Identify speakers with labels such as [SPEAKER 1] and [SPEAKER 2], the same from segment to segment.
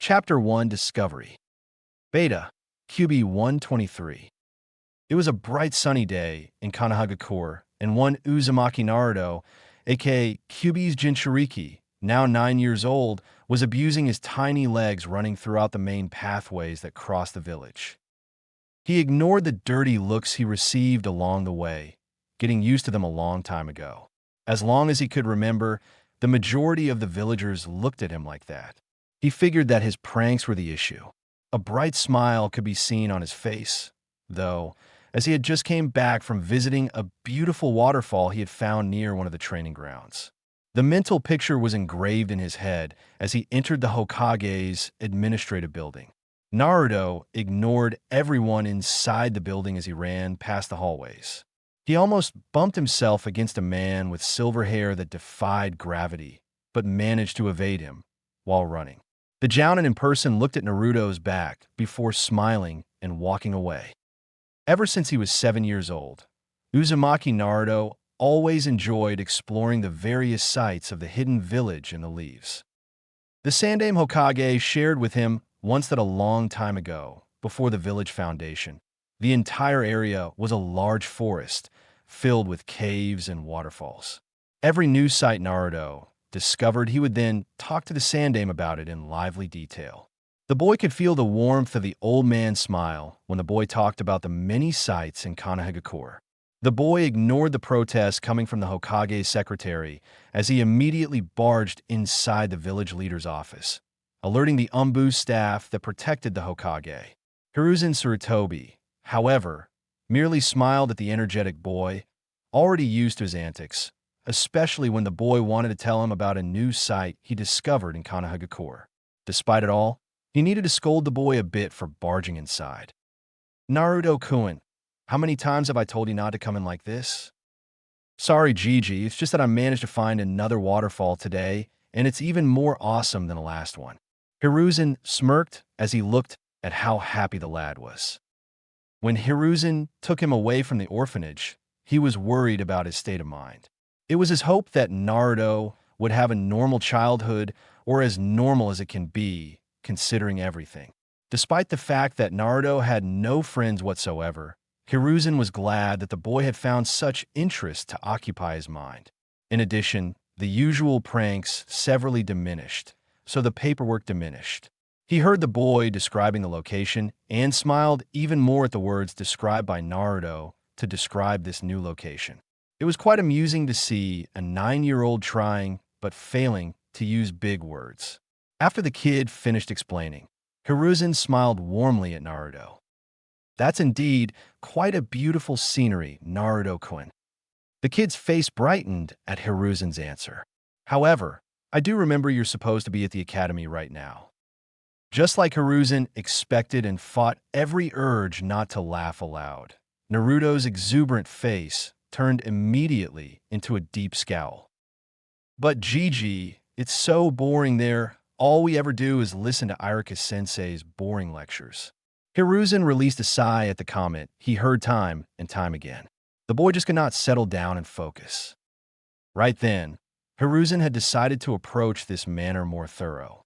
[SPEAKER 1] Chapter 1 Discovery Beta QB 123. It was a bright sunny day in Kanahagakure, and one Uzumaki Naruto, aka QB's Jinchuriki, now 9 years old, was abusing his tiny legs running throughout the main pathways that crossed the village. He ignored the dirty looks he received along the way, getting used to them a long time ago. As long as he could remember, the majority of the villagers looked at him like that. He figured that his pranks were the issue. A bright smile could be seen on his face, though, as he had just came back from visiting a beautiful waterfall he had found near one of the training grounds. The mental picture was engraved in his head as he entered the Hokage's administrative building. Naruto ignored everyone inside the building as he ran past the hallways. He almost bumped himself against a man with silver hair that defied gravity, but managed to evade him while running. The Jounin in person looked at Naruto's back before smiling and walking away. Ever since he was 7 years old, Uzumaki Naruto always enjoyed exploring the various sites of the hidden village in the leaves. The Sandaime Hokage shared with him once that a long time ago, before the village foundation, the entire area was a large forest filled with caves and waterfalls. Every new site Naruto discovered, he would then talk to the Sandaime about it in lively detail. The boy could feel the warmth of the old man's smile when the boy talked about the many sites in Kanahagakure. The boy ignored the protests coming from the Hokage's secretary as he immediately barged inside the village leader's office, alerting the Umbu staff that protected the Hokage. Hiruzen Sarutobi, however, merely smiled at the energetic boy, already used to his antics, especially when the boy wanted to tell him about a new site he discovered in Kanahagakure. Despite it all, he needed to scold the boy a bit for barging inside. Naruto-kun, how many times have I told you not to come in like this? Sorry, Gigi, it's just that I managed to find another waterfall today, and it's even more awesome than the last one. Hiruzen smirked as he looked at how happy the lad was. When Hiruzen took him away from the orphanage, he was worried about his state of mind. It was his hope that Naruto would have a normal childhood, or as normal as it can be, considering everything. Despite the fact that Naruto had no friends whatsoever, Hiruzen was glad that the boy had found such interest to occupy his mind. In addition, the usual pranks severely diminished, so the paperwork diminished. He heard the boy describing the location and smiled even more at the words described by Naruto to describe this new location. It was quite amusing to see a 9-year-old trying but failing to use big words. After the kid finished explaining, Hiruzen smiled warmly at Naruto. That's indeed quite a beautiful scenery, Naruto-kun. The kid's face brightened at Hiruzen's answer. However, I do remember you're supposed to be at the academy right now. Just like Hiruzen expected and fought every urge not to laugh aloud, Naruto's exuberant face turned immediately into a deep scowl. But Gigi, it's so boring there. All we ever do is listen to Iruka-sensei's boring lectures. Hiruzen released a sigh at the comment he heard time and time again. The boy just could not settle down and focus. Right then, Hiruzen had decided to approach this manner more thorough.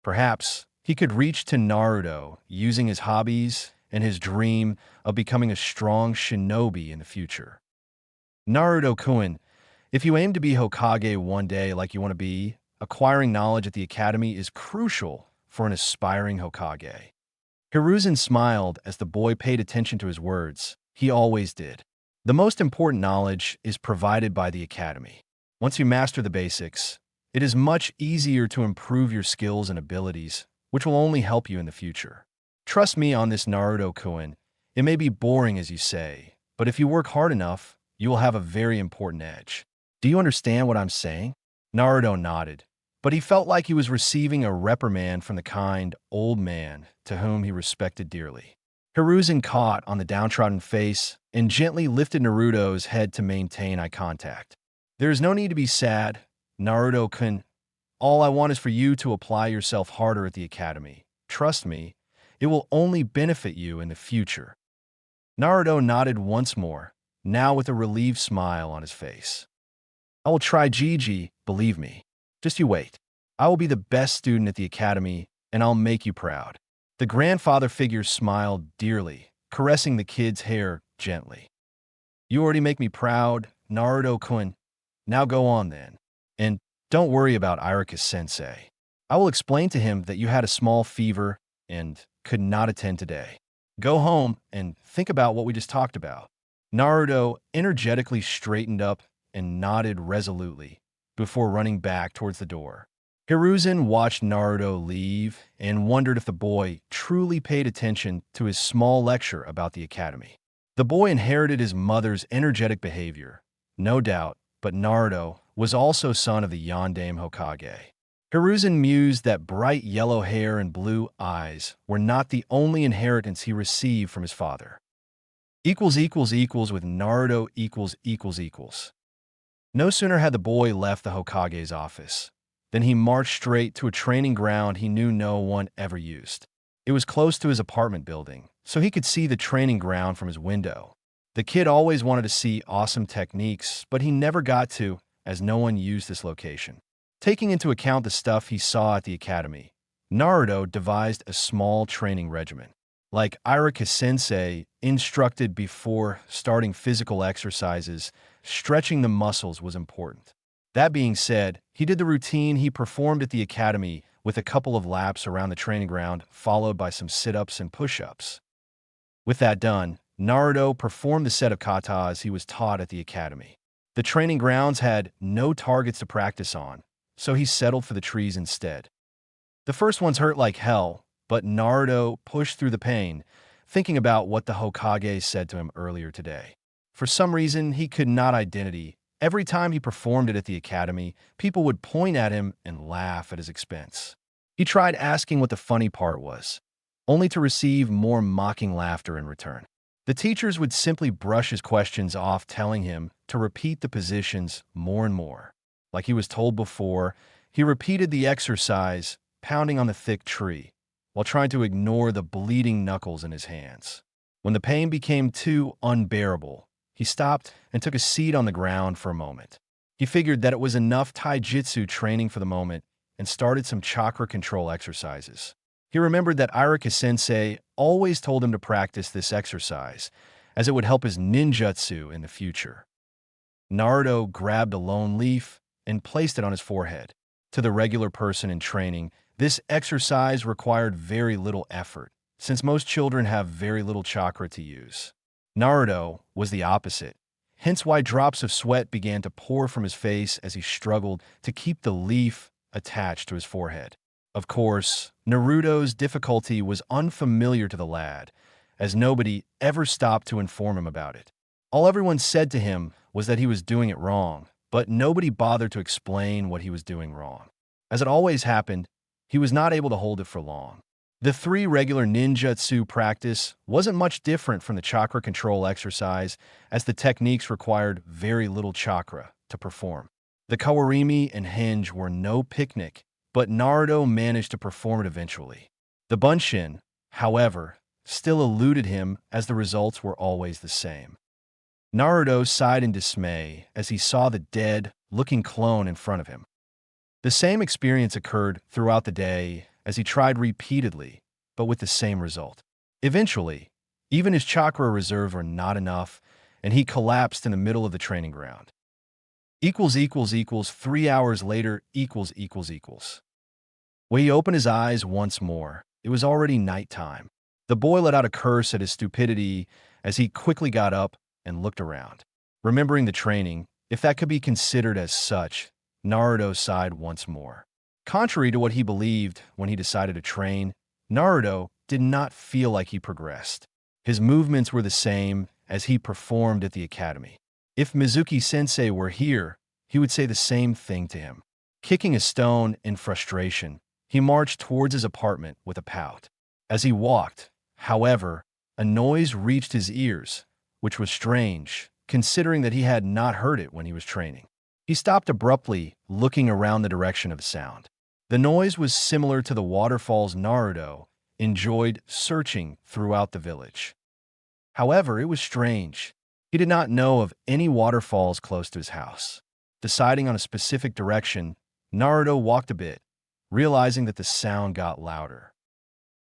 [SPEAKER 1] Perhaps he could reach to Naruto using his hobbies and his dream of becoming a strong shinobi in the future. Naruto-kun, if you aim to be Hokage one day like you want to be, acquiring knowledge at the academy is crucial for an aspiring Hokage. Hiruzen smiled as the boy paid attention to his words. He always did. The most important knowledge is provided by the academy. Once you master the basics, it is much easier to improve your skills and abilities, which will only help you in the future. Trust me on this, Naruto-kun. It may be boring as you say, but if you work hard enough, you will have a very important edge. Do you understand what I'm saying? Naruto nodded, but he felt like he was receiving a reprimand from the kind old man to whom he respected dearly. Hiruzen caught on the downtrodden face and gently lifted Naruto's head to maintain eye contact. There is no need to be sad, Naruto-kun. All I want is for you to apply yourself harder at the academy. Trust me, it will only benefit you in the future. Naruto nodded once more, now with a relieved smile on his face. I will try, Gigi, believe me. Just you wait. I will be the best student at the academy, and I'll make you proud." The grandfather figure smiled dearly, caressing the kid's hair gently. "You already make me proud, Naruto-kun. Now go on then. And don't worry about Iruka-sensei. I will explain to him that you had a small fever and could not attend today. Go home and think about what we just talked about." Naruto energetically straightened up and nodded resolutely before running back towards the door. Hiruzen watched Naruto leave and wondered if the boy truly paid attention to his small lecture about the academy. The boy inherited his mother's energetic behavior, no doubt, but Naruto was also son of the Yondaime Hokage. Hiruzen mused that bright yellow hair and blue eyes were not the only inheritance he received from his father. With Naruto . No sooner had the boy left the Hokage's office than he marched straight to a training ground he knew no one ever used. It was close to his apartment building, so he could see the training ground from his window. The kid always wanted to see awesome techniques, but he never got to, as no one used this location. Taking into account the stuff he saw at the academy, Naruto devised a small training regimen. Like Iruka-sensei instructed before starting physical exercises, stretching the muscles was important. That being said, he did the routine he performed at the academy with a couple of laps around the training ground, followed by some sit-ups and push-ups. With that done, Naruto performed the set of katas he was taught at the academy. The training grounds had no targets to practice on, so he settled for the trees instead. The first ones hurt like hell, but Naruto pushed through the pain, thinking about what the Hokage said to him earlier today. For some reason he could not identify. Every time he performed it at the academy, people would point at him and laugh at his expense. He tried asking what the funny part was, only to receive more mocking laughter in return. The teachers would simply brush his questions off, telling him to repeat the positions more and more. Like he was told before, he repeated the exercise, pounding on the thick tree, while trying to ignore the bleeding knuckles in his hands. When the pain became too unbearable, he stopped and took a seat on the ground for a moment. He figured that it was enough taijutsu training for the moment and started some chakra control exercises. He remembered that Iruka-sensei always told him to practice this exercise, as it would help his ninjutsu in the future. Naruto grabbed a lone leaf and placed it on his forehead. To the regular person in training, this exercise required very little effort, since most children have very little chakra to use. Naruto was the opposite, hence why drops of sweat began to pour from his face as he struggled to keep the leaf attached to his forehead. Of course, Naruto's difficulty was unfamiliar to the lad, as nobody ever stopped to inform him about it. All everyone said to him was that he was doing it wrong, but nobody bothered to explain what he was doing wrong. As it always happened, he was not able to hold it for long. The 3 regular ninjutsu practice wasn't much different from the chakra control exercise, as the techniques required very little chakra to perform. The kawarimi and hinge were no picnic, but Naruto managed to perform it eventually. The bunshin, however, still eluded him, as the results were always the same. Naruto sighed in dismay as he saw the dead-looking clone in front of him. The same experience occurred throughout the day as he tried repeatedly, but with the same result. Eventually, even his chakra reserves were not enough, and he collapsed in the middle of the training ground. 3 hours later . When he opened his eyes once more, it was already nighttime. The boy let out a curse at his stupidity as he quickly got up and looked around. Remembering the training, if that could be considered as such, Naruto sighed once more. Contrary to what he believed when he decided to train, Naruto did not feel like he progressed. His movements were the same as he performed at the academy. If Mizuki-sensei were here, he would say the same thing to him. Kicking a stone in frustration, he marched towards his apartment with a pout. As he walked, however, a noise reached his ears, which was strange, considering that he had not heard it when he was training. He stopped abruptly, looking around the direction of the sound. The noise was similar to the waterfalls Naruto enjoyed searching throughout the village. However, it was strange. He did not know of any waterfalls close to his house. Deciding on a specific direction, Naruto walked a bit, realizing that the sound got louder.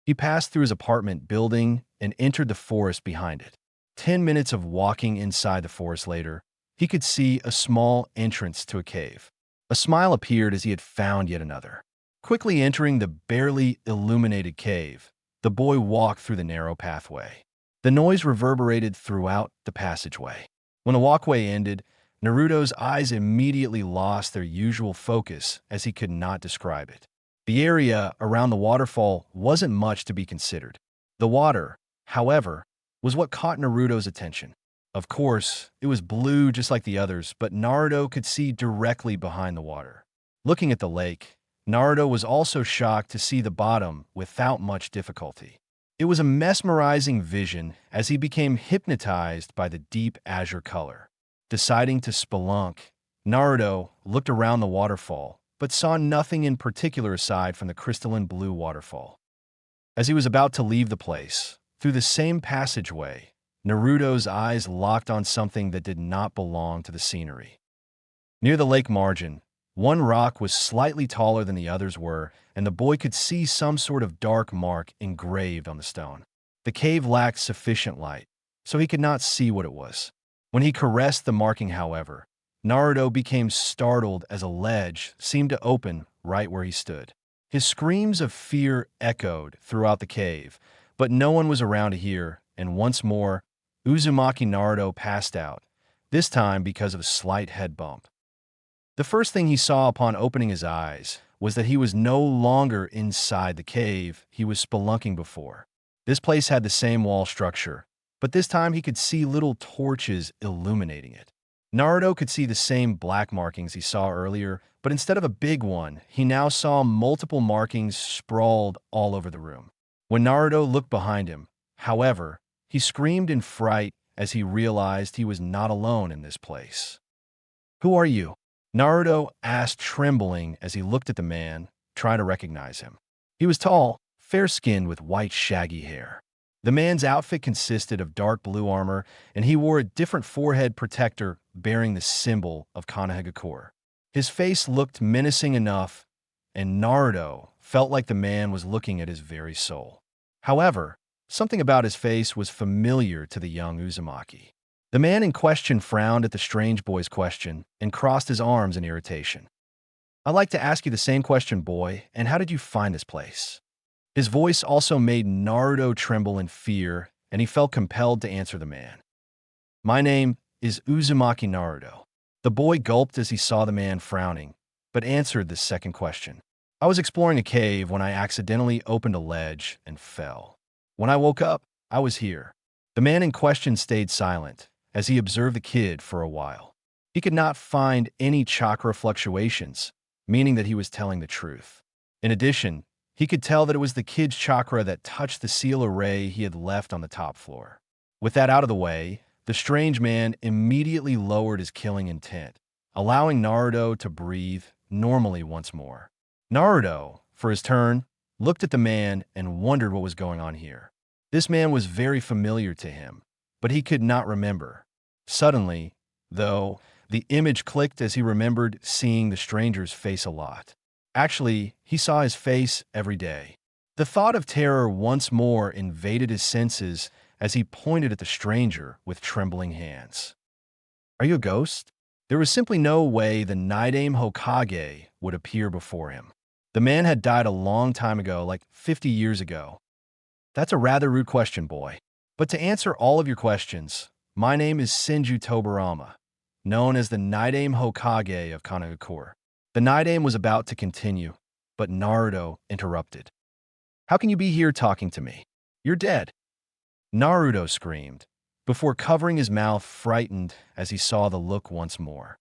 [SPEAKER 1] He passed through his apartment building and entered the forest behind it. 10 minutes of walking inside the forest later, he could see a small entrance to a cave. A smile appeared as he had found yet another. Quickly entering the barely illuminated cave, the boy walked through the narrow pathway. The noise reverberated throughout the passageway. When the walkway ended, Naruto's eyes immediately lost their usual focus as he could not describe it. The area around the waterfall wasn't much to be considered. The water, however, was what caught Naruto's attention. Of course, it was blue just like the others, but Naruto could see directly behind the water. Looking at the lake, Naruto was also shocked to see the bottom without much difficulty. It was a mesmerizing vision as he became hypnotized by the deep azure color. Deciding to spelunk, Naruto looked around the waterfall, but saw nothing in particular aside from the crystalline blue waterfall. As he was about to leave the place, through the same passageway, Naruto's eyes locked on something that did not belong to the scenery. Near the lake margin, one rock was slightly taller than the others were, and the boy could see some sort of dark mark engraved on the stone. The cave lacked sufficient light, so he could not see what it was. When he caressed the marking, however, Naruto became startled as a ledge seemed to open right where he stood. His screams of fear echoed throughout the cave, but no one was around to hear, and once more, Uzumaki Naruto passed out, this time because of a slight head bump. The first thing he saw upon opening his eyes was that he was no longer inside the cave he was spelunking before. This place had the same wall structure, but this time he could see little torches illuminating it. Naruto could see the same black markings he saw earlier, but instead of a big one, he now saw multiple markings sprawled all over the room. When Naruto looked behind him, however, he screamed in fright as he realized he was not alone in this place. "Who are you?" Naruto asked, trembling as he looked at the man, trying to recognize him. He was tall, fair-skinned with white shaggy hair. The man's outfit consisted of dark blue armor, and he wore a different forehead protector bearing the symbol of Konohagakure. His face looked menacing enough, and Naruto felt like the man was looking at his very soul. However, something about his face was familiar to the young Uzumaki. The man in question frowned at the strange boy's question and crossed his arms in irritation. "I'd like to ask you the same question, boy, and how did you find this place?" His voice also made Naruto tremble in fear, and he felt compelled to answer the man. "My name is Uzumaki Naruto." The boy gulped as he saw the man frowning, but answered the second question. "I was exploring a cave when I accidentally opened a ledge and fell. When I woke up, I was here." The man in question stayed silent as he observed the kid for a while. He could not find any chakra fluctuations, meaning that he was telling the truth. In addition, he could tell that it was the kid's chakra that touched the seal array he had left on the top floor. With that out of the way, the strange man immediately lowered his killing intent, allowing Naruto to breathe normally once more. Naruto, for his turn, looked at the man and wondered what was going on here. This man was very familiar to him, but he could not remember. Suddenly, though, the image clicked as he remembered seeing the stranger's face a lot. Actually, he saw his face every day. The thought of terror once more invaded his senses as he pointed at the stranger with trembling hands. "Are you a ghost?" There was simply no way the Naidame Hokage would appear before him. The man had died a long time ago, like 50 years ago. "That's a rather rude question, boy. But to answer all of your questions, my name is Senju Tobirama, known as the Naidame Hokage of Konohagakure." The Naidame was about to continue, but Naruto interrupted. "How can you be here talking to me? You're dead." Naruto screamed, before covering his mouth, frightened as he saw the look once more.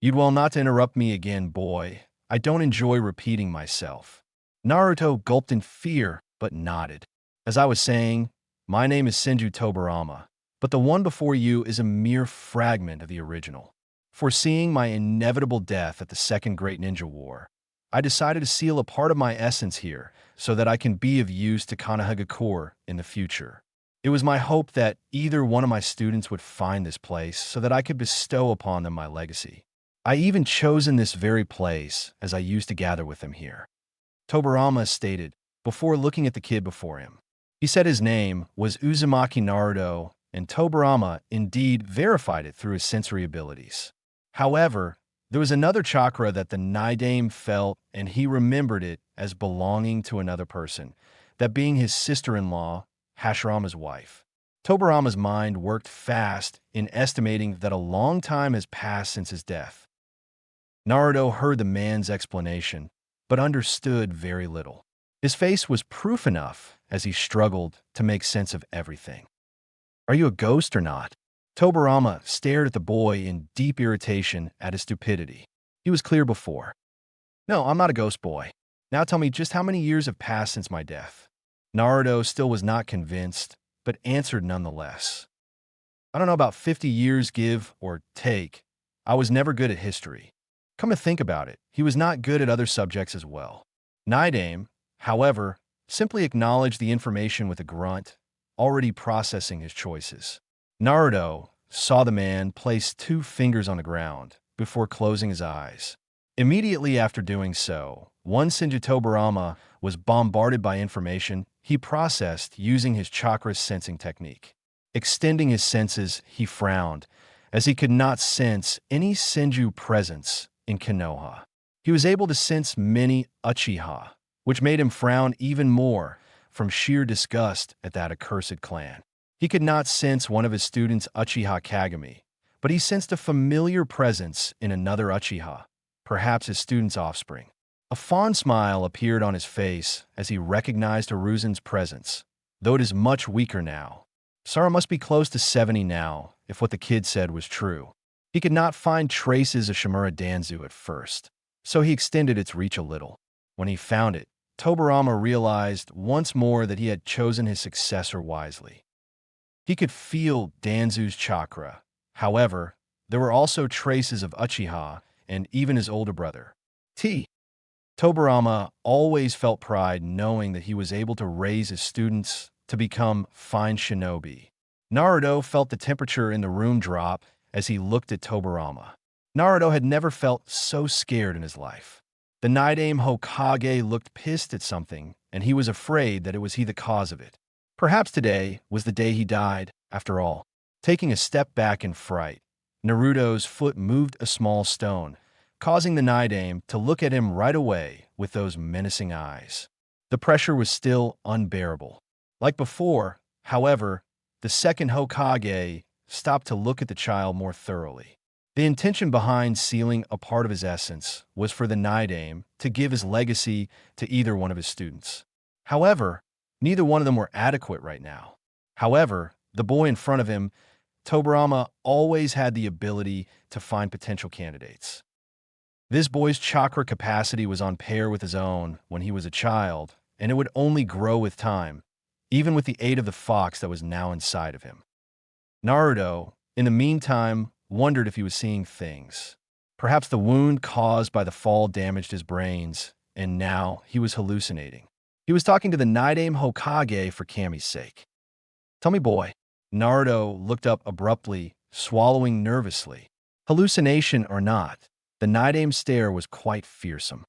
[SPEAKER 1] "You'd well not to interrupt me again, boy. I don't enjoy repeating myself." Naruto gulped in fear, but nodded. "As I was saying, my name is Senju Tobirama, but the one before you is a mere fragment of the original. Foreseeing my inevitable death at the Second Great Ninja War, I decided to seal a part of my essence here so that I can be of use to Konohagakure in the future. It was my hope that either one of my students would find this place so that I could bestow upon them my legacy. I even chosen this very place as I used to gather with them here." Tobirama stated, before looking at the kid before him. He said his name was Uzumaki Naruto, and Tobirama indeed verified it through his sensory abilities. However, there was another chakra that the Naidame felt, and he remembered it as belonging to another person, that being his sister-in-law, Hashirama's wife. Tobirama's mind worked fast in estimating that a long time has passed since his death. Naruto heard the man's explanation, but understood very little. His face was proof enough as he struggled to make sense of everything. Are you a ghost or not? Tobirama stared at the boy in deep irritation at his stupidity. He was clear before. No, I'm not a ghost boy. Now tell me just how many years have passed since my death. Naruto still was not convinced, but answered nonetheless. I don't know, about 50 years, give or take. I was never good at history. Come to think about it, he was not good at other subjects as well. Naidame, however, simply acknowledged the information with a grunt, already processing his choices. Naruto saw the man place 2 fingers on the ground before closing his eyes. Immediately after doing so, one Senju Tobirama was bombarded by information he processed using his chakra sensing technique. Extending his senses, he frowned, as he could not sense any Senju presence in Konoha. He was able to sense many Uchiha, which made him frown even more from sheer disgust at that accursed clan. He could not sense one of his students' Uchiha Kagami, but he sensed a familiar presence in another Uchiha, perhaps his student's offspring. A fond smile appeared on his face as he recognized Hiruzen's presence, though it is much weaker now. Sara must be close to 70 now, if what the kid said was true. He could not find traces of Shimura Danzu at first, so he extended its reach a little. When he found it, Tobirama realized once more that he had chosen his successor wisely. He could feel Danzu's chakra. However, there were also traces of Uchiha and even his older brother, T. Tobirama always felt pride knowing that he was able to raise his students to become fine shinobi. Naruto felt the temperature in the room drop as he looked at Tobirama. Naruto had never felt so scared in his life. The Naidame Hokage looked pissed at something, and he was afraid that it was he the cause of it. Perhaps today was the day he died, after all. Taking a step back in fright, Naruto's foot moved a small stone, causing the Naidame to look at him right away with those menacing eyes. The pressure was still unbearable. Like before, however, the second Hokage stopped to look at the child more thoroughly. The intention behind sealing a part of his essence was for the Naidame to give his legacy to either one of his students. However, neither one of them were adequate right now. However, the boy in front of him, Tobirama, always had the ability to find potential candidates. This boy's chakra capacity was on par with his own when he was a child, and it would only grow with time, even with the aid of the fox that was now inside of him. Naruto, in the meantime, wondered if he was seeing things. Perhaps the wound caused by the fall damaged his brains, and now he was hallucinating. He was talking to the Naidame Hokage for Kami's sake. Tell me, boy. Naruto looked up abruptly, swallowing nervously. Hallucination or not, the Naidame's stare was quite fearsome.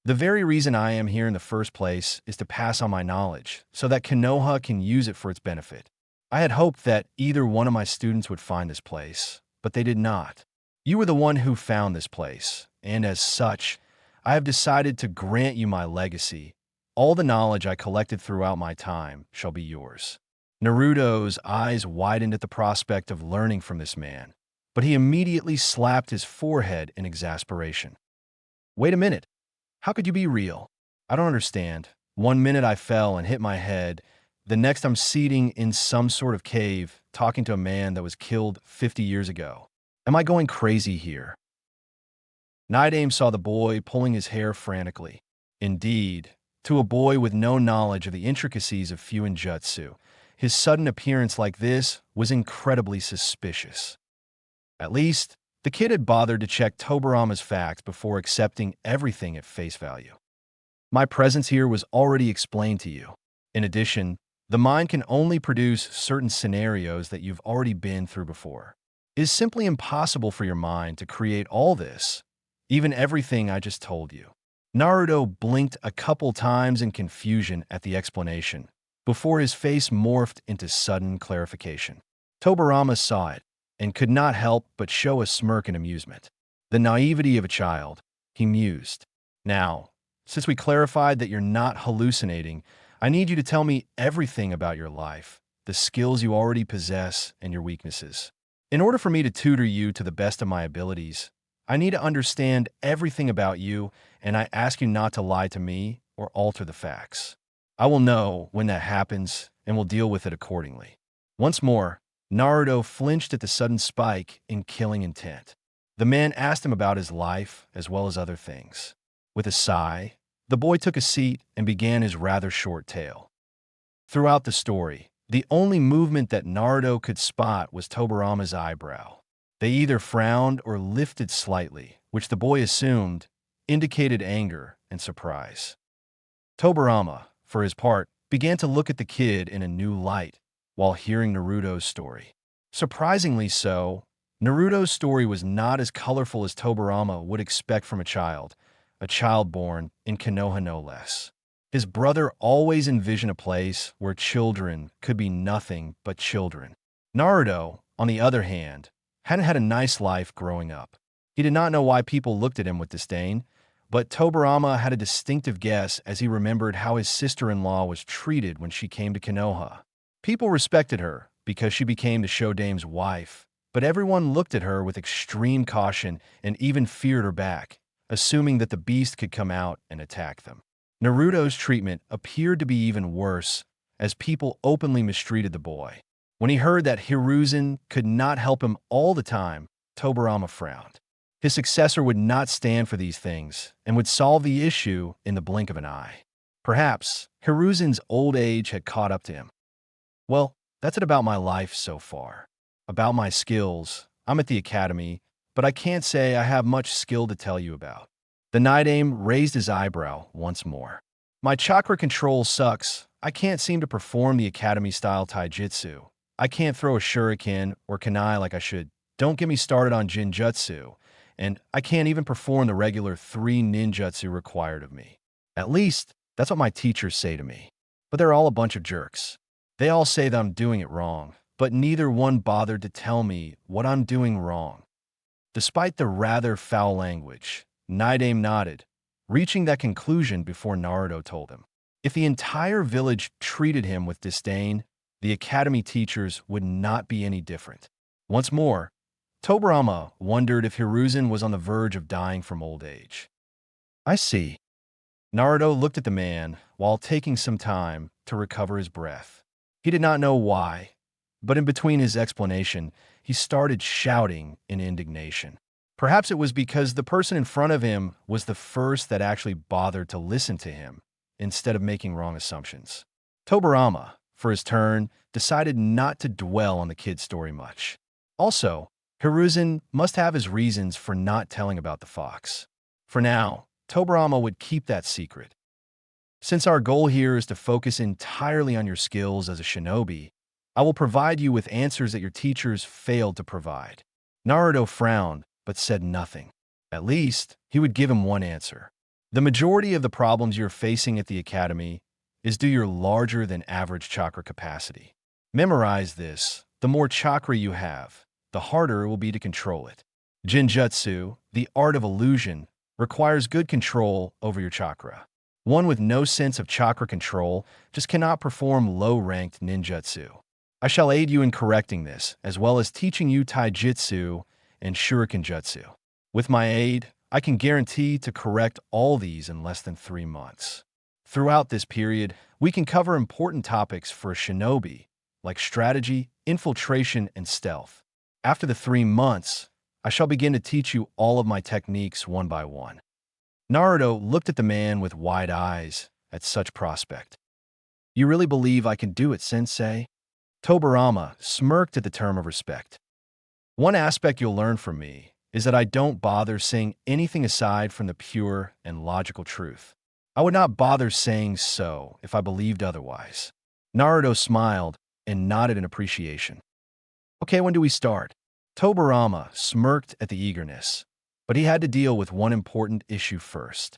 [SPEAKER 1] The very reason I am here in the first place is to pass on my knowledge, so that Konoha can use it for its benefit. I had hoped that either one of my students would find this place, but they did not. You were the one who found this place, and as such, I have decided to grant you my legacy. All the knowledge I collected throughout my time shall be yours. Naruto's eyes widened at the prospect of learning from this man, but he immediately slapped his forehead in exasperation. Wait a minute. How could you be real? I don't understand. One minute I fell and hit my head. The next I'm seating in some sort of cave, talking to a man that was killed 50 years ago. Am I going crazy here? Naidame saw the boy pulling his hair frantically. Indeed, to a boy with no knowledge of the intricacies of Fuinjutsu, his sudden appearance like this was incredibly suspicious. At least, the kid had bothered to check Tobirama's facts before accepting everything at face value. My presence here was already explained to you. In addition, the mind can only produce certain scenarios that you've already been through before. It is simply impossible for your mind to create all this, even everything I just told you. Naruto blinked a couple times in confusion at the explanation, before his face morphed into sudden clarification. Tobirama saw it, and could not help but show a smirk in amusement. The naivety of a child, he mused. Now, since we clarified that you're not hallucinating, I need you to tell me everything about your life, the skills you already possess, and your weaknesses. In order for me to tutor you to the best of my abilities, I need to understand everything about you, and I ask you not to lie to me or alter the facts. I will know when that happens and will deal with it accordingly. Once more, Naruto flinched at the sudden spike in killing intent. The man asked him about his life as well as other things. With a sigh, the boy took a seat and began his rather short tale. Throughout the story, the only movement that Naruto could spot was Tobirama's eyebrow. They either frowned or lifted slightly, which the boy assumed indicated anger and surprise. Tobirama, for his part, began to look at the kid in a new light while hearing Naruto's story. Surprisingly so, Naruto's story was not as colorful as Tobirama would expect from a child born in Konoha no less. His brother always envisioned a place where children could be nothing but children. Naruto, on the other hand, hadn't had a nice life growing up. He did not know why people looked at him with disdain, but Tobirama had a distinctive guess as he remembered how his sister-in-law was treated when she came to Konoha. People respected her because she became the Shodame's wife, but everyone looked at her with extreme caution and even feared her back, assuming that the beast could come out and attack them. Naruto's treatment appeared to be even worse, as people openly mistreated the boy. When he heard that Hiruzen could not help him all the time, Tobirama frowned. His successor would not stand for these things and would solve the issue in the blink of an eye. Perhaps Hiruzen's old age had caught up to him. Well, that's it about my life so far. About my skills, I'm at the academy, but I can't say I have much skill to tell you about. The Night Aim raised his eyebrow once more. My chakra control sucks. I can't seem to perform the academy-style taijutsu. I can't throw a shuriken or kunai like I should. Don't get me started on jinjutsu. And I can't even perform the regular 3 ninjutsu required of me. At least, that's what my teachers say to me. But they're all a bunch of jerks. They all say that I'm doing it wrong, but neither one bothered to tell me what I'm doing wrong. Despite the rather foul language, Night Aim nodded, reaching that conclusion before Naruto told him. If the entire village treated him with disdain, the academy teachers would not be any different. Once more, Tobirama wondered if Hiruzen was on the verge of dying from old age. I see. Naruto looked at the man while taking some time to recover his breath. He did not know why, but in between his explanation, he started shouting in indignation. Perhaps it was because the person in front of him was the first that actually bothered to listen to him, instead of making wrong assumptions. Tobirama, for his turn, decided not to dwell on the kid's story much. Also, Hiruzen must have his reasons for not telling about the fox. For now, Tobirama would keep that secret. Since our goal here is to focus entirely on your skills as a shinobi, I will provide you with answers that your teachers failed to provide. Naruto frowned, but said nothing. At least, he would give him one answer. The majority of the problems you're facing at the academy is due to your larger than average chakra capacity. Memorize this. The more chakra you have, the harder it will be to control it. Jinjutsu, the art of illusion, requires good control over your chakra. One with no sense of chakra control just cannot perform low-ranked ninjutsu. I shall aid you in correcting this, as well as teaching you taijutsu and shurikenjutsu. With my aid, I can guarantee to correct all these in less than 3 months. Throughout this period, we can cover important topics for a shinobi, like strategy, infiltration, and stealth. After the 3 months, I shall begin to teach you all of my techniques one by one. Naruto looked at the man with wide eyes at such prospect. You really believe I can do it, sensei? Tobirama smirked at the term of respect. One aspect you'll learn from me is that I don't bother saying anything aside from the pure and logical truth. I would not bother saying so if I believed otherwise. Naruto smiled and nodded in appreciation. Okay, when do we start? Tobirama smirked at the eagerness, but he had to deal with one important issue first.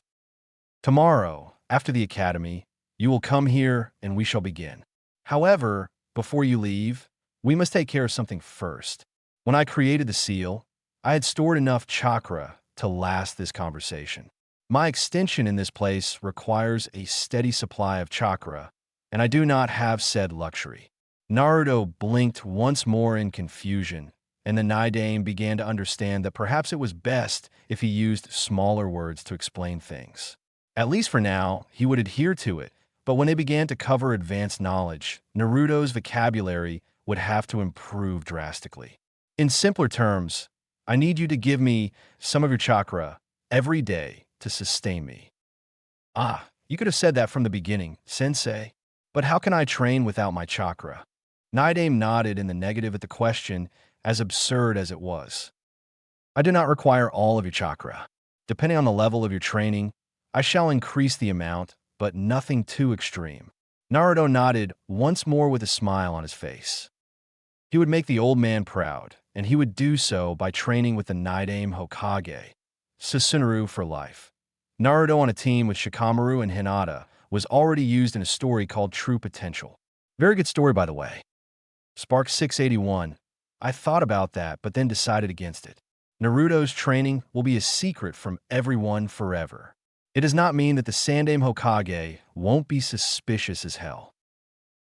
[SPEAKER 1] Tomorrow, after the academy, you will come here and we shall begin. However, before you leave, we must take care of something first. When I created the seal, I had stored enough chakra to last this conversation. My extension in this place requires a steady supply of chakra, and I do not have said luxury. Naruto blinked once more in confusion, and the Naidame began to understand that perhaps it was best if he used smaller words to explain things. At least for now, he would adhere to it, but when they began to cover advanced knowledge, Naruto's vocabulary would have to improve drastically. In simpler terms, I need you to give me some of your chakra every day to sustain me. Ah, you could have said that from the beginning, sensei. But how can I train without my chakra? Naidame nodded in the negative at the question, as absurd as it was. I do not require all of your chakra. Depending on the level of your training, I shall increase the amount, but nothing too extreme. Naruto nodded once more with a smile on his face. He would make the old man proud, and he would do so by training with the Naidame Hokage, Susanoo for life. Naruto on a team with Shikamaru and Hinata was already used in a story called True Potential. Very good story, by the way. Spark 681. I thought about that, but then decided against it. Naruto's training will be a secret from everyone forever. It does not mean that the Sandaime Hokage won't be suspicious as hell.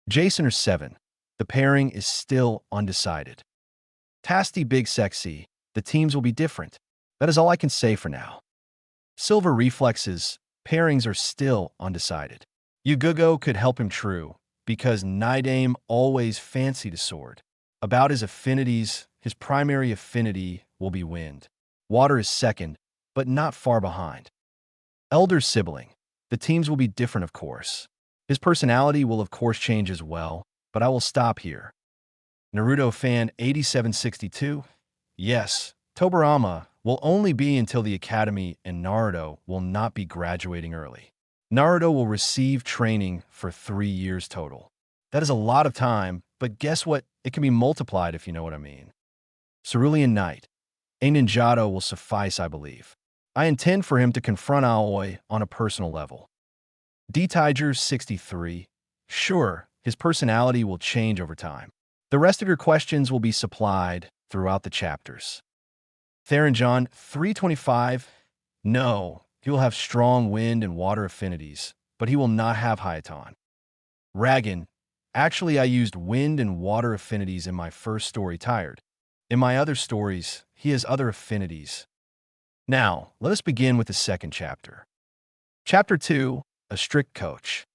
[SPEAKER 1] Jason or 7. The pairing is still undecided. Tasty Big Sexy. The teams will be different. That is all I can say for now. Silver Reflexes. Pairings are still undecided. Yugugo could help him true, because Naidame always fancied a sword. About his affinities, his primary affinity will be wind. Water is second, but not far behind. Elder Sibling. The teams will be different, of course. His personality will of course change as well, but I will stop here. Naruto fan 8762. Yes, Tobirama will only be until the academy, and Naruto will not be graduating early. Naruto will receive training for 3 years total. That is a lot of time, but guess what? It can be multiplied if you know what I mean. Cerulean Knight. A ninjato will suffice, I believe. I intend for him to confront Aoi on a personal level. D-Tiger 63. Sure, his personality will change over time. The rest of your questions will be supplied throughout the chapters. Theranjon 325. No, he will have strong wind and water affinities, but he will not have Hayaton. Ragan. Actually, I used wind and water affinities in my first story, Tired. In my other stories, he has other affinities. Now, let us begin with the second chapter. Chapter 2, A Strict Coach.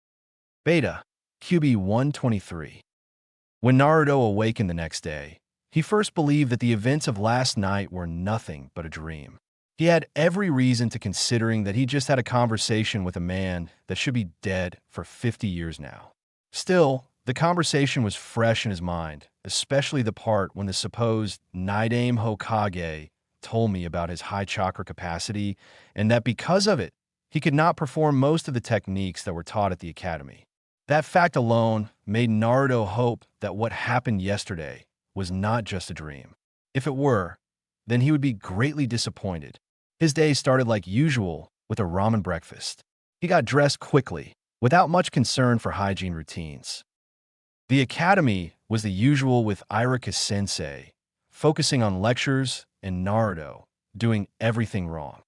[SPEAKER 1] Beta, QB 123. When Naruto awakened the next day, he first believed that the events of last night were nothing but a dream. He had every reason to considering that he just had a conversation with a man that should be dead for 50 years now. Still, the conversation was fresh in his mind, especially the part when the supposed Naidame Hokage told me about his high chakra capacity and that because of it, he could not perform most of the techniques that were taught at the academy. That fact alone made Naruto hope that what happened yesterday was not just a dream. If it were, then he would be greatly disappointed. His day started like usual with a ramen breakfast. He got dressed quickly, without much concern for hygiene routines. The academy was the usual with Irika-sensei, focusing on lectures, and Naruto doing everything wrong.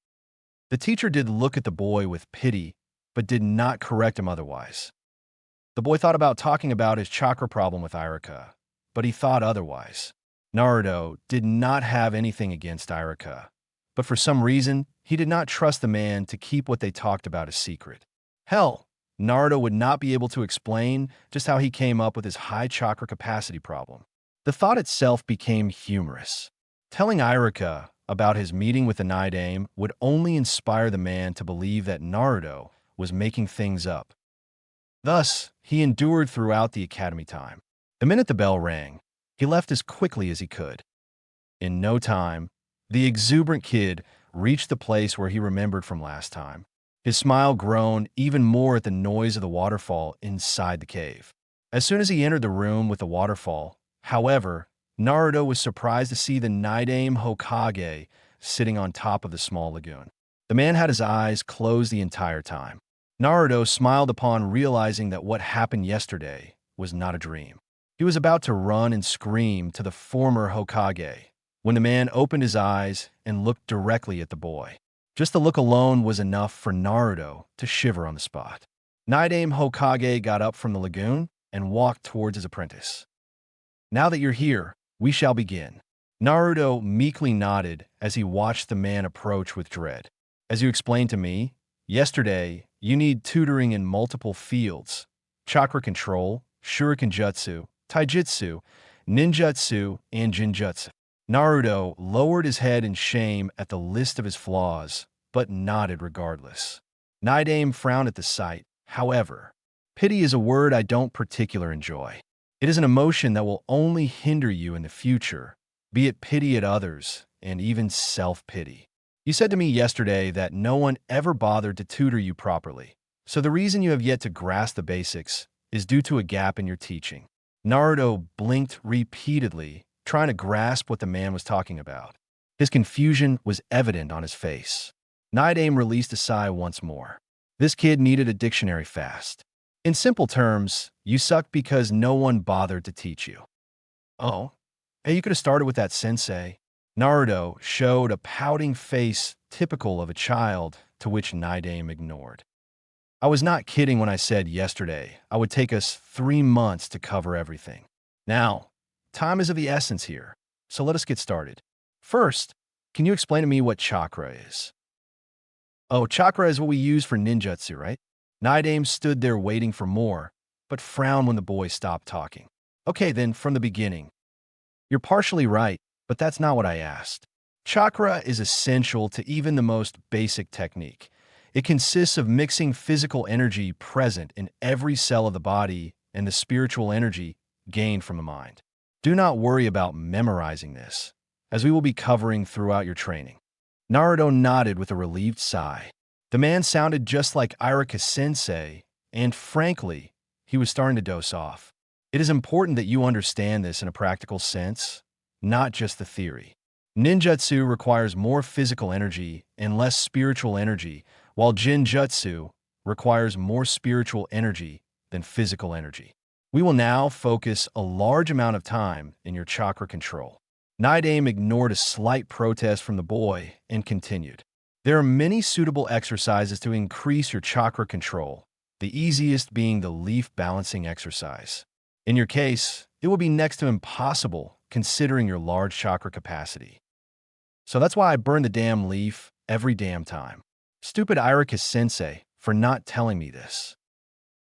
[SPEAKER 1] The teacher did look at the boy with pity, but did not correct him otherwise. The boy thought about talking about his chakra problem with Irika, but he thought otherwise. Naruto did not have anything against Irika, but for some reason, he did not trust the man to keep what they talked about a secret. Hell, Naruto would not be able to explain just how he came up with his high chakra capacity problem. The thought itself became humorous. Telling Irika about his meeting with the Naidame would only inspire the man to believe that Naruto was making things up. Thus, he endured throughout the academy time. The minute the bell rang, he left as quickly as he could. In no time, the exuberant kid reached the place where he remembered from last time. His smile groaned even more at the noise of the waterfall inside the cave. As soon as he entered the room with the waterfall, however, Naruto was surprised to see the Naidame Hokage sitting on top of the small lagoon. The man had his eyes closed the entire time. Naruto smiled upon realizing that what happened yesterday was not a dream. He was about to run and scream to the former Hokage when the man opened his eyes and looked directly at the boy. Just the look alone was enough for Naruto to shiver on the spot. Naidame Hokage got up from the lagoon and walked towards his apprentice. "Now that you're here, we shall begin." Naruto meekly nodded as he watched the man approach with dread. "As you explained to me, yesterday, you need tutoring in multiple fields: chakra control, shuriken jutsu, taijutsu, ninjutsu, and jinjutsu." Naruto lowered his head in shame at the list of his flaws, but nodded regardless. Naidame frowned at the sight. "However, pity is a word I don't particularly enjoy. It is an emotion that will only hinder you in the future, be it pity at others and even self-pity. You said to me yesterday that no one ever bothered to tutor you properly, so the reason you have yet to grasp the basics is due to a gap in your teaching." Naruto blinked repeatedly, trying to grasp what the man was talking about. His confusion was evident on his face. Naidame released a sigh once more. This kid needed a dictionary fast. "In simple terms, you suck because no one bothered to teach you." "Oh, hey, you could have started with that, sensei." Naruto showed a pouting face typical of a child, to which Naidame ignored. "I was not kidding when I said yesterday I would take us 3 months to cover everything. Now, time is of the essence here, so let us get started. First, can you explain to me what chakra is?" "Oh, chakra is what we use for ninjutsu, right?" Naidame stood there waiting for more, but frowned when the boy stopped talking. "Okay, then, from the beginning. You're partially right, but that's not what I asked. Chakra is essential to even the most basic technique. It consists of mixing physical energy present in every cell of the body and the spiritual energy gained from the mind. Do not worry about memorizing this, as we will be covering throughout your training." Naruto nodded with a relieved sigh. The man sounded just like Irika-sensei, and frankly, he was starting to doze off. It is important that you understand this in a practical sense, not just the theory. Ninjutsu requires more physical energy and less spiritual energy, while Jinjutsu requires more spiritual energy than physical energy. We will now focus a large amount of time in your chakra control. Naidame ignored a slight protest from the boy and continued. "There are many suitable exercises to increase your chakra control, the easiest being the leaf balancing exercise. In your case, it will be next to impossible considering your large chakra capacity. So that's why I burn the damn leaf every damn time. Stupid Irika-sensei for not telling me this.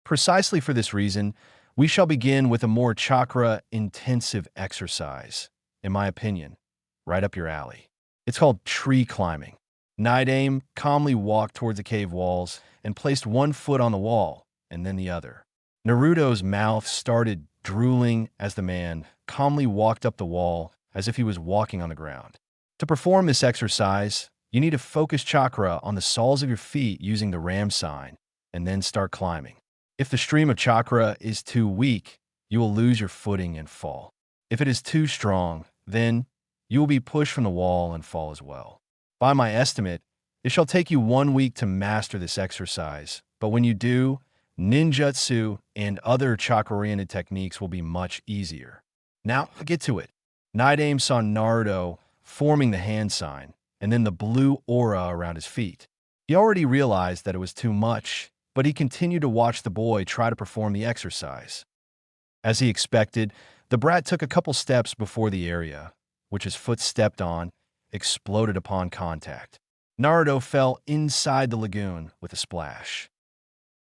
[SPEAKER 1] Precisely for this reason, we shall begin with a more chakra-intensive exercise, in my opinion, right up your alley. It's called tree climbing." Naidame calmly walked towards the cave walls and placed one foot on the wall and then the other. Naruto's mouth started drooling as the man calmly walked up the wall as if he was walking on the ground. To perform this exercise, you need to focus chakra on the soles of your feet using the ram sign and then start climbing. If the stream of chakra is too weak, you will lose your footing and fall. If it is too strong, then you will be pushed from the wall and fall as well. By my estimate, it shall take you 1 week to master this exercise, but when you do, ninjutsu and other chakra-oriented techniques will be much easier. Now, get to it." Naidame saw Naruto forming the hand sign, and then the blue aura around his feet. He already realized that it was too much, but he continued to watch the boy try to perform the exercise. As he expected, the brat took a couple steps before the area, which his foot stepped on, exploded upon contact. Naruto fell inside the lagoon with a splash.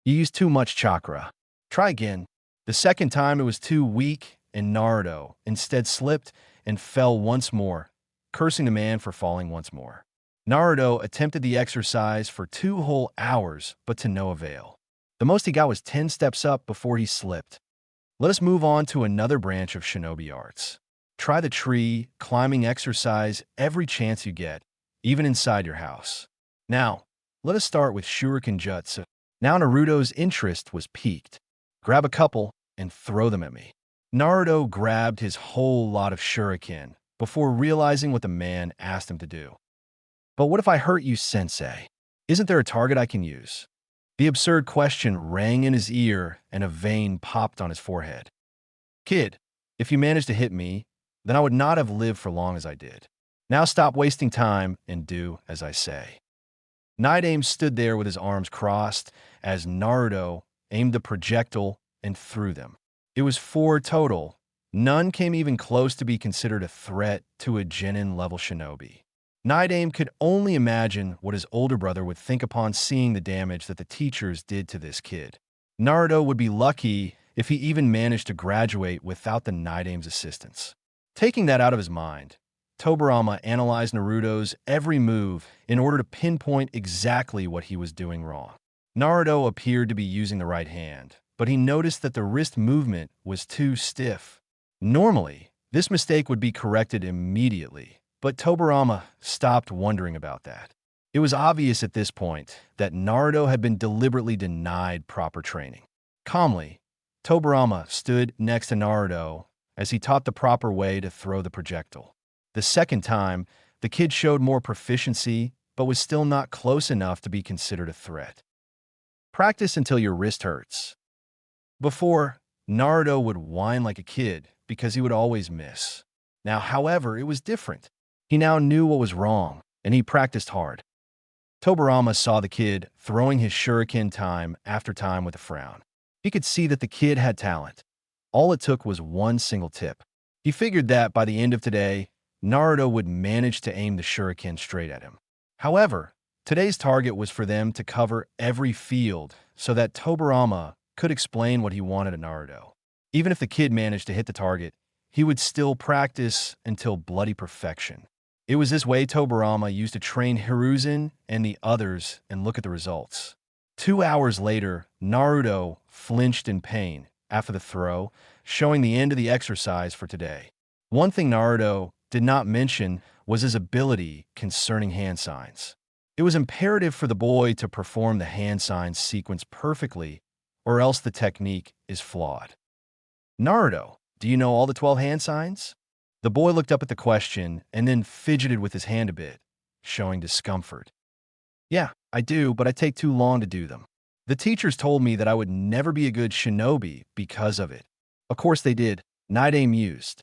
[SPEAKER 1] "You used too much chakra. Try again." The second time it was too weak, and Naruto instead slipped and fell once more, cursing the man for falling once more. Naruto attempted the exercise for 2 whole hours, but to no avail. The most he got was 10 steps up before he slipped. Let us move on to another branch of shinobi arts. Try the tree climbing exercise every chance you get, even inside your house. Now, let us start with shuriken jutsu. Now Naruto's interest was piqued. "Grab a couple and throw them at me." Naruto grabbed his whole lot of shuriken before realizing what the man asked him to do. "But what if I hurt you, sensei? Isn't there a target I can use?" The absurd question rang in his ear and a vein popped on his forehead. Kid, if you managed to hit me, then I would not have lived for long as I did. Now stop wasting time and do as I say. Night Aim stood there with his arms crossed as Naruto aimed the projectile and threw them. It was 4 total. None came even close to be considered a threat to a Genin-level shinobi. Night Aim could only imagine what his older brother would think upon seeing the damage that the teachers did to this kid. Naruto would be lucky if he even managed to graduate without the Night Aim's assistance. Taking that out of his mind, Tobirama analyzed Naruto's every move in order to pinpoint exactly what he was doing wrong. Naruto appeared to be using the right hand, but he noticed that the wrist movement was too stiff. Normally, this mistake would be corrected immediately, but Tobirama stopped wondering about that. It was obvious at this point that Naruto had been deliberately denied proper training. Calmly, Tobirama stood next to Naruto as he taught the proper way to throw the projectile. The second time, the kid showed more proficiency, but was still not close enough to be considered a threat. Practice until your wrist hurts. Before, Naruto would whine like a kid because he would always miss. Now, however, it was different. He now knew what was wrong, and he practiced hard. Tobirama saw the kid throwing his shuriken time after time with a frown. He could see that the kid had talent. All it took was one single tip. He figured that by the end of today, Naruto would manage to aim the shuriken straight at him. However, today's target was for them to cover every field so that Tobirama could explain what he wanted to Naruto. Even if the kid managed to hit the target, he would still practice until bloody perfection. It was this way Tobirama used to train Hiruzen and the others and look at the results. 2 hours later, Naruto flinched in pain after the throw, showing the end of the exercise for today. One thing Naruto did not mention was his ability concerning hand signs. It was imperative for the boy to perform the hand signs sequence perfectly, or else the technique is flawed. Naruto, do you know all the 12 hand signs? The boy looked up at the question and then fidgeted with his hand a bit, showing discomfort. Yeah, I do, but I take too long to do them. The teachers told me that I would never be a good shinobi because of it. Of course they did. Night Aim used.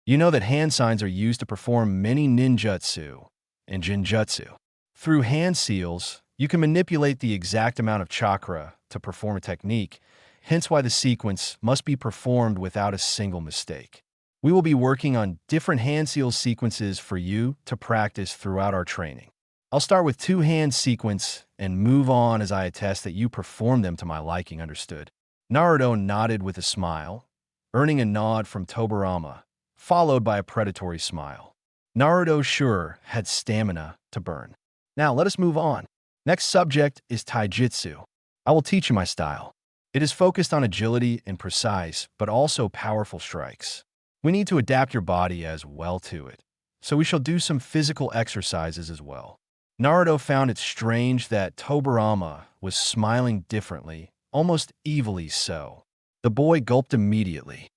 [SPEAKER 1] You know that hand signs are used to perform many ninjutsu and jinjutsu. Through hand seals, you can manipulate the exact amount of chakra to perform a technique, hence why the sequence must be performed without a single mistake. We will be working on different hand seal sequences for you to practice throughout our training. I'll start with 2 hand sequence and move on as I attest that you perform them to my liking, understood? Naruto nodded with a smile, earning a nod from Tobirama, followed by a predatory smile. Naruto sure had stamina to burn. Now let us move on. Next subject is Taijutsu. I will teach you my style. It is focused on agility and precise, but also powerful strikes. We need to adapt your body as well to it, so we shall do some physical exercises as well. Naruto found it strange that Tobirama was smiling differently, almost evilly so. The boy gulped immediately.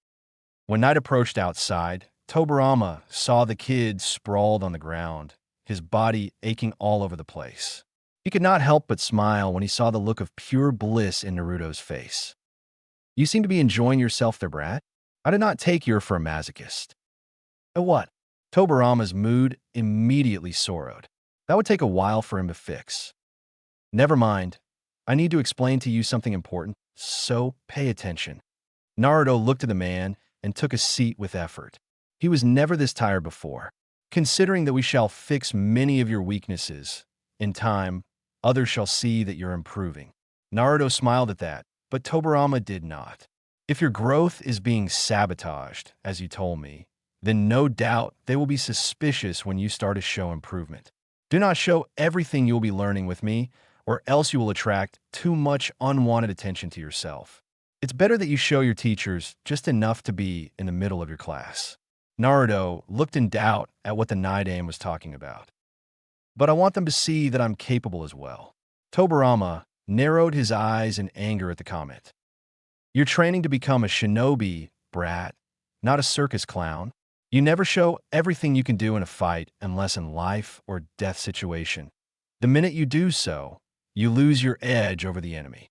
[SPEAKER 1] When night approached outside, Tobirama saw the kid sprawled on the ground, his body aching all over the place. He could not help but smile when he saw the look of pure bliss in Naruto's face. You seem to be enjoying yourself there, brat. I did not take you for a masochist. What? Tobirama's mood immediately sorrowed. That would take a while for him to fix. Never mind. I need to explain to you something important, so pay attention. Naruto looked at the man and took a seat with effort. He was never this tired before. Considering that we shall fix many of your weaknesses, in time, others shall see that you're improving. Naruto smiled at that, but Tobirama did not. If your growth is being sabotaged, as you told me, then no doubt they will be suspicious when you start to show improvement. Do not show everything you will be learning with me, or else you will attract too much unwanted attention to yourself. It's better that you show your teachers just enough to be in the middle of your class. Naruto looked in doubt at what the Night Aim was talking about. But I want them to see that I'm capable as well. Tobirama narrowed his eyes in anger at the comment. You're training to become a shinobi, brat, not a circus clown. You never show everything you can do in a fight unless in life or death situation. The minute you do so, you lose your edge over the enemy.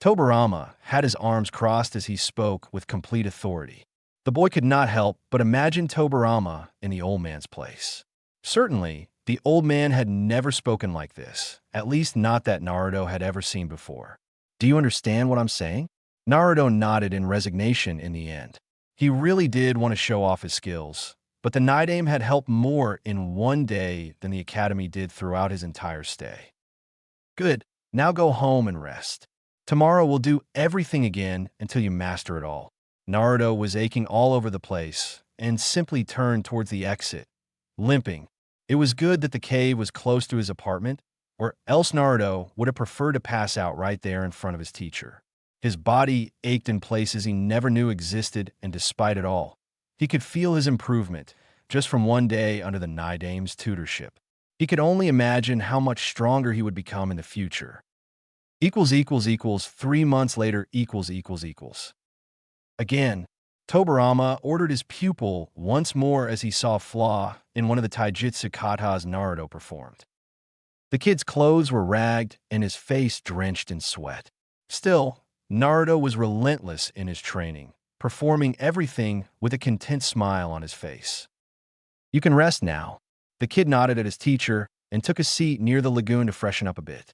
[SPEAKER 1] Tobirama had his arms crossed as he spoke with complete authority. The boy could not help but imagine Tobirama in the old man's place. Certainly, the old man had never spoken like this, at least not that Naruto had ever seen before. Do you understand what I'm saying? Naruto nodded in resignation in the end. He really did want to show off his skills, but the night aim had helped more in one day than the academy did throughout his entire stay. Good, now go home and rest. Tomorrow we'll do everything again until you master it all. Naruto was aching all over the place and simply turned towards the exit, limping. It was good that the cave was close to his apartment, or else Naruto would have preferred to pass out right there in front of his teacher. His body ached in places he never knew existed, and despite it all, he could feel his improvement just from one day under the Nidame's tutorship. He could only imagine how much stronger he would become in the future. 3 months later. Again, Tobirama ordered his pupil once more as he saw a flaw in one of the taijutsu katas Naruto performed. The kid's clothes were ragged and his face drenched in sweat. Still, Naruto was relentless in his training, performing everything with a content smile on his face. You can rest now. The kid nodded at his teacher and took a seat near the lagoon to freshen up a bit.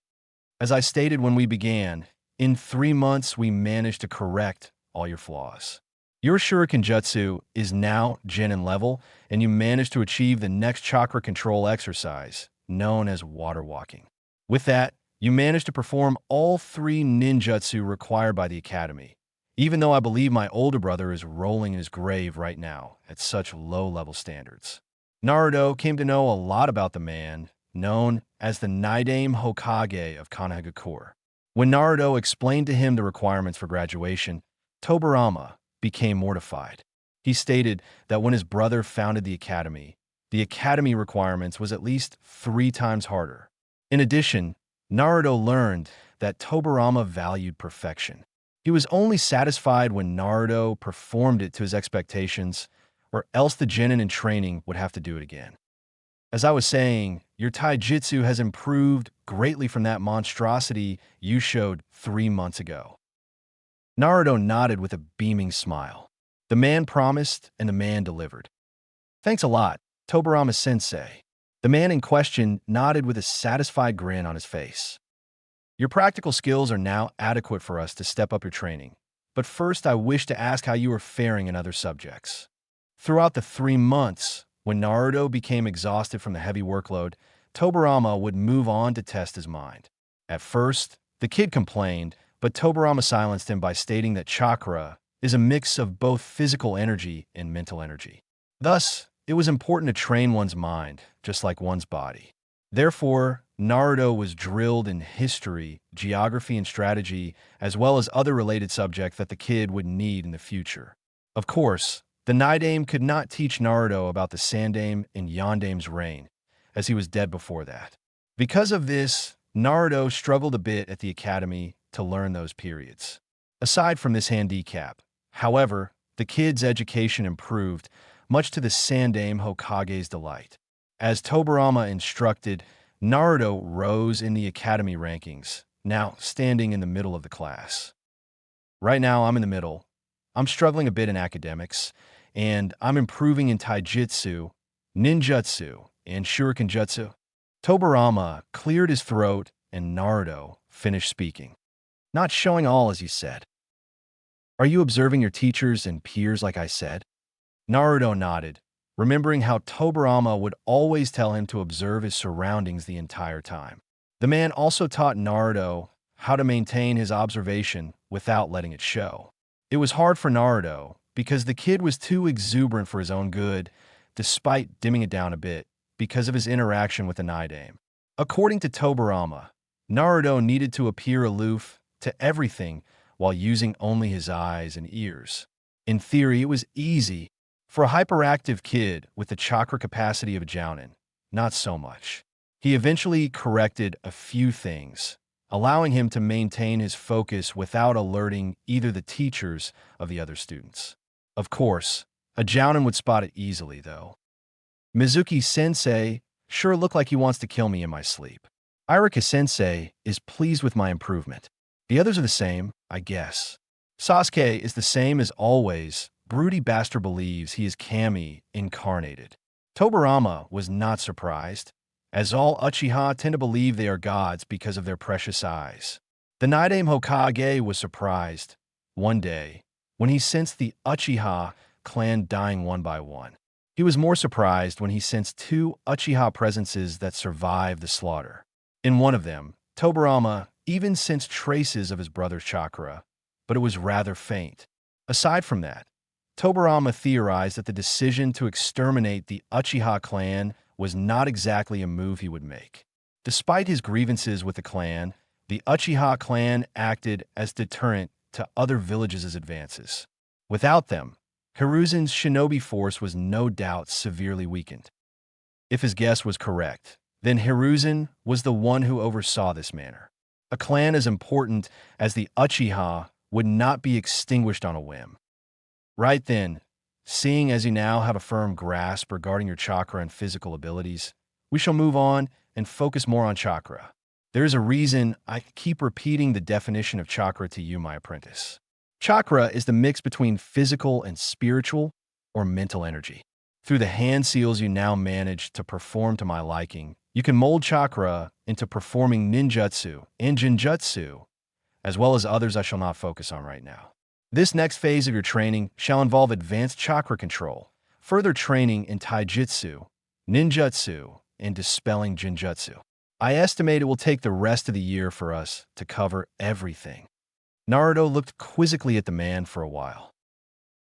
[SPEAKER 1] As I stated when we began, in 3 months we managed to correct all your flaws. Your Shuriken Jutsu is now Genin level, and you managed to achieve the next chakra control exercise, known as water walking. With that, you managed to perform all 3 ninjutsu required by the academy, even though I believe my older brother is rolling in his grave right now at such low-level standards. Naruto came to know a lot about the man known as the Nidame Hokage of Konohagakure. When Naruto explained to him the requirements for graduation, Tobirama became mortified. He stated that when his brother founded the academy requirements was at least 3 times harder. In addition, Naruto learned that Tobirama valued perfection. He was only satisfied when Naruto performed it to his expectations, or else the genin in training would have to do it again. As I was saying, your taijutsu has improved greatly from that monstrosity you showed 3 months ago. Naruto nodded with a beaming smile. The man promised and the man delivered. Thanks a lot, Tobirama-sensei. The man in question nodded with a satisfied grin on his face. Your practical skills are now adequate for us to step up your training, but first I wish to ask how you are faring in other subjects. Throughout the 3 months, when Naruto became exhausted from the heavy workload, Tobirama would move on to test his mind. At first, the kid complained, but Tobirama silenced him by stating that chakra is a mix of both physical energy and mental energy. Thus, it was important to train one's mind, just like one's body. Therefore, Naruto was drilled in history, geography, and strategy, as well as other related subjects that the kid would need in the future. Of course, the Nidame could not teach Naruto about the Sandame and Yandame's reign, as he was dead before that. Because of this, Naruto struggled a bit at the academy to learn those periods. Aside from this handicap, however, the kid's education improved, much to the Sandame Hokage's delight. As Tobirama instructed, Naruto rose in the academy rankings, now standing in the middle of the class. Right now, I'm in the middle. I'm struggling a bit in academics, and I'm improving in taijutsu, ninjutsu, and shuriken jutsu. Tobirama cleared his throat, and Naruto finished speaking. Not showing all, as you said. Are you observing your teachers and peers like I said? Naruto nodded, remembering how Tobirama would always tell him to observe his surroundings the entire time. The man also taught Naruto how to maintain his observation without letting it show. It was hard for Naruto because the kid was too exuberant for his own good, despite dimming it down a bit because of his interaction with the Nidame. According to Tobirama, Naruto needed to appear aloof to everything while using only his eyes and ears. In theory, it was easy. For a hyperactive kid with the chakra capacity of a jounin, not so much. He eventually corrected a few things, allowing him to maintain his focus without alerting either the teachers of the other students. Of course, a jounin would spot it easily, though. Mizuki-sensei sure looked like he wants to kill me in my sleep. Irika-sensei is pleased with my improvement. The others are the same, I guess. Sasuke is the same as always. Broody bastard believes he is Kami incarnated. Tobirama was not surprised, as all Uchiha tend to believe they are gods because of their precious eyes. The Naidame Hokage was surprised, one day, when he sensed the Uchiha clan dying one by one. He was more surprised when he sensed two Uchiha presences that survived the slaughter. In one of them, Tobirama even sensed traces of his brother's chakra, but it was rather faint. Aside from that, Tobirama theorized that the decision to exterminate the Uchiha clan was not exactly a move he would make. Despite his grievances with the clan, the Uchiha clan acted as deterrent to other villages' advances. Without them, Hiruzen's shinobi force was no doubt severely weakened. If his guess was correct, then Hiruzen was the one who oversaw this matter. A clan as important as the Uchiha would not be extinguished on a whim. Right then, seeing as you now have a firm grasp regarding your chakra and physical abilities, we shall move on and focus more on chakra. There is a reason I keep repeating the definition of chakra to you, my apprentice. Chakra is the mix between physical and spiritual or mental energy. Through the hand seals you now manage to perform to my liking, you can mold chakra into performing ninjutsu and jinjutsu, as well as others I shall not focus on right now. This next phase of your training shall involve advanced chakra control, further training in taijutsu, ninjutsu, and dispelling jinjutsu. I estimate it will take the rest of the year for us to cover everything. Naruto looked quizzically at the man for a while.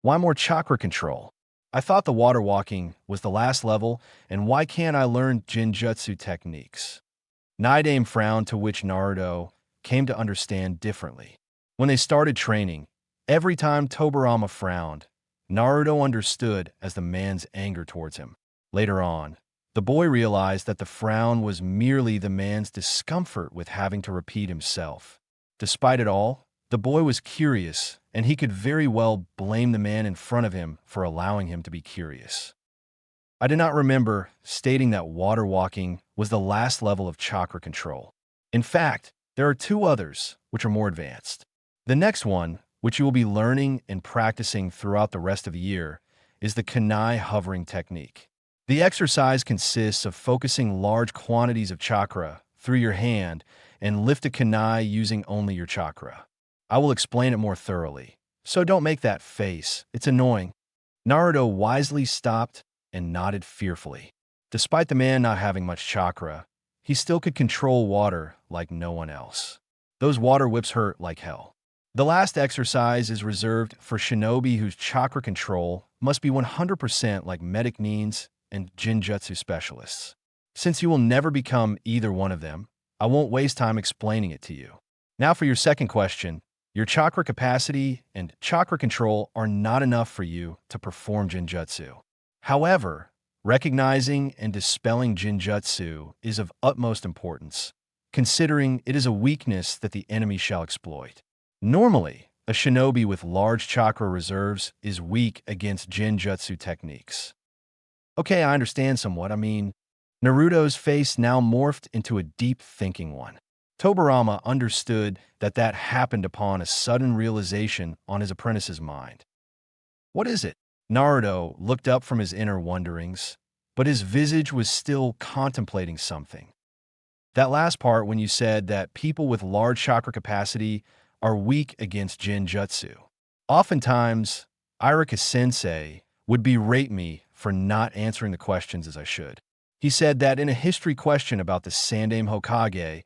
[SPEAKER 1] Why more chakra control? I thought the water walking was the last level, and why can't I learn jinjutsu techniques? Naidame frowned, to which Naruto came to understand differently. When they started training, every time Tobirama frowned, Naruto understood as the man's anger towards him. Later on, the boy realized that the frown was merely the man's discomfort with having to repeat himself. Despite it all, the boy was curious, and he could very well blame the man in front of him for allowing him to be curious. I do not remember stating that water walking was the last level of chakra control. In fact, there are two others which are more advanced. The next one, which you will be learning and practicing throughout the rest of the year, is the kunai hovering technique. The exercise consists of focusing large quantities of chakra through your hand and lift a kunai using only your chakra. I will explain it more thoroughly, so don't make that face. It's annoying. Naruto wisely stopped and nodded fearfully. Despite the man not having much chakra, he still could control water like no one else. Those water whips hurt like hell. The last exercise is reserved for shinobi whose chakra control must be 100% like medic needs and jinjutsu specialists. Since you will never become either one of them, I won't waste time explaining it to you. Now for your second question. Your chakra capacity and chakra control are not enough for you to perform jinjutsu. However, recognizing and dispelling jinjutsu is of utmost importance, considering it is a weakness that the enemy shall exploit. Normally, a shinobi with large chakra reserves is weak against jinjutsu techniques. Okay, I understand somewhat. Naruto's face now morphed into a deep thinking one. Tobirama understood that happened upon a sudden realization on his apprentice's mind. What is it? Naruto looked up from his inner wonderings, but his visage was still contemplating something. That last part when you said that people with large chakra capacity are weak against jinjutsu. Oftentimes, Irika-sensei would berate me for not answering the questions as I should. He said that in a history question about the Sandaime Hokage,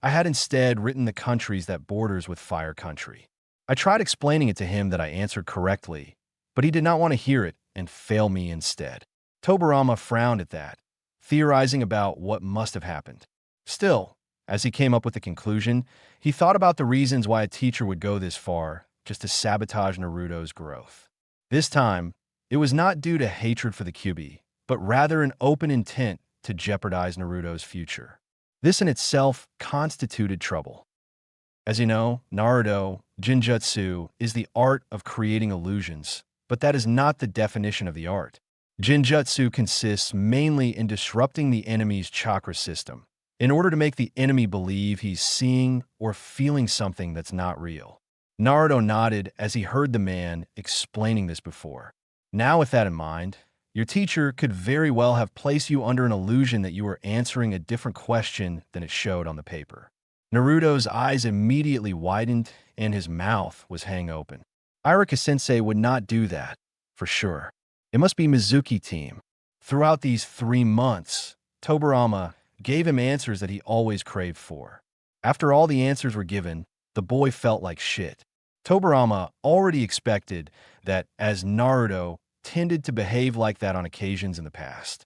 [SPEAKER 1] I had instead written the countries that borders with Fire Country. I tried explaining it to him that I answered correctly, but he did not want to hear it and fail me instead. Tobirama frowned at that, theorizing about what must have happened. Still, as he came up with the conclusion, he thought about the reasons why a teacher would go this far just to sabotage Naruto's growth. This time, it was not due to hatred for the Kyuubi, but rather an open intent to jeopardize Naruto's future. This in itself constituted trouble. As you know, Naruto, jinjutsu, is the art of creating illusions, but that is not the definition of the art. Jinjutsu consists mainly in disrupting the enemy's chakra system, in order to make the enemy believe he's seeing or feeling something that's not real. Naruto nodded as he heard the man explaining this before. Now, with that in mind, your teacher could very well have placed you under an illusion that you were answering a different question than it showed on the paper. Naruto's eyes immediately widened and his mouth was hang open. Irika-sensei would not do that, for sure. It must be Mizuki team. Throughout these 3 months, Tobirama gave him answers that he always craved for. After all the answers were given, the boy felt like shit. Tobirama already expected that, as Naruto tended to behave like that on occasions in the past.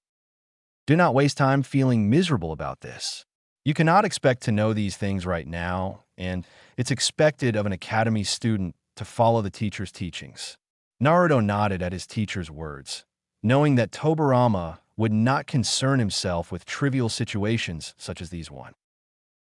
[SPEAKER 1] Do not waste time feeling miserable about this. You cannot expect to know these things right now, and it's expected of an academy student to follow the teacher's teachings. Naruto nodded at his teacher's words, knowing that Tobirama would not concern himself with trivial situations such as these one.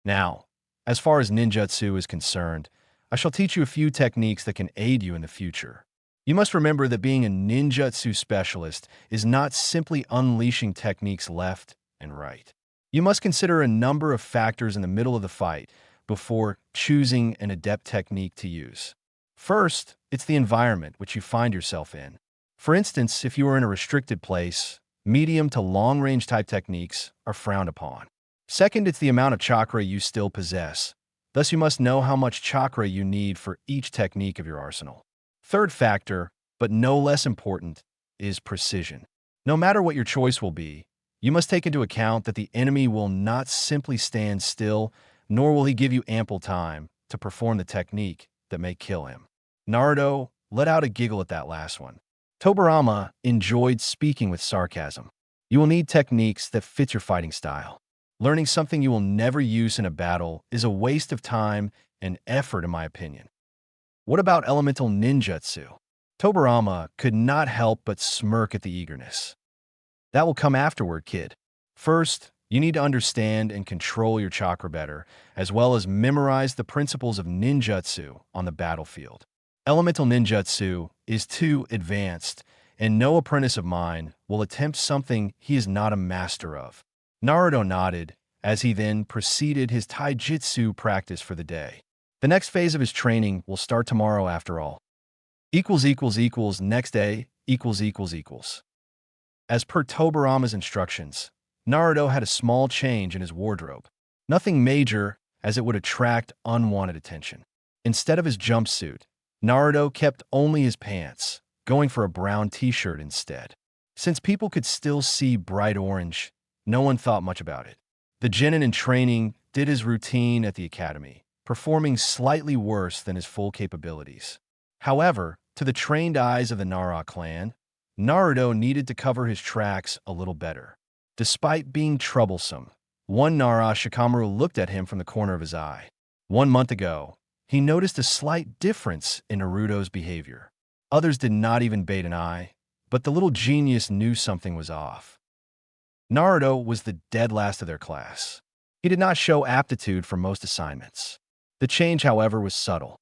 [SPEAKER 1] Now, as far as ninjutsu is concerned, I shall teach you a few techniques that can aid you in the future. You must remember that being a ninjutsu specialist is not simply unleashing techniques left and right. You must consider a number of factors in the middle of the fight before choosing an adept technique to use. First, it's the environment which you find yourself in. For instance, if you are in a restricted place, medium to long-range type techniques are frowned upon. Second, it's the amount of chakra you still possess. Thus, you must know how much chakra you need for each technique of your arsenal. Third factor, but no less important, is precision. No matter what your choice will be, you must take into account that the enemy will not simply stand still, nor will he give you ample time to perform the technique that may kill him. Naruto let out a giggle at that last one. Tobirama enjoyed speaking with sarcasm. You will need techniques that fit your fighting style. Learning something you will never use in a battle is a waste of time and effort, in my opinion. What about elemental ninjutsu? Tobirama could not help but smirk at the eagerness. That will come afterward, kid. First, you need to understand and control your chakra better, as well as memorize the principles of ninjutsu on the battlefield. Elemental ninjutsu is too advanced, and no apprentice of mine will attempt something he is not a master of. Naruto nodded as he then proceeded his taijutsu practice for the day. The next phase of his training will start tomorrow after all. Next day, As per Tobirama's instructions, Naruto had a small change in his wardrobe. Nothing major, as it would attract unwanted attention. Instead of his jumpsuit, Naruto kept only his pants, going for a brown t-shirt instead. Since people could still see bright orange, no one thought much about it. The genin in training did his routine at the academy, performing slightly worse than his full capabilities. However, to the trained eyes of the Nara clan, Naruto needed to cover his tracks a little better. Despite being troublesome, one Nara, Shikamaru, looked at him from the corner of his eye. 1 month ago, he noticed a slight difference in Naruto's behavior. Others did not even bat an eye, but the little genius knew something was off. Naruto was the dead last of their class. He did not show aptitude for most assignments. The change, however, was subtle.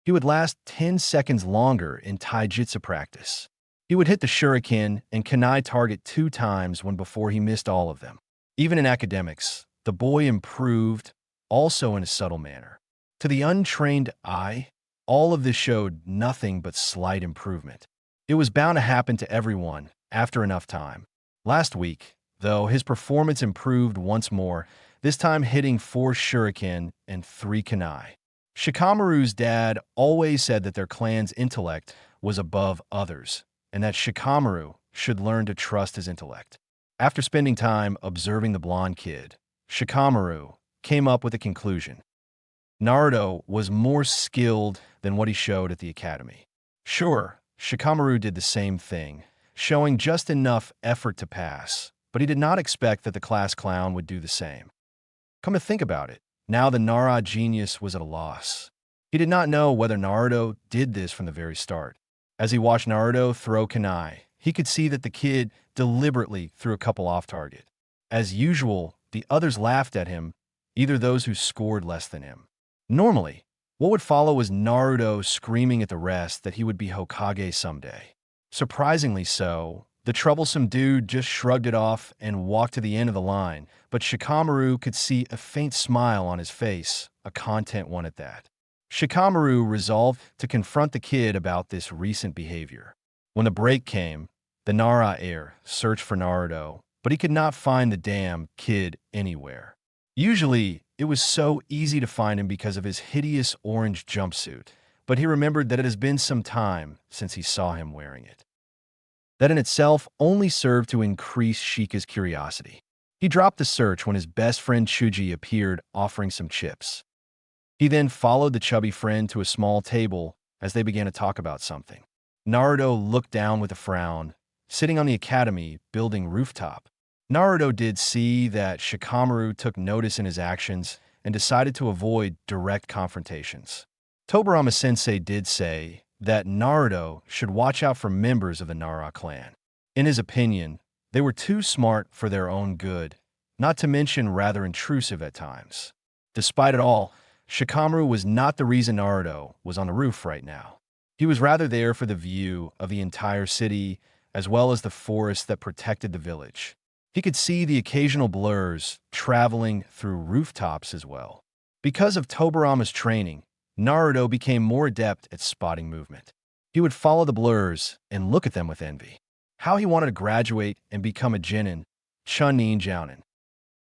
[SPEAKER 1] He would last 10 seconds longer in taijutsu practice. He would hit the shuriken and kunai target 2 times when before he missed all of them. Even in academics, the boy improved, also in a subtle manner. To the untrained eye, all of this showed nothing but slight improvement. It was bound to happen to everyone after enough time. Last week, though, his performance improved once more, this time hitting 4 shuriken and 3 kunai. Shikamaru's dad always said that their clan's intellect was above others, and that Shikamaru should learn to trust his intellect. After spending time observing the blonde kid, Shikamaru came up with a conclusion. Naruto was more skilled than what he showed at the academy. Sure, Shikamaru did the same thing, showing just enough effort to pass, but he did not expect that the class clown would do the same. Come to think about it, now the Nara genius was at a loss. He did not know whether Naruto did this from the very start. As he watched Naruto throw kunai, he could see that the kid deliberately threw a couple off target. As usual, the others laughed at him, either those who scored less than him. Normally, what would follow was Naruto screaming at the rest that he would be Hokage someday. Surprisingly so, The troublesome dude just shrugged it off and walked to the end of the line, but Shikamaru could see a faint smile on his face, a content one at that. Shikamaru resolved to confront the kid about this recent behavior. When the break came, the Nara heir searched for Naruto, but he could not find the damn kid anywhere. Usually, it was so easy to find him because of his hideous orange jumpsuit, but he remembered that it has been some time since he saw him wearing it. That in itself only served to increase Shika's curiosity. He dropped the search when his best friend Chuji appeared offering some chips. He then followed the chubby friend to a small table as they began to talk about something. Naruto looked down with a frown, sitting on the academy building rooftop. Naruto did see that Shikamaru took notice in his actions and decided to avoid direct confrontations. Tobirama sensei did say that Naruto should watch out for members of the Nara clan. In his opinion, they were too smart for their own good, not to mention rather intrusive at times. Despite it all, Shikamaru was not the reason Naruto was on the roof right now. He was rather there for the view of the entire city as well as the forest that protected the village. He could see the occasional blurs traveling through rooftops as well. Because of Tobirama's training, Naruto became more adept at spotting movement. He would follow the blurs and look at them with envy. How he wanted to graduate and become a genin, Chunin Jounin.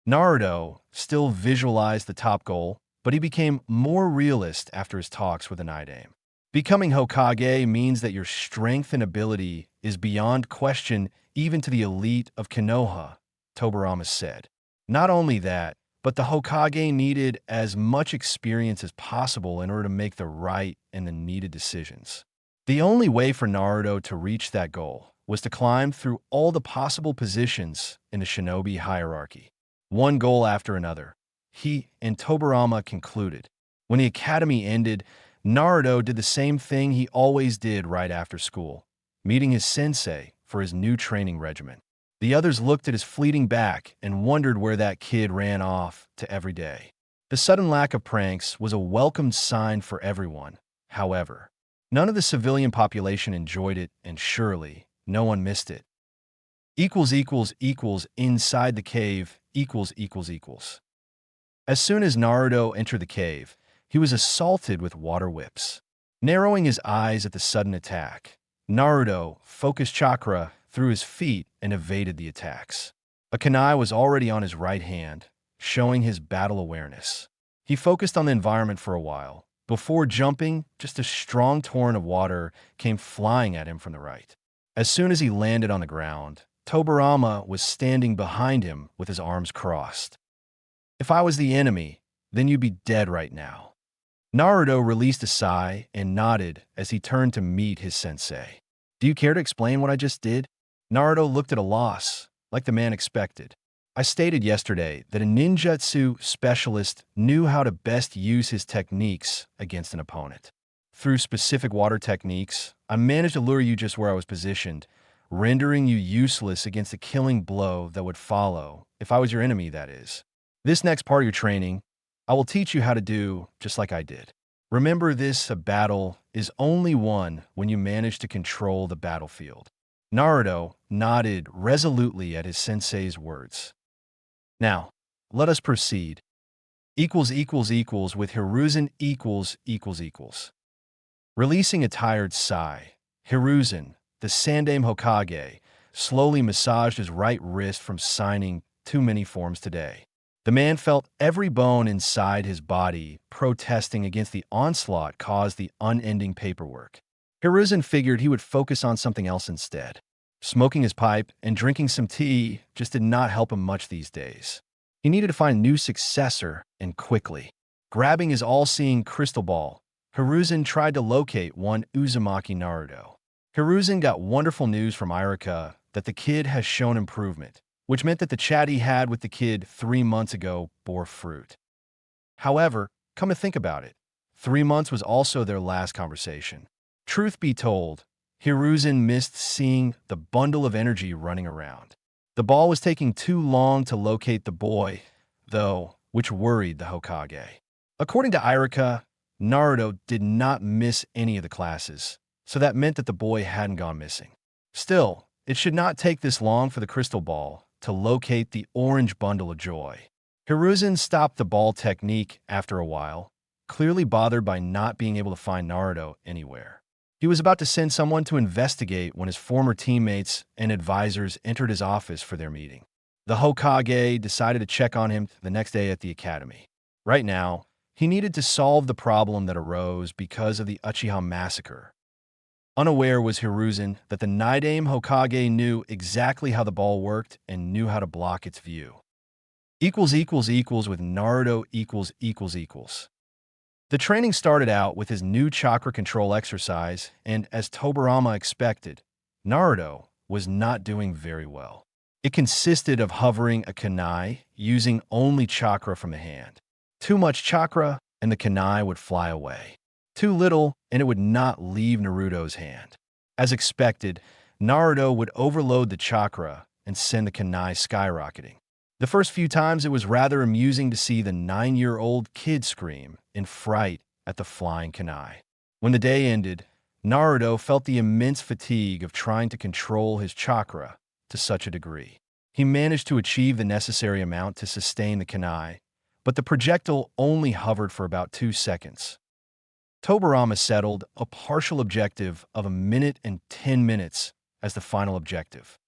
[SPEAKER 1] Naruto still visualized the top goal, but he became more realist after his talks with the Night Aim. Becoming Hokage means that your strength and ability is beyond question even to the elite of Konoha, Tobirama said. Not only that, but the Hokage needed as much experience as possible in order to make the right and the needed decisions. The only way for Naruto to reach that goal was to climb through all the possible positions in the shinobi hierarchy. One goal after another, he and Tobirama concluded. When the academy ended, Naruto did the same thing he always did right after school, meeting his sensei for his new training regimen. The others looked at his fleeting back and wondered where that kid ran off to every day. The sudden lack of pranks was a welcomed sign for everyone. However, none of the civilian population enjoyed it, and surely no one missed it. Inside the cave ===. As soon as Naruto entered the cave, he was assaulted with water whips. Narrowing his eyes at the sudden attack, Naruto focused chakra through his feet and evaded the attacks. A kunai was already on his right hand, showing his battle awareness. He focused on the environment for a while. Before jumping, just a strong torrent of water came flying at him from the right. As soon as he landed on the ground, Tobirama was standing behind him with his arms crossed. "If I was the enemy, then you'd be dead right now." Naruto released a sigh and nodded as he turned to meet his sensei. "Do you care to explain what I just did?" Naruto looked at a loss, like the man expected. "I stated yesterday that a ninjutsu specialist knew how to best use his techniques against an opponent. Through specific water techniques, I managed to lure you just where I was positioned, rendering you useless against the killing blow that would follow, if I was your enemy, that is. This next part of your training, I will teach you how to do just like I did. Remember this, a battle is only won when you manage to control the battlefield." Naruto nodded resolutely at his sensei's words. "Now, let us proceed. With Hiruzen . Releasing a tired sigh, Hiruzen, the Sandaime Hokage, slowly massaged his right wrist from signing too many forms today. The man felt every bone inside his body protesting against the onslaught caused the unending paperwork. Hiruzen figured he would focus on something else instead. Smoking his pipe and drinking some tea just did not help him much these days. He needed to find a new successor, and quickly. Grabbing his all-seeing crystal ball, Hiruzen tried to locate one Uzumaki Naruto. Hiruzen got wonderful news from Irika that the kid has shown improvement, which meant that the chat he had with the kid 3 months ago bore fruit. However, come to think about it, 3 months was also their last conversation. Truth be told, Hiruzen missed seeing the bundle of energy running around. The ball was taking too long to locate the boy, though, which worried the Hokage. According to Irika, Naruto did not miss any of the classes, so that meant that the boy hadn't gone missing. Still, It should not take this long for the crystal ball to locate the orange bundle of joy. Hiruzen stopped the ball technique after a while, clearly bothered by not being able to find Naruto anywhere. He was about to send someone to investigate when his former teammates and advisors entered his office for their meeting. The Hokage decided to check on him the next day at the academy. Right now, he needed to solve the problem that arose because of the Uchiha massacre. Unaware was Hiruzen that the Nidaime Hokage knew exactly how the ball worked and knew how to block its view. Equals with Naruto equals. The training started out with his new chakra control exercise, and as Tobirama expected, Naruto was not doing very well. It consisted of hovering a kunai using only chakra from the hand. Too much chakra, and the kunai would fly away. Too little, and it would not leave Naruto's hand. As expected, Naruto would overload the chakra and send the kunai skyrocketing. The first few times, it was rather amusing to see the 9-year-old kid scream in fright at the flying kunai. When the day ended, Naruto felt the immense fatigue of trying to control his chakra to such a degree. He managed to achieve the necessary amount to sustain the kunai, but the projectile only hovered for about 2 seconds. Tobirama settled a partial objective of 1 minute and 10 minutes as the final objective.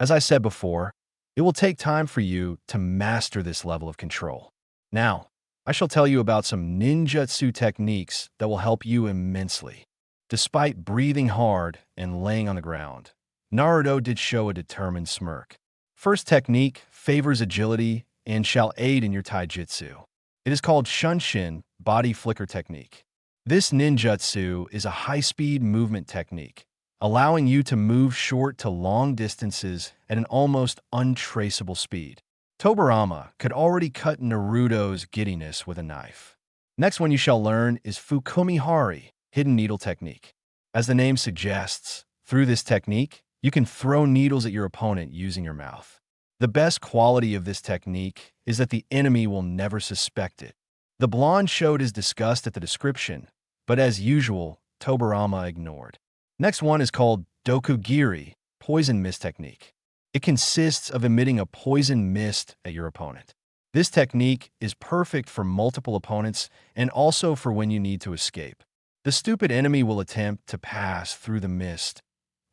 [SPEAKER 1] As I said before, it will take time for you to master this level of control. Now, I shall tell you about some ninjutsu techniques that will help you immensely. Despite breathing hard and laying on the ground, Naruto did show a determined smirk. First technique favors agility and shall aid in your taijutsu. It is called Shunshin body flicker technique. This ninjutsu is a high-speed movement technique, allowing you to move short to long distances at an almost untraceable speed. Tobirama could already cut Naruto's giddiness with a knife. Next one you shall learn is Fukumihari, hidden needle technique. As the name suggests, through this technique, you can throw needles at your opponent using your mouth. The best quality of this technique is that the enemy will never suspect it. The blonde showed his disgust at the description, but as usual, Tobirama ignored. Next one is called Dokugiri, poison mist technique. It consists of emitting a poison mist at your opponent. This technique is perfect for multiple opponents and also for when you need to escape. The stupid enemy will attempt to pass through the mist,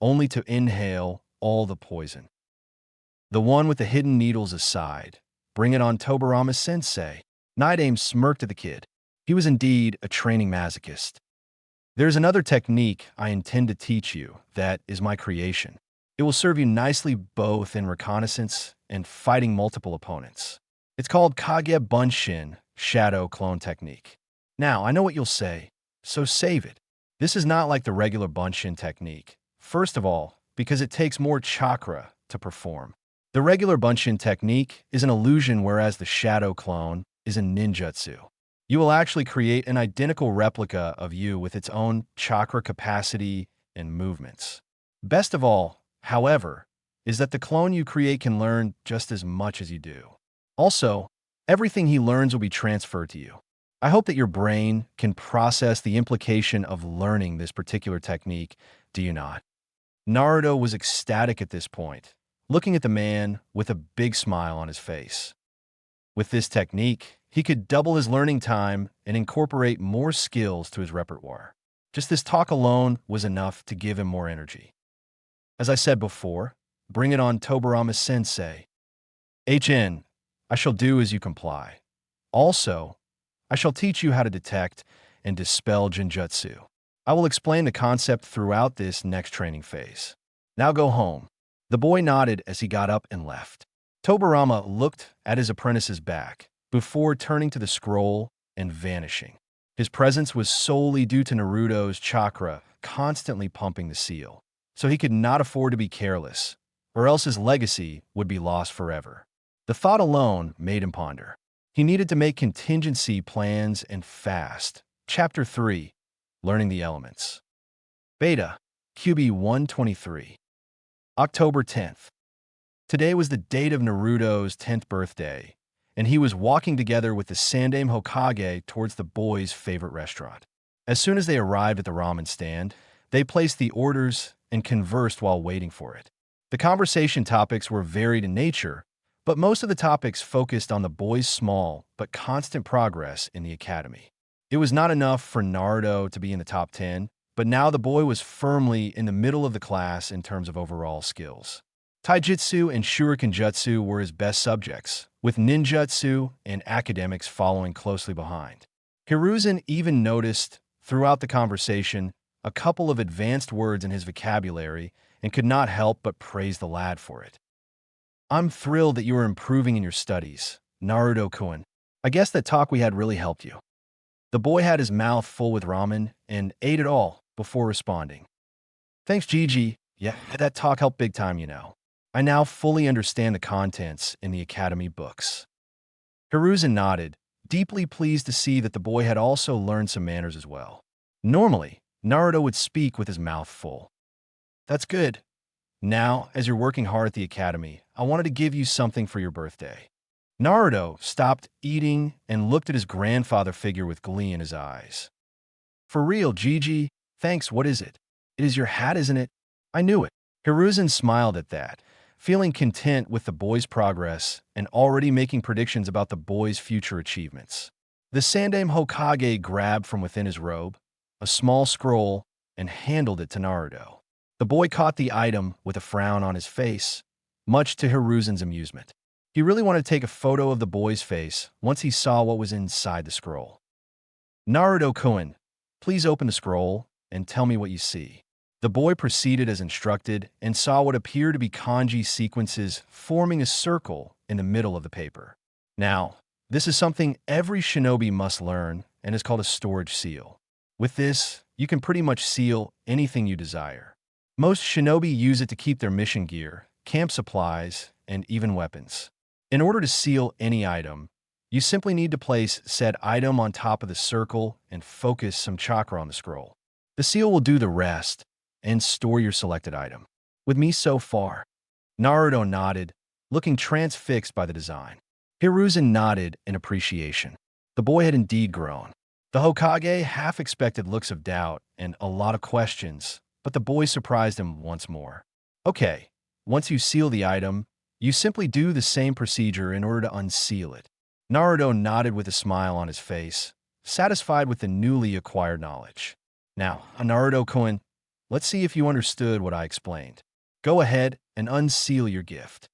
[SPEAKER 1] only to inhale all the poison. The one with the hidden needles aside, bring it on Tobirama sensei. Nidaime smirked at the kid. He was indeed a training masochist. There's another technique I intend to teach you that is my creation. It will serve you nicely both in reconnaissance and fighting multiple opponents. It's called Kage Bunshin, shadow clone technique. Now, I know what you'll say, so save it. This is not like the regular Bunshin technique. First of all, because it takes more chakra to perform. The regular Bunshin technique is an illusion, whereas the shadow clone is a ninjutsu. You will actually create an identical replica of you with its own chakra capacity and movements. Best of all, however, is that the clone you create can learn just as much as you do. Also, everything he learns will be transferred to you. I hope that your brain can process the implication of learning this particular technique, do you not? Naruto was ecstatic at this point, looking at the man with a big smile on his face. With this technique, he could double his learning time and incorporate more skills to his repertoire. Just this talk alone was enough to give him more energy. As I said before, bring it on Tobirama sensei. HN, I shall do as you comply. Also, I shall teach you how to detect and dispel genjutsu. I will explain the concept throughout this next training phase. Now go home. The boy nodded as he got up and left. Tobirama looked at his apprentice's back before turning to the scroll and vanishing. His presence was solely due to Naruto's chakra constantly pumping the seal, so he could not afford to be careless, or else his legacy would be lost forever. The thought alone made him ponder. He needed to make contingency plans and fast. Chapter 3, Learning the Elements. Beta, QB 123. October 10th. Today was the date of Naruto's 10th birthday, and he was walking together with the Sandaime Hokage towards the boy's favorite restaurant. As soon as they arrived at the ramen stand, they placed the orders and conversed while waiting for it. The conversation topics were varied in nature, but most of the topics focused on the boy's small but constant progress in the academy. It was not enough for Naruto to be in the top 10, but now the boy was firmly in the middle of the class in terms of overall skills. Taijutsu and Shuriken Jutsu were his best subjects, with ninjutsu and academics following closely behind. Hiruzen even noticed, throughout the conversation, a couple of advanced words in his vocabulary and could not help but praise the lad for it. "I'm thrilled that you are improving in your studies, Naruto-kun. I guess that talk we had really helped you." The boy had his mouth full with ramen and ate it all before responding. "Thanks, Gigi. Yeah, that talk helped big time, you know. I now fully understand the contents in the academy books." Hiruzen nodded, deeply pleased to see that the boy had also learned some manners as well. Normally, Naruto would speak with his mouth full. "That's good. Now, as you're working hard at the academy, I wanted to give you something for your birthday." Naruto stopped eating and looked at his grandfather figure with glee in his eyes. "For real, Gigi? Thanks, what is it? It is your hat, isn't it? I knew it." Hiruzen smiled at that, feeling content with the boy's progress and already making predictions about the boy's future achievements. The Sandaime Hokage grabbed from within his robe a small scroll and handed it to Naruto. The boy caught the item with a frown on his face, much to Hiruzen's amusement. He really wanted to take a photo of the boy's face once he saw what was inside the scroll. "Naruto-kun, please open the scroll and tell me what you see." The boy proceeded as instructed and saw what appeared to be kanji sequences forming a circle in the middle of the paper. Now, this is something every shinobi must learn and is called a storage seal. With this, you can pretty much seal anything you desire. Most shinobi use it to keep their mission gear, camp supplies, and even weapons. In order to seal any item, you simply need to place said item on top of the circle and focus some chakra on the scroll. The seal will do the rest and store your selected item. With me so far? Naruto nodded, looking transfixed by the design. Hiruzen nodded in appreciation. The boy had indeed grown. The Hokage half expected looks of doubt and a lot of questions, but the boy surprised him once more. "Okay, once you seal the item, you simply do the same procedure in order to unseal it." Naruto nodded with a smile on his face, satisfied with the newly acquired knowledge. "Now, Naruto-kun, let's see if you understood what I explained. Go ahead and unseal your gift."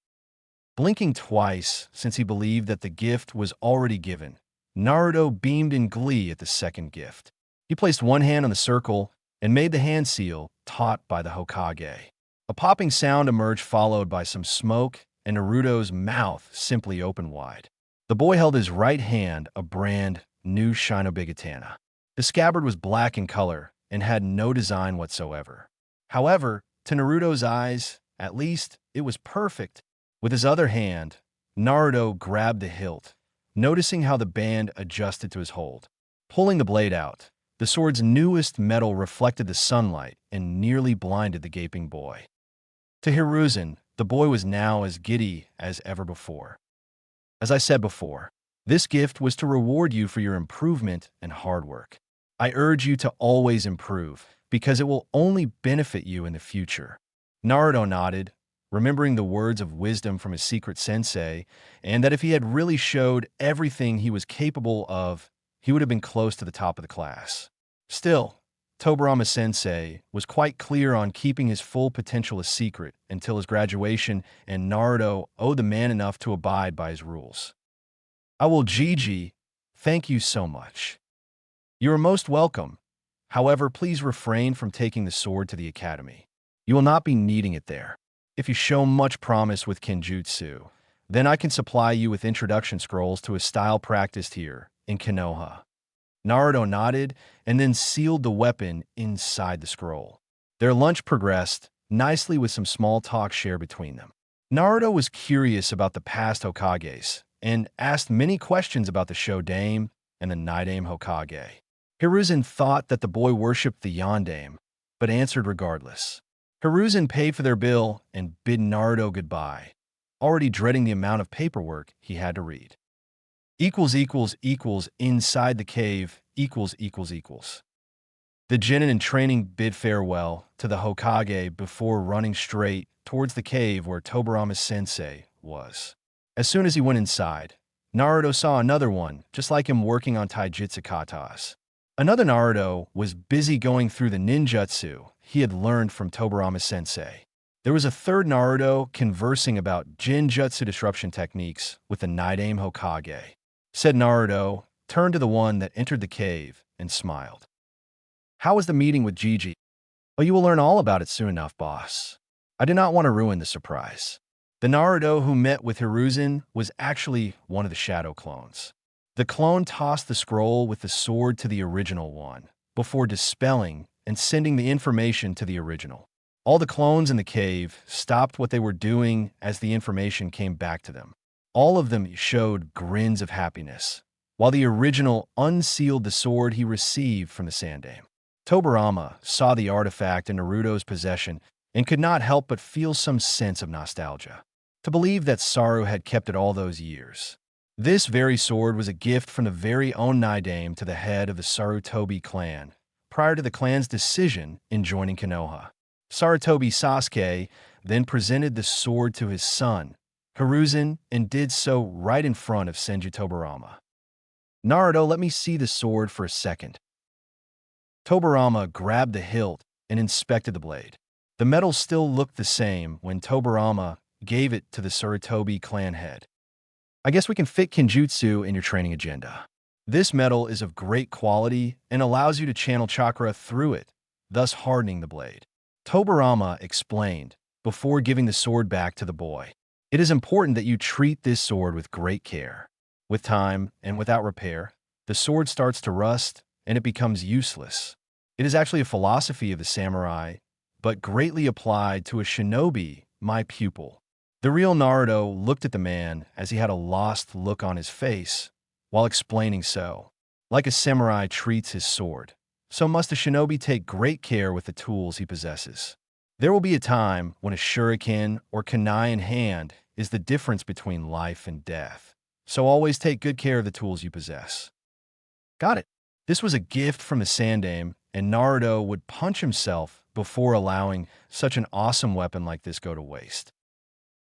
[SPEAKER 1] Blinking twice, since he believed that the gift was already given, Naruto beamed in glee at the second gift. He placed one hand on the circle and made the hand seal taught by the Hokage. A popping sound emerged, followed by some smoke, and Naruto's mouth simply opened wide. The boy held his right hand a brand new Shinobigatana. The scabbard was black in color and had no design whatsoever. However, to Naruto's eyes, at least, it was perfect. With his other hand, Naruto grabbed the hilt, noticing how the band adjusted to his hold. Pulling the blade out, the sword's newest metal reflected the sunlight and nearly blinded the gaping boy. To Hiruzen, the boy was now as giddy as ever before. As I said before, this gift was to reward you for your improvement and hard work. I urge you to always improve, because it will only benefit you in the future. Naruto nodded, remembering the words of wisdom from his secret sensei, and that if he had really showed everything he was capable of, he would have been close to the top of the class. Still, Tobirama sensei was quite clear on keeping his full potential a secret until his graduation, and Naruto owed the man enough to abide by his rules. "I will, Gigi. Thank you so much." "You are most welcome. However, please refrain from taking the sword to the academy. You will not be needing it there. If you show much promise with Kenjutsu, then I can supply you with introduction scrolls to a style practiced here in Konoha." Naruto nodded and then sealed the weapon inside the scroll. Their lunch progressed nicely with some small talk shared between them. Naruto was curious about the past Hokages and asked many questions about the Shodaime and the Nidaime Hokage. Hiruzen thought that the boy worshipped the Yondaime, but answered regardless. Hiruzen paid for their bill and bid Naruto goodbye, already dreading the amount of paperwork he had to read. Inside the cave. The genin in training bid farewell to the Hokage before running straight towards the cave where Tobirama sensei was. As soon as he went inside, Naruto saw another one, just like him working on taijutsu katas. Another Naruto was busy going through the ninjutsu he had learned from Tobirama sensei. There was a third Naruto conversing about Jinjutsu disruption techniques with the Night-Aim Hokage. Said Naruto turned to the one that entered the cave and smiled. How was the meeting with Gigi? Well, you will learn all about it soon enough, boss. I did not want to ruin the surprise. The Naruto who met with Hiruzen was actually one of the shadow clones. The clone tossed the scroll with the sword to the original one, before dispelling and sending the information to the original. All the clones in the cave stopped what they were doing as the information came back to them. All of them showed grins of happiness, while the original unsealed the sword he received from the Sandaime. Tobirama saw the artifact in Naruto's possession and could not help but feel some sense of nostalgia. To believe that Saru had kept it all those years. This very sword was a gift from the very own Night-Aim to the head of the Sarutobi clan, prior to the clan's decision in joining Konoha. Sarutobi Sasuke then presented the sword to his son, Hiruzen, and did so right in front of Senju Tobirama. Naruto, let me see the sword for a second. Tobirama grabbed the hilt and inspected the blade. The metal still looked the same when Tobirama gave it to the Sarutobi clan head. I guess we can fit Kenjutsu in your training agenda. This metal is of great quality and allows you to channel chakra through it, thus hardening the blade. Tobirama explained before giving the sword back to the boy. It is important that you treat this sword with great care. With time and without repair, the sword starts to rust and it becomes useless. It is actually a philosophy of the samurai, but greatly applied to a shinobi, my pupil. The real Naruto looked at the man as he had a lost look on his face while explaining so. Like a samurai treats his sword, so must a shinobi take great care with the tools he possesses. There will be a time when a shuriken or kunai in hand is the difference between life and death, so always take good care of the tools you possess. Got it. This was a gift from the Sandaime, and Naruto would punch himself before allowing such an awesome weapon like this go to waste.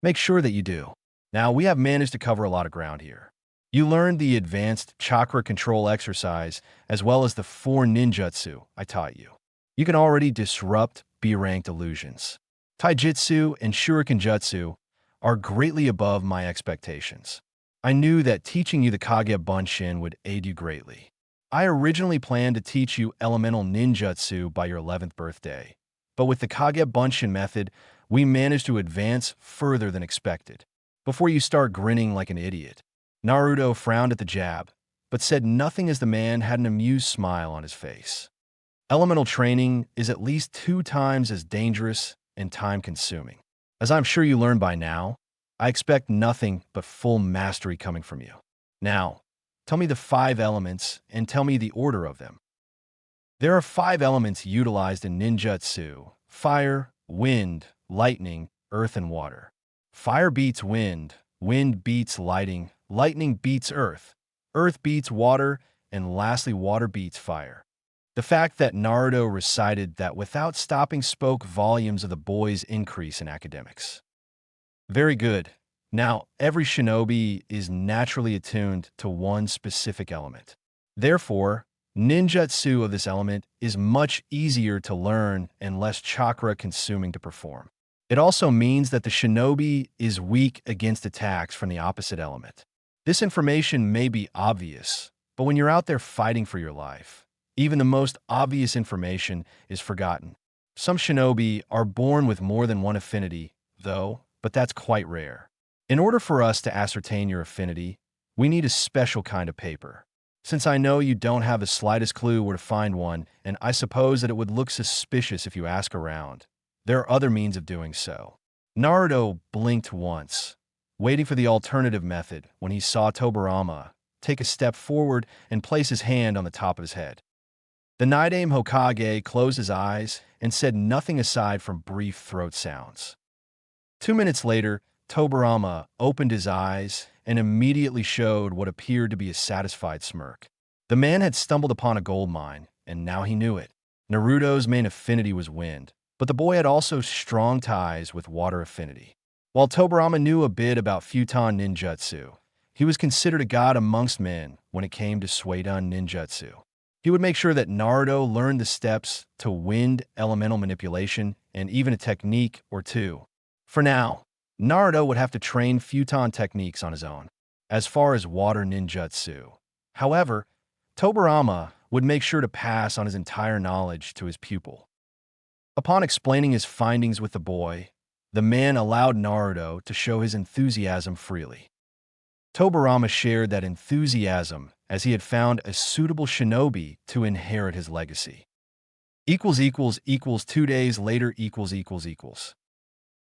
[SPEAKER 1] Make sure that you do. Now, we have managed to cover a lot of ground here. You learned the advanced chakra control exercise as well as the 4 ninjutsu I taught you. You can already disrupt B-ranked illusions. Taijutsu and Shuriken Jutsu are greatly above my expectations. I knew that teaching you the Kage Bunshin would aid you greatly. I originally planned to teach you elemental ninjutsu by your 11th birthday, but with the Kage Bunshin method, we managed to advance further than expected. Before you start grinning like an idiot, Naruto frowned at the jab, but said nothing as the man had an amused smile on his face. Elemental training is at least 2 times as dangerous and time-consuming. As I'm sure you learned by now, I expect nothing but full mastery coming from you. Now, tell me the 5 elements and tell me the order of them. There are 5 elements utilized in ninjutsu: fire, wind, lightning, earth, and water. Fire beats wind, wind beats lighting, lightning beats earth, earth beats water, and lastly water beats fire. The fact that Naruto recited that without stopping spoke volumes of the boy's increase in academics. Very good. Now, every shinobi is naturally attuned to one specific element. Therefore, ninjutsu of this element is much easier to learn and less chakra-consuming to perform. It also means that the shinobi is weak against attacks from the opposite element. This information may be obvious, but when you're out there fighting for your life, even the most obvious information is forgotten. Some shinobi are born with more than one affinity, though, but that's quite rare. In order for us to ascertain your affinity, we need a special kind of paper. Since I know you don't have the slightest clue where to find one, and I suppose that it would look suspicious if you ask around, there are other means of doing so. Naruto blinked once, waiting for the alternative method when he saw Tobirama take a step forward and place his hand on the top of his head. The Night-Aim Hokage closed his eyes and said nothing aside from brief throat sounds. 2 minutes later, Tobirama opened his eyes and immediately showed what appeared to be a satisfied smirk. The man had stumbled upon a gold mine, and now he knew it. Naruto's main affinity was wind, but the boy had also strong ties with water affinity. While Tobirama knew a bit about Futon ninjutsu, he was considered a god amongst men when it came to Suidan ninjutsu. He would make sure that Naruto learned the steps to wind elemental manipulation and even a technique or two. For now, Naruto would have to train Futon techniques on his own, as far as water ninjutsu. However, Tobirama would make sure to pass on his entire knowledge to his pupil. Upon explaining his findings with the boy, the man allowed Naruto to show his enthusiasm freely. Tobirama shared that enthusiasm as he had found a suitable shinobi to inherit his legacy. Equals equals equals 2 days later equals equals equals.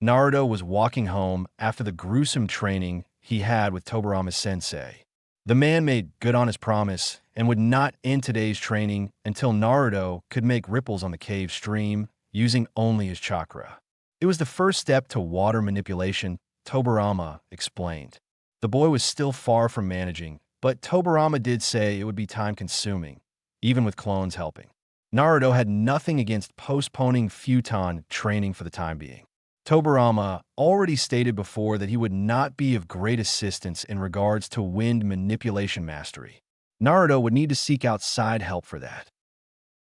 [SPEAKER 1] Naruto was walking home after the gruesome training he had with Tobirama's sensei. The man made good on his promise and would not end today's training until Naruto could make ripples on the cave stream using only his chakra. It was the first step to water manipulation, Tobirama explained. The boy was still far from managing, but Tobirama did say it would be time-consuming, even with clones helping. Naruto had nothing against postponing Futon training for the time being. Tobirama already stated before that he would not be of great assistance in regards to wind manipulation mastery. Naruto would need to seek outside help for that.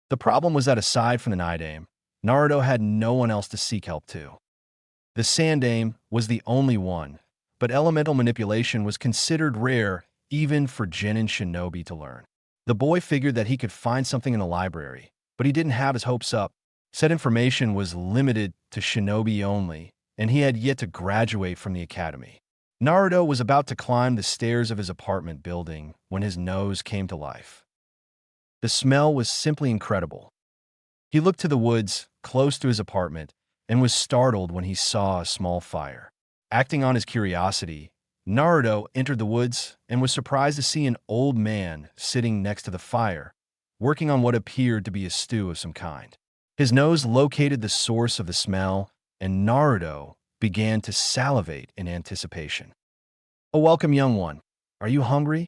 [SPEAKER 1] The problem was that aside from the Nidaime, Naruto had no one else to seek help to. The Sandaime was the only one, but elemental manipulation was considered rare even for genin shinobi to learn. The boy figured that he could find something in the library, but he didn't have his hopes up. Said information was limited to shinobi only, and he had yet to graduate from the academy. Naruto was about to climb the stairs of his apartment building when his nose came to life. The smell was simply incredible. He looked to the woods close to his apartment and was startled when he saw a small fire. Acting on his curiosity, Naruto entered the woods and was surprised to see an old man sitting next to the fire, working on what appeared to be a stew of some kind. His nose located the source of the smell, and Naruto began to salivate in anticipation. "Oh, welcome, young one. Are you hungry?"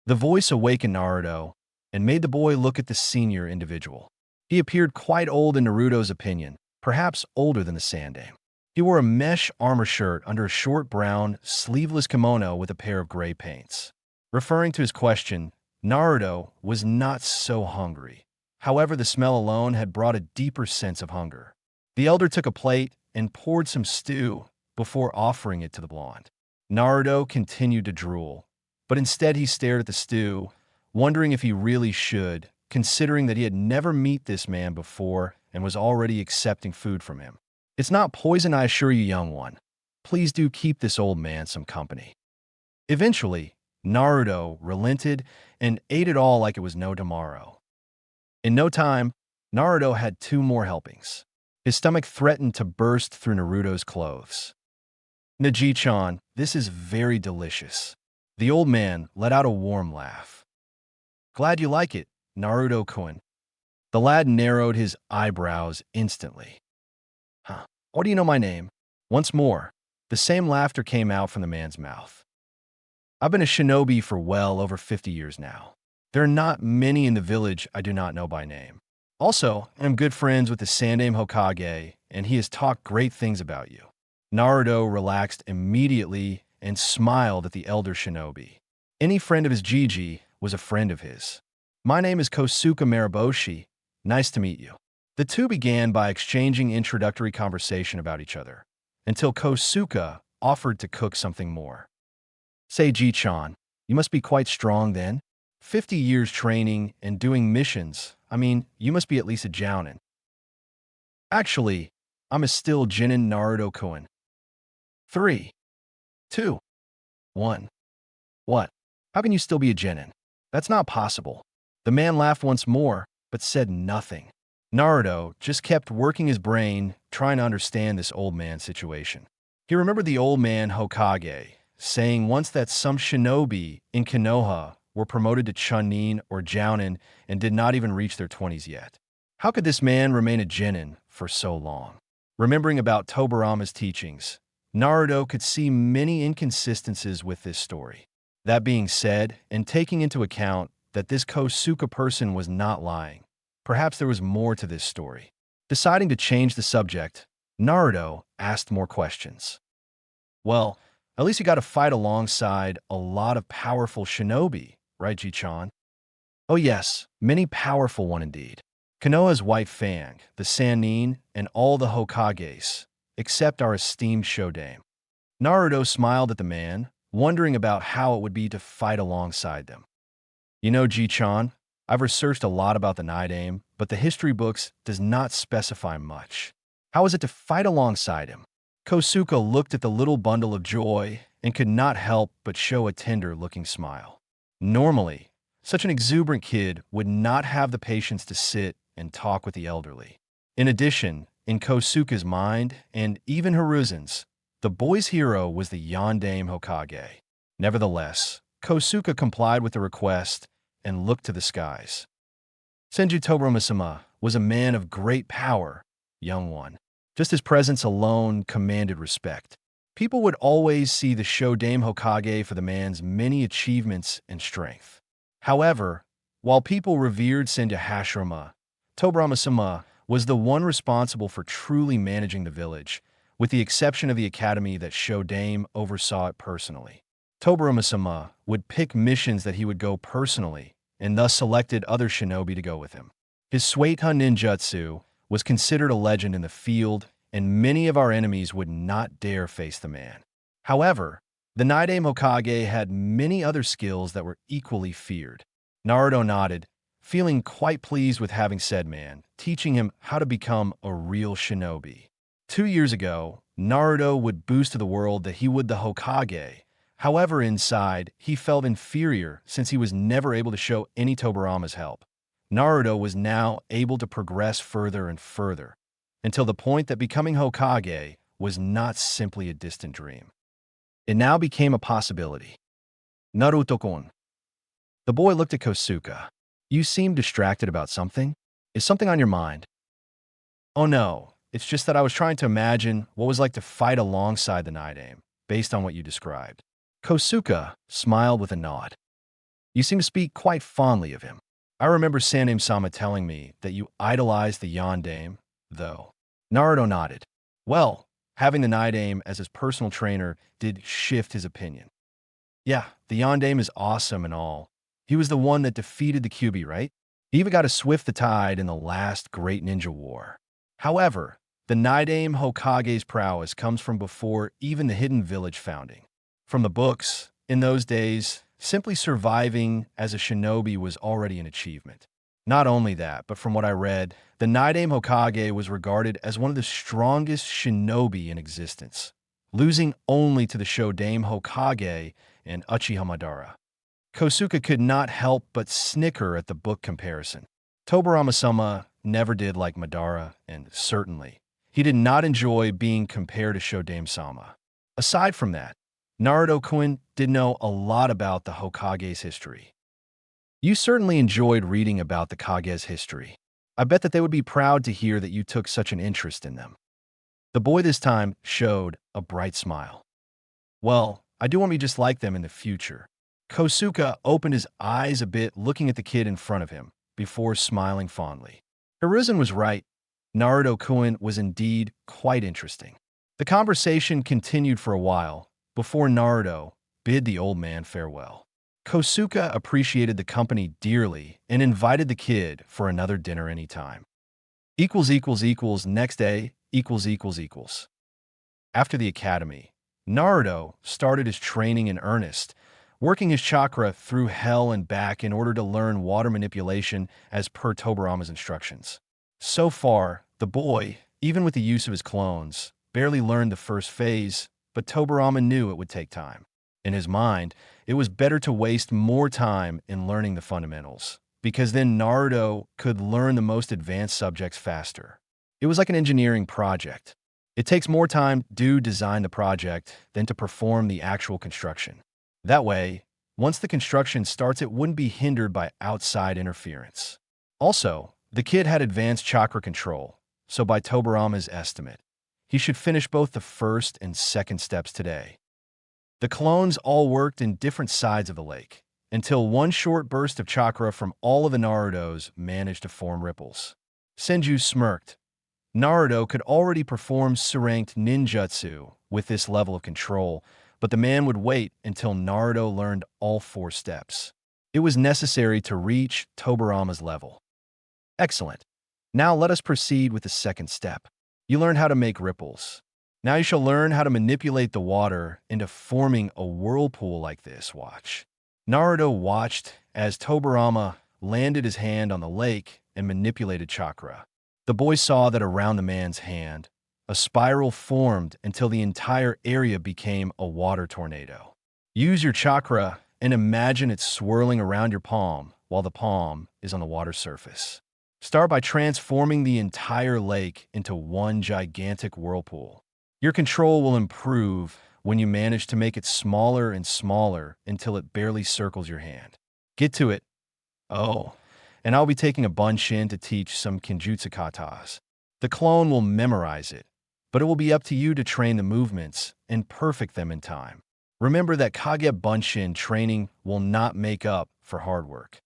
[SPEAKER 1] The voice awakened Naruto and made the boy look at the senior individual. He appeared quite old in Naruto's opinion, perhaps older than the Sandaime. He wore a mesh armor shirt under a short brown, sleeveless kimono with a pair of gray paints. Referring to his question, Naruto was not so hungry. However, the smell alone had brought a deeper sense of hunger. The elder took a plate and poured some stew before offering it to the blonde. Naruto continued to drool, but instead he stared at the stew, wondering if he really should, considering that he had never met this man before and was already accepting food from him. "It's not poison, I assure you, young one. Please do keep this old man some company." Eventually, Naruto relented and ate it all like it was no tomorrow. In no time, Naruto had 2 more helpings. His stomach threatened to burst through Naruto's clothes. "Neji-chan, this is very delicious." The old man let out a warm laugh. "Glad you like it, Naruto-kun." The lad narrowed his eyebrows instantly. "Huh, what do you know my name?" Once more, the same laughter came out from the man's mouth. "I've been a shinobi for well over 50 years now. There are not many in the village I do not know by name. Also, I'm good friends with the Sandaime Hokage, and he has talked great things about you." Naruto relaxed immediately and smiled at the elder shinobi. Any friend of his Jiji was a friend of his. "My name is Kosuke Mariboshi. Nice to meet you." The two began by exchanging introductory conversation about each other, until Kosuke offered to cook something more. "Say, Ji-chan, you must be quite strong then? 50 years training and doing missions. I mean, you must be at least a jounin." "Actually, I'm a still Jinin Naruto-kun." 3, 2, 1. "What? How can you still be a genin? That's not possible." The man laughed once more, but said nothing. Naruto just kept working his brain, trying to understand this old man's situation. He remembered the old man Hokage saying once that some shinobi in Konoha were promoted to Chunin or Jounin and did not even reach their 20s yet. How could this man remain a genin for so long? Remembering about Tobirama's teachings, Naruto could see many inconsistencies with this story. That being said, and taking into account that this Kosuke person was not lying, perhaps there was more to this story. Deciding to change the subject, Naruto asked more questions. Well, at least you got to fight alongside a lot of powerful shinobi, right, Ji-chan? Oh yes, many powerful one indeed. Konoha's White Fang, the Sannin, and all the Hokages, except our esteemed Shodan. Naruto smiled at the man, wondering about how it would be to fight alongside them. You know, Ji-chan, I've researched a lot about the Night Aim, but the history books does not specify much. How is it to fight alongside him? Kosuke looked at the little bundle of joy and could not help but show a tender-looking smile. Normally, such an exuberant kid would not have the patience to sit and talk with the elderly. In addition, in Kosuke's mind, and even Hiruzen's, the boy's hero was the Yondaime Hokage. Nevertheless, Kosuke complied with the request and looked to the skies. Senju Tobirama was a man of great power, young one. Just his presence alone commanded respect. People would always see the Shodan Hokage for the man's many achievements and strength. However, while people revered Senju Hashirama, Tobirama was the one responsible for truly managing the village, with the exception of the academy that Shodan oversaw it personally. Tobirama would pick missions that he would go personally, and thus selected other shinobi to go with him. His Sueta ninjutsu was considered a legend in the field, and many of our enemies would not dare face the man. However, the Night Aim Hokage had many other skills that were equally feared. Naruto nodded, feeling quite pleased with having said man, teaching him how to become a real shinobi. 2 years ago, Naruto would boast to the world that he would the Hokage. However, inside, he felt inferior since he was never able to show any Tobirama's help. Naruto was now able to progress further and further, until the point that becoming Hokage was not simply a distant dream. It now became a possibility. Naruto-kun. The boy looked at Kosuke. You seem distracted about something? Is something on your mind? Oh no, it's just that I was trying to imagine what it was like to fight alongside the Night Aim, based on what you described. Kosuke smiled with a nod. You seem to speak quite fondly of him. I remember Saname-sama telling me that you idolized the Yondaime, though. Naruto nodded. Well, having the Night Aim as his personal trainer did shift his opinion. Yeah, the Yondaime is awesome and all. He was the one that defeated the Kyuubi, right? He even got to swift the tide in the last great ninja war. However, the Night Aim Hokage's prowess comes from before even the Hidden Village founding. From the books, in those days, simply surviving as a shinobi was already an achievement. Not only that, but from what I read, the Night Aim Hokage was regarded as one of the strongest shinobi in existence, losing only to the Shodan Hokage and Uchiha Madara. Kosuke could not help but snicker at the book comparison. Tobirama-sama never did like Madara, and certainly, he did not enjoy being compared to Shodan-sama. Aside from that, Naruto-kun did know a lot about the Hokage's history. You certainly enjoyed reading about the Kage's history. I bet that they would be proud to hear that you took such an interest in them. The boy this time showed a bright smile. Well, I do want to be just like them in the future. Kosuke opened his eyes a bit looking at the kid in front of him, before smiling fondly. Hiruzen was right. Naruto-kun was indeed quite interesting. The conversation continued for a while, before Naruto bid the old man farewell. Kosuke appreciated the company dearly and invited the kid for another dinner anytime. Next day, After the academy, Naruto started his training in earnest, working his chakra through hell and back in order to learn water manipulation as per Tobirama's instructions. So far, the boy, even with the use of his clones, barely learned the first phase, but Tobirama knew it would take time. In his mind, it was better to waste more time in learning the fundamentals, because then Naruto could learn the most advanced subjects faster. It was like an engineering project. It takes more time to design the project than to perform the actual construction. That way, once the construction starts, it wouldn't be hindered by outside interference. Also, the kid had advanced chakra control, so by Tobirama's estimate, he should finish both the first and second steps today. The clones all worked in different sides of the lake, until one short burst of chakra from all of the Narutos managed to form ripples. Senju smirked. Naruto could already perform ranked ninjutsu with this level of control, but the man would wait until Naruto learned all 4 steps. It was necessary to reach Tobirama's level. Excellent. Now let us proceed with the second step. You learned how to make ripples. Now you shall learn how to manipulate the water into forming a whirlpool like this. Watch. Naruto watched as Tobirama landed his hand on the lake and manipulated chakra. The boy saw that around the man's hand, a spiral formed until the entire area became a water tornado. Use your chakra and imagine it swirling around your palm while the palm is on the water surface. Start by transforming the entire lake into one gigantic whirlpool. Your control will improve when you manage to make it smaller and smaller until it barely circles your hand. Get to it. Oh, and I'll be taking a bunshin to teach some Kenjutsu katas. The clone will memorize it, but it will be up to you to train the movements and perfect them in time. Remember that Kage Bunshin training will not make up for hard work.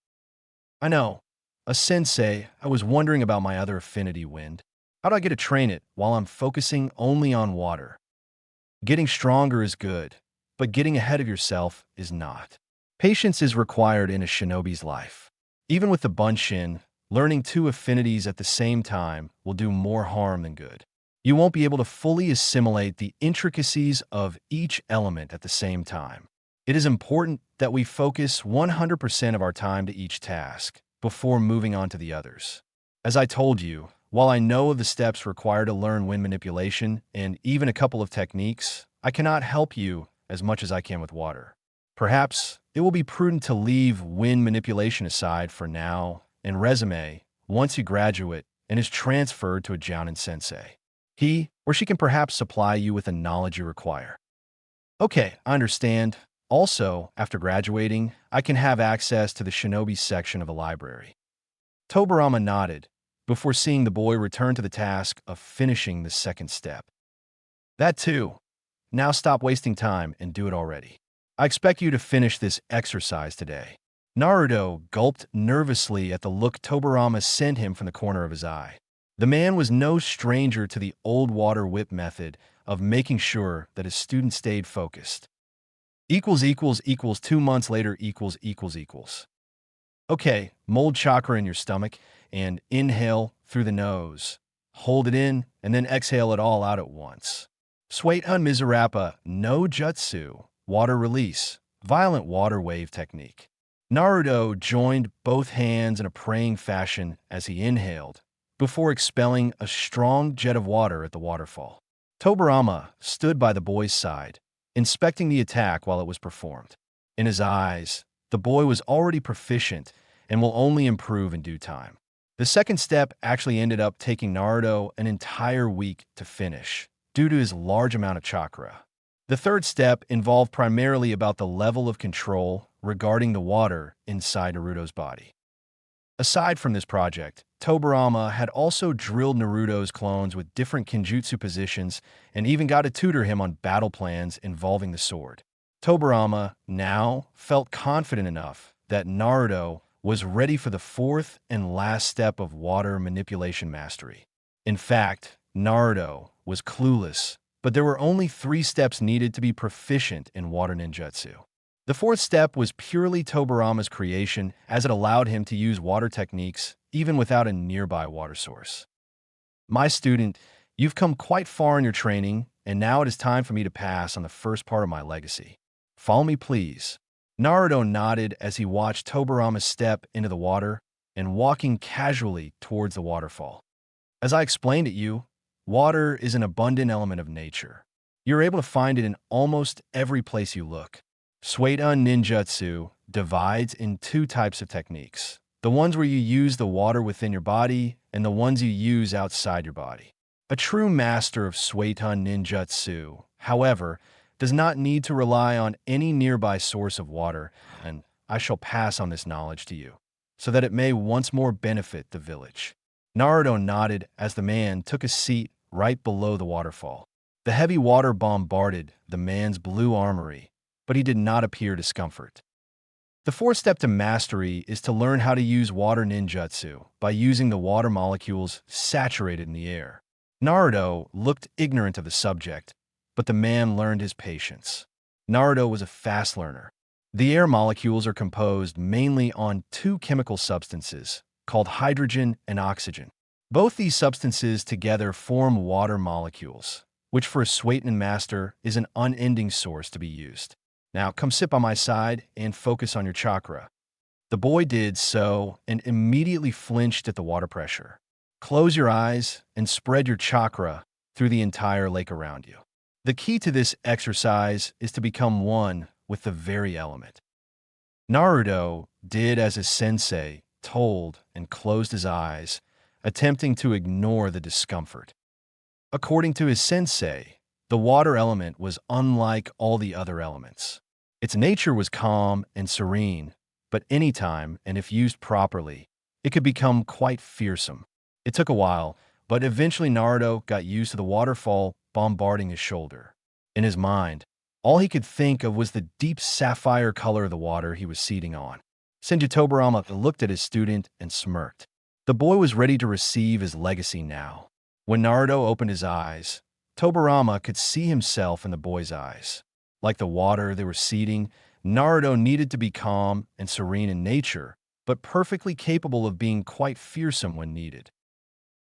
[SPEAKER 1] I know. A sensei, I was wondering about my other affinity, wind. How do I get to train it while I'm focusing only on water? Getting stronger is good, but getting ahead of yourself is not. Patience is required in a shinobi's life. Even with the bunshin, learning 2 affinities at the same time will do more harm than good. You won't be able to fully assimilate the intricacies of each element at the same time. It is important that we focus 100% of our time to each task before moving on to the others. As I told you, while I know of the steps required to learn wind manipulation and even a couple of techniques, I cannot help you as much as I can with water. Perhaps it will be prudent to leave wind manipulation aside for now and resume once you graduate and is transferred to a Jounin sensei. He or she can perhaps supply you with the knowledge you require. Okay, I understand. Also, after graduating, I can have access to the shinobi section of the library. Tobirama nodded before seeing the boy return to the task of finishing the second step. That too. Now stop wasting time and do it already. I expect you to finish this exercise today. Naruto gulped nervously at the look Tobirama sent him from the corner of his eye. The man was no stranger to the old water whip method of making sure that his student stayed focused. Equals 2 months later equals. Okay, mold chakra in your stomach and inhale through the nose. Hold it in and then exhale it all out at once. Swaithun Mizurappa no Jutsu, water release, violent water wave technique. Naruto joined both hands in a praying fashion as he inhaled, before expelling a strong jet of water at the waterfall. Tobirama stood by the boy's side, inspecting the attack while it was performed. In his eyes, the boy was already proficient and will only improve in due time. The second step actually ended up taking Naruto an entire week to finish, due to his large amount of chakra. The third step involved primarily about the level of control regarding the water inside Naruto's body. Aside from this project, Tobirama had also drilled Naruto's clones with different Kenjutsu positions and even got to tutor him on battle plans involving the sword. Tobirama now felt confident enough that Naruto was ready for the fourth and last step of water manipulation mastery. In fact, Naruto was clueless, but there were only 3 steps needed to be proficient in water ninjutsu. The fourth step was purely Tobirama's creation, as it allowed him to use water techniques even without a nearby water source. My student, you've come quite far in your training, and now it is time for me to pass on the first part of my legacy. Follow me, please. Naruto nodded as he watched Tobirama step into the water and walking casually towards the waterfall. As I explained to you, water is an abundant element of nature. You're able to find it in almost every place you look. Swaithun ninjutsu divides in 2 types of techniques. The ones where you use the water within your body and the ones you use outside your body. A true master of Swaithun ninjutsu, however, does not need to rely on any nearby source of water, and I shall pass on this knowledge to you, so that it may once more benefit the village. Naruto nodded as the man took a seat right below the waterfall. The heavy water bombarded the man's blue armory, but he did not appear discomfort. The fourth step to mastery is to learn how to use water ninjutsu by using the water molecules saturated in the air. Naruto looked ignorant of the subject, but the man learned his patience. Naruto was a fast learner. The air molecules are composed mainly on two chemical substances called hydrogen and oxygen. Both these substances together form water molecules, which for a Sueten master is an unending source to be used. Now, come sit by my side and focus on your chakra. The boy did so and immediately flinched at the water pressure. Close your eyes and spread your chakra through the entire lake around you. The key to this exercise is to become one with the very element. Naruto did as his sensei told and closed his eyes, attempting to ignore the discomfort. According to his sensei, the water element was unlike all the other elements. Its nature was calm and serene, but anytime, and if used properly, it could become quite fearsome. It took a while, but eventually Naruto got used to the waterfall bombarding his shoulder. In his mind, all he could think of was the deep sapphire color of the water he was seating on. Senju Tobirama looked at his student and smirked. The boy was ready to receive his legacy now. When Naruto opened his eyes, Tobirama could see himself in the boy's eyes. Like the water they were seeding, Naruto needed to be calm and serene in nature, but perfectly capable of being quite fearsome when needed.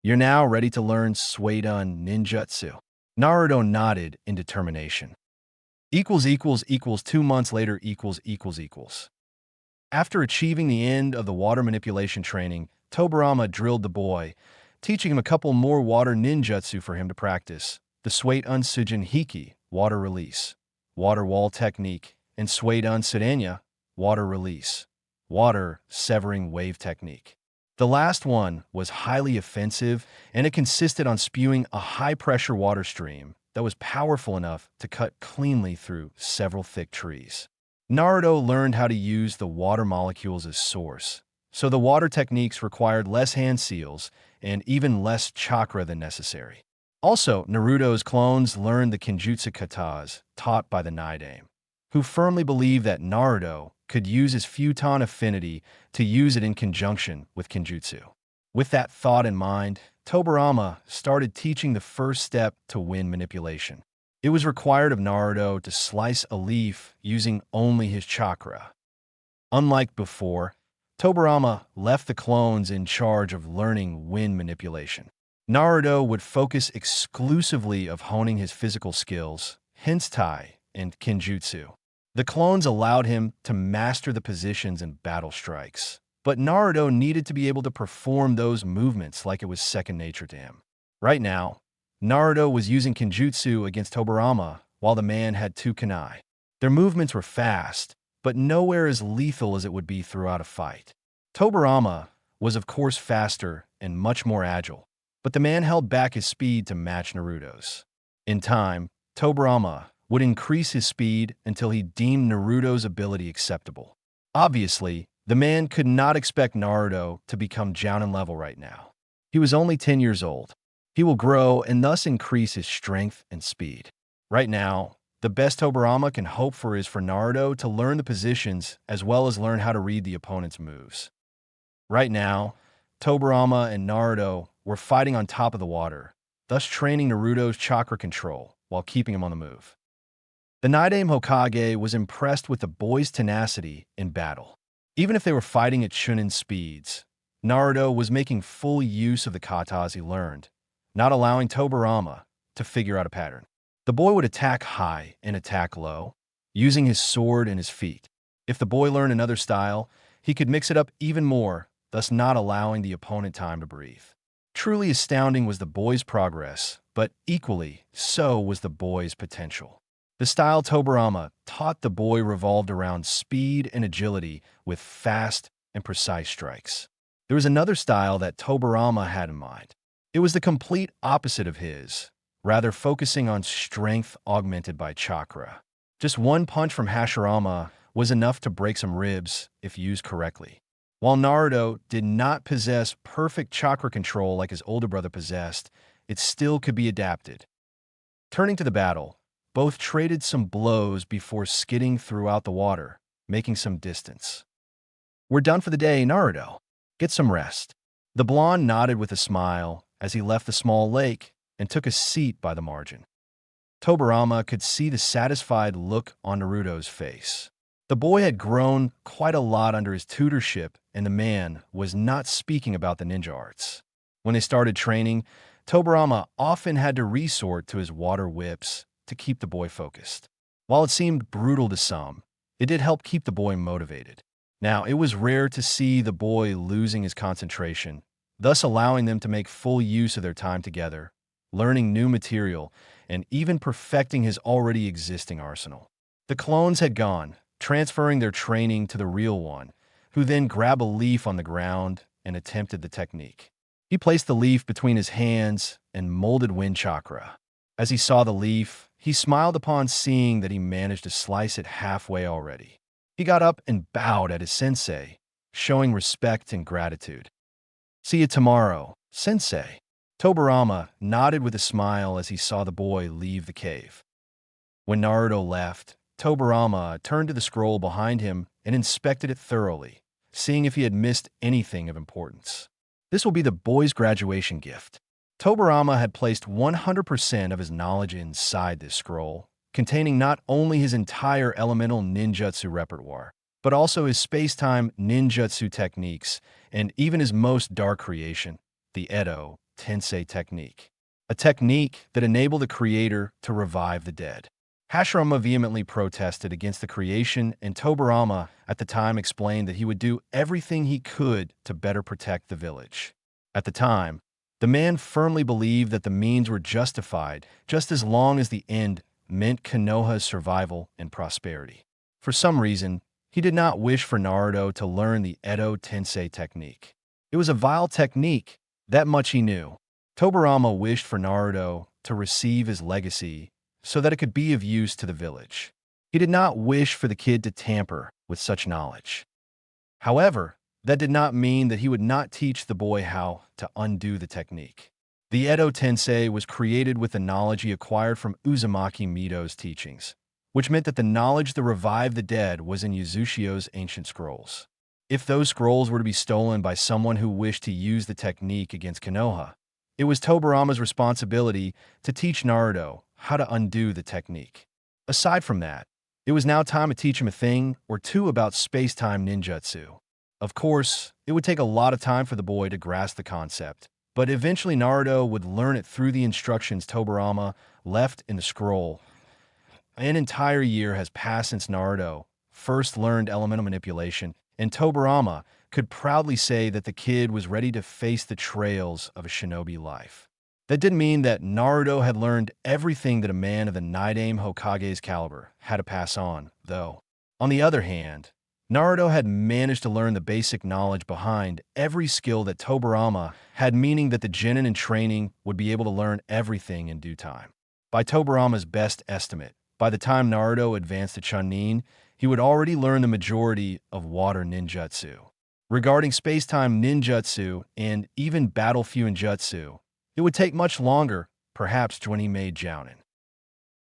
[SPEAKER 1] You're now ready to learn Sueden ninjutsu. Naruto nodded in determination. 2 months later . After achieving the end of the water manipulation training, Tobirama drilled the boy, teaching him a couple more water ninjutsu for him to practice: the Sueden Sujin Hiki, water release, water wall technique, and Sueden Sudenya, water release, water severing wave technique. The last one was highly offensive, and it consisted on spewing a high-pressure water stream that was powerful enough to cut cleanly through several thick trees. Naruto learned how to use the water molecules as source, so the water techniques required less hand seals and even less chakra than necessary. Also, Naruto's clones learned the Kenjutsu katas taught by the Naidame, who firmly believed that Naruto could use his futon affinity to use it in conjunction with Kenjutsu. With that thought in mind, Tobirama started teaching the first step to wind manipulation. It was required of Naruto to slice a leaf using only his chakra. Unlike before, Tobirama left the clones in charge of learning wind manipulation. Naruto would focus exclusively of honing his physical skills, hentai, and Kenjutsu. The clones allowed him to master the positions and battle strikes, but Naruto needed to be able to perform those movements like it was second nature to him. Right now, Naruto was using Kenjutsu against Tobirama while the man had two kunai. Their movements were fast, but nowhere as lethal as it would be throughout a fight. Tobirama was of course faster and much more agile, but the man held back his speed to match Naruto's. In time, Tobirama would increase his speed until he deemed Naruto's ability acceptable. Obviously, the man could not expect Naruto to become Jounin level right now. He was only 10 years old. He will grow and thus increase his strength and speed. Right now, the best Tobirama can hope for is for Naruto to learn the positions as well as learn how to read the opponent's moves. Right now, Tobirama and Naruto were fighting on top of the water, thus training Naruto's chakra control while keeping him on the move. The Naidame Hokage was impressed with the boy's tenacity in battle. Even if they were fighting at Chunin speeds, Naruto was making full use of the katas he learned, not allowing Tobirama to figure out a pattern. The boy would attack high and attack low, using his sword and his feet. If the boy learned another style, he could mix it up even more, thus not allowing the opponent time to breathe. Truly astounding was the boy's progress, but equally so was the boy's potential. The style Tobirama taught the boy revolved around speed and agility with fast and precise strikes. There was another style that Tobirama had in mind. It was the complete opposite of his, rather focusing on strength augmented by chakra. Just one punch from Hashirama was enough to break some ribs if used correctly. While Naruto did not possess perfect chakra control like his older brother possessed, it still could be adapted. Turning to the battle, both traded some blows before skidding throughout the water, making some distance. "We're done for the day, Naruto. Get some rest." The blonde nodded with a smile as he left the small lake and took a seat by the margin. Tobirama could see the satisfied look on Naruto's face. The boy had grown quite a lot under his tutorship, and the man was not speaking about the ninja arts. When they started training, Tobirama often had to resort to his water whips to keep the boy focused. While it seemed brutal to some, it did help keep the boy motivated. Now, it was rare to see the boy losing his concentration, thus allowing them to make full use of their time together, learning new material, and even perfecting his already existing arsenal. The clones had gone, transferring their training to the real one, who then grabbed a leaf on the ground and attempted the technique. He placed the leaf between his hands and molded wind chakra. As he saw the leaf, he smiled upon seeing that he managed to slice it halfway already. He got up and bowed at his sensei, showing respect and gratitude. "See you tomorrow, sensei." Tobirama nodded with a smile as he saw the boy leave the cave. When Naruto left, Tobirama turned to the scroll behind him and inspected it thoroughly, seeing if he had missed anything of importance. This will be the boy's graduation gift. Tobirama had placed 100% of his knowledge inside this scroll, containing not only his entire elemental ninjutsu repertoire, but also his space-time ninjutsu techniques and even his most dark creation, the Edo Tensei technique, a technique that enabled the creator to revive the dead. Hashirama vehemently protested against the creation, and Tobirama at the time explained that he would do everything he could to better protect the village. At the time, the man firmly believed that the means were justified just as long as the end meant Konoha's survival and prosperity. For some reason, he did not wish for Naruto to learn the Edo Tensei technique. It was a vile technique, that much he knew. Tobirama wished for Naruto to receive his legacy so that it could be of use to the village. He did not wish for the kid to tamper with such knowledge. However, that did not mean that he would not teach the boy how to undo the technique. The Edo Tensei was created with the knowledge he acquired from Uzumaki Mito's teachings, which meant that the knowledge to revive the dead was in Yuzushiyo's ancient scrolls. If those scrolls were to be stolen by someone who wished to use the technique against Konoha, it was Tobirama's responsibility to teach Naruto how to undo the technique. Aside from that, it was now time to teach him a thing or two about space-time ninjutsu. Of course, it would take a lot of time for the boy to grasp the concept, but eventually Naruto would learn it through the instructions Tobirama left in the scroll. An entire year has passed since Naruto first learned elemental manipulation, and Tobirama could proudly say that the kid was ready to face the trails of a shinobi life. That didn't mean that Naruto had learned everything that a man of the Nidaime Hokage's caliber had to pass on, though. On the other hand, Naruto had managed to learn the basic knowledge behind every skill that Tobirama had, meaning that the genin in training would be able to learn everything in due time. By Tobirama's best estimate, by the time Naruto advanced to Chunin, he would already learn the majority of water ninjutsu. Regarding space-time ninjutsu and even battle fuinjutsu, it would take much longer, perhaps, when he made Jounin.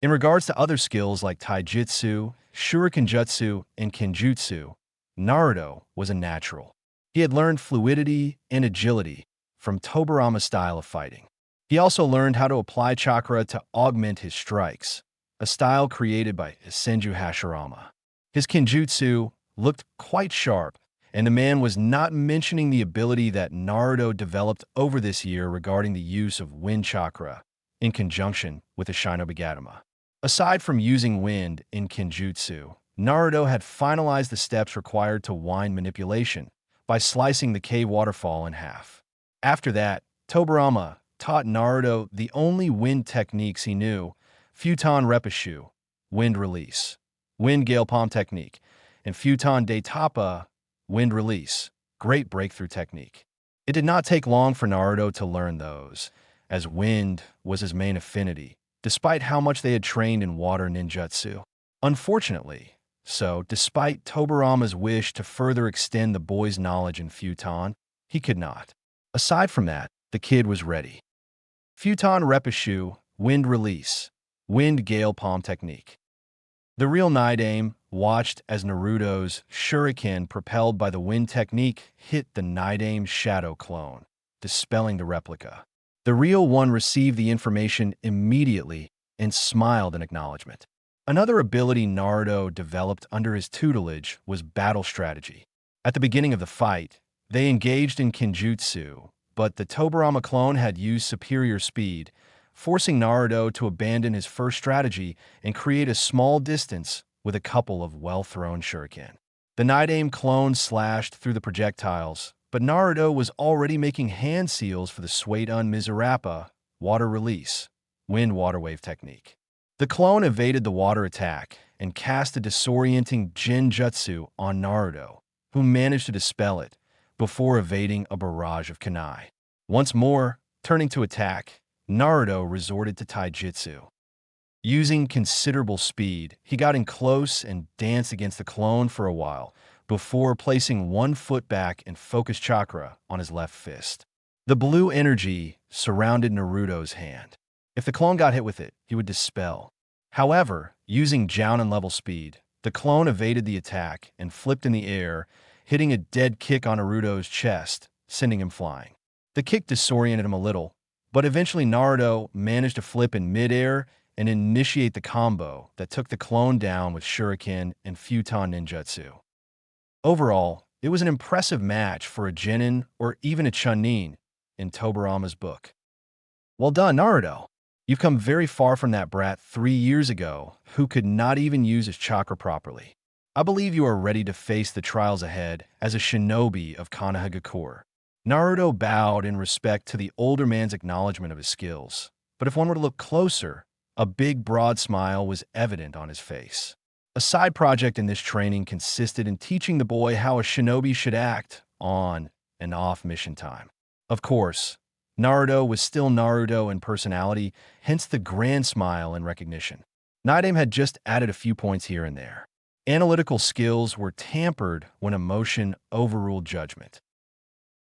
[SPEAKER 1] In regards to other skills like taijutsu, shurikenjutsu, and kenjutsu, Naruto was a natural. He had learned fluidity and agility from Tobirama's style of fighting. He also learned how to apply chakra to augment his strikes, a style created by Senju Hashirama. His kenjutsu looked quite sharp, and the man was not mentioning the ability that Naruto developed over this year regarding the use of wind chakra in conjunction with the Shinobigatama. Aside from using wind in kenjutsu, Naruto had finalized the steps required to wind manipulation by slicing the cave waterfall in half. After that, Tobirama taught Naruto the only wind techniques he knew: Futon Repushu, wind release, wind gale palm technique, and Futon de Tapa, wind release, great breakthrough technique. It did not take long for Naruto to learn those, as wind was his main affinity, despite how much they had trained in water ninjutsu. Unfortunately, despite Tobirama's wish to further extend the boy's knowledge in Futon, he could not. Aside from that, the kid was ready. Futon Repushu, wind release, wind gale palm technique. The real Nidaime watched as Naruto's shuriken, propelled by the wind technique, hit the Nidame's shadow clone, dispelling the replica. The real one received the information immediately and smiled in acknowledgement. Another ability Naruto developed under his tutelage was battle strategy. At the beginning of the fight, they engaged in Kenjutsu, but the Tobirama clone had used superior speed, forcing Naruto to abandon his first strategy and create a small distance with a couple of well-thrown shuriken. The Nidame clone slashed through the projectiles, but Naruto was already making hand seals for the Suedun Mizurappa water release, wind water wave technique. The clone evaded the water attack and cast a disorienting Genjutsu on Naruto, who managed to dispel it before evading a barrage of kunai. Once more, turning to attack, Naruto resorted to taijutsu. Using considerable speed, he got in close and danced against the clone for a while, before placing one foot back and focus chakra on his left fist. The blue energy surrounded Naruto's hand. If the clone got hit with it, he would dispel. However, using Jounin level speed, the clone evaded the attack and flipped in the air, hitting a dead kick on Naruto's chest, sending him flying. The kick disoriented him a little, but eventually Naruto managed to flip in midair and initiate the combo that took the clone down with shuriken and futon ninjutsu. Overall, it was an impressive match for a Genin or even a Chunin in Tobirama's book. Well done, Naruto! You've come very far from that brat 3 years ago who could not even use his chakra properly. I believe you are ready to face the trials ahead as a shinobi of Konohagakure. Naruto bowed in respect to the older man's acknowledgement of his skills, but if one were to look closer, a big, broad smile was evident on his face. A side project in this training consisted in teaching the boy how a shinobi should act on and off mission time. Of course, Naruto was still Naruto in personality, hence the grand smile and recognition. Nidame had just added a few points here and there. Analytical skills were tampered when emotion overruled judgment.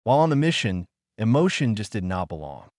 [SPEAKER 1] While on the mission, emotion just did not belong.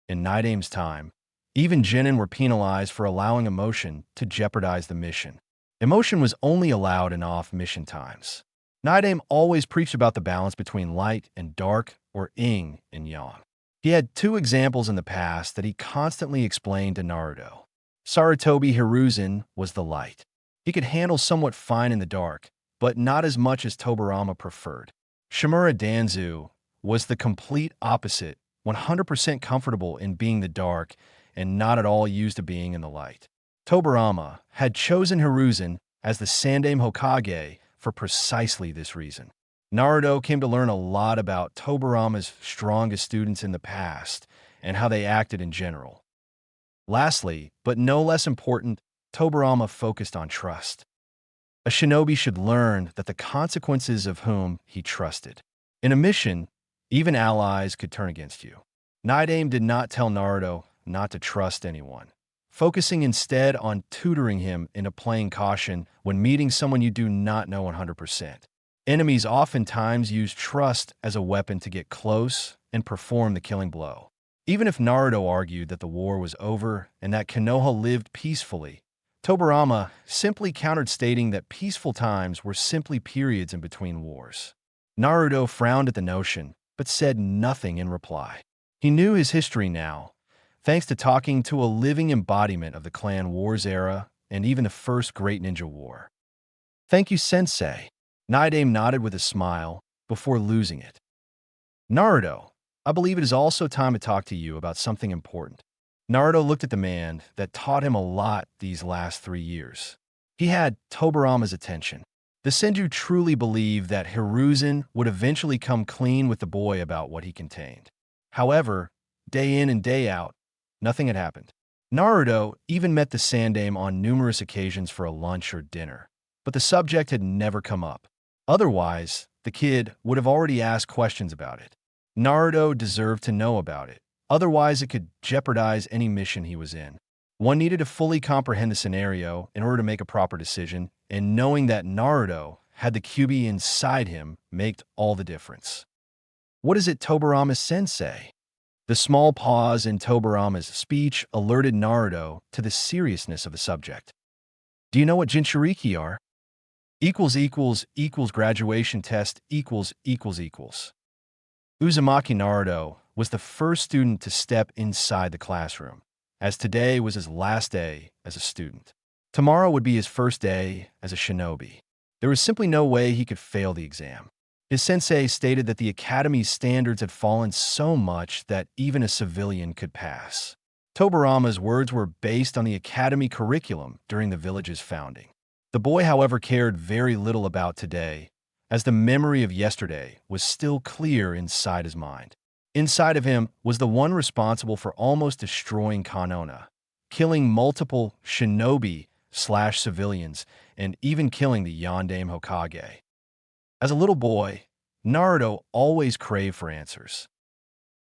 [SPEAKER 1] In Nidame's time, even Genin were penalized for allowing emotion to jeopardize the mission. Emotion was only allowed in off-mission times. Nidame always preached about the balance between light and dark, or yin and yang. He had 2 examples in the past that he constantly explained to Naruto. Sarutobi Hiruzen was the light. He could handle somewhat fine in the dark, but not as much as Tobirama preferred. Shimura Danzu was the complete opposite, 100% comfortable in being the dark and not at all used to being in the light. Tobirama had chosen Hiruzen as the Sandaime Hokage for precisely this reason. Naruto came to learn a lot about Tobirama's strongest students in the past and how they acted in general. Lastly, but no less important, Tobirama focused on trust. A shinobi should learn that the consequences of whom he trusted. In a mission, even allies could turn against you. Nidame did not tell Naruto not to trust anyone, focusing instead on tutoring him into playing caution when meeting someone you do not know 100%. Enemies oftentimes use trust as a weapon to get close and perform the killing blow. Even if Naruto argued that the war was over and that Konoha lived peacefully, Tobirama simply countered, stating that peaceful times were simply periods in between wars. Naruto frowned at the notion, but said nothing in reply. He knew his history now, thanks to talking to a living embodiment of the Clan Wars era and even the first Great Ninja War. "Thank you, Sensei." Nidame nodded with a smile before losing it. "Naruto, I believe it is also time to talk to you about something important." Naruto looked at the man that taught him a lot these last 3 years. He had Tobirama's attention. The Senju truly believed that Hiruzen would eventually come clean with the boy about what he contained. However, day in and day out, nothing had happened. Naruto even met the Sandaime on numerous occasions for a lunch or dinner, but the subject had never come up. Otherwise, the kid would have already asked questions about it. Naruto deserved to know about it. Otherwise, it could jeopardize any mission he was in. One needed to fully comprehend the scenario in order to make a proper decision, and knowing that Naruto had the Kyuubi inside him made all the difference. "What is it, Tobirama Sensei?" The small pause in Tobirama's speech alerted Naruto to the seriousness of the subject. "Do you know what Jinchuriki are?" Equals equals equals graduation test equals equals equals. Uzumaki Naruto was the first student to step inside the classroom, as today was his last day as a student. Tomorrow would be his first day as a shinobi. There was simply no way he could fail the exam. His sensei stated that the academy's standards had fallen so much that even a civilian could pass. Tobirama's words were based on the academy curriculum during the village's founding. The boy, however, cared very little about today, as the memory of yesterday was still clear inside his mind. Inside of him was the one responsible for almost destroying Kanona, killing multiple shinobi/civilians, and even killing the Yondaime Hokage. As a little boy, Naruto always craved for answers.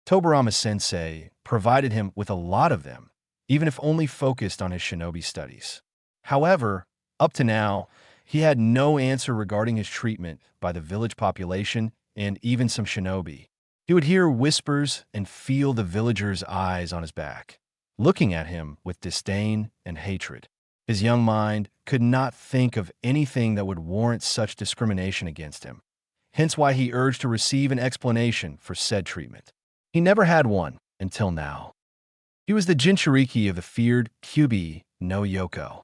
[SPEAKER 1] Tobirama sensei provided him with a lot of them, even if only focused on his shinobi studies. However, up to now, he had no answer regarding his treatment by the village population and even some shinobi. He would hear whispers and feel the villagers' eyes on his back, looking at him with disdain and hatred. His young mind could not think of anything that would warrant such discrimination against him, hence why he urged to receive an explanation for said treatment. He never had one until now. He was the Jinchuriki of the feared Kyuubi no Yoko.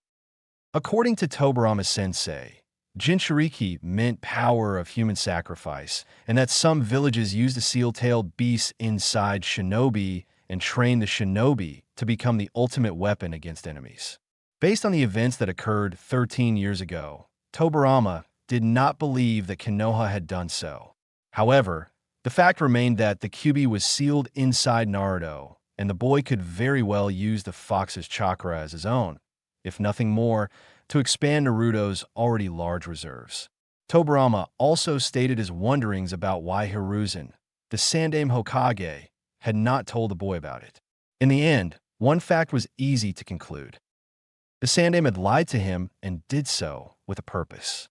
[SPEAKER 1] According to Tobirama sensei, Jinchuriki meant power of human sacrifice, and that some villages used the seal-tailed beasts inside shinobi and trained the shinobi to become the ultimate weapon against enemies. Based on the events that occurred 13 years ago, Tobirama did not believe that Konoha had done so. However, the fact remained that the Kyuubi was sealed inside Naruto, and the boy could very well use the fox's chakra as his own, if nothing more, to expand Naruto's already large reserves. Tobirama also stated his wonderings about why Hiruzen, the Sandaime Hokage, had not told the boy about it. In the end, one fact was easy to conclude. The Sandaime had lied to him and did so with a purpose.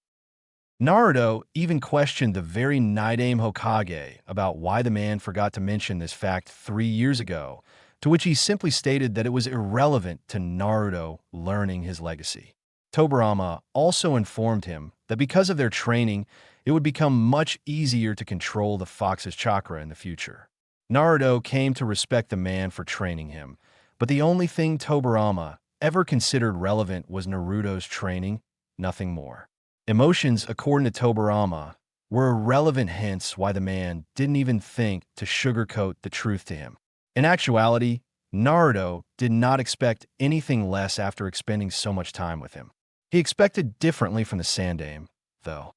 [SPEAKER 1] Naruto even questioned the very Nidaime Hokage about why the man forgot to mention this fact 3 years ago, to which he simply stated that it was irrelevant to Naruto learning his legacy. Tobirama also informed him that because of their training, it would become much easier to control the fox's chakra in the future. Naruto came to respect the man for training him, but the only thing Tobirama ever considered relevant was Naruto's training, nothing more. Emotions, according to Tobirama, were irrelevant, hence why the man didn't even think to sugarcoat the truth to him. In actuality, Naruto did not expect anything less after expending so much time with him. He expected differently from the Sandaime, though.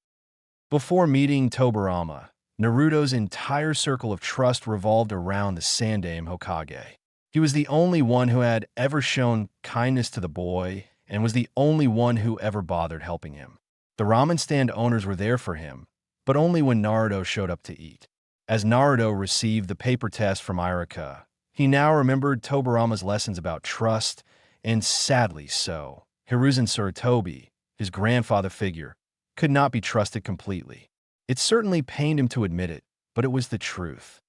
[SPEAKER 1] Before meeting Tobirama, Naruto's entire circle of trust revolved around the Sandaime Hokage. He was the only one who had ever shown kindness to the boy and was the only one who ever bothered helping him. The ramen stand owners were there for him, but only when Naruto showed up to eat. As Naruto received the paper test from Irika, he now remembered Tobirama's lessons about trust, and sadly so, Hiruzen Sarutobi, his grandfather figure, could not be trusted completely. It certainly pained him to admit it, but it was the truth.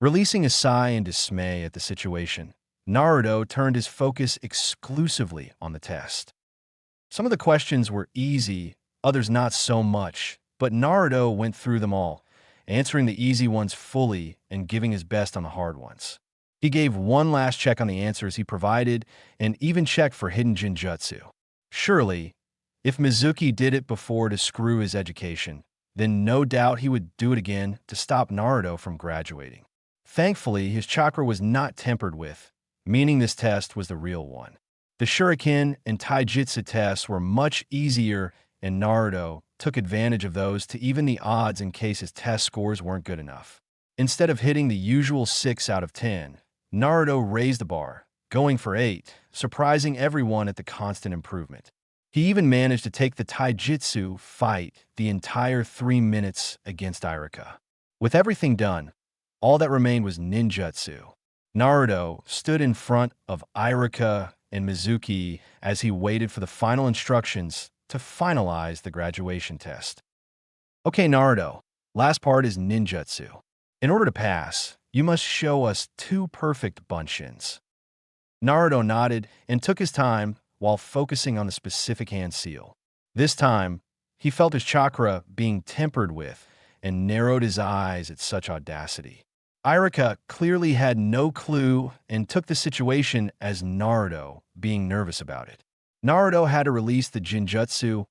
[SPEAKER 1] Releasing a sigh in dismay at the situation, Naruto turned his focus exclusively on the test. Some of the questions were easy, others not so much, but Naruto went through them all, answering the easy ones fully and giving his best on the hard ones. He gave one last check on the answers he provided and even checked for hidden Jinjutsu. Surely, if Mizuki did it before to screw his education, then no doubt he would do it again to stop Naruto from graduating. Thankfully, his chakra was not tempered with, meaning this test was the real one. The Shuriken and Taijutsu tests were much easier, and Naruto took advantage of those to even the odds in case his test scores weren't good enough. Instead of hitting the usual 6 out of 10, Naruto raised the bar, going for 8, surprising everyone at the constant improvement. He even managed to take the Taijutsu fight the entire 3 minutes against Irika. With everything done, all that remained was ninjutsu. Naruto stood in front of Irika and Mizuki as he waited for the final instructions to finalize the graduation test. Okay, Naruto, last part is ninjutsu. In order to pass, you must show us 2 perfect bunshins. Naruto nodded and took his time while focusing on the specific hand seal. This time, He felt his chakra being tempered with and narrowed his eyes at such audacity. Irika clearly had no clue and took the situation as Naruto being nervous about it. Naruto had to release the Jinjutsu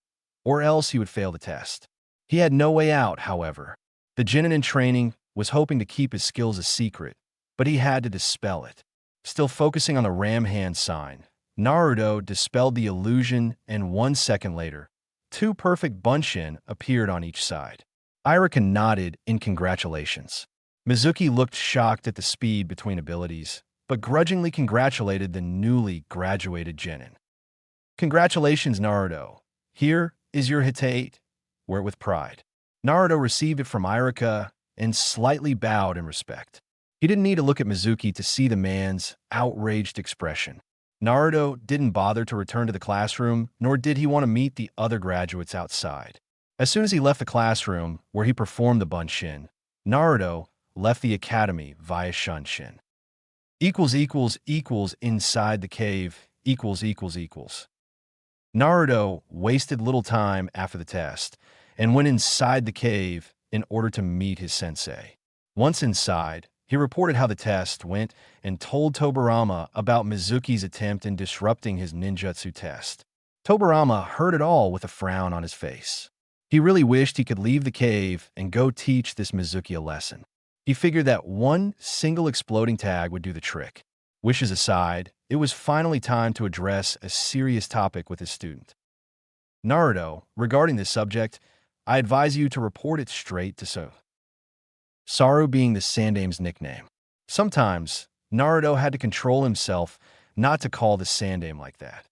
[SPEAKER 1] or else he would fail the test. He had no way out, however. The Genin in training was hoping to keep his skills a secret, but he had to dispel it. Still focusing on the ram hand sign, Naruto dispelled the illusion, and 1 second later, two perfect bunshin appeared on each side. Irika nodded in congratulations. Mizuki looked shocked at the speed between abilities, but grudgingly congratulated the newly graduated Genin. Congratulations, Naruto. Here is your Hitate. Wear it with pride. Naruto received it from Irika and slightly bowed in respect. He didn't need to look at Mizuki to see the man's outraged expression. Naruto didn't bother to return to the classroom, nor did he want to meet the other graduates outside. As soon as he left the classroom, where he performed the Bunshin, Naruto left the academy via Shunshin. Inside the cave, Naruto wasted little time after the test and went inside the cave in order to meet his sensei. Once inside, he reported how the test went and told Tobirama about Mizuki's attempt in disrupting his ninjutsu test. Tobirama heard it all with a frown on his face. He really wished he could leave the cave and go teach this Mizuki a lesson. He figured that one single exploding tag would do the trick. Wishes aside, it was finally time to address a serious topic with his student. Naruto, regarding this subject, I advise you to report it straight to Saru being the Sandame's nickname. Sometimes, Naruto had to control himself not to call the Sandame like that.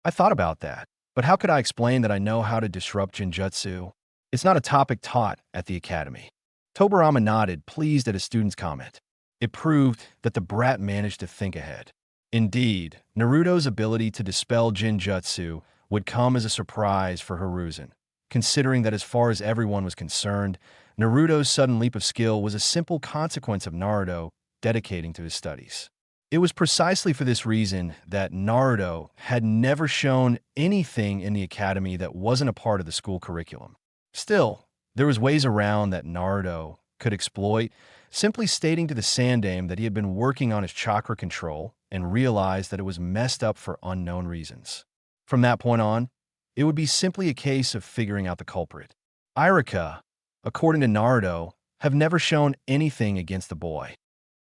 [SPEAKER 1] I thought about that, but how could I explain that I know how to disrupt Jinjutsu? It's not a topic taught at the academy. Tobirama nodded, pleased at his student's comment. It proved that the brat managed to think ahead. Indeed, Naruto's ability to dispel Jinjutsu would come as a surprise for Hiruzen, considering that as far as everyone was concerned, Naruto's sudden leap of skill was a simple consequence of Naruto dedicating to his studies. It was precisely for this reason that Naruto had never shown anything in the academy that wasn't a part of the school curriculum. Still, there was ways around that Naruto could exploit, simply stating to the Sandame that he had been working on his chakra control and realized that it was messed up for unknown reasons. From that point on, it would be simply a case of figuring out the culprit. Irika, according to Naruto, have never shown anything against the boy.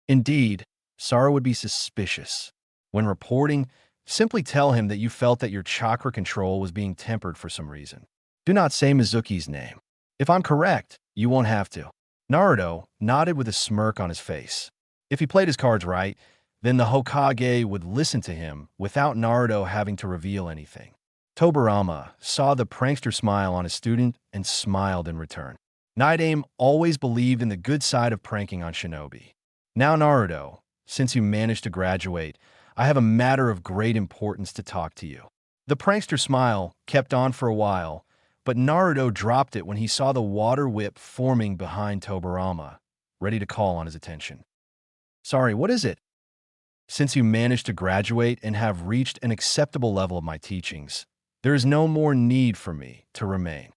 [SPEAKER 1] Indeed, Saru would be suspicious. When reporting, simply tell him that you felt that your chakra control was being tempered for some reason. Do not say Mizuki's name. If I'm correct, you won't have to. Naruto nodded with a smirk on his face. If he played his cards right, then the Hokage would listen to him without Naruto having to reveal anything. Tobirama saw the prankster smile on his student and smiled in return. Nidame always believed in the good side of pranking on shinobi. Now Naruto, since you managed to graduate, I have a matter of great importance to talk to you. The prankster smile kept on for a while, but Naruto dropped it when he saw the water whip forming behind Tobirama, ready to call on his attention. Sorry, what is it? Since you managed to graduate and have reached an acceptable level of my teachings, there is no more need for me to remain.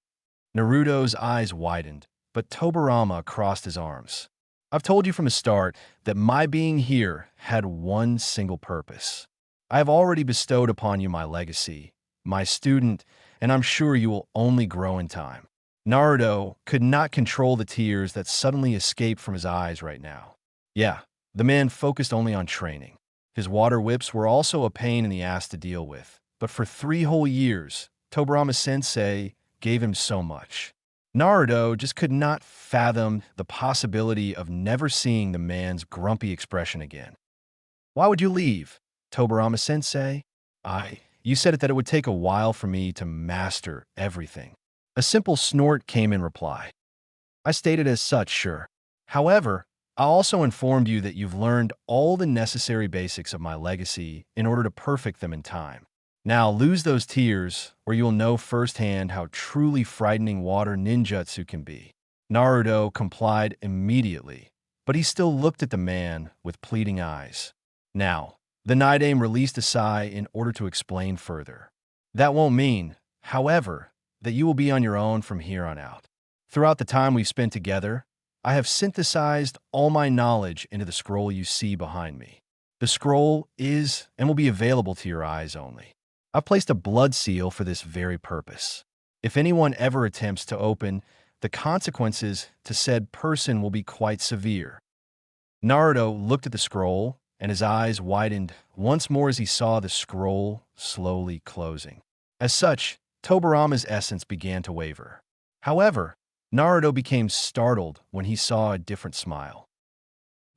[SPEAKER 1] Naruto's eyes widened, but Tobirama crossed his arms. I've told you from the start that my being here had one single purpose. I have already bestowed upon you my legacy, my student, and I'm sure you will only grow in time. Naruto could not control the tears that suddenly escaped from his eyes right now. Yeah, the man focused only on training. His water whips were also a pain in the ass to deal with, but for 3 whole years, Tobirama-sensei gave him so much. Naruto just could not fathom the possibility of never seeing the man's grumpy expression again. Why would you leave, Tobirama-sensei? You said that it would take a while for me to master everything. A simple snort came in reply. I stated as such, sure. However, I also informed you that you've learned all the necessary basics of my legacy in order to perfect them in time. Now lose those tears, or you will know firsthand how truly frightening water ninjutsu can be. Naruto complied immediately, but he still looked at the man with pleading eyes. Now, the Nidame released a sigh in order to explain further. That won't mean, however, that you will be on your own from here on out. Throughout the time we've spent together, I have synthesized all my knowledge into the scroll you see behind me. The scroll is and will be available to your eyes only. I've placed a blood seal for this very purpose. If anyone ever attempts to open, the consequences to said person will be quite severe. Naruto looked at the scroll, and his eyes widened once more as he saw the scroll slowly closing. As such, Tobirama's essence began to waver. However, Naruto became startled when he saw a different smile.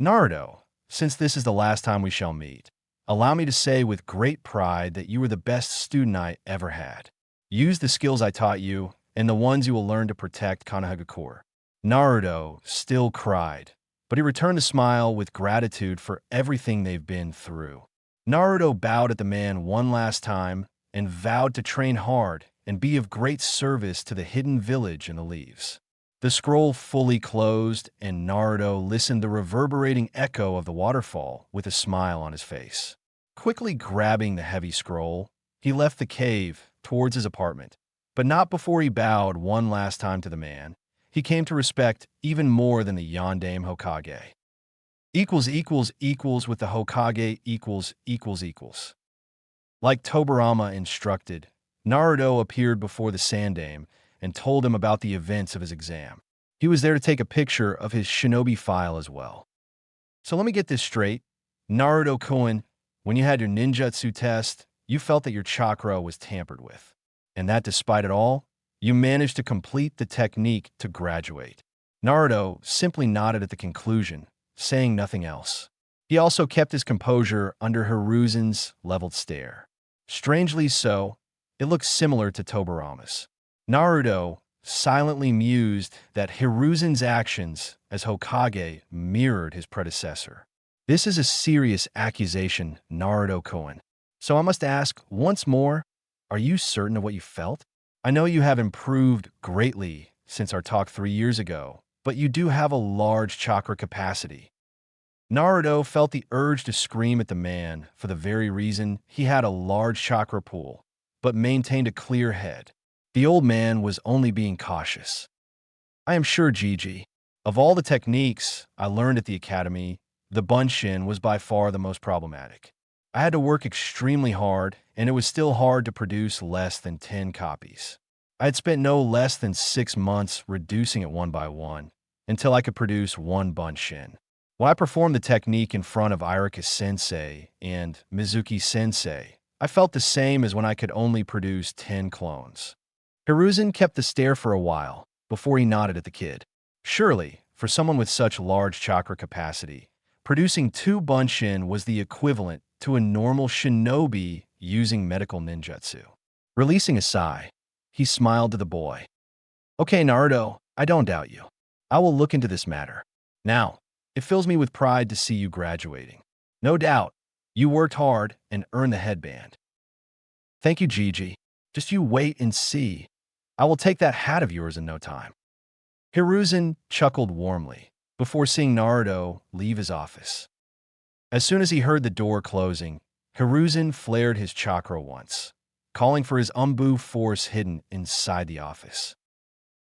[SPEAKER 1] Naruto, since this is the last time we shall meet, allow me to say with great pride that you were the best student I ever had. Use the skills I taught you, and the ones you will learn to protect Konohagakure. Naruto still cried, but he returned the smile with gratitude for everything they've been through. Naruto bowed at the man one last time and vowed to train hard and be of great service to the hidden village in the leaves. The scroll fully closed, and Naruto listened to the reverberating echo of the waterfall with a smile on his face. Quickly grabbing the heavy scroll, he left the cave towards his apartment, but not before he bowed one last time to the man he came to respect even more than the Yondaime Hokage. With the Hokage . Like Tobirama instructed, Naruto appeared before the Sandaime and told him about the events of his exam. He was there to take a picture of his shinobi file as well. So let me get this straight. Naruto-kun, when you had your ninjutsu test, you felt that your chakra was tampered with. And that despite it all, you managed to complete the technique to graduate. Naruto simply nodded at the conclusion, saying nothing else. He also kept his composure under Hiruzen's leveled stare. Strangely so, it looked similar to Tobirama's. Naruto silently mused that Hiruzen's actions as Hokage mirrored his predecessor. This is a serious accusation, Naruto-kun. So I must ask once more, are you certain of what you felt? I know you have improved greatly since our talk 3 years ago, but you do have a large chakra capacity. Naruto felt the urge to scream at the man for the very reason he had a large chakra pool, but maintained a clear head. The old man was only being cautious. I am sure, Gigi, of all the techniques I learned at the academy, the Bunshin was by far the most problematic. I had to work extremely hard, and it was still hard to produce less than 10 copies. I had spent no less than 6 months reducing it one by one, until I could produce one Bunshin. When I performed the technique in front of Irika-sensei and Mizuki-sensei, I felt the same as when I could only produce 10 clones. Hiruzen kept the stare for a while, before he nodded at the kid. Surely, for someone with such large chakra capacity, producing 2 Bunshin was the equivalent to a normal shinobi using medical ninjutsu. Releasing a sigh, he smiled to the boy. Okay, Naruto, I don't doubt you. I will look into this matter. Now, it fills me with pride to see you graduating. No doubt, you worked hard and earned the headband. Thank you, Gigi. Just you wait and see. I will take that hat of yours in no time. Hiruzen chuckled warmly before seeing Naruto leave his office. As soon as he heard the door closing, Hiruzen flared his chakra once, calling for his Umbu force hidden inside the office.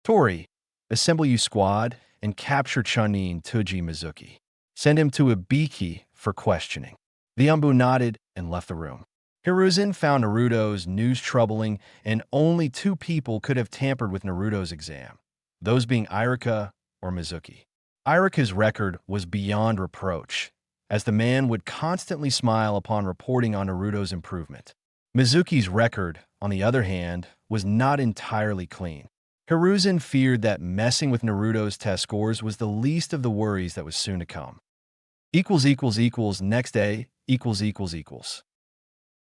[SPEAKER 1] Tori, assemble you squad and capture Chunin Tuji Mizuki. Send him to Ibiki for questioning. The Umbu nodded and left the room. Hiruzen found Naruto's news troubling, and only 2 people could have tampered with Naruto's exam, those being Irika or Mizuki. Irika's record was beyond reproach, as the man would constantly smile upon reporting on Naruto's improvement. Mizuki's record, on the other hand, was not entirely clean. Hiruzen feared that messing with Naruto's test scores was the least of the worries that was soon to come. Next day, .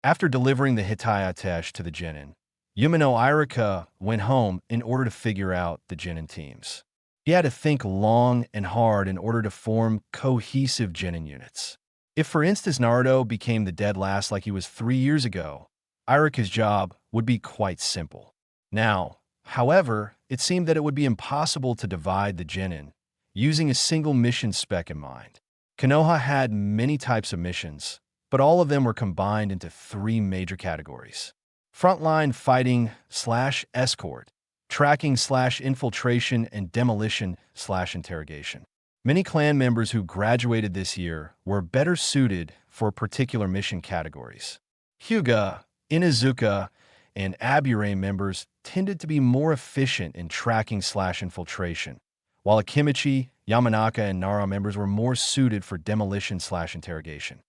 [SPEAKER 1] After delivering the Hitayatesh to the Genin, Yumino Irika went home in order to figure out the Genin teams. He had to think long and hard in order to form cohesive Genin units. If, for instance, Naruto became the dead last like he was 3 years ago, Irika's job would be quite simple. Now, however, it seemed that it would be impossible to divide the Genin using a single mission spec in mind. Konoha had many types of missions, but all of them were combined into 3 major categories: frontline fighting / escort, tracking/infiltration, and demolition/interrogation. Many clan members who graduated this year were better suited for particular mission categories. Hyuga, Inuzuka, and Aburame members tended to be more efficient in tracking/infiltration, while Akimichi, Yamanaka, and Nara members were more suited for demolition/interrogation.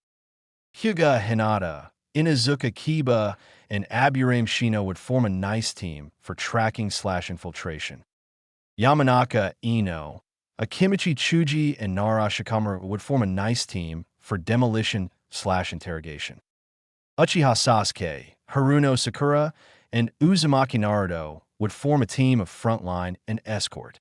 [SPEAKER 1] Hyuga Hinata, Inuzuka Kiba, and Aburame Shino would form a nice team for tracking/infiltration. Yamanaka Ino, Akimichi Chuji, and Nara Shikamaru would form a nice team for demolition/interrogation. Uchiha Sasuke, Haruno Sakura, and Uzumaki Naruto would form a team of frontline and escort.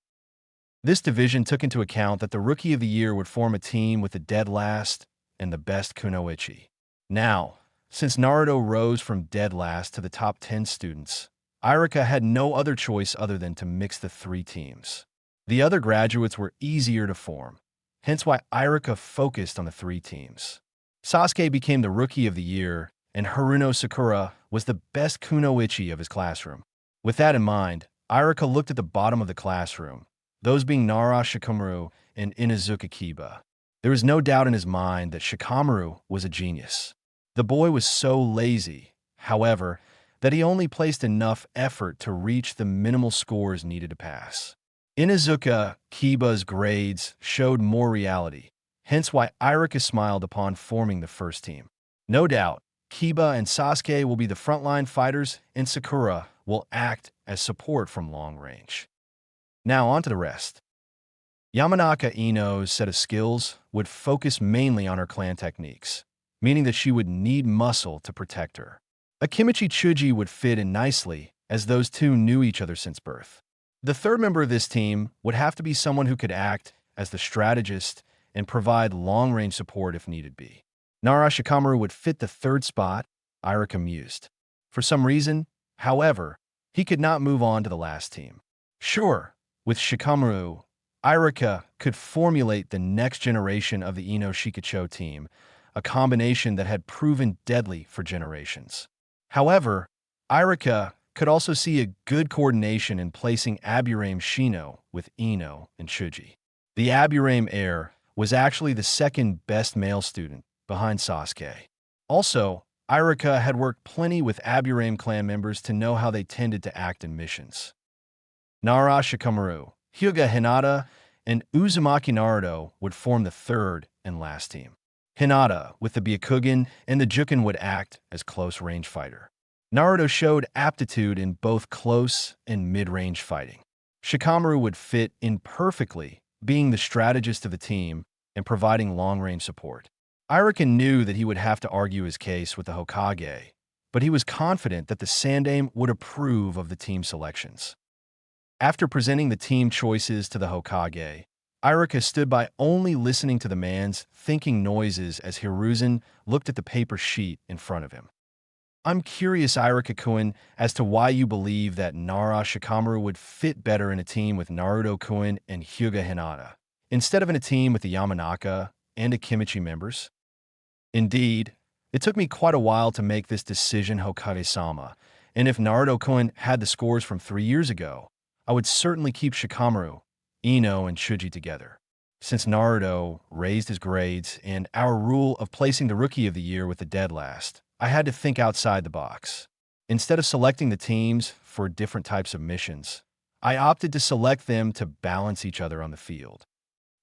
[SPEAKER 1] This division took into account that the Rookie of the Year would form a team with the dead last and the best kunoichi. Now, since Naruto rose from dead last to the top 10 students, Irika had no other choice other than to mix the three teams. The other graduates were easier to form, hence why Irika focused on the three teams. Sasuke became the Rookie of the Year, and Haruno Sakura was the best kunoichi of his classroom. With that in mind, Irika looked at the bottom of the classroom, those being Nara Shikamaru and Inuzuka Kiba. There was no doubt in his mind that Shikamaru was a genius. The boy was so lazy, however, that he only placed enough effort to reach the minimal scores needed to pass. Inuzuka Kiba's grades showed more reality, hence why Irika smiled upon forming the first team. No doubt, Kiba and Sasuke will be the frontline fighters, and Sakura will act as support from long range. Now on to the rest. Yamanaka Ino's set of skills would focus mainly on her clan techniques, meaning that she would need muscle to protect her. Akimichi Chuji would fit in nicely, as those two knew each other since birth. The third member of this team would have to be someone who could act as the strategist and provide long-range support if needed be. Nara Shikamaru would fit the third spot, Irika mused. For some reason, however, he could not move on to the last team. Sure, with Shikamaru, Irika could formulate the next generation of the Ino Shikacho team, a combination that had proven deadly for generations. However, Irika could also see a good coordination in placing Aburame Shino with Ino and Chuji. The Aburame heir was actually the second best male student, behind Sasuke. Also, Irika had worked plenty with Aburame clan members to know how they tended to act in missions. Nara Shikamaru, Hyuga Hinata, and Uzumaki Naruto would form the third and last team. Hinata, with the Byakugan and the Juken, would act as close-range fighter. Naruto showed aptitude in both close and mid-range fighting. Shikamaru would fit in perfectly, being the strategist of the team and providing long-range support. Irika knew that he would have to argue his case with the Hokage, but he was confident that the Sandaime would approve of the team selections. After presenting the team choices to the Hokage, Irika stood by only listening to the man's thinking noises as Hiruzen looked at the paper sheet in front of him. I'm curious, Irika-kun, as to why you believe that Nara Shikamaru would fit better in a team with Naruto-kun and Hyuga Hinata, instead of in a team with the Yamanaka and Akimichi members. Indeed, it took me quite a while to make this decision, Hokage-sama, and if Naruto-kun had the scores from 3 years ago, I would certainly keep Shikamaru, Ino, and Chuji together. Since Naruto raised his grades and our rule of placing the Rookie of the Year with the dead last, I had to think outside the box. Instead of selecting the teams for different types of missions, I opted to select them to balance each other on the field.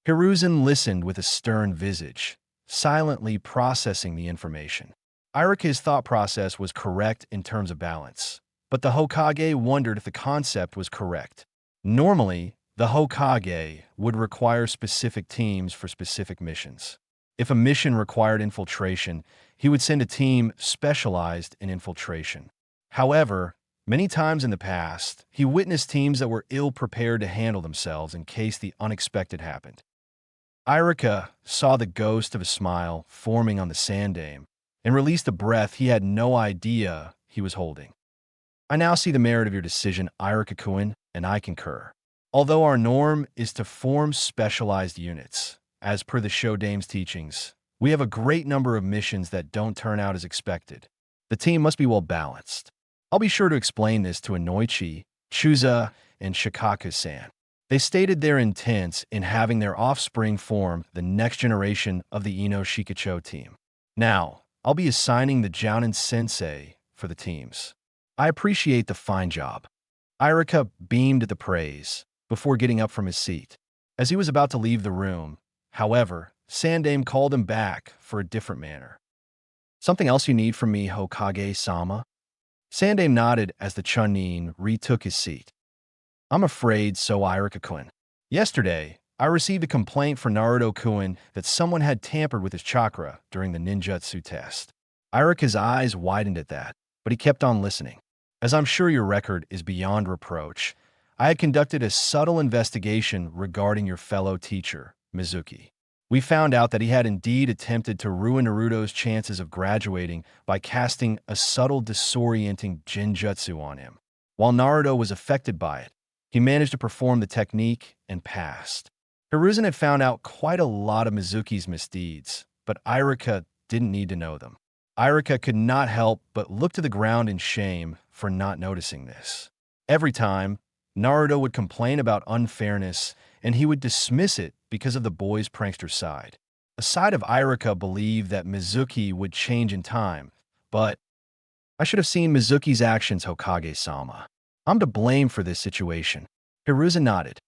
[SPEAKER 1] Hiruzen listened with a stern visage, silently processing the information. Irika's thought process was correct in terms of balance, but the Hokage wondered if the concept was correct. Normally, the Hokage would require specific teams for specific missions. If a mission required infiltration, he would send a team specialized in infiltration. However, many times in the past, he witnessed teams that were ill-prepared to handle themselves in case the unexpected happened. Irika saw the ghost of a smile forming on the Sandaime and released a breath he had no idea he was holding. I now see the merit of your decision, Irika-kun, and I concur. Although our norm is to form specialized units, as per the Shodame's teachings, we have a great number of missions that don't turn out as expected. The team must be well balanced. I'll be sure to explain this to Inoichi, Chuza, and Shikaku-san. They stated their intents in having their offspring form the next generation of the Ino Shikacho team. Now, I'll be assigning the Jounin Sensei for the teams. I appreciate the fine job. Irika beamed at the praise before getting up from his seat. As he was about to leave the room, however, Sandame called him back for a different manner. Something else you need from me, Hokage-sama? Sandame nodded as the Chunin retook his seat. I'm afraid so, Irika-kun. Yesterday, I received a complaint from Naruto-kun that someone had tampered with his chakra during the ninjutsu test. Irika's eyes widened at that, but he kept on listening. As I'm sure your record is beyond reproach, I had conducted a subtle investigation regarding your fellow teacher, Mizuki. We found out that he had indeed attempted to ruin Naruto's chances of graduating by casting a subtle disorienting genjutsu on him. While Naruto was affected by it, he managed to perform the technique and passed. Hiruzen had found out quite a lot of Mizuki's misdeeds, but Irika didn't need to know them. Irika could not help but look to the ground in shame for not noticing this. Every time, Naruto would complain about unfairness, and he would dismiss it because of the boy's prankster side. A side of Irika believed that Mizuki would change in time, but I should have seen Mizuki's actions, Hokage-sama. I'm to blame for this situation. Hiruzen nodded.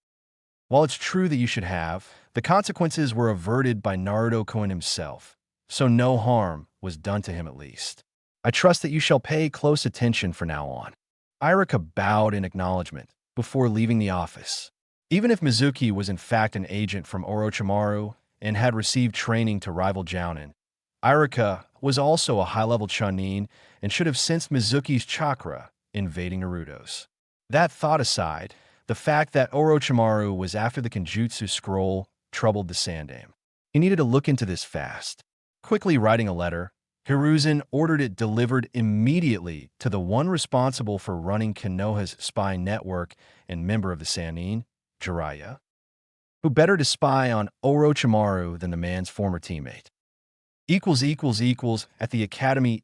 [SPEAKER 1] While it's true that you should have, the consequences were averted by Naruto-kun himself, so no harm was done to him at least. I trust that you shall pay close attention from now on. Irika bowed in acknowledgement before leaving the office. Even if Mizuki was in fact an agent from Orochimaru and had received training to rival Jounin, Irika was also a high-level Chunin and should have sensed Mizuki's chakra invading Naruto's. That thought aside, the fact that Orochimaru was after the Kenjutsu scroll troubled the Sandame. He needed to look into this fast. Quickly writing a letter, Hiruzen ordered it delivered immediately to the one responsible for running Konoha's spy network and member of the Sannin, Jiraiya. Who better to spy on Orochimaru than the man's former teammate? At the academy .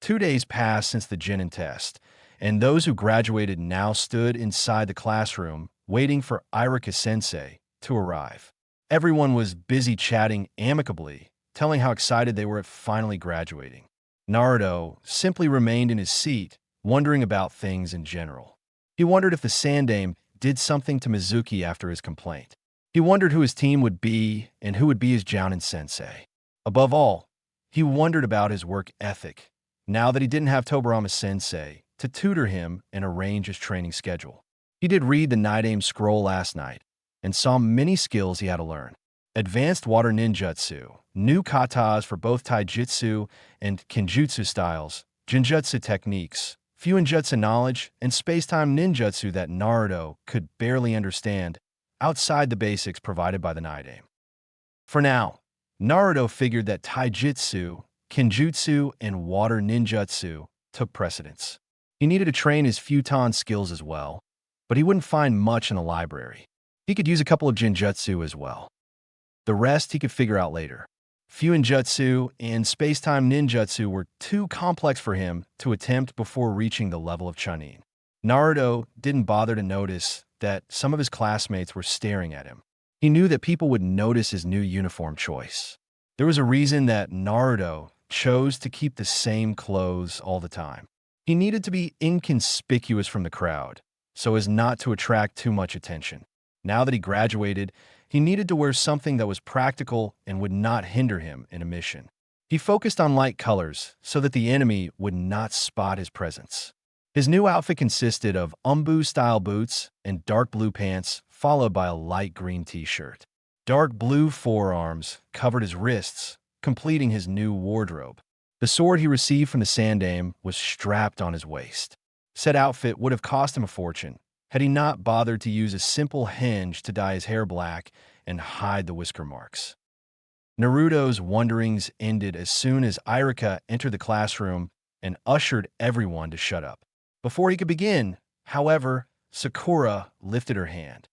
[SPEAKER 1] 2 days passed since the Genin test, and those who graduated now stood inside the classroom waiting for Irika-sensei to arrive. Everyone was busy chatting amicably, telling how excited they were at finally graduating. Naruto simply remained in his seat, wondering about things in general. He wondered if the Sandame did something to Mizuki after his complaint. He wondered who his team would be and who would be his Jounin sensei. Above all, he wondered about his work ethic, now that he didn't have Tobirama sensei to tutor him and arrange his training schedule. He did read the Nidame scroll last night and saw many skills he had to learn. Advanced water ninjutsu, new katas for both taijutsu and kenjutsu styles, genjutsu techniques, fuinjutsu knowledge, and space-time ninjutsu that Naruto could barely understand outside the basics provided by the Nidame. For now, Naruto figured that taijutsu, kenjutsu, and water ninjutsu took precedence. He needed to train his futon skills as well, but he wouldn't find much in the library. He could use a couple of genjutsu as well. The rest he could figure out later. Fuinjutsu and space-time ninjutsu were too complex for him to attempt before reaching the level of Chunin. Naruto didn't bother to notice that some of his classmates were staring at him. He knew that people would notice his new uniform choice. There was a reason that Naruto chose to keep the same clothes all the time. He needed to be inconspicuous from the crowd, so as not to attract too much attention. Now that he graduated, he needed to wear something that was practical and would not hinder him in a mission. He focused on light colors so that the enemy would not spot his presence. His new outfit consisted of umbu-style boots and dark blue pants, followed by a light green t-shirt. Dark blue forearms covered his wrists, completing his new wardrobe. The sword he received from the Sandame was strapped on his waist. Said outfit would have cost him a fortune, had he not bothered to use a simple hinge to dye his hair black and hide the whisker marks. Naruto's wonderings ended as soon as Irika entered the classroom and ushered everyone to shut up. Before he could begin, however, Sakura lifted her hand.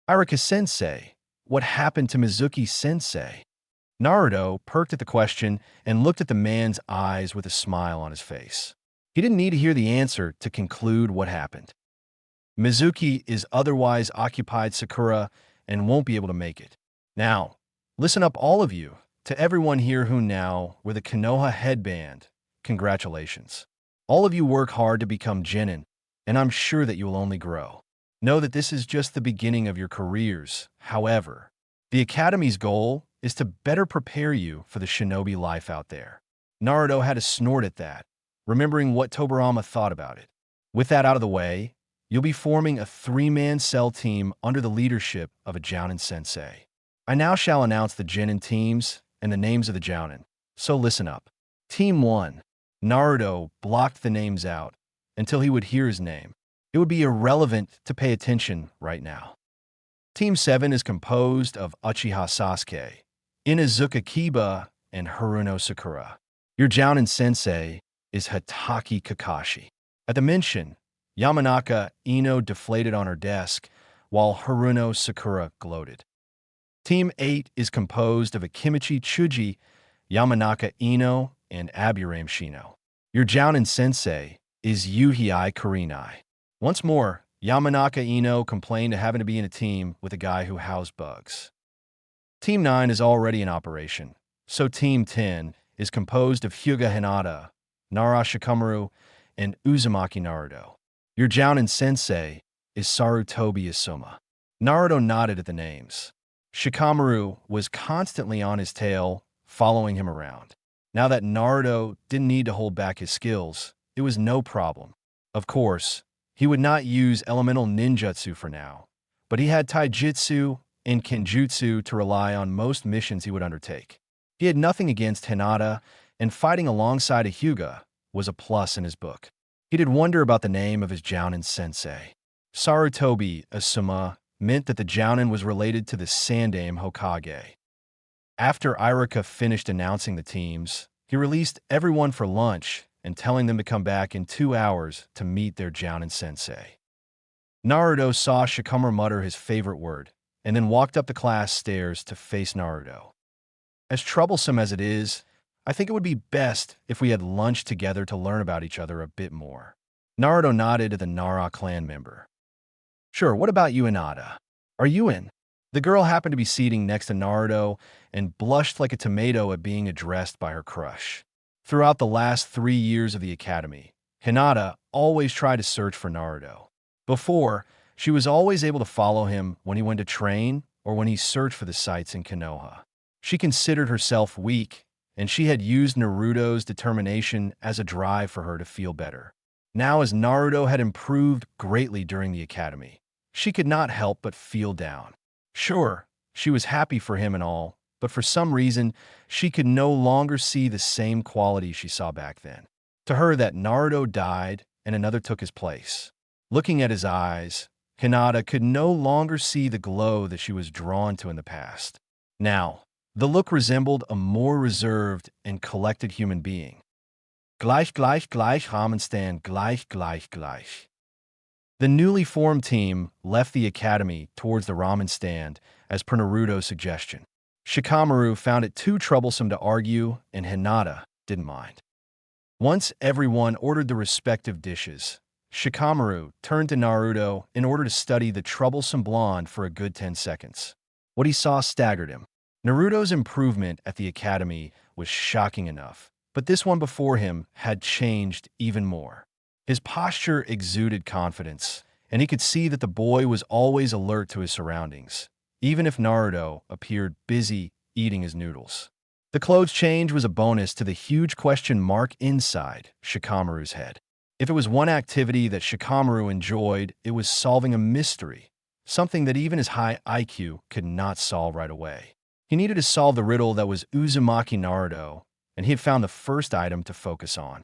[SPEAKER 1] Irika-sensei, what happened to Mizuki-sensei? Naruto perked at the question and looked at the man's eyes with a smile on his face. He didn't need to hear the answer to conclude what happened. Mizuki is otherwise occupied Sakura and won't be able to make it. Now, listen up all of you, to everyone here who now wear the Konoha headband. Congratulations. All of you work hard to become genin, and I'm sure that you will only grow. Know that this is just the beginning of your careers. However, the Academy's goal is to better prepare you for the shinobi life out there. Naruto had a snort at that, remembering what Tobirama thought about it. With that out of the way, you'll be forming a three-man cell team under the leadership of a Jounin sensei. I now shall announce the genin teams and the names of the Jounin, so listen up. Team 1. Naruto blocked the names out until he would hear his name. It would be irrelevant to pay attention right now. Team 7 is composed of Uchiha Sasuke, Inuzuka Kiba, and Haruno Sakura. Your Jounin sensei is Hatake Kakashi. At the mention, Yamanaka Ino deflated on her desk, while Haruno Sakura gloated. Team 8 is composed of Akimichi Chuji, Yamanaka Ino, and Aburame Shino. Your Jounin sensei is Yuhei Kurenai. Once more, Yamanaka Ino complained of having to be in a team with a guy who housed bugs. Team 9 is already in operation, so Team 10 is composed of Hyuga Hinata, Nara Shikamaru, and Uzumaki Naruto. Your Jounin sensei is Sarutobi Asuma. Naruto nodded at the names. Shikamaru was constantly on his tail, following him around. Now that Naruto didn't need to hold back his skills, it was no problem. Of course, he would not use elemental ninjutsu for now, but he had taijutsu and kenjutsu to rely on most missions he would undertake. He had nothing against Hinata, and fighting alongside a Hyuga was a plus in his book. He did wonder about the name of his Jounin sensei. Sarutobi Asuma meant that the Jounin was related to the Sandaime Hokage. After Iruka finished announcing the teams, he released everyone for lunch and telling them to come back in 2 hours to meet their Jounin sensei. Naruto saw Shikamaru mutter his favorite word, and then walked up the class stairs to face Naruto. As troublesome as it is, I think it would be best if we had lunch together to learn about each other a bit more. Naruto nodded at the Nara clan member. Sure, what about you, Hinata? Are you in? The girl happened to be seating next to Naruto and blushed like a tomato at being addressed by her crush. Throughout the last 3 years of the academy, Hinata always tried to search for Naruto. Before, she was always able to follow him when he went to train or when he searched for the sites in Konoha. She considered herself weak, and she had used Naruto's determination as a drive for her to feel better. Now, as Naruto had improved greatly during the academy, she could not help but feel down. Sure, she was happy for him and all, but for some reason, she could no longer see the same quality she saw back then. To her, that Naruto died and another took his place. Looking at his eyes, Hinata could no longer see the glow that she was drawn to in the past. Now, the look resembled a more reserved and collected human being. Gleich, Ramenstand, gleich. The newly formed team left the academy towards the ramen stand, as per Naruto's suggestion. Shikamaru found it too troublesome to argue, and Hinata didn't mind. Once everyone ordered the respective dishes, Shikamaru turned to Naruto in order to study the troublesome blonde for a good 10 seconds. What he saw staggered him. Naruto's improvement at the academy was shocking enough, but this one before him had changed even more. His posture exuded confidence, and he could see that the boy was always alert to his surroundings, even if Naruto appeared busy eating his noodles. The clothes change was a bonus to the huge question mark inside Shikamaru's head. If it was one activity that Shikamaru enjoyed, it was solving a mystery, something that even his high IQ could not solve right away. He needed to solve the riddle that was Uzumaki Naruto, and he had found the first item to focus on.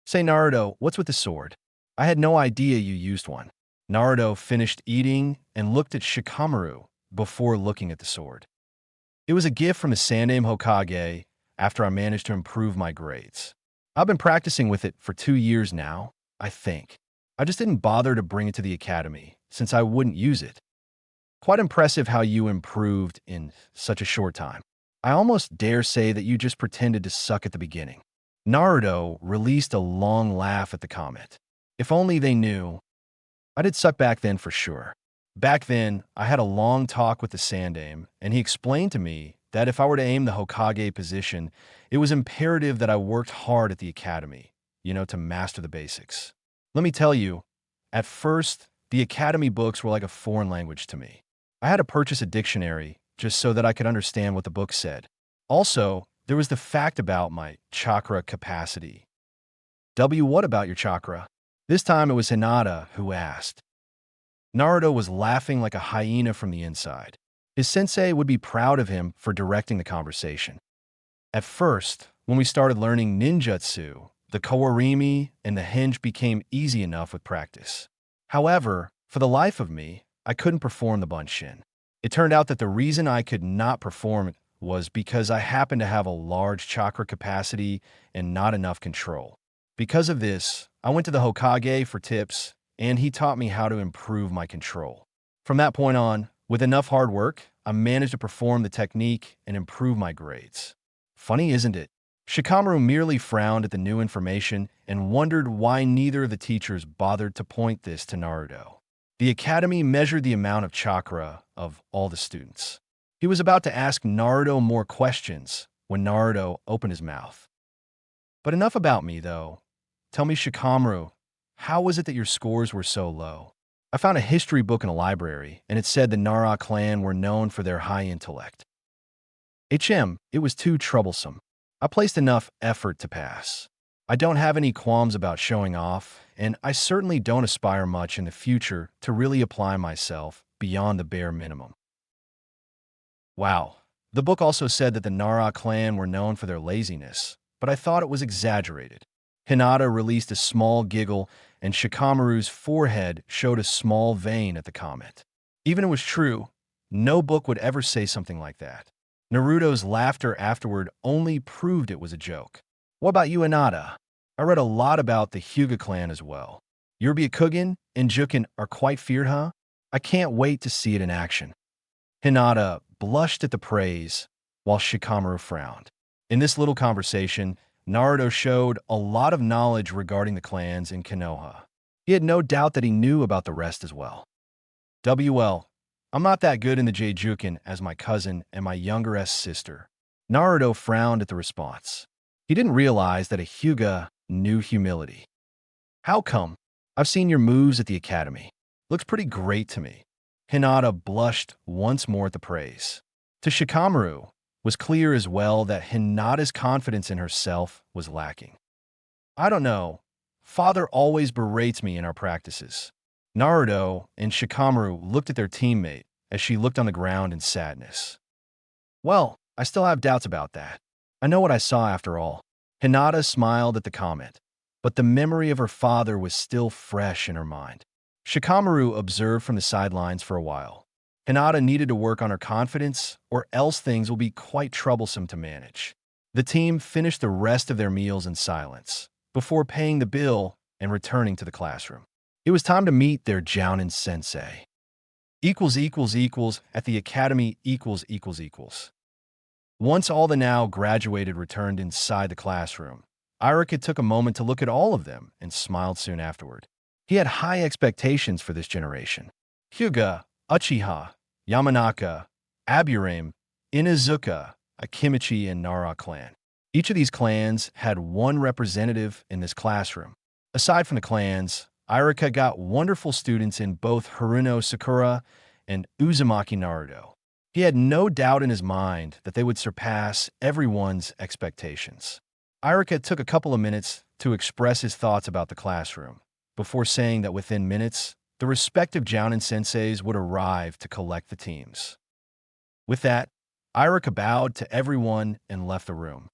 [SPEAKER 1] Say, Naruto, what's with the sword? I had no idea you used one. Naruto finished eating and looked at Shikamaru before looking at the sword. It was a gift from the Sandaime Hokage after I managed to improve my grades. I've been practicing with it for 2 years now, I think. I just didn't bother to bring it to the academy, since I wouldn't use it. Quite impressive how you improved in such a short time. I almost dare say that you just pretended to suck at the beginning. Naruto released a long laugh at the comment. If only they knew. I did suck back then for sure. Back then, I had a long talk with the Sandaime, and he explained to me that if I were to aim the Hokage position, it was imperative that I worked hard at the academy, to master the basics. Let me tell you, at first, the academy books were like a foreign language to me. I had to purchase a dictionary just so that I could understand what the book said. Also, there was the fact about my chakra capacity. What about your chakra? This time it was Hinata who asked. Naruto was laughing like a hyena from the inside. His sensei would be proud of him for directing the conversation. At first, when we started learning ninjutsu, the kawarimi and the hinge became easy enough with practice. However, for the life of me, I couldn't perform the bunshin. It turned out that the reason I could not perform it was because I happened to have a large chakra capacity and not enough control. Because of this, I went to the Hokage for tips, and he taught me how to improve my control. From that point on, with enough hard work, I managed to perform the technique and improve my grades. Funny, isn't it? Shikamaru merely frowned at the new information and wondered why neither of the teachers bothered to point this to Naruto. The academy measured the amount of chakra of all the students. He was about to ask Naruto more questions when Naruto opened his mouth. But enough about me, though. Tell me, Shikamaru, how was it that your scores were so low? I found a history book in a library, and it said the Nara clan were known for their high intellect. It was too troublesome. I placed enough effort to pass. I don't have any qualms about showing off, and I certainly don't aspire much in the future to really apply myself beyond the bare minimum. Wow. The book also said that the Nara clan were known for their laziness, but I thought it was exaggerated. Hinata released a small giggle, and Shikamaru's forehead showed a small vein at the comment. Even if it was true, no book would ever say something like that. Naruto's laughter afterward only proved it was a joke. What about you, Hinata? I read a lot about the Hyuga clan as well. Your Byakugan and Jukin are quite feared, huh? I can't wait to see it in action. Hinata blushed at the praise, while Shikamaru frowned. In this little conversation, Naruto showed a lot of knowledge regarding the clans in Konoha. He had no doubt that he knew about the rest as well. I'm not that good in the Jeijukin as my cousin and my younger sister. Naruto frowned at the response. He didn't realize that a Hyuga knew humility. How come? I've seen your moves at the academy. Looks pretty great to me. Hinata blushed once more at the praise. To Shikamaru, was clear as well that Hinata's confidence in herself was lacking. I don't know. Father always berates me in our practices. Naruto and Shikamaru looked at their teammate as she looked on the ground in sadness. Well, I still have doubts about that. I know what I saw after all. Hinata smiled at the comment, but the memory of her father was still fresh in her mind. Shikamaru observed from the sidelines for a while. Hinata needed to work on her confidence, or else things will be quite troublesome to manage. The team finished the rest of their meals in silence, before paying the bill and returning to the classroom. It was time to meet their Jounin sensei. At the academy . Once all the now graduated returned inside the classroom, Irika took a moment to look at all of them and smiled soon afterward. He had high expectations for this generation. Hyuga, Uchiha, Yamanaka, Aburame, Inuzuka, Akimichi, and Nara clan. Each of these clans had one representative in this classroom. Aside from the clans, Irika got wonderful students in both Haruno Sakura and Uzumaki Naruto. He had no doubt in his mind that they would surpass everyone's expectations. Irika took a couple of minutes to express his thoughts about the classroom, before saying that within minutes, the respective Jounin senseis would arrive to collect the teams. With that, Irika bowed to everyone and left the room.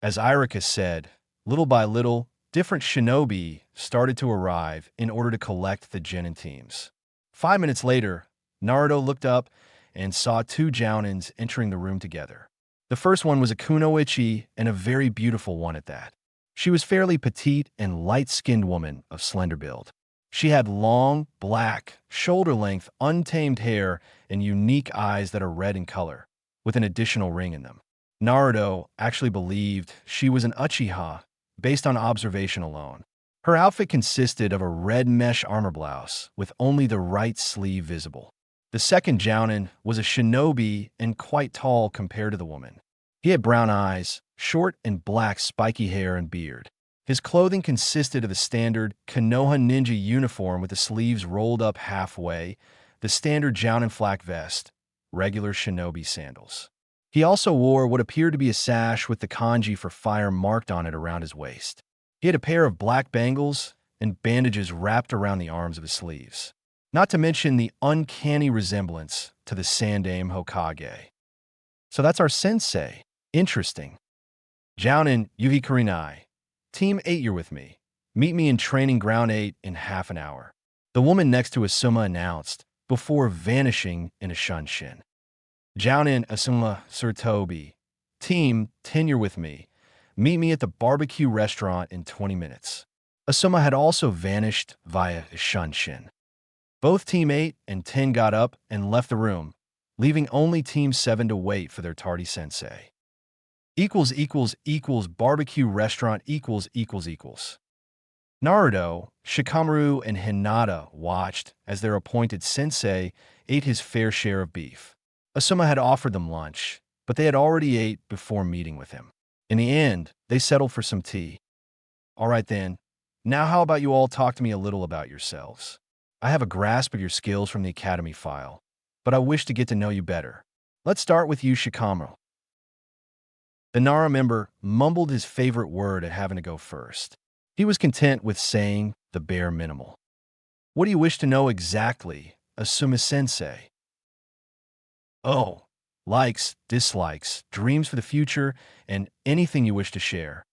[SPEAKER 1] As Irika said, little by little, different shinobi started to arrive in order to collect the Genin teams. 5 minutes later, Naruto looked up and saw two Jounins entering the room together. The first one was a kunoichi, and a very beautiful one at that. She was fairly petite and light-skinned woman of slender build. She had long, black, shoulder-length, untamed hair and unique eyes that are red in color, with an additional ring in them. Naruto actually believed she was an Uchiha based on observation alone. Her outfit consisted of a red mesh armor blouse with only the right sleeve visible. The second Jounin was a shinobi and quite tall compared to the woman. He had brown eyes, short and black spiky hair and beard. His clothing consisted of a standard Konoha ninja uniform with the sleeves rolled up halfway, the standard Jounin flak vest, regular shinobi sandals. He also wore what appeared to be a sash with the kanji for fire marked on it around his waist. He had a pair of black bangles and bandages wrapped around the arms of his sleeves. Not to mention the uncanny resemblance to the Sandaime Hokage. So that's our sensei. Interesting. Jounin Yuhi Kurinai. Team 8, you're with me. Meet me in training ground 8 in half an hour. The woman next to Asuma announced, before vanishing in a shunshin. Jounin Asuma Sir Toby. Team 10, you're with me. Meet me at the barbecue restaurant in 20 minutes. Asuma had also vanished via a shunshin. Both Team 8 and 10 got up and left the room, leaving only Team 7 to wait for their tardy sensei. Barbecue restaurant Naruto, Shikamaru, and Hinata watched as their appointed sensei ate his fair share of beef. Asuma had offered them lunch, but they had already ate before meeting with him. In the end, they settled for some tea. All right then, now how about you all talk to me a little about yourselves? I have a grasp of your skills from the academy file, but I wish to get to know you better. Let's start with you, Shikamaru. The Nara member mumbled his favorite word at having to go first. He was content with saying the bare minimal. What do you wish to know exactly, Asuma-sensei? Oh, likes, dislikes, dreams for the future, and anything you wish to share.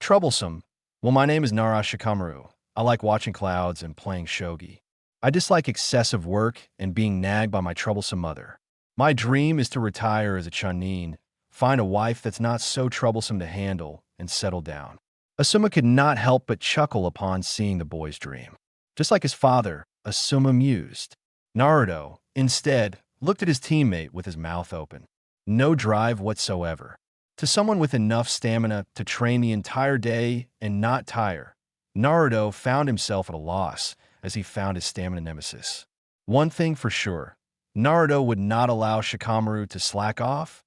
[SPEAKER 1] Troublesome. Well, my name is Nara Shikamaru. I like watching clouds and playing shogi. I dislike excessive work and being nagged by my troublesome mother. My dream is to retire as a chunin, find a wife that's not so troublesome to handle, and settle down. Asuma could not help but chuckle upon seeing the boy's dream. Just like his father, Asuma mused. Naruto, instead, looked at his teammate with his mouth open. No drive whatsoever. To someone with enough stamina to train the entire day and not tire, Naruto found himself at a loss as he found his stamina nemesis. One thing for sure, Naruto would not allow Shikamaru to slack off.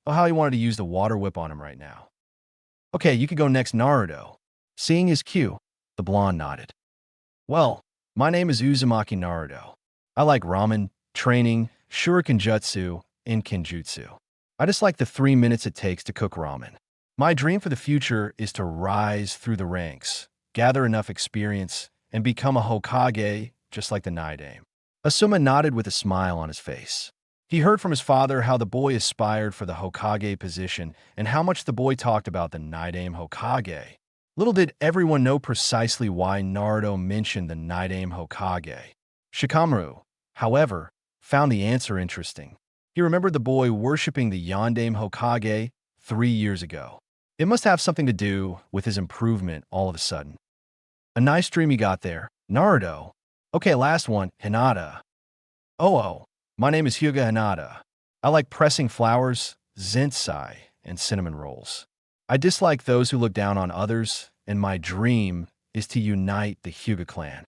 [SPEAKER 1] Oh, how he wanted to use the water whip on him right now. Okay, you could go next, Naruto. Seeing his cue, the blonde nodded. Well, my name is Uzumaki Naruto. I like ramen, training, shuriken jutsu, and kenjutsu. I just like the 3 minutes it takes to cook ramen. My dream for the future is to rise through the ranks, gather enough experience, and become a Hokage just like the Naidame. Asuma nodded with a smile on his face. He heard from his father how the boy aspired for the Hokage position and how much the boy talked about the Naidame Hokage. Little did everyone know precisely why Naruto mentioned the Naidame Hokage. Shikamaru, however, found the answer interesting. He remembered the boy worshipping the Yondaime Hokage 3 years ago. It must have something to do with his improvement all of a sudden. A nice dream you got there, Naruto. Okay, last one, Hinata. Oh, my name is Hyuga Hinata. I like pressing flowers, zensai, and cinnamon rolls. I dislike those who look down on others, and my dream is to unite the Hyuga clan.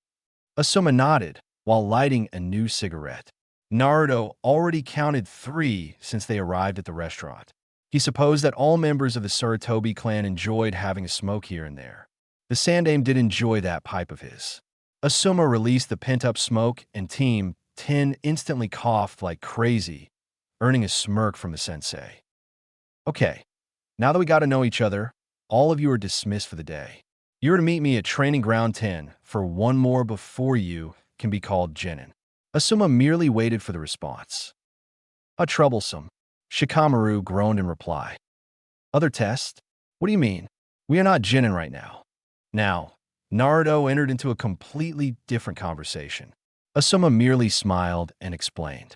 [SPEAKER 1] Asuma nodded while lighting a new cigarette. Naruto already counted 3 since they arrived at the restaurant. He supposed that all members of the Sarutobi clan enjoyed having a smoke here and there. The Sandaime did enjoy that pipe of his. Asuma released the pent-up smoke, and Team 10 instantly coughed like crazy, earning a smirk from the sensei. Okay, now that we got to know each other, all of you are dismissed for the day. You're to meet me at Training Ground 10 for one more before you can be called Genin. Asuma merely waited for the response. A troublesome. Shikamaru groaned in reply. Other test? What do you mean? We are not Genin right now. Now, Naruto entered into a completely different conversation. Asuma merely smiled and explained.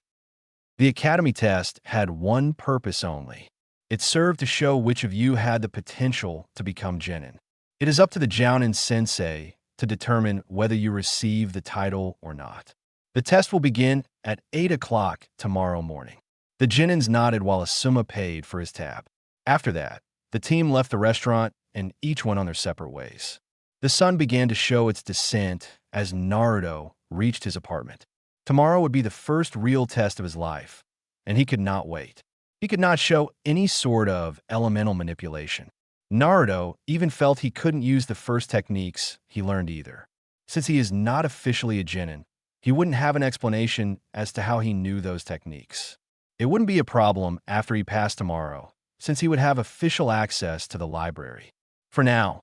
[SPEAKER 1] The academy test had one purpose only. It served to show which of you had the potential to become Genin. It is up to the Jounin sensei to determine whether you receive the title or not. The test will begin at 8 o'clock tomorrow morning. The Genins nodded while Asuma paid for his tab. After that, the team left the restaurant and each went on their separate ways. The sun began to show its descent as Naruto reached his apartment. Tomorrow would be the first real test of his life, and he could not wait. He could not show any sort of elemental manipulation. Naruto even felt he couldn't use the first techniques he learned either. Since he is not officially a genin, he wouldn't have an explanation as to how he knew those techniques. It wouldn't be a problem after he passed tomorrow, since he would have official access to the library. For now,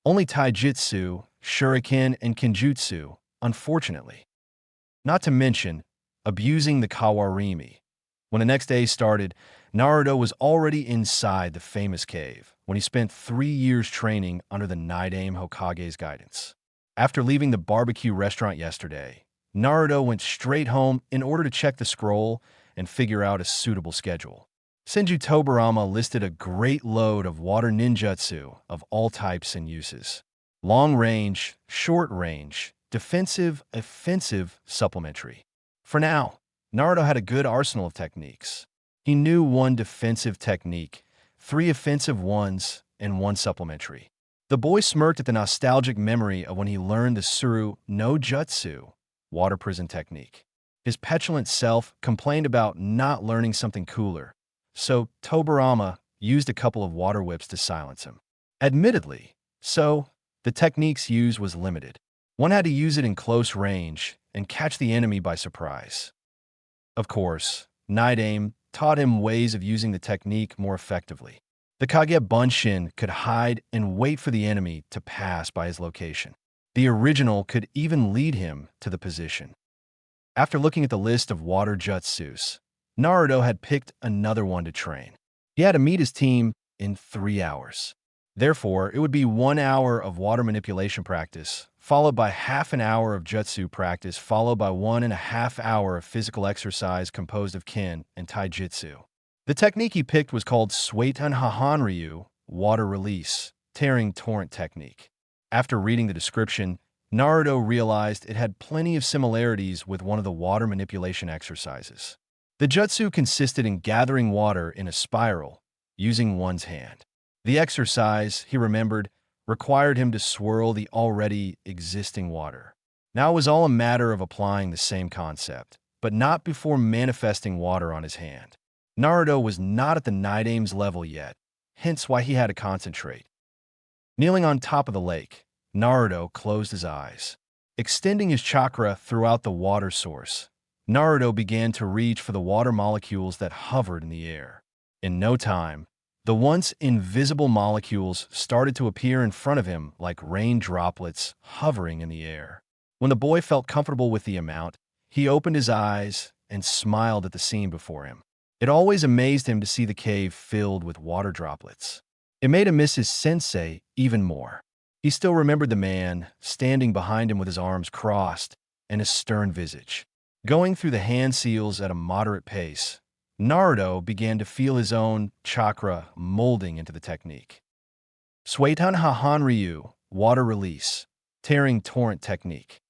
[SPEAKER 1] only taijutsu, shuriken, and kenjutsu, unfortunately. Not to mention, abusing the kawarimi. When the next day started, Naruto was already inside the famous cave when he spent 3 years training under the Naidame Hokage's guidance. After leaving the barbecue restaurant yesterday, Naruto went straight home in order to check the scroll and figure out a suitable schedule. Senju Tobirama listed a great load of water ninjutsu of all types and uses. Long range, short range, defensive, offensive, supplementary. For now, Naruto had a good arsenal of techniques. He knew 1 defensive technique, 3 offensive ones, and 1 supplementary. The boy smirked at the nostalgic memory of when he learned the Suru no Jutsu, water prison technique. His petulant self complained about not learning something cooler, so Tobirama used a couple of water whips to silence him. Admittedly, the techniques used was limited. One had to use it in close range and catch the enemy by surprise. Of course, Naidame taught him ways of using the technique more effectively. The Kage Bunshin could hide and wait for the enemy to pass by his location. The original could even lead him to the position. After looking at the list of water jutsus, Naruto had picked another one to train. He had to meet his team in 3 hours. Therefore, it would be 1 hour of water manipulation practice, followed by half an hour of jutsu practice, followed by 1.5 hours of physical exercise composed of kin and taijutsu. The technique he picked was called Suitan Hahanryu, water release, tearing torrent technique. After reading the description, Naruto realized it had plenty of similarities with one of the water manipulation exercises. The jutsu consisted in gathering water in a spiral, using one's hand. The exercise, he remembered, required him to swirl the already existing water. Now it was all a matter of applying the same concept, but not before manifesting water on his hand. Naruto was not at the Naidame's level yet, hence why he had to concentrate. Kneeling on top of the lake, Naruto closed his eyes. Extending his chakra throughout the water source, Naruto began to reach for the water molecules that hovered in the air. In no time, the once invisible molecules started to appear in front of him like rain droplets hovering in the air. When the boy felt comfortable with the amount, he opened his eyes and smiled at the scene before him. It always amazed him to see the cave filled with water droplets. It made him miss his sensei even more. He still remembered the man standing behind him with his arms crossed and his stern visage. Going through the hand seals at a moderate pace, Naruto began to feel his own chakra molding into the technique. Suitan Hahanryu, water release, tearing torrent technique.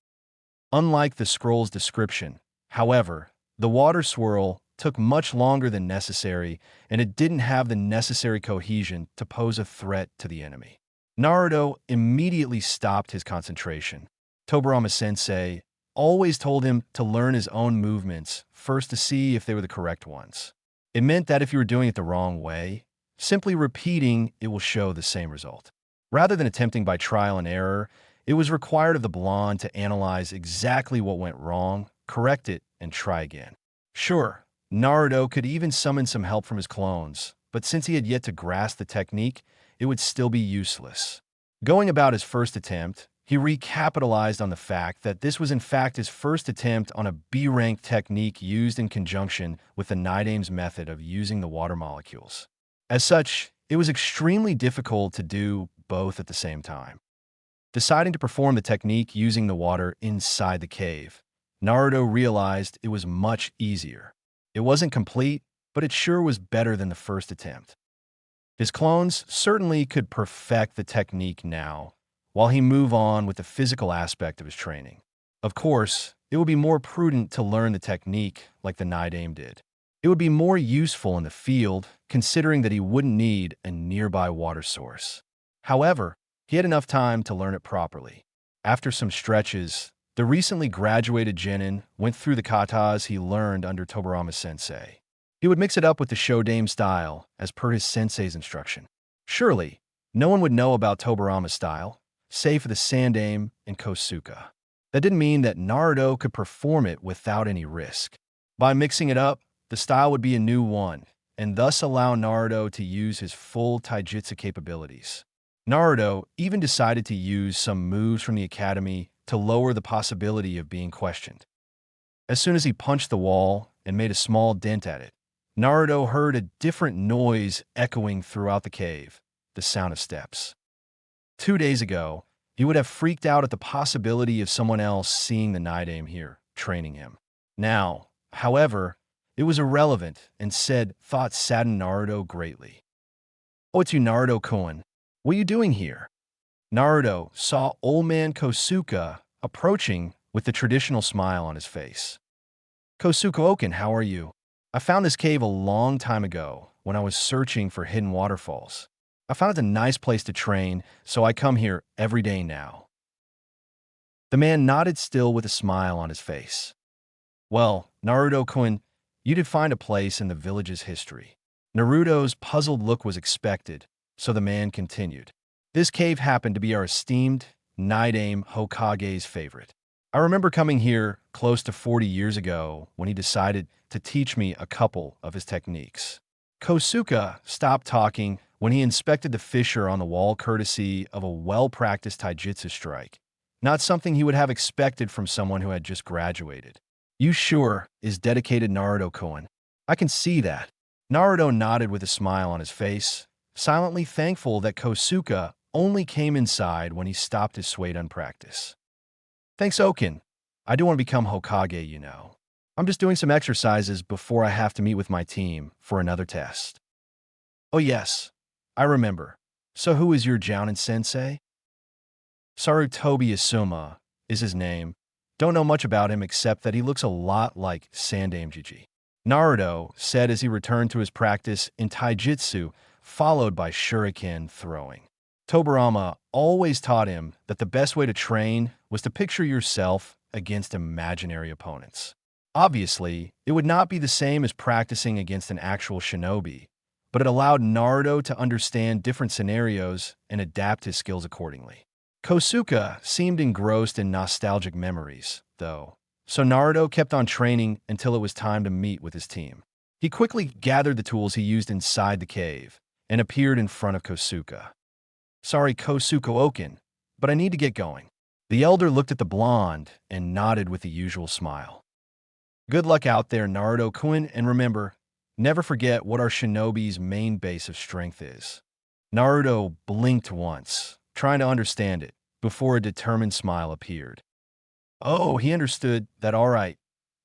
[SPEAKER 1] Unlike the scroll's description, however, the water swirl took much longer than necessary, and it didn't have the necessary cohesion to pose a threat to the enemy. Naruto immediately stopped his concentration. Tobirama-sensei always told him to learn his own movements first to see if they were the correct ones. It meant that if you were doing it the wrong way, simply repeating it will show the same result. Rather than attempting by trial and error, it was required of the blonde to analyze exactly what went wrong, correct it, and try again. Sure, Naruto could even summon some help from his clones, but since he had yet to grasp the technique, it would still be useless. Going about his first attempt, he recapitalized on the fact that this was in fact his first attempt on a B-rank technique used in conjunction with the Naidame's method of using the water molecules. As such, it was extremely difficult to do both at the same time. Deciding to perform the technique using the water inside the cave, Naruto realized it was much easier. It wasn't complete, but it sure was better than the first attempt. His clones certainly could perfect the technique now, while he moved on with the physical aspect of his training. Of course, it would be more prudent to learn the technique like the Naidame did. It would be more useful in the field, considering that he wouldn't need a nearby water source. However, he had enough time to learn it properly. After some stretches, the recently graduated genin went through the katas he learned under Tobirama sensei. He would mix it up with the Shodame style, as per his sensei's instruction. Surely, no one would know about Tobirama's style, save for the Sandame and Kosuke. That didn't mean that Naruto could perform it without any risk. By mixing it up, the style would be a new one, and thus allow Naruto to use his full taijutsu capabilities. Naruto even decided to use some moves from the academy to lower the possibility of being questioned. As soon as he punched the wall and made a small dent at it, Naruto heard a different noise echoing throughout the cave, the sound of steps. 2 days ago, he would have freaked out at the possibility of someone else seeing the Naidame here, training him. Now, however, it was irrelevant, and said thoughts saddened Naruto greatly. "Oh, it's you, Naruto-kun. What are you doing here?" Naruto saw old man Kosuke approaching with the traditional smile on his face. "Kosuke-oken, how are you? I found this cave a long time ago when I was searching for hidden waterfalls. I found it a nice place to train, so I come here every day now." The man nodded still with a smile on his face. "Well, Naruto-kun, you did find a place in the village's history." Naruto's puzzled look was expected, so the man continued. "This cave happened to be our esteemed Naidame Hokage's favorite. I remember coming here close to 40 years ago when he decided to teach me a couple of his techniques." Kosuke stopped talking when he inspected the fissure on the wall courtesy of a well-practiced taijutsu strike, not something he would have expected from someone who had just graduated. "You sure is dedicated, Naruto-kun. I can see that." Naruto nodded with a smile on his face, silently thankful that Kosuke only came inside when he stopped his Suidan practice. "Thanks, Okin. I do want to become Hokage, you know. I'm just doing some exercises before I have to meet with my team for another test." "Oh yes, I remember. So who is your Jounin sensei?" "Sarutobi Asuma is his name. Don't know much about him except that he looks a lot like Sandame Jiji," Naruto said as he returned to his practice in taijutsu, followed by shuriken throwing. Tobirama always taught him that the best way to train was to picture yourself against imaginary opponents. Obviously, it would not be the same as practicing against an actual shinobi, but it allowed Naruto to understand different scenarios and adapt his skills accordingly. Kosuke seemed engrossed in nostalgic memories, though, so Naruto kept on training until it was time to meet with his team. He quickly gathered the tools he used inside the cave and appeared in front of Kosuke. "Sorry, Kosuke-oken, but I need to get going." The elder looked at the blonde and nodded with the usual smile. "Good luck out there, Naruto-kun, and remember, never forget what our shinobi's main base of strength is." Naruto blinked once, trying to understand it, before a determined smile appeared. Oh, he understood that all right.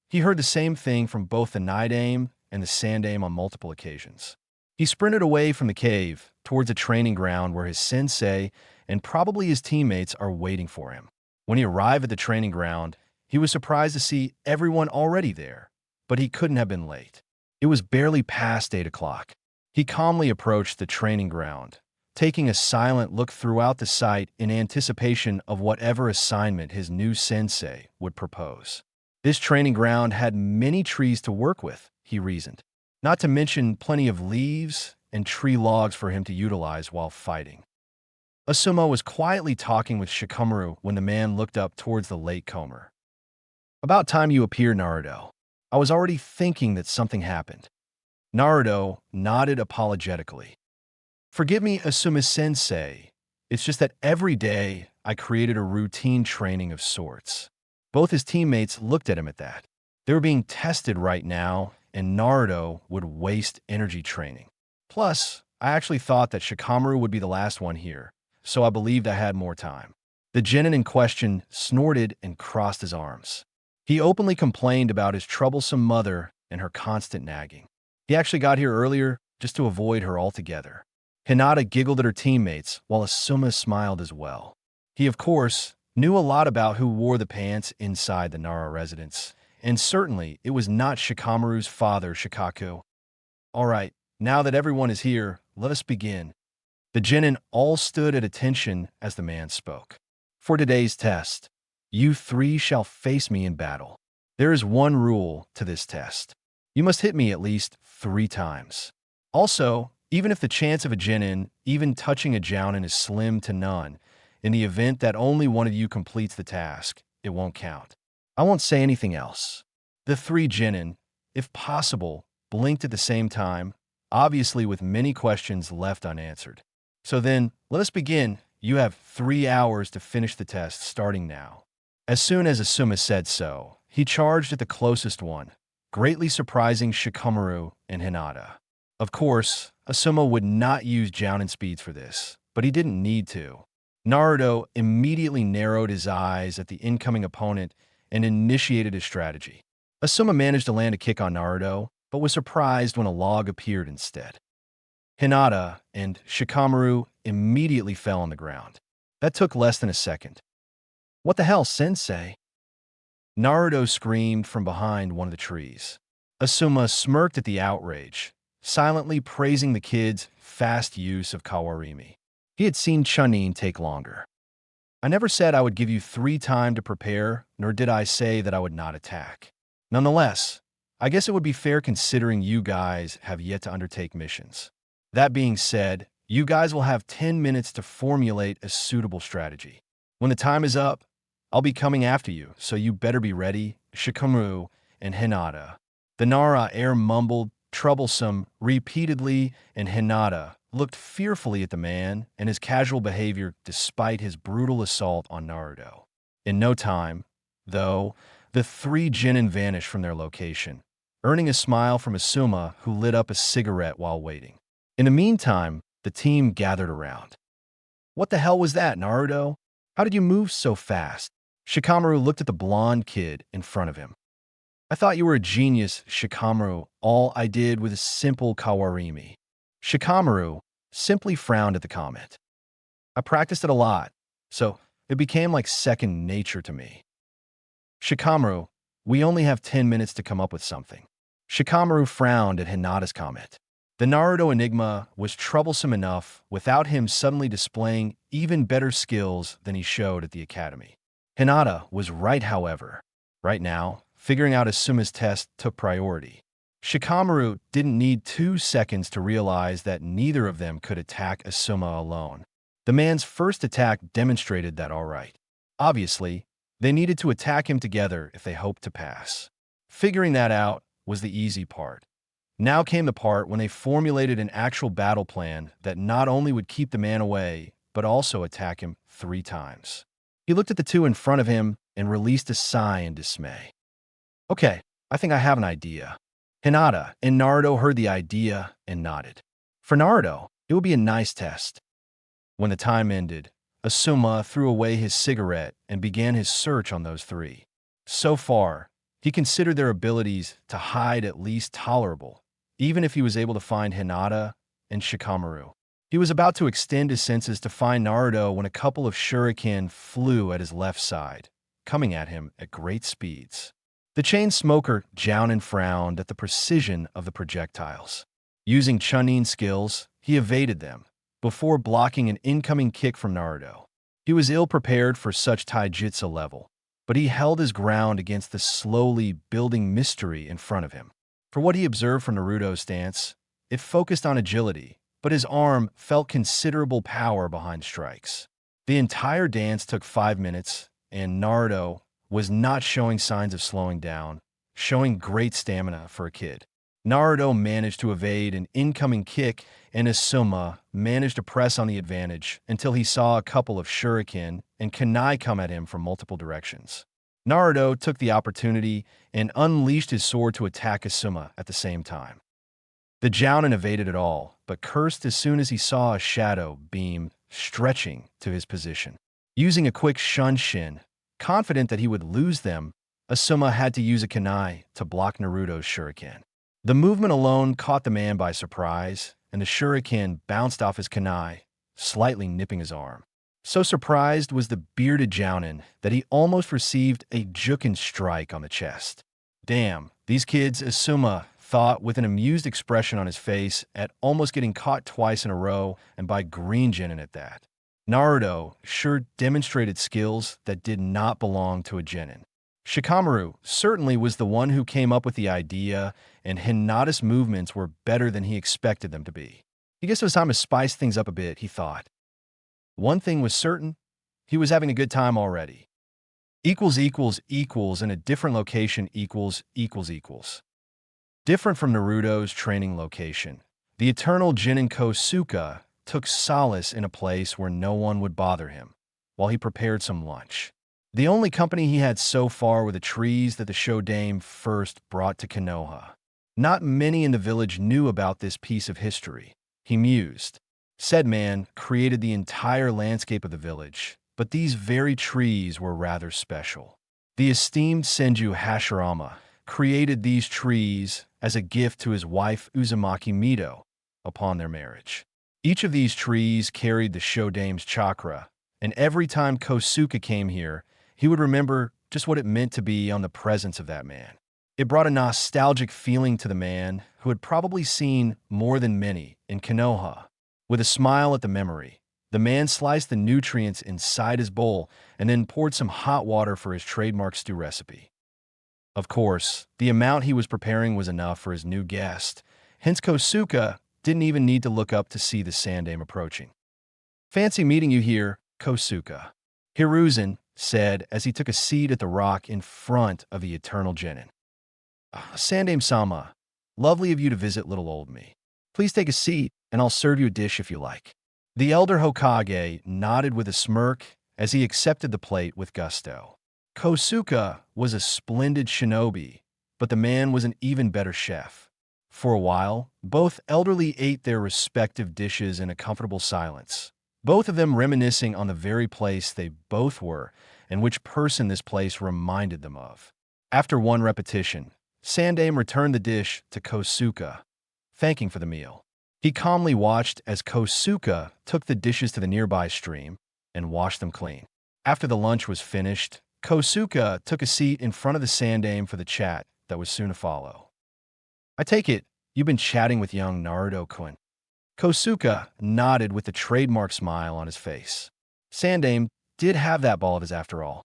[SPEAKER 1] He heard the same thing from both the Naidame and the Sandame on multiple occasions. He sprinted away from the cave, towards a training ground where his sensei and probably his teammates are waiting for him. When he arrived at the training ground, he was surprised to see everyone already there, but he couldn't have been late. It was barely past 8 o'clock. He calmly approached the training ground, taking a silent look throughout the site in anticipation of whatever assignment his new sensei would propose. This training ground had many trees to work with, he reasoned, not to mention plenty of leaves and tree logs for him to utilize while fighting. Asuma was quietly talking with Shikamaru when the man looked up towards the latecomer. "About time you appeared, Naruto. I was already thinking that something happened." Naruto nodded apologetically. "Forgive me, Asuma-sensei. It's just that every day I created a routine training of sorts." Both his teammates looked at him at that. They were being tested right now, and Naruto would waste energy training. Plus, I actually thought that Shikamaru would be the last one here, so I believed I had more time. The genin in question snorted and crossed his arms. He openly complained about his troublesome mother and her constant nagging. He actually got here earlier just to avoid her altogether. Hinata giggled at her teammates, while Asuma smiled as well. He, of course, knew a lot about who wore the pants inside the Nara residence, and certainly it was not Shikamaru's father, Shikaku. All right, now that everyone is here, let us begin. The genin all stood at attention as the man spoke. For today's test, you three shall face me in battle. There is one rule to this test. You must hit me at least 3 times. Also, even if the chance of a genin even touching a jounin is slim to none, in the event that only one of you completes the task, it won't count. I won't say anything else. The 3 genin, if possible, blinked at the same time, obviously with many questions left unanswered. So then, let us begin. You have 3 hours to finish the test starting now. As soon as Asuma said so, he charged at the closest one, greatly surprising Shikamaru and Hinata. Of course, Asuma would not use jounin speeds for this, but he didn't need to. Naruto immediately narrowed his eyes at the incoming opponent and initiated his strategy. Asuma managed to land a kick on Naruto, but was surprised when a log appeared instead. Hinata and Shikamaru immediately fell on the ground. That took less than a second. "What the hell, sensei?" Naruto screamed from behind one of the trees. Asuma smirked at the outrage, silently praising the kid's fast use of Kawarimi. He had seen Chunin take longer. "I never said I would give you 3 time to prepare, nor did I say that I would not attack. Nonetheless, I guess it would be fair considering you guys have yet to undertake missions. That being said, you guys will have 10 minutes to formulate a suitable strategy. When the time is up, I'll be coming after you, so you better be ready, Shikamaru and Hinata." The Nara heir mumbled, troublesome, repeatedly, and Hinata looked fearfully at the man and his casual behavior despite his brutal assault on Naruto. In no time, though, the 3 genin vanished from their location, earning a smile from Asuma, who lit up a cigarette while waiting. In the meantime, the team gathered around. "What the hell was that, Naruto? How did you move so fast?" Shikamaru looked at the blonde kid in front of him. "I thought you were a genius, Shikamaru. All I did was a simple Kawarimi." Shikamaru simply frowned at the comment. "I practiced it a lot, so it became like second nature to me." "Shikamaru, we only have 10 minutes to come up with something." Shikamaru frowned at Hinata's comment. The Naruto enigma was troublesome enough without him suddenly displaying even better skills than he showed at the academy. Hinata was right, however. Right now, figuring out Asuma's test took priority. Shikamaru didn't need 2 seconds to realize that neither of them could attack Asuma alone. The man's first attack demonstrated that all right. Obviously, they needed to attack him together if they hoped to pass. Figuring that out was the easy part. Now came the part when they formulated an actual battle plan that not only would keep the man away, but also attack him 3 times. He looked at the 2 in front of him and released a sigh in dismay. "Okay, I think I have an idea." Hinata and Naruto heard the idea and nodded. For Naruto, it would be a nice test. When the time ended, Asuma threw away his cigarette and began his search on those 3. So far, he considered their abilities to hide at least tolerable, even if he was able to find Hinata and Shikamaru. He was about to extend his senses to find Naruto when a couple of shuriken flew at his left side, coming at him at great speeds. The chain smoker jounin frowned at the precision of the projectiles. Using Chunin skills, he evaded them, before blocking an incoming kick from Naruto. He was ill-prepared for such taijutsu level, but he held his ground against the slowly building mystery in front of him. For what he observed from Naruto's stance, it focused on agility, but his arm felt considerable power behind strikes. The entire dance took 5 minutes, and Naruto was not showing signs of slowing down, showing great stamina for a kid. Naruto managed to evade an incoming kick, and Asuma managed to press on the advantage until he saw a couple of shuriken and kunai come at him from multiple directions. Naruto took the opportunity and unleashed his sword to attack Asuma at the same time. The jounin evaded it all, but cursed as soon as he saw a shadow beam stretching to his position. Using a quick shunshin, confident that he would lose them, Asuma had to use a kunai to block Naruto's shuriken. The movement alone caught the man by surprise, and the shuriken bounced off his kunai, slightly nipping his arm. So surprised was the bearded jounin that he almost received a jukin strike on the chest. Damn, these kids, Asuma thought with an amused expression on his face at almost getting caught twice in a row and by Green Genin at that. Naruto sure demonstrated skills that did not belong to a genin. Shikamaru certainly was the one who came up with the idea, and Hinata's movements were better than he expected them to be. I guess it was time to spice things up a bit, he thought. One thing was certain, he was having a good time already. Equals in a different location equals. Different from Naruto's training location, the eternal Genin Kosuke took solace in a place where no one would bother him, while he prepared some lunch. The only company he had so far were the trees that the Shodaime first brought to Konoha. Not many in the village knew about this piece of history, he mused. Said man created the entire landscape of the village, but these very trees were rather special. The esteemed Senju Hashirama created these trees as a gift to his wife Uzumaki Mito upon their marriage. Each of these trees carried the Shodaime's chakra, and every time Kosuke came here, he would remember just what it meant to be on the presence of that man. It brought a nostalgic feeling to the man who had probably seen more than many in Konoha. With a smile at the memory, the man sliced the nutrients inside his bowl and then poured some hot water for his trademark stew recipe. Of course, the amount he was preparing was enough for his new guest, hence Kosuke didn't even need to look up to see the Sandaime approaching. "Fancy meeting you here, Kosuke," Hiruzen said as he took a seat at the rock in front of the eternal genin. "Sandaime-sama, lovely of you to visit little old me. Please take a seat, and I'll serve you a dish if you like." The elder Hokage nodded with a smirk as he accepted the plate with gusto. Kosuke was a splendid shinobi, but the man was an even better chef. For a while, both elderly ate their respective dishes in a comfortable silence, both of them reminiscing on the very place they both were and which person this place reminded them of. After one repetition, Sandaime returned the dish to Kosuke, thanking for the meal. He calmly watched as Kosuke took the dishes to the nearby stream and washed them clean. After the lunch was finished, Kosuke took a seat in front of the Sandaime for the chat that was soon to follow. "I take it you've been chatting with young Naruto-kun." Kosuke nodded with the trademark smile on his face. Sandaime did have that ball of his after all.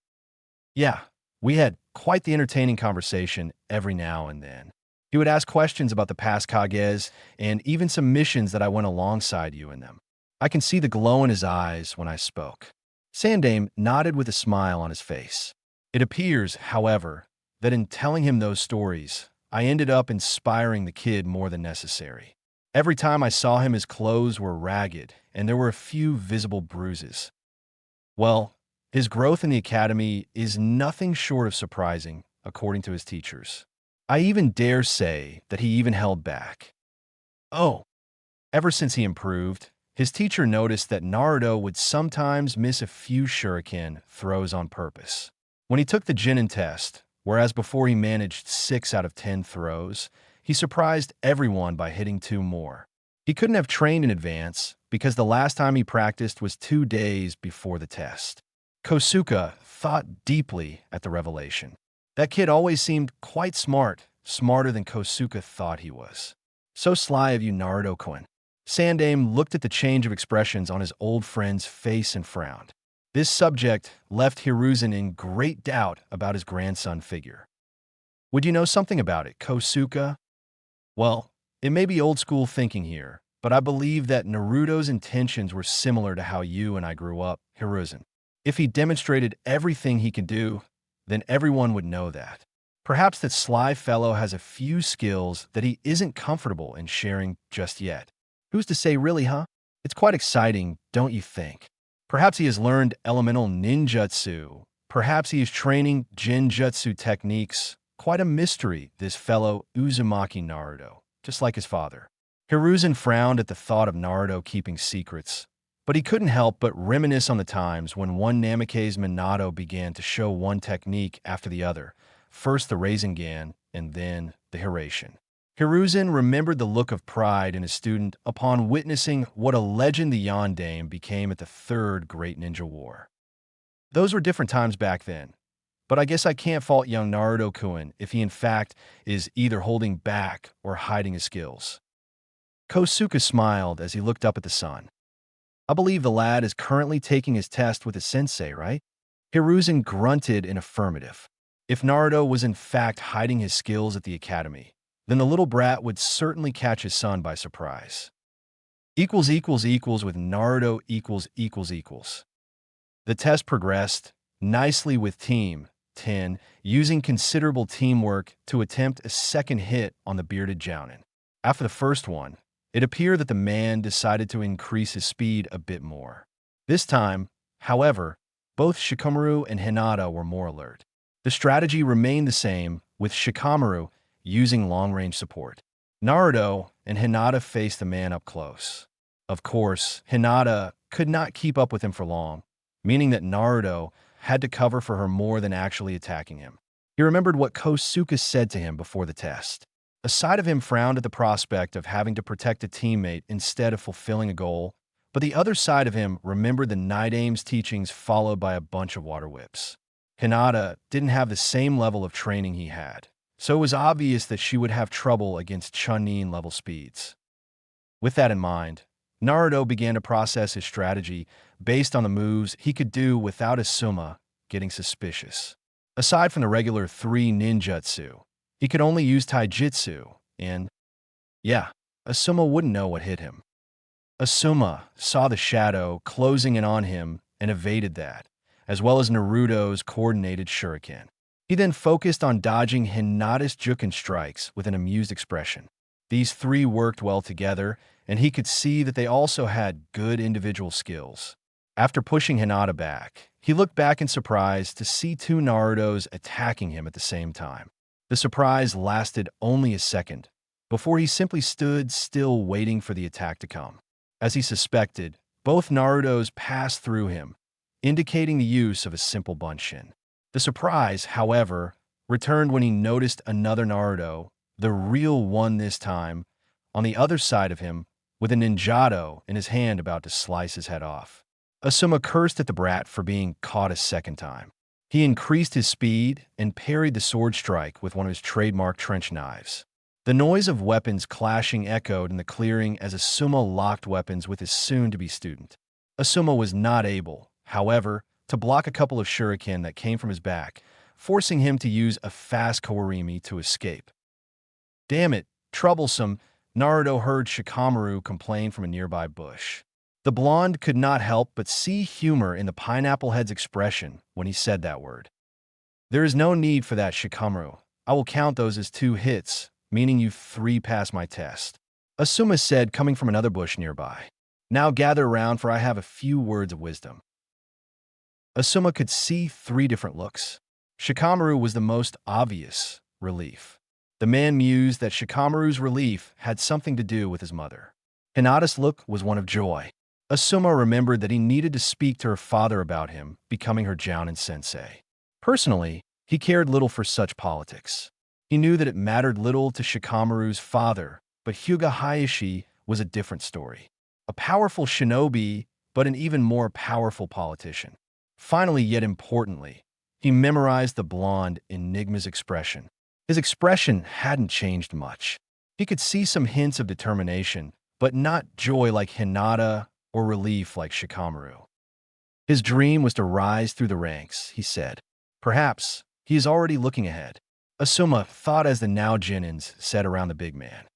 [SPEAKER 1] "Yeah, we had quite the entertaining conversation every now and then. He would ask questions about the past Kages and even some missions that I went alongside you in them. I can see the glow in his eyes when I spoke." Sandaime nodded with a smile on his face. It appears, however, that in telling him those stories, I ended up inspiring the kid more than necessary. Every time I saw him, his clothes were ragged, and there were a few visible bruises. Well, his growth in the academy is nothing short of surprising, according to his teachers. I even dare say that he even held back. Oh, ever since he improved, his teacher noticed that Naruto would sometimes miss a few shuriken throws on purpose. When he took the Genin test, whereas before he managed 6 out of 10 throws, he surprised everyone by hitting 2 more. He couldn't have trained in advance because the last time he practiced was 2 days before the test. Kosuke thought deeply at the revelation. That kid always seemed quite smart, smarter than Kosuke thought he was. "So sly of you, Naruto-kun." Sandaime looked at the change of expressions on his old friend's face and frowned. This subject left Hiruzen in great doubt about his grandson figure. "Would you know something about it, Kosuke?" "Well, it may be old-school thinking here, but I believe that Naruto's intentions were similar to how you and I grew up, Hiruzen. If he demonstrated everything he could do, then everyone would know that. Perhaps that sly fellow has a few skills that he isn't comfortable in sharing just yet. Who's to say really, huh? It's quite exciting, don't you think? Perhaps he has learned elemental ninjutsu. Perhaps he is training genjutsu techniques. Quite a mystery, this fellow Uzumaki Naruto, just like his father." Hiruzen frowned at the thought of Naruto keeping secrets, but he couldn't help but reminisce on the times when one Namikaze Minato began to show one technique after the other, first the Rasengan and then the Hiraishin. Hiruzen remembered the look of pride in his student upon witnessing what a legend the Yondaime became at the Third Great Ninja War. Those were different times back then, But I guess I can't fault young Naruto-kun if he in fact is either holding back or hiding his skills. Kosuke smiled as he looked up at the sun. I believe the lad is currently taking his test with his sensei, right? Hiruzen grunted in affirmative. If Naruto was in fact hiding his skills at the academy, then the little brat would certainly catch his son by surprise. Equals with Naruto equals. The test progressed nicely with Team 10 using considerable teamwork to attempt a second hit on the bearded jounin. After the first one, it appeared that the man decided to increase his speed a bit more. This time, however, both Shikamaru and Hinata were more alert. The strategy remained the same, with Shikamaru using long-range support. Naruto and Hinata faced the man up close. Of course, Hinata could not keep up with him for long, meaning that Naruto had to cover for her more than actually attacking him. He remembered what Kosuke said to him before the test. A side of him frowned at the prospect of having to protect a teammate instead of fulfilling a goal, but the other side of him remembered the Night Aim's teachings followed by a bunch of water whips. Hinata didn't have the same level of training he had, so it was obvious that she would have trouble against Chunin-level speeds. With that in mind, Naruto began to process his strategy based on the moves he could do without Asuma getting suspicious. Aside from the regular 3 ninjutsu, he could only use taijutsu, and, yeah, Asuma wouldn't know what hit him. Asuma saw the shadow closing in on him and evaded that, as well as Naruto's coordinated shuriken. He then focused on dodging Hinata's Juken strikes with an amused expression. These three worked well together, and he could see that they also had good individual skills. After pushing Hinata back, he looked back in surprise to see 2 Narutos attacking him at the same time. The surprise lasted only a second, before he simply stood still waiting for the attack to come. As he suspected, both Narutos passed through him, indicating the use of a simple bunshin. The surprise, however, returned when he noticed another Naruto, the real one this time, on the other side of him, with a ninjato in his hand about to slice his head off. Asuma cursed at the brat for being caught a second time. He increased his speed and parried the sword strike with one of his trademark trench knives. The noise of weapons clashing echoed in the clearing as Asuma locked weapons with his soon-to-be student. Asuma was not able, however, to block a couple of shuriken that came from his back, forcing him to use a fast Kawarimi to escape. "Damn it, troublesome," Naruto heard Shikamaru complain from a nearby bush. The blonde could not help but see humor in the pineapple head's expression when he said that word. "There is no need for that, Shikamaru. I will count those as 2 hits, meaning you 3 passed my test," Asuma said, coming from another bush nearby. "Now gather around, for I have a few words of wisdom." Asuma could see 3 different looks. Shikamaru was the most obvious relief. The man mused that Shikamaru's relief had something to do with his mother. Hinata's look was one of joy. Asuma remembered that he needed to speak to her father about him becoming her Jounin sensei. Personally, he cared little for such politics. He knew that it mattered little to Shikamaru's father, but Hyuga Hayashi was a different story. A powerful shinobi, but an even more powerful politician. Finally, yet importantly, he memorized the blonde Enigma's expression. His expression hadn't changed much. He could see some hints of determination, but not joy like Hinata or relief like Shikamaru. His dream was to rise through the ranks, he said. Perhaps he is already looking ahead. Asuma thought as the now Genins sat around the big man.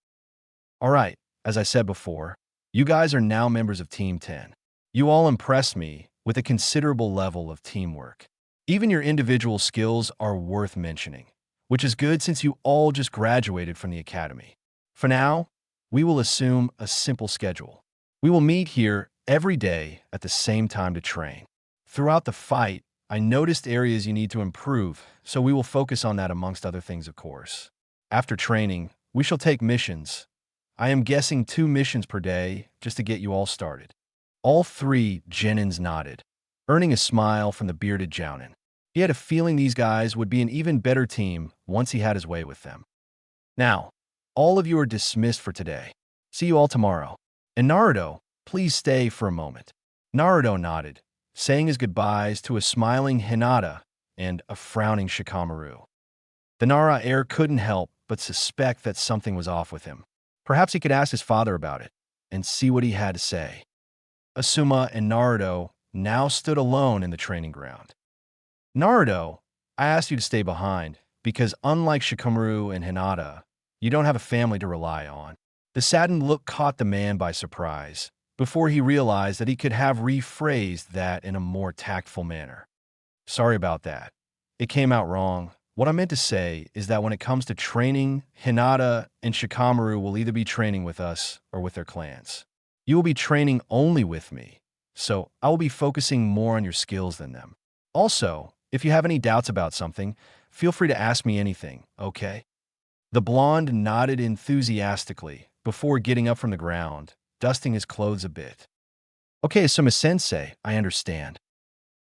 [SPEAKER 1] "All right, as I said before, you guys are now members of Team 10. You all impressed me with a considerable level of teamwork. Even your individual skills are worth mentioning, which is good since you all just graduated from the academy. For now, we will assume a simple schedule. We will meet here every day at the same time to train. Throughout the fight, I noticed areas you need to improve, so we will focus on that amongst other things, of course. After training, we shall take missions. I am guessing 2 missions per day, just to get you all started." All 3 Genins nodded, earning a smile from the bearded Jounin. He had a feeling these guys would be an even better team once he had his way with them. "Now, all of you are dismissed for today. See you all tomorrow. And Naruto, please stay for a moment." Naruto nodded, saying his goodbyes to a smiling Hinata and a frowning Shikamaru. The Nara heir couldn't help but suspect that something was off with him. Perhaps he could ask his father about it and see what he had to say. Asuma and Naruto now stood alone in the training ground. Naruto, I asked you to stay behind because unlike Shikamaru and Hinata, you don't have a family to rely on. The saddened look caught the man by surprise before he realized that he could have rephrased that in a more tactful manner. Sorry about that. It came out wrong. What I meant to say is that when it comes to training, Hinata and Shikamaru will either be training with us or with their clans. You will be training only with me, so I will be focusing more on your skills than them. Also, if you have any doubts about something, feel free to ask me anything, okay? The blonde nodded enthusiastically before getting up from the ground, dusting his clothes a bit. Okay, Asuma-sensei, I understand.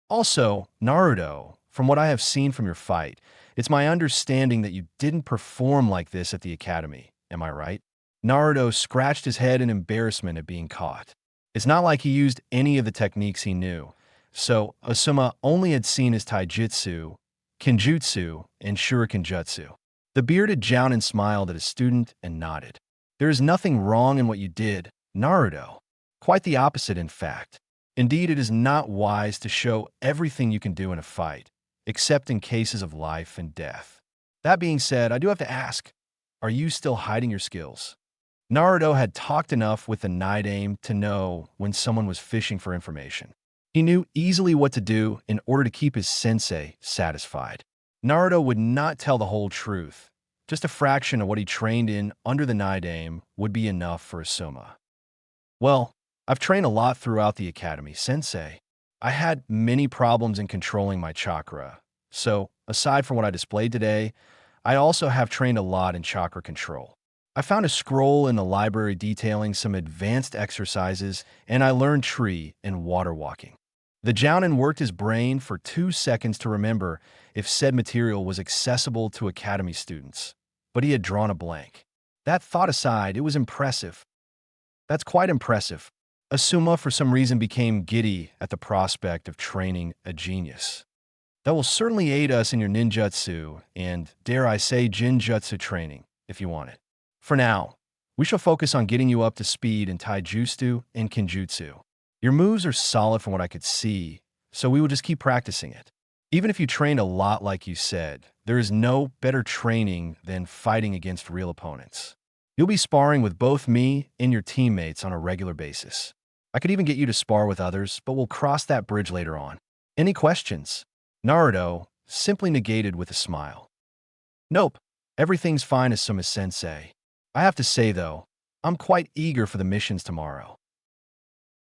[SPEAKER 1] Also, Naruto, from what I have seen from your fight, it's my understanding that you didn't perform like this at the academy, am I right? Naruto scratched his head in embarrassment at being caught. It's not like he used any of the techniques he knew, so Asuma only had seen his taijutsu, kenjutsu, and shuriken jutsu. The bearded Jounin smiled at his student and nodded. There is nothing wrong in what you did, Naruto. Quite the opposite, in fact. Indeed, it is not wise to show everything you can do in a fight, except in cases of life and death. That being said, I do have to ask, are you still hiding your skills? Naruto had talked enough with the night aim to know when someone was fishing for information. He knew easily what to do in order to keep his sensei satisfied. Naruto would not tell the whole truth. Just a fraction of what he trained in under the night aim would be enough for Asuma. Well, I've trained a lot throughout the academy, sensei. I had many problems in controlling my chakra, so aside from what I displayed today, I also have trained a lot in chakra control. I found a scroll in the library detailing some advanced exercises, and I learned tree and water walking. The Jounin worked his brain for 2 seconds to remember if said material was accessible to academy students, but he had drawn a blank. That thought aside, it was impressive. That's quite impressive. Asuma, for some reason, became giddy at the prospect of training a genius. That will certainly aid us in your ninjutsu and, dare I say, jinjutsu training, if you want it. For now, we shall focus on getting you up to speed in taijutsu and kenjutsu. Your moves are solid from what I could see, so we will just keep practicing it. Even if you trained a lot like you said, there is no better training than fighting against real opponents. You'll be sparring with both me and your teammates on a regular basis. I could even get you to spar with others, but we'll cross that bridge later on. Any questions? Naruto simply negated with a smile. Nope, everything's fine, Asuma-sensei. I have to say, though, I'm quite eager for the missions tomorrow.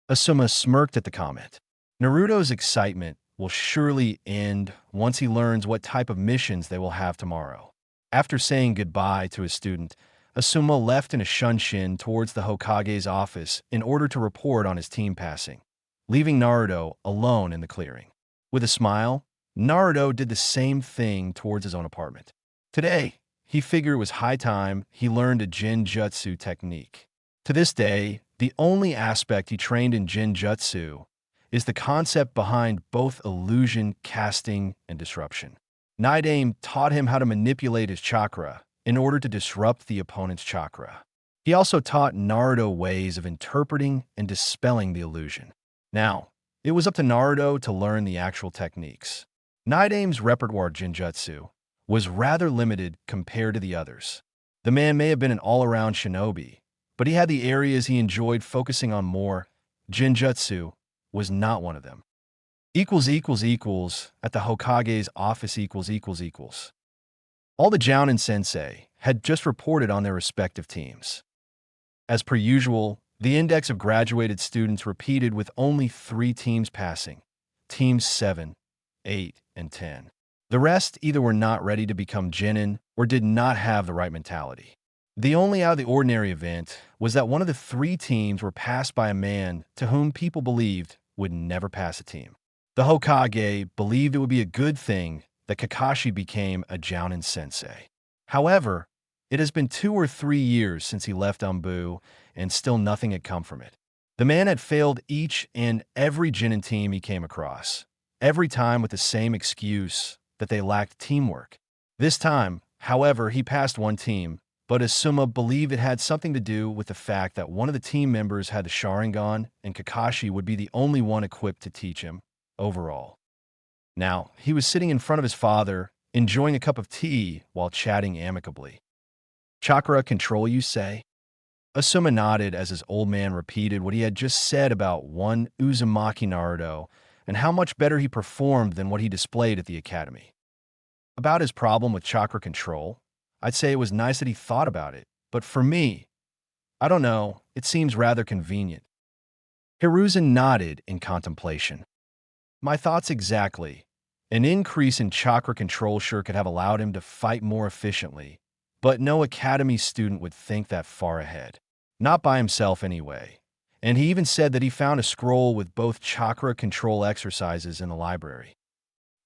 [SPEAKER 1] Asuma smirked at the comment. Naruto's excitement will surely end once he learns what type of missions they will have tomorrow. After saying goodbye to his student, Asuma left in a shunshin towards the Hokage's office in order to report on his team passing, leaving Naruto alone in the clearing. With a smile, Naruto did the same thing towards his own apartment. Today, he figured it was high time he learned a Jinjutsu technique. To this day, the only aspect he trained in Jinjutsu is the concept behind both illusion, casting, and disruption. Night Aim taught him how to manipulate his chakra in order to disrupt the opponent's chakra. He also taught Naruto ways of interpreting and dispelling the illusion. Now, it was up to Naruto to learn the actual techniques. Night Aim's repertoire Jinjutsu was rather limited compared to the others. The man may have been an all-around shinobi, but he had the areas he enjoyed focusing on more. Jinjutsu was not one of them. At the Hokage's office . All the Jounin sensei had just reported on their respective teams. As per usual, the index of graduated students repeated with only 3 teams passing, teams 7, 8, and 10. The rest either were not ready to become genin or did not have the right mentality. The only out-of-the-ordinary event was that one of the 3 teams were passed by a man to whom people believed would never pass a team. The Hokage believed it would be a good thing that Kakashi became a Jounin sensei. However, it has been 2 or 3 years since he left Umbu, and still nothing had come from it. The man had failed each and every genin team he came across, every time with the same excuse that they lacked teamwork. This time, however, he passed one team, but Asuma believed it had something to do with the fact that one of the team members had the Sharingan and Kakashi would be the only one equipped to teach him overall. Now, he was sitting in front of his father, enjoying a cup of tea while chatting amicably. Chakra control, you say? Asuma nodded as his old man repeated what he had just said about one Uzumaki Naruto and how much better he performed than what he displayed at the academy. About his problem with chakra control, I'd say it was nice that he thought about it, but for me, I don't know, it seems rather convenient. Hiruzen nodded in contemplation. My thoughts exactly. An increase in chakra control sure could have allowed him to fight more efficiently, but no academy student would think that far ahead. Not by himself anyway. And he even said that he found a scroll with both chakra control exercises in the library.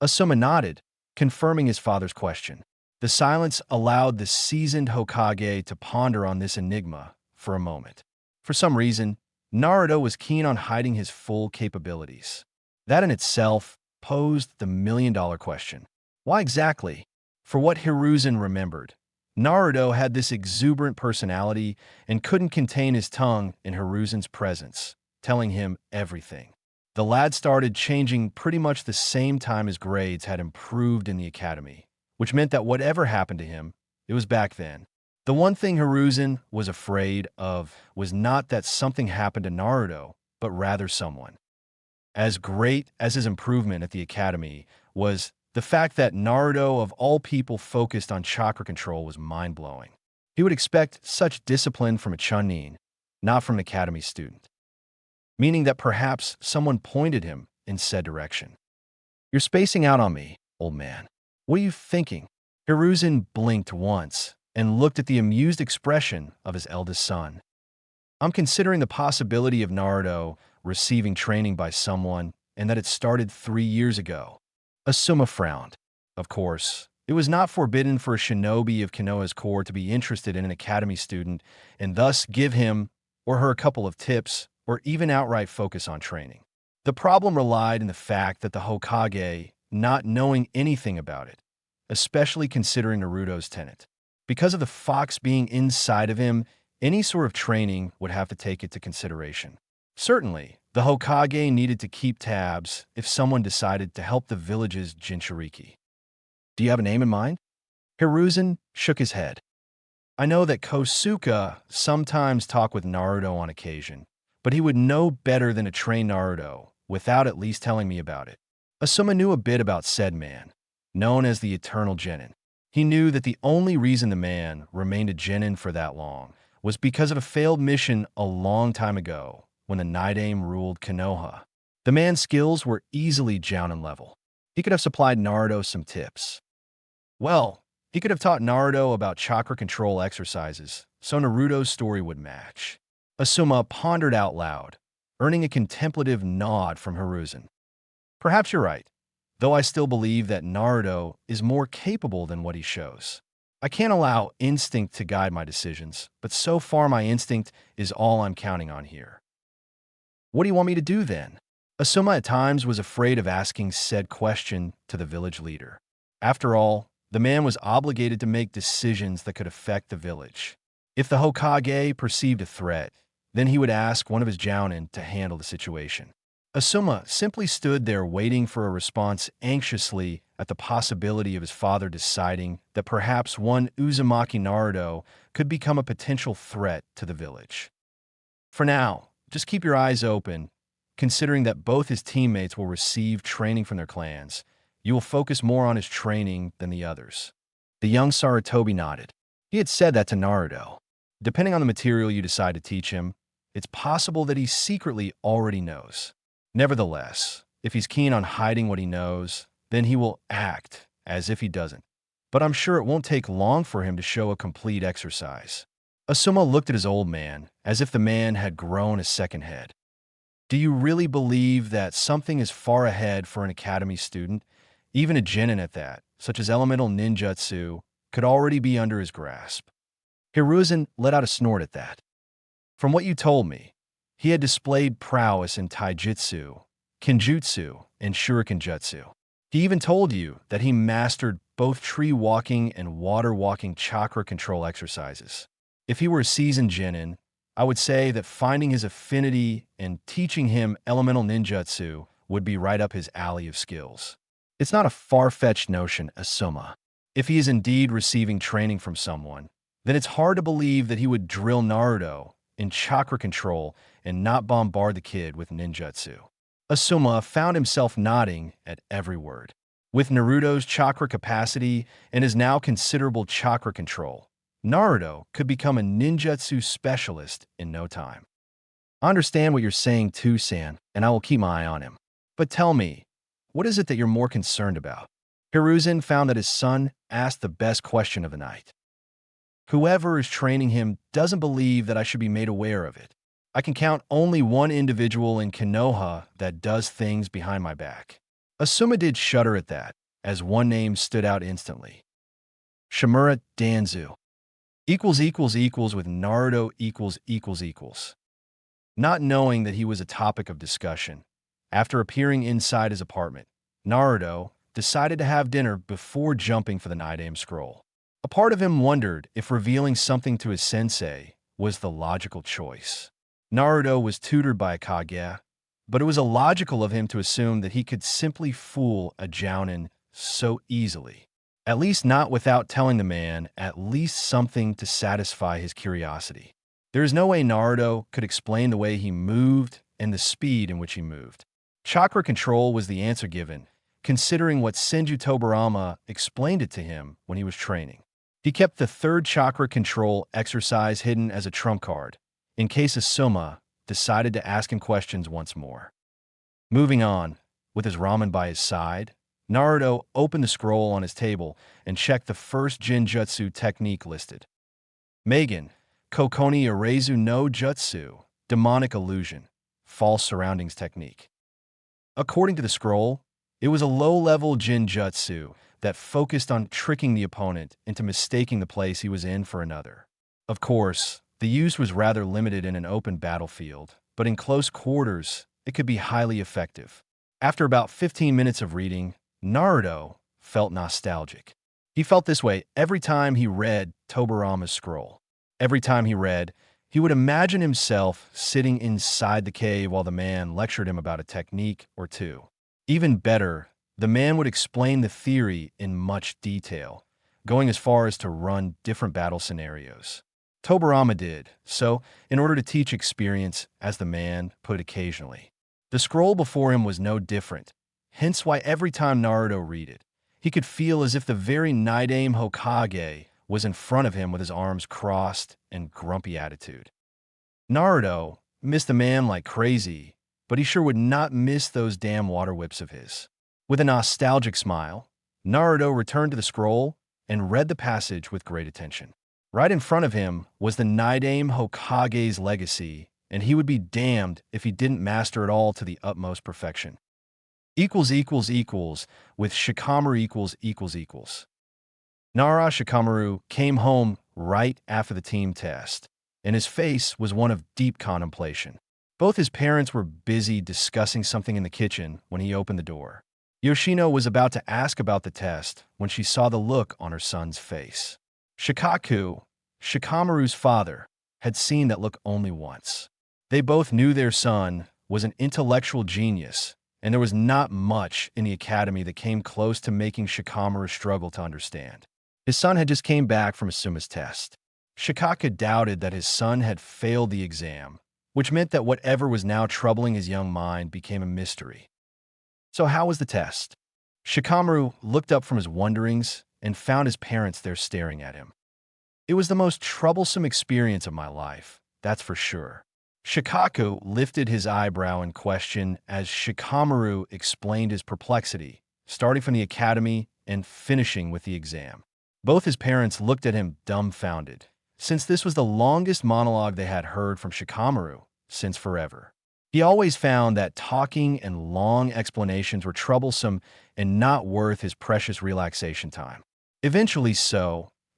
[SPEAKER 1] Asuma nodded, confirming his father's question. The silence allowed the seasoned Hokage to ponder on this enigma for a moment. For some reason, Naruto was keen on hiding his full capabilities. That in itself posed the million-dollar question. Why exactly? For what Hiruzen remembered, Naruto had this exuberant personality and couldn't contain his tongue in Hiruzen's presence, telling him everything. The lad started changing pretty much the same time his grades had improved in the academy, which meant that whatever happened to him, it was back then. The one thing Hiruzen was afraid of was not that something happened to Naruto, but rather someone. As great as his improvement at the academy was, the fact that Naruto of all people focused on chakra control was mind-blowing. He would expect such discipline from a Chunin, not from an academy student. Meaning that perhaps someone pointed him in said direction. You're spacing out on me, old man. What are you thinking? Hiruzen blinked once and looked at the amused expression of his eldest son. I'm considering the possibility of Naruto receiving training by someone and that it started 3 years ago. Asuma frowned. Of course, it was not forbidden for a shinobi of Konoha's corps to be interested in an academy student and thus give him or her a couple of tips or even outright focus on training. The problem relied in the fact that the Hokage not knowing anything about it, especially considering Naruto's tenet. Because of the fox being inside of him, any sort of training would have to take into consideration. Certainly, the Hokage needed to keep tabs if someone decided to help the village's Jinchuriki. Do you have a name in mind? Hiruzen shook his head. I know that Kosuke sometimes talk with Naruto on occasion, but he would know better than to train Naruto without at least telling me about it. Asuma knew a bit about said man, known as the Eternal Genin. He knew that the only reason the man remained a genin for that long was because of a failed mission a long time ago when the Nidaime ruled Konoha. The man's skills were easily Jounin level. He could have supplied Naruto some tips. Well, he could have taught Naruto about chakra control exercises, so Naruto's story would match. Asuma pondered out loud, earning a contemplative nod from Hiruzen. Perhaps you're right, though I still believe that Naruto is more capable than what he shows. I can't allow instinct to guide my decisions, but so far my instinct is all I'm counting on here. What do you want me to do then? Asuma at times was afraid of asking said question to the village leader. After all, the man was obligated to make decisions that could affect the village. If the Hokage perceived a threat, then he would ask one of his Jounin to handle the situation. Asuma simply stood there waiting for a response anxiously at the possibility of his father deciding that perhaps one Uzumaki Naruto could become a potential threat to the village. For now, just keep your eyes open, considering that both his teammates will receive training from their clans. You will focus more on his training than the others. The young Sarutobi nodded. He had said that to Naruto. Depending on the material you decide to teach him, it's possible that he secretly already knows. Nevertheless, if he's keen on hiding what he knows, then he will act as if he doesn't. But I'm sure it won't take long for him to show a complete exercise. Asuma looked at his old man as if the man had grown a second head. Do you really believe that something is far ahead for an academy student, even a genin at that, such as elemental ninjutsu, could already be under his grasp? Hiruzen let out a snort at that. From what you told me, he had displayed prowess in taijutsu, kenjutsu, and shurikenjutsu. He even told you that he mastered both tree walking and water walking chakra control exercises. If he were a seasoned genin, I would say that finding his affinity and teaching him elemental ninjutsu would be right up his alley of skills. It's not a far-fetched notion, Asuma. If he is indeed receiving training from someone, then it's hard to believe that he would drill Naruto in chakra control and not bombard the kid with ninjutsu. Asuma found himself nodding at every word. With Naruto's chakra capacity and his now considerable chakra control, Naruto could become a ninjutsu specialist in no time. I understand what you're saying too, San, and I will keep my eye on him. But tell me, what is it that you're more concerned about? Hiruzen found that his son asked the best question of the night. Whoever is training him doesn't believe that I should be made aware of it. I can count only one individual in Konoha that does things behind my back. Asuma did shudder at that, as one name stood out instantly. Shimura Danzu. With Naruto . Not knowing that he was a topic of discussion, after appearing inside his apartment, Naruto decided to have dinner before jumping for the Nidame scroll. A part of him wondered if revealing something to his sensei was the logical choice. Naruto was tutored by a Kage, but it was illogical of him to assume that he could simply fool a Jounin so easily. At least not without telling the man at least something to satisfy his curiosity. There is no way Naruto could explain the way he moved and the speed in which he moved. Chakra control was the answer given, considering what Senju Tobirama explained it to him when he was training. He kept the third chakra control exercise hidden as a trump card, in case Asuma decided to ask him questions once more. Moving on, with his ramen by his side, Naruto opened the scroll on his table and checked the first Jinjutsu technique listed. Megan, Kokoni Irezu no Jutsu, Demonic Illusion, False Surroundings Technique. According to the scroll, it was a low-level Jinjutsu that focused on tricking the opponent into mistaking the place he was in for another. Of course, the use was rather limited in an open battlefield, but in close quarters, it could be highly effective. After about 15 minutes of reading, Naruto felt nostalgic. He felt this way every time he read Tobirama's scroll. Every time he read, he would imagine himself sitting inside the cave while the man lectured him about a technique or two. Even better, the man would explain the theory in much detail, going as far as to run different battle scenarios. Tobirama did so in order to teach experience, as the man put occasionally. The scroll before him was no different, hence why every time Naruto read it, he could feel as if the very Nidame Hokage was in front of him with his arms crossed and grumpy attitude. Naruto missed the man like crazy, but he sure would not miss those damn water whips of his. With a nostalgic smile, Naruto returned to the scroll and read the passage with great attention. Right in front of him was the Nidame Hokage's legacy, and he would be damned if he didn't master it all to the utmost perfection. With Shikamaru . Nara Shikamaru came home right after the team test, and his face was one of deep contemplation. Both his parents were busy discussing something in the kitchen when he opened the door. Yoshino was about to ask about the test when she saw the look on her son's face. Shikamaru's father, had seen that look only once. They both knew their son was an intellectual genius, and there was not much in the academy that came close to making Shikamaru struggle to understand. His son had just came back from Asuma's test. Shikaka doubted that his son had failed the exam, which meant that whatever was now troubling his young mind became a mystery. So how was the test? Shikamaru looked up from his wonderings and found his parents there staring at him. It was the most troublesome experience of my life, that's for sure. Shikaku lifted his eyebrow in question as Shikamaru explained his perplexity, starting from the academy and finishing with the exam. Both his parents looked at him dumbfounded, since this was the longest monologue they had heard from Shikamaru since forever. He always found that talking and long explanations were troublesome and not worth his precious relaxation time. Eventually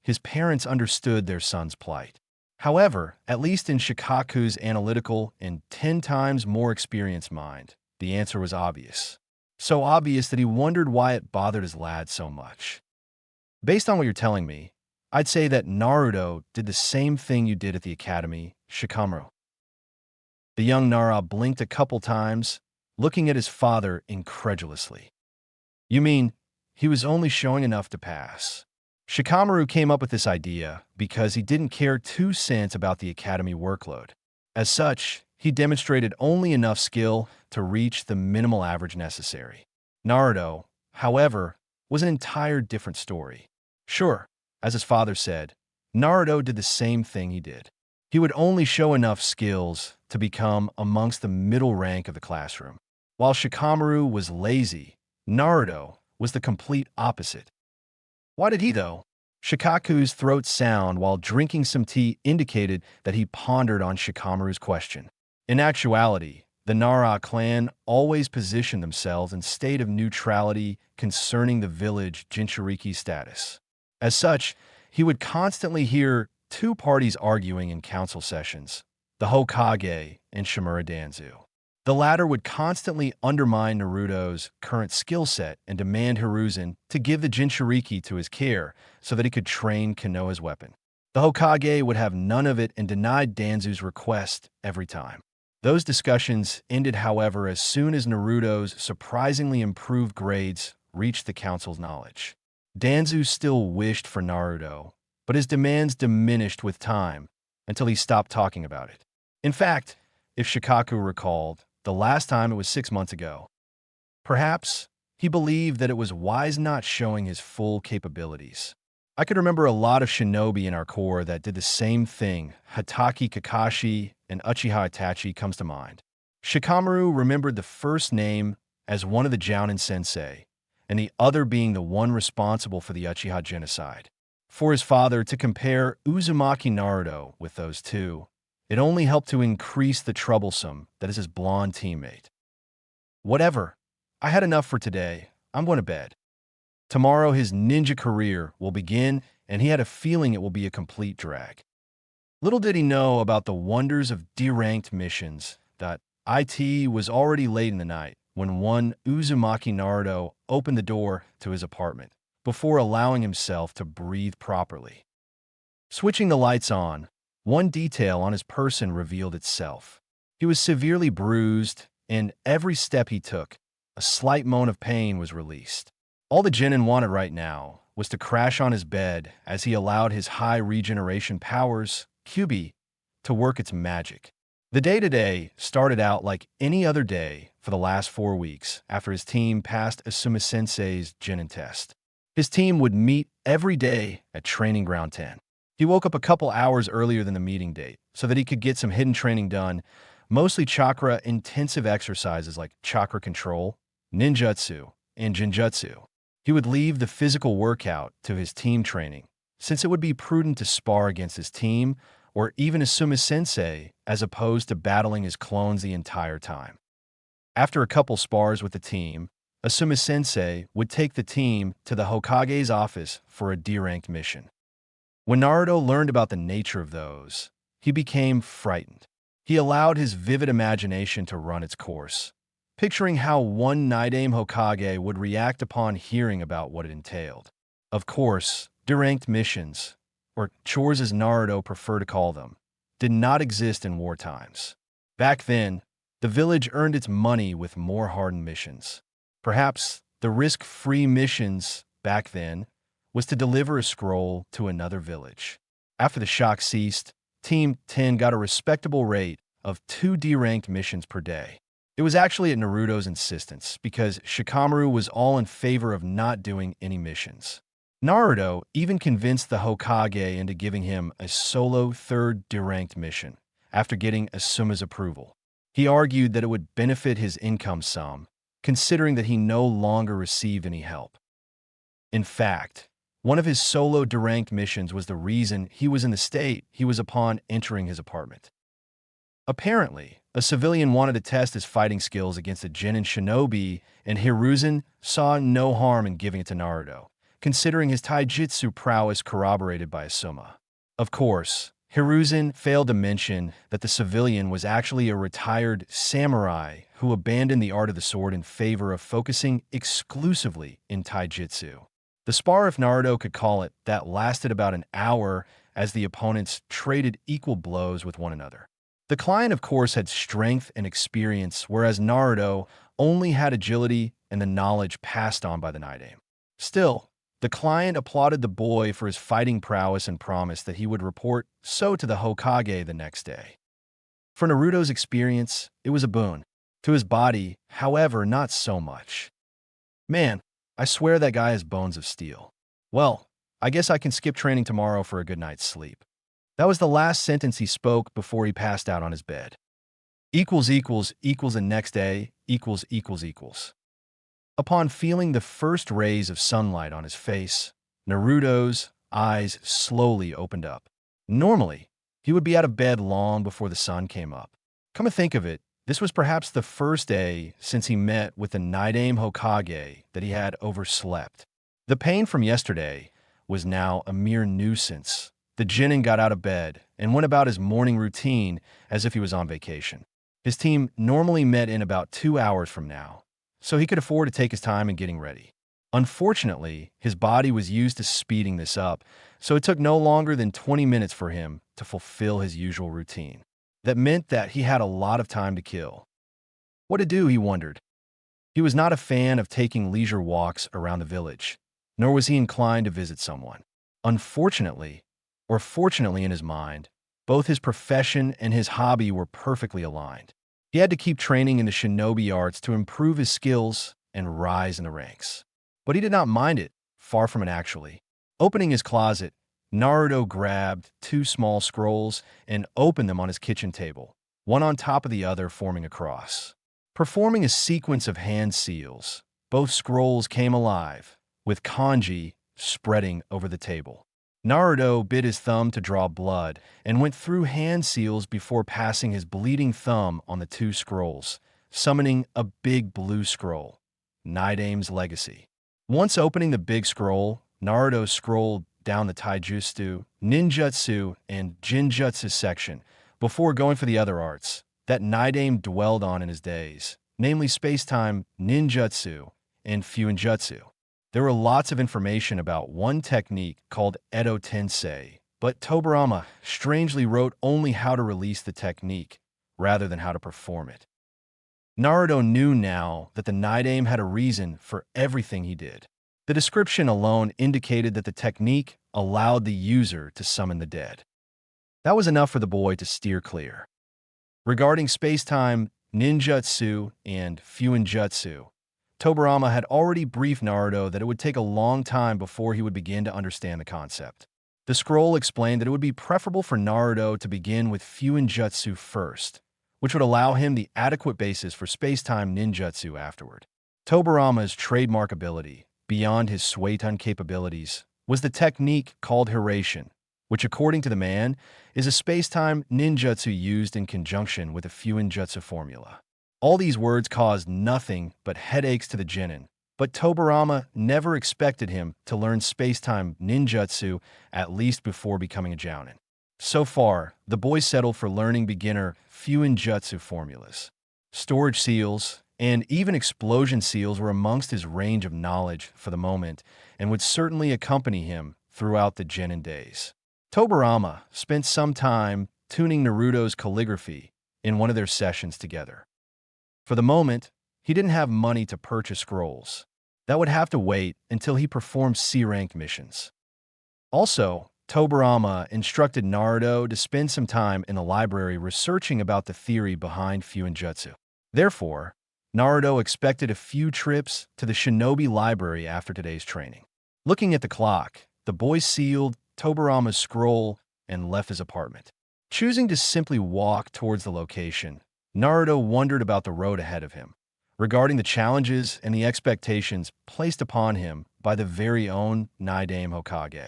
[SPEAKER 1] his parents understood their son's plight. However, at least in Shikaku's analytical and 10 times more experienced mind, the answer was obvious. so obvious that he wondered why it bothered his lad so much. Based on what you're telling me, I'd say that Naruto did the same thing you did at the academy, Shikamaru. The young Nara blinked a couple times, looking at his father incredulously. You mean, he was only showing enough to pass? Shikamaru came up with this idea because he didn't care 2 cents about the academy workload. As such, he demonstrated only enough skill to reach the minimal average necessary. Naruto, however, was an entire different story. Sure, as his father said, Naruto did the same thing he did. He would only show enough skills to become amongst the middle rank of the classroom. While Shikamaru was lazy, Naruto was the complete opposite. Why did he, though? Shikaku's throat sound while drinking some tea indicated that he pondered on Shikamaru's question. In actuality, the Nara clan always positioned themselves in state of neutrality concerning the village Jinchuriki's status. As such, he would constantly hear 2 parties arguing in council sessions, the Hokage and Shimura Danzu. The latter would constantly undermine Naruto's current skill set and demand Hiruzen to give the Jinchuriki to his care so that he could train Konoha's weapon. The Hokage would have none of it and denied Danzu's request every time. Those discussions ended, however, as soon as Naruto's surprisingly improved grades reached the council's knowledge. Danzu still wished for Naruto, but his demands diminished with time until he stopped talking about it. In fact, if Shikaku recalled, the last time it was 6 months ago. Perhaps he believed that it was wise not showing his full capabilities. I could remember a lot of shinobi in our corps that did the same thing. Hatake Kakashi and Uchiha Itachi comes to mind. Shikamaru remembered the first name as one of the Jounin sensei, and the other being the one responsible for the Uchiha genocide. For his father to compare Uzumaki Naruto with those two, it only helped to increase the troublesome that is his blonde teammate. Whatever. I had enough for today. I'm going to bed. Tomorrow his ninja career will begin, and he had a feeling it will be a complete drag. Little did he know about the wonders of deranked missions that it was already late in the night when one Uzumaki Naruto opened the door to his apartment before allowing himself to breathe properly. Switching the lights on, one detail on his person revealed itself. He was severely bruised, and every step he took, a slight moan of pain was released. All the Genin wanted right now was to crash on his bed as he allowed his high regeneration powers, QB, to work its magic. The day-to-day started out like any other day for the last 4 weeks after his team passed Asuma Sensei's Genin test. His team would meet every day at Training Ground 10. He woke up a couple hours earlier than the meeting date so that he could get some hidden training done, mostly chakra-intensive exercises like chakra control, ninjutsu, and jinjutsu. He would leave the physical workout to his team training, since it would be prudent to spar against his team or even Asuma Sensei as opposed to battling his clones the entire time. After a couple spars with the team, Asuma Sensei would take the team to the Hokage's office for a D-ranked mission. When Naruto learned about the nature of those, he became frightened. He allowed his vivid imagination to run its course, picturing how one Nidaime Hokage would react upon hearing about what it entailed. Of course, D-ranked missions, or chores as Naruto preferred to call them, did not exist in war times. Back then, the village earned its money with more hardened missions. Perhaps the risk-free missions back then was to deliver a scroll to another village. After the shock ceased, Team 10 got a respectable rate of 2 D-ranked missions per day. It was actually at Naruto's insistence because Shikamaru was all in favor of not doing any missions. Naruto even convinced the Hokage into giving him a solo 3rd D-ranked mission after getting Asuma's approval. He argued that it would benefit his income some, considering that he no longer received any help. In fact, one of his solo D-ranked missions was the reason he was in the state he was upon entering his apartment. Apparently, a civilian wanted to test his fighting skills against a Genin shinobi, and Hiruzen saw no harm in giving it to Naruto, considering his taijutsu prowess corroborated by Asuma. Of course, Hiruzen failed to mention that the civilian was actually a retired samurai who abandoned the art of the sword in favor of focusing exclusively in taijutsu. The spar, if Naruto could call it, that lasted about an hour as the opponents traded equal blows with one another. The client, of course, had strength and experience, whereas Naruto only had agility and the knowledge passed on by the Naidame. Still, the client applauded the boy for his fighting prowess and promised that he would report so to the Hokage the next day. For Naruto's experience, it was a boon. To his body, however, not so much. Man, I swear that guy has bones of steel. Well, I guess I can skip training tomorrow for a good night's sleep. That was the last sentence he spoke before he passed out on his bed. Equals and next day equals. Upon feeling the first rays of sunlight on his face, Naruto's eyes slowly opened up. Normally, he would be out of bed long before the sun came up. Come to think of it, this was perhaps the first day since he met with the Naidame Hokage that he had overslept. The pain from yesterday was now a mere nuisance. The Genin got out of bed and went about his morning routine as if he was on vacation. His team normally met in about 2 hours from now, so he could afford to take his time in getting ready. Unfortunately, his body was used to speeding this up, so it took no longer than 20 minutes for him to fulfill his usual routine. That meant that he had a lot of time to kill. What to do, he wondered. He was not a fan of taking leisure walks around the village, nor was he inclined to visit someone. Unfortunately, or fortunately in his mind, both his profession and his hobby were perfectly aligned. He had to keep training in the shinobi arts to improve his skills and rise in the ranks. But he did not mind it, far from it actually. Opening his closet, Naruto grabbed 2 small scrolls and opened them on his kitchen table, one on top of the other forming a cross. Performing a sequence of hand seals, both scrolls came alive, with kanji spreading over the table. Naruto bit his thumb to draw blood and went through hand seals before passing his bleeding thumb on the 2 scrolls, summoning a big blue scroll, Naidame's Legacy. Once opening the big scroll, Naruto scrolled down the taijutsu, ninjutsu, and jinjutsu section before going for the other arts that Naidame dwelled on in his days, namely space-time ninjutsu and fuinjutsu. There were lots of information about one technique called Edo Tensei, but Tobirama strangely wrote only how to release the technique rather than how to perform it. Naruto knew now that the Naidame had a reason for everything he did. The description alone indicated that the technique allowed the user to summon the dead. That was enough for the boy to steer clear. Regarding space-time ninjutsu and fuinjutsu, Tobirama had already briefed Naruto that it would take a long time before he would begin to understand the concept. The scroll explained that it would be preferable for Naruto to begin with fuinjutsu first, which would allow him the adequate basis for space-time ninjutsu afterward. Tobirama's trademark ability, beyond his Suiton capabilities, was the technique called Hiration, which according to the man, is a space-time ninjutsu used in conjunction with a fuinjutsu formula. All these words caused nothing but headaches to the Genin, but Tobirama never expected him to learn space-time ninjutsu at least before becoming a jounin. So far, the boy settled for learning beginner fuinjutsu formulas. Storage seals and even explosion seals were amongst his range of knowledge for the moment and would certainly accompany him throughout the Genin days. Tobirama spent some time tuning Naruto's calligraphy in one of their sessions together. For the moment, he didn't have money to purchase scrolls. That would have to wait until he performed C-rank missions. Also, Tobirama instructed Naruto to spend some time in the library researching about the theory behind fuinjutsu. Therefore, Naruto expected a few trips to the shinobi library after today's training. Looking at the clock, the boy sealed Tobirama's scroll and left his apartment. Choosing to simply walk towards the location, Naruto wondered about the road ahead of him, regarding the challenges and the expectations placed upon him by the very own Naidame Hokage.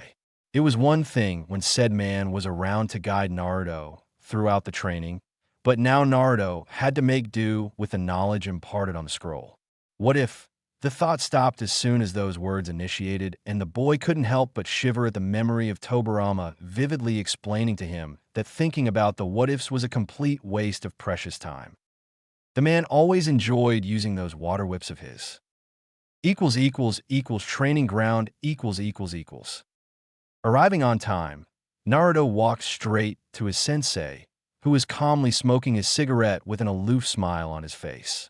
[SPEAKER 1] It was one thing when said man was around to guide Naruto throughout the training, but now Naruto had to make do with the knowledge imparted on the scroll. What if The thought stopped as soon as those words initiated, and the boy couldn't help but shiver at the memory of Tobirama vividly explaining to him that thinking about the what-ifs was a complete waste of precious time. The man always enjoyed using those water whips of his. Training ground equals. Arriving on time, Naruto walked straight to his sensei, who was calmly smoking his cigarette with an aloof smile on his face.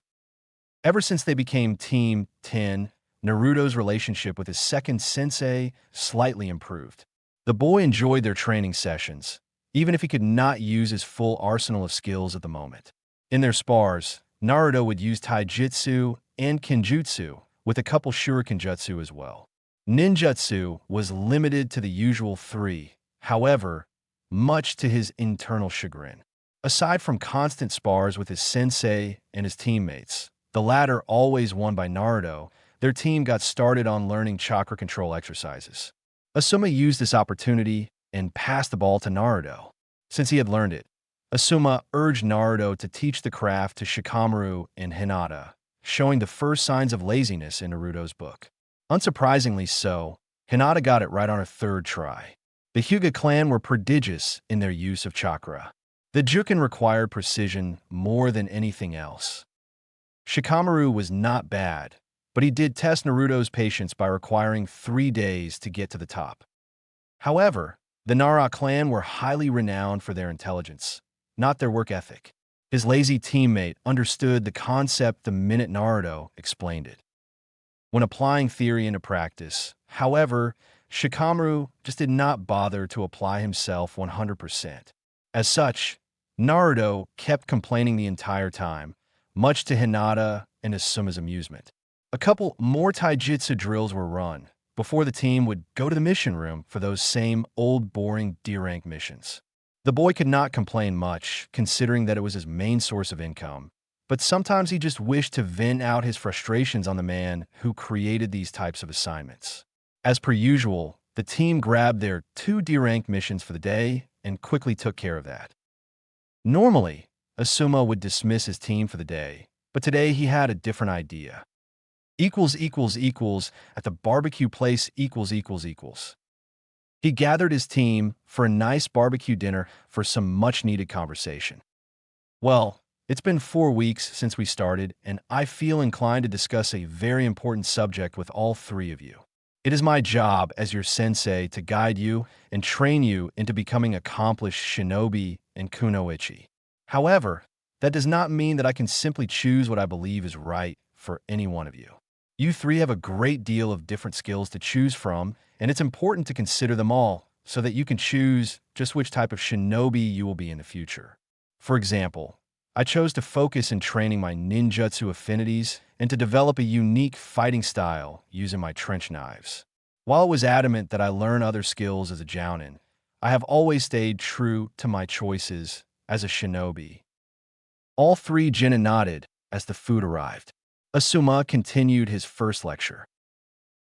[SPEAKER 1] Ever since they became Team 10, Naruto's relationship with his second sensei slightly improved. The boy enjoyed their training sessions, even if he could not use his full arsenal of skills at the moment. In their spars, Naruto would use taijutsu and kenjutsu, with a couple shuriken jutsu as well. Ninjutsu was limited to the usual 3, however, much to his internal chagrin. Aside from constant spars with his sensei and his teammates, the latter always won by Naruto, their team got started on learning chakra control exercises. Asuma used this opportunity and passed the ball to Naruto. Since he had learned it, Asuma urged Naruto to teach the craft to Shikamaru and Hinata, showing the first signs of laziness in Naruto's book. Unsurprisingly so, Hinata got it right on her 3rd try. The Hyuga clan were prodigious in their use of chakra. The Juken required precision more than anything else. Shikamaru was not bad, but he did test Naruto's patience by requiring 3 days to get to the top. However, the Nara clan were highly renowned for their intelligence, not their work ethic. His lazy teammate understood the concept the minute Naruto explained it. When applying theory into practice, however, Shikamaru just did not bother to apply himself 100%. As such, Naruto kept complaining the entire time, much to Hinata and Asuma's amusement. A couple more taijutsu drills were run before the team would go to the mission room for those same old boring D-rank missions. The boy could not complain much, considering that it was his main source of income, but sometimes he just wished to vent out his frustrations on the man who created these types of assignments. As per usual, the team grabbed their 2 D-rank missions for the day and quickly took care of that. Normally, Asuma would dismiss his team for the day, but today he had a different idea. At the barbecue place . He gathered his team for a nice barbecue dinner for some much-needed conversation. Well, it's been 4 weeks since we started, and I feel inclined to discuss a very important subject with all 3 of you. It is my job as your sensei to guide you and train you into becoming accomplished shinobi and kunoichi. However, that does not mean that I can simply choose what I believe is right for any one of you. You 3 have a great deal of different skills to choose from, and it's important to consider them all so that you can choose just which type of shinobi you will be in the future. For example, I chose to focus in training my ninjutsu affinities and to develop a unique fighting style using my trench knives. While I was adamant that I learn other skills as a jounin, I have always stayed true to my choices as a shinobi. All 3 Jinin nodded as the food arrived. Asuma continued his first lecture.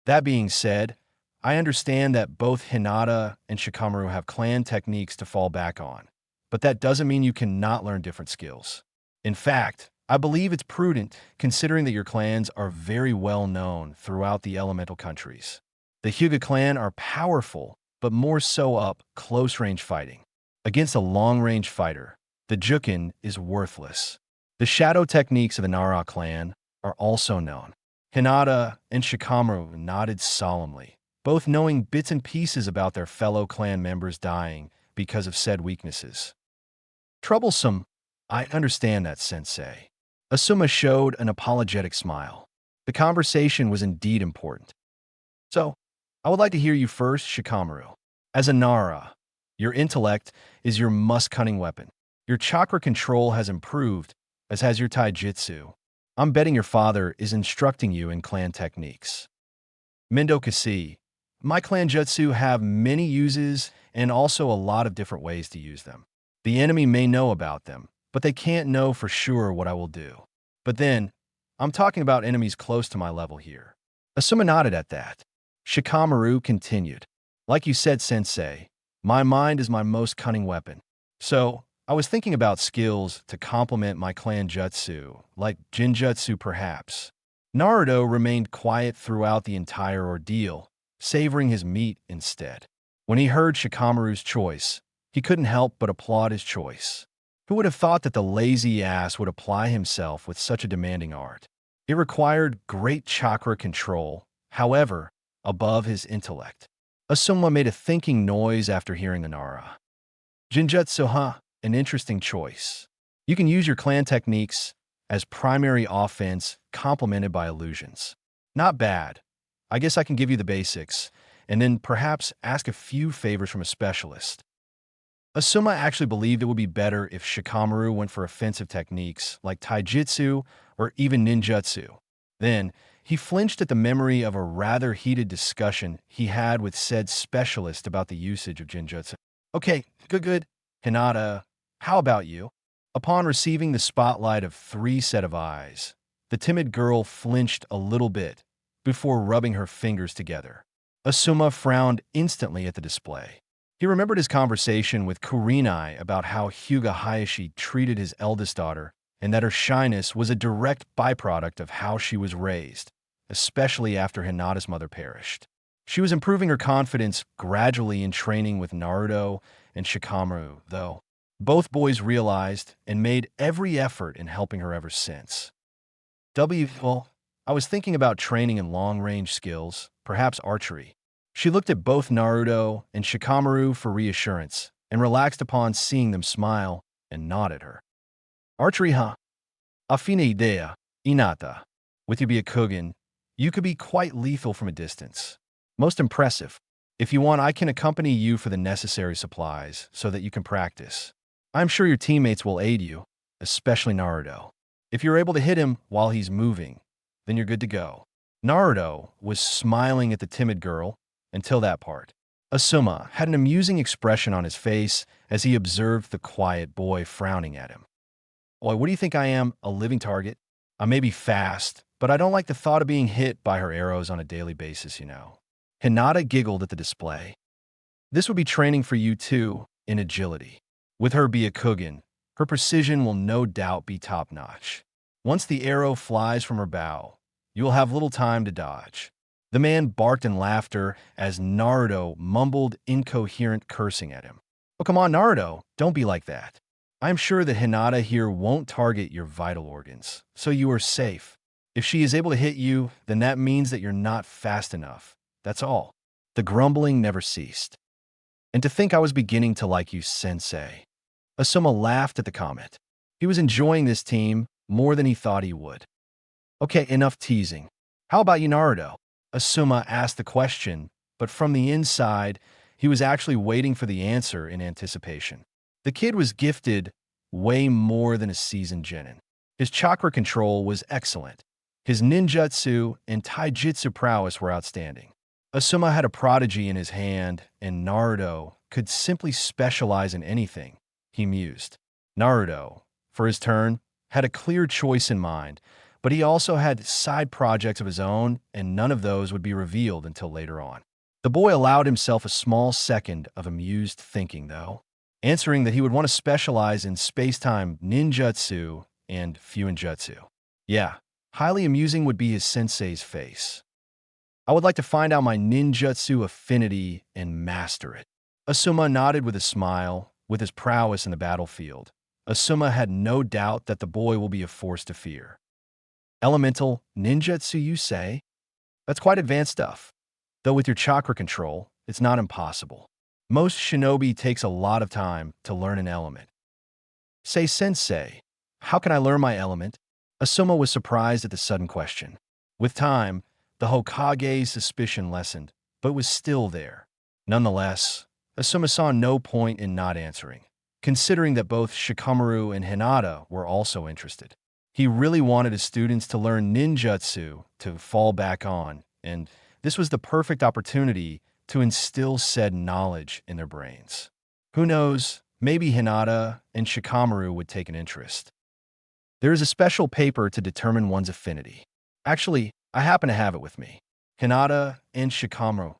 [SPEAKER 1] That being said, I understand that both Hinata and Shikamaru have clan techniques to fall back on, but that doesn't mean you cannot learn different skills. In fact, I believe it's prudent considering that your clans are very well known throughout the elemental countries. The Hyuga clan are powerful, but more so up close-range fighting. Against a long-range fighter, the Juken is worthless. The shadow techniques of the Nara clan are also known. Hinata and Shikamaru nodded solemnly, both knowing bits and pieces about their fellow clan members dying because of said weaknesses. Troublesome, I understand that, sensei. Asuma showed an apologetic smile. The conversation was indeed important. So, I would like to hear you first, Shikamaru. As a Nara, your intellect is your must-cunning weapon. Your chakra control has improved, as has your taijutsu. I'm betting your father is instructing you in clan techniques. Mendo Kasi, my clan jutsu have many uses and also a lot of different ways to use them. The enemy may know about them, but they can't know for sure what I will do. But then, I'm talking about enemies close to my level here. Asuma nodded at that. Shikamaru continued. Like you said, sensei, my mind is my most cunning weapon. So, I was thinking about skills to complement my clan jutsu, like Jinjutsu perhaps. Naruto remained quiet throughout the entire ordeal, savoring his meat instead. When he heard Shikamaru's choice, he couldn't help but applaud his choice. Who would have thought that the lazy ass would apply himself with such a demanding art? It required great chakra control, however, above his intellect. Asuma made a thinking noise after hearing Anara. Jinjutsu, huh? An interesting choice. You can use your clan techniques as primary offense complemented by illusions. Not bad. I guess I can give you the basics, and then perhaps ask a few favors from a specialist. Asuma actually believed it would be better if Shikamaru went for offensive techniques like taijutsu or even ninjutsu. Then, he flinched at the memory of a rather heated discussion he had with said specialist about the usage of jinjutsu. Okay, good. Hinata, how about you? Upon receiving the spotlight of three set of eyes, the timid girl flinched a little bit before rubbing her fingers together. Asuma frowned instantly at the display. He remembered his conversation with Kurenai about how Hyuga Hayashi treated his eldest daughter and that her shyness was a direct byproduct of how she was raised, especially after Hinata's mother perished. She was improving her confidence gradually in training with Naruto and Shikamaru, though. Both boys realized and made every effort in helping her ever since. Well, I was thinking about training in long-range skills, perhaps archery. She looked at both Naruto and Shikamaru for reassurance and relaxed upon seeing them smile and nod at her. Archery, huh? Affine idea, Inata. With your Byakugan, you could be quite lethal from a distance. Most impressive. If you want, I can accompany you for the necessary supplies so that you can practice. I'm sure your teammates will aid you, especially Naruto. If you're able to hit him while he's moving, then you're good to go. Naruto was smiling at the timid girl until that part. Asuma had an amusing expression on his face as he observed the quiet boy frowning at him. Boy, what do you think I am, a living target? I may be fast, but I don't like the thought of being hit by her arrows on a daily basis, you know. Hinata giggled at the display. This would be training for you too, in agility. With her Byakugan, her precision will no doubt be top-notch. Once the arrow flies from her bow, you will have little time to dodge. The man barked in laughter as Naruto mumbled incoherent cursing at him. Oh, come on, Naruto, don't be like that. I'm sure that Hinata here won't target your vital organs, so you are safe. If she is able to hit you, then that means that you're not fast enough. That's all. The grumbling never ceased. And to think I was beginning to like you, sensei. Asuma laughed at the comment. He was enjoying this team more than he thought he would. Okay, enough teasing. How about you, Naruto? Asuma asked the question, but from the inside, he was actually waiting for the answer in anticipation. The kid was gifted way more than a seasoned genin. His chakra control was excellent. His ninjutsu and taijutsu prowess were outstanding. Asuma had a prodigy in his hand, and Naruto could simply specialize in anything, he mused. Naruto, for his turn, had a clear choice in mind, but he also had side projects of his own, and none of those would be revealed until later on. The boy allowed himself a small second of amused thinking, though, answering that he would want to specialize in space-time ninjutsu and fuinjutsu. Yeah, highly amusing would be his sensei's face. I would like to find out my ninjutsu affinity and master it. Asuma nodded with a smile, with his prowess in the battlefield. Asuma had no doubt that the boy will be a force to fear. Elemental ninjutsu, you say? That's quite advanced stuff. Though with your chakra control, it's not impossible. Most shinobi takes a lot of time to learn an element. Say, sensei, how can I learn my element? Asuma was surprised at the sudden question. With time, the Hokage's suspicion lessened, but was still there. Nonetheless, Asuma saw no point in not answering, considering that both Shikamaru and Hinata were also interested. He really wanted his students to learn ninjutsu to fall back on, and this was the perfect opportunity to instill said knowledge in their brains. Who knows, maybe Hinata and Shikamaru would take an interest. There is a special paper to determine one's affinity. Actually, I happen to have it with me. Hinata and Shikamaru.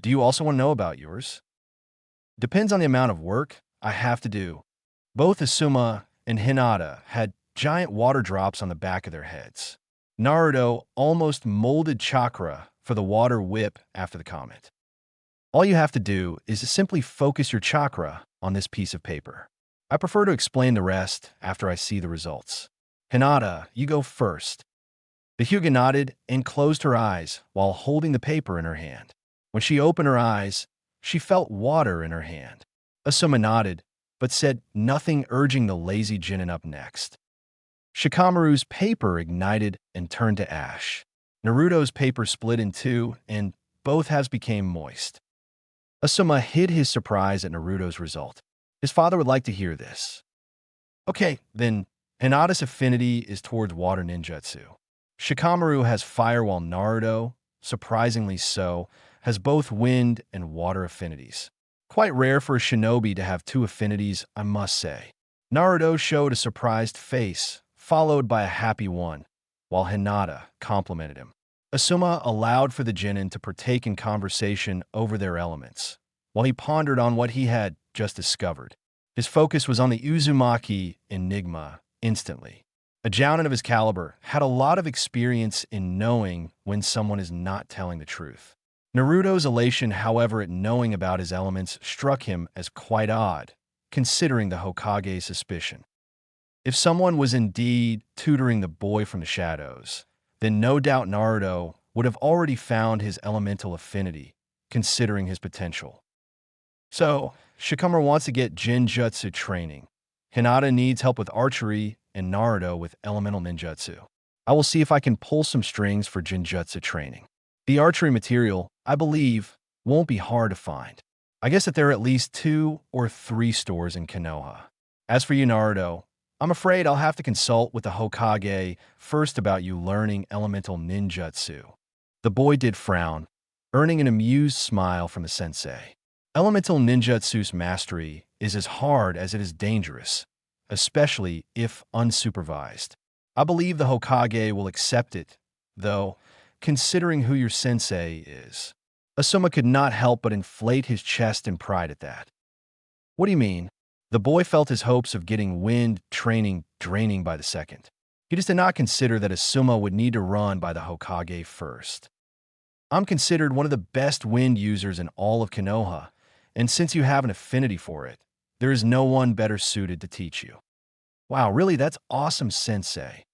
[SPEAKER 1] Do you also want to know about yours? Depends on the amount of work I have to do. Both Asuma and Hinata had giant water drops on the back of their heads. Naruto almost molded chakra for the water whip after the comment. All you have to do is to simply focus your chakra on this piece of paper. I prefer to explain the rest after I see the results. Hinata, you go first. The Hyuga nodded and closed her eyes while holding the paper in her hand. When she opened her eyes, she felt water in her hand. Asuma nodded, but said nothing, urging the lazy Jinin up next. Shikamaru's paper ignited and turned to ash. Naruto's paper split in two, and both halves became moist. Asuma hid his surprise at Naruto's result. His father would like to hear this. Okay, then Hinata's affinity is towards water ninjutsu. Shikamaru has fire while Naruto, surprisingly so, has both wind and water affinities. Quite rare for a shinobi to have two affinities, I must say. Naruto showed a surprised face, followed by a happy one, while Hinata complimented him. Asuma allowed for the Genin to partake in conversation over their elements, while he pondered on what he had just discovered. His focus was on the Uzumaki enigma instantly. A jounin of his caliber had a lot of experience in knowing when someone is not telling the truth. Naruto's elation, however, at knowing about his elements struck him as quite odd, considering the Hokage's suspicion. If someone was indeed tutoring the boy from the shadows, then no doubt Naruto would have already found his elemental affinity, considering his potential. So, Shikamaru wants to get Jinjutsu training. Hinata needs help with archery, and Naruto with elemental ninjutsu. I will see if I can pull some strings for Jinjutsu training. The archery material, I believe, won't be hard to find. I guess that there are at least 2 or 3 stores in Konoha. As for you, Naruto, I'm afraid I'll have to consult with the Hokage first about you learning elemental ninjutsu. The boy did frown, earning an amused smile from the sensei. Elemental ninjutsu's mastery is as hard as it is dangerous, especially if unsupervised. I believe the Hokage will accept it, though, considering who your sensei is. Asuma could not help but inflate his chest in pride at that. What do you mean? The boy felt his hopes of getting wind training draining by the second. He just did not consider that Asuma would need to run by the Hokage first. I'm considered one of the best wind users in all of Konoha, and since you have an affinity for it, there is no one better suited to teach you. Wow, really, that's awesome, sensei.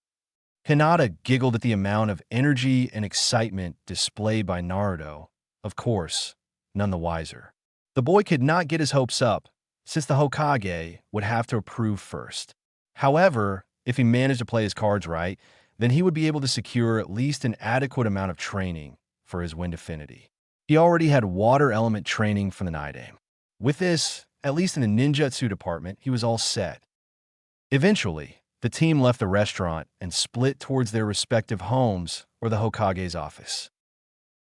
[SPEAKER 1] Hinata giggled at the amount of energy and excitement displayed by Naruto, of course, none the wiser. The boy could not get his hopes up, since the Hokage would have to approve first. However, if he managed to play his cards right, then he would be able to secure at least an adequate amount of training for his wind affinity. He already had water element training from the night aim. With this, at least in the ninjutsu department, he was all set. Eventually, the team left the restaurant and split towards their respective homes or the Hokage's office.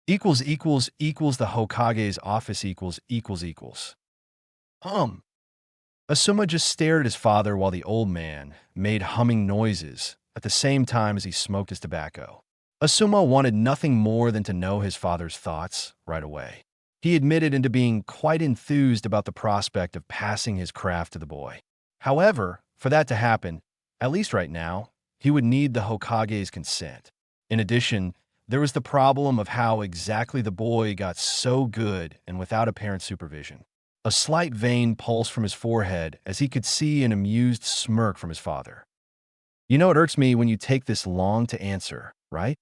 [SPEAKER 1] The Hokage's office . Asuma just stared at his father while the old man made humming noises at the same time as he smoked his tobacco. Asuma wanted nothing more than to know his father's thoughts right away. He admitted into being quite enthused about the prospect of passing his craft to the boy. However, for that to happen, at least right now, he would need the Hokage's consent. In addition, there was the problem of how exactly the boy got so good and without apparent supervision. A slight vein pulsed from his forehead as he could see an amused smirk from his father. You know, it irks me when you take this long to answer, right?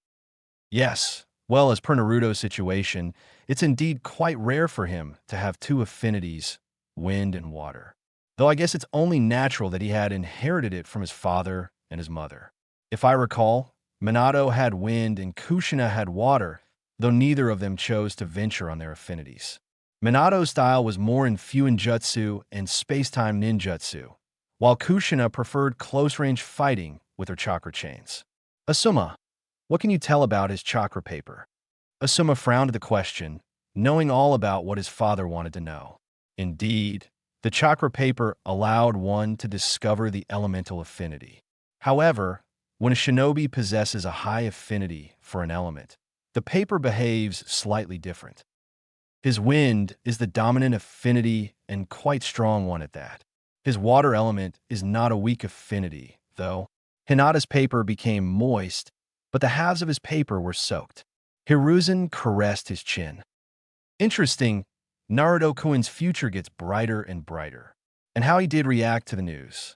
[SPEAKER 1] Yes. Well, as per Naruto's situation, it's indeed quite rare for him to have 2 affinities, wind and water. Though I guess it's only natural that he had inherited it from his father and his mother. If I recall, Minato had wind and Kushina had water, though neither of them chose to venture on their affinities. Minato's style was more in Fuinjutsu and space-time ninjutsu, while Kushina preferred close-range fighting with her chakra chains. Asuma, what can you tell about his chakra paper? Asuma frowned at the question, knowing all about what his father wanted to know. Indeed, the chakra paper allowed one to discover the elemental affinity. However, when a shinobi possesses a high affinity for an element, the paper behaves slightly different. His wind is the dominant affinity and quite strong one at that. His water element is not a weak affinity, though. Hinata's paper became moist, but the halves of his paper were soaked. Hiruzen caressed his chin. Interesting, Naruto-kun's future gets brighter and brighter. And how he did react to the news.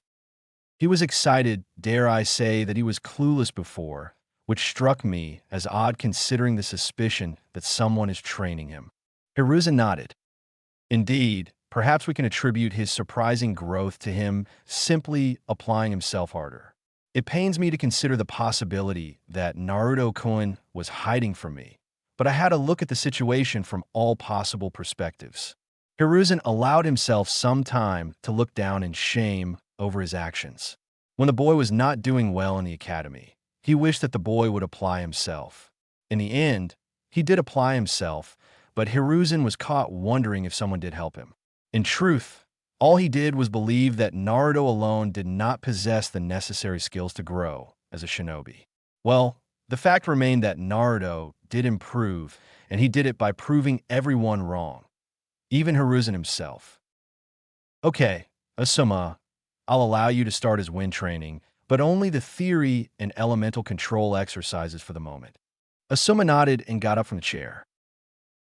[SPEAKER 1] He was excited, dare I say that he was clueless before, which struck me as odd considering the suspicion that someone is training him. Hiruzen nodded. Indeed, perhaps we can attribute his surprising growth to him simply applying himself harder. It pains me to consider the possibility that Naruto-kun was hiding from me, but I had to look at the situation from all possible perspectives. Hiruzen allowed himself some time to look down in shame over his actions. When the boy was not doing well in the academy, he wished that the boy would apply himself. In the end, he did apply himself, but Hiruzen was caught wondering if someone did help him. In truth, all he did was believe that Naruto alone did not possess the necessary skills to grow as a shinobi. Well, the fact remained that Naruto did improve, and he did it by proving everyone wrong, even Hiruzen himself. Okay, Asuma, I'll allow you to start his wind training, but only the theory and elemental control exercises for the moment. Asuma nodded and got up from the chair.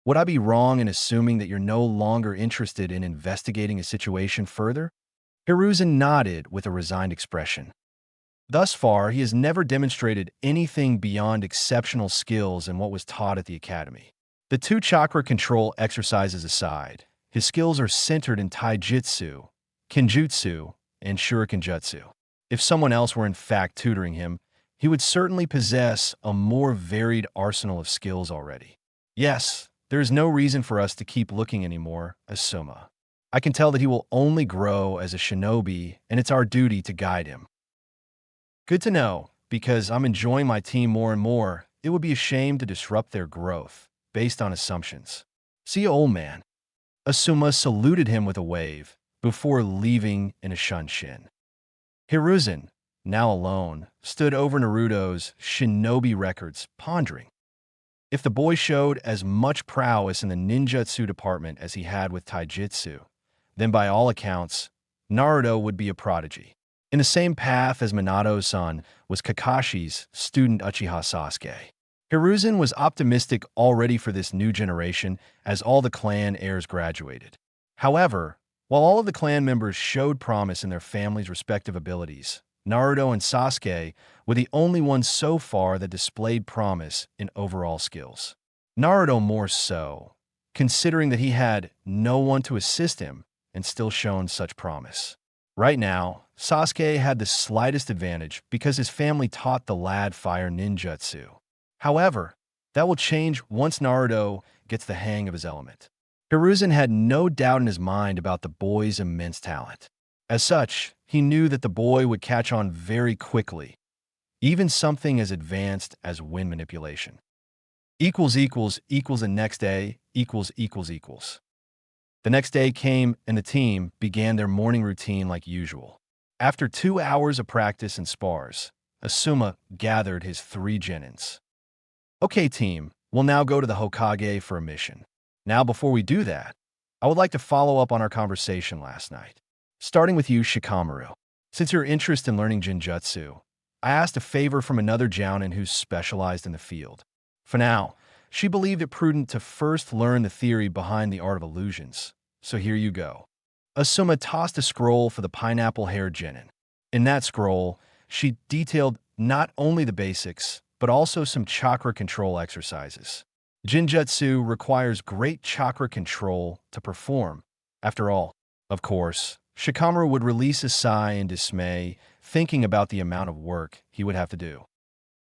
[SPEAKER 1] Would I be wrong in assuming that you're no longer interested in investigating a situation further? Hiruzen nodded with a resigned expression. Thus far, he has never demonstrated anything beyond exceptional skills in what was taught at the academy. The 2 chakra control exercises aside, his skills are centered in taijutsu, kenjutsu, and shurikenjutsu. If someone else were in fact tutoring him, he would certainly possess a more varied arsenal of skills already. Yes, there is no reason for us to keep looking anymore, Asuma. I can tell that he will only grow as a shinobi, and it's our duty to guide him. Good to know, because I'm enjoying my team more and more. It would be a shame to disrupt their growth, based on assumptions. See you, old man. Asuma saluted him with a wave, before leaving in a shunshin. Hiruzen, now alone, stood over Naruto's shinobi records, pondering. If the boy showed as much prowess in the ninjutsu department as he had with taijutsu, then by all accounts, Naruto would be a prodigy. In the same path as Minato's son was Kakashi's student Uchiha Sasuke. Hiruzen was optimistic already for this new generation as all the clan heirs graduated. However, while all of the clan members showed promise in their families' respective abilities, Naruto and Sasuke were the only ones so far that displayed promise in overall skills. Naruto more so, considering that he had no one to assist him and still shown such promise. Right now, Sasuke had the slightest advantage because his family taught the lad fire ninjutsu. However, that will change once Naruto gets the hang of his element. Hiruzen had no doubt in his mind about the boy's immense talent. As such, he knew that the boy would catch on very quickly, even something as advanced as wind manipulation. Equals the next day, equals. The next day came and the team began their morning routine like usual. After 2 hours of practice and spars, Asuma gathered his 3 genins. Okay team, we'll now go to the Hokage for a mission. Now before we do that, I would like to follow up on our conversation last night. Starting with you, Shikamaru. Since your interest in learning Jinjutsu, I asked a favor from another Jounin who's specialized in the field. For now, she believed it prudent to first learn the theory behind the art of illusions. So here you go. Asuma tossed a scroll for the pineapple-haired genin. In that scroll, she detailed not only the basics, but also some chakra control exercises. Jinjutsu requires great chakra control to perform. After all, of course, Shikamaru would release a sigh in dismay, thinking about the amount of work he would have to do.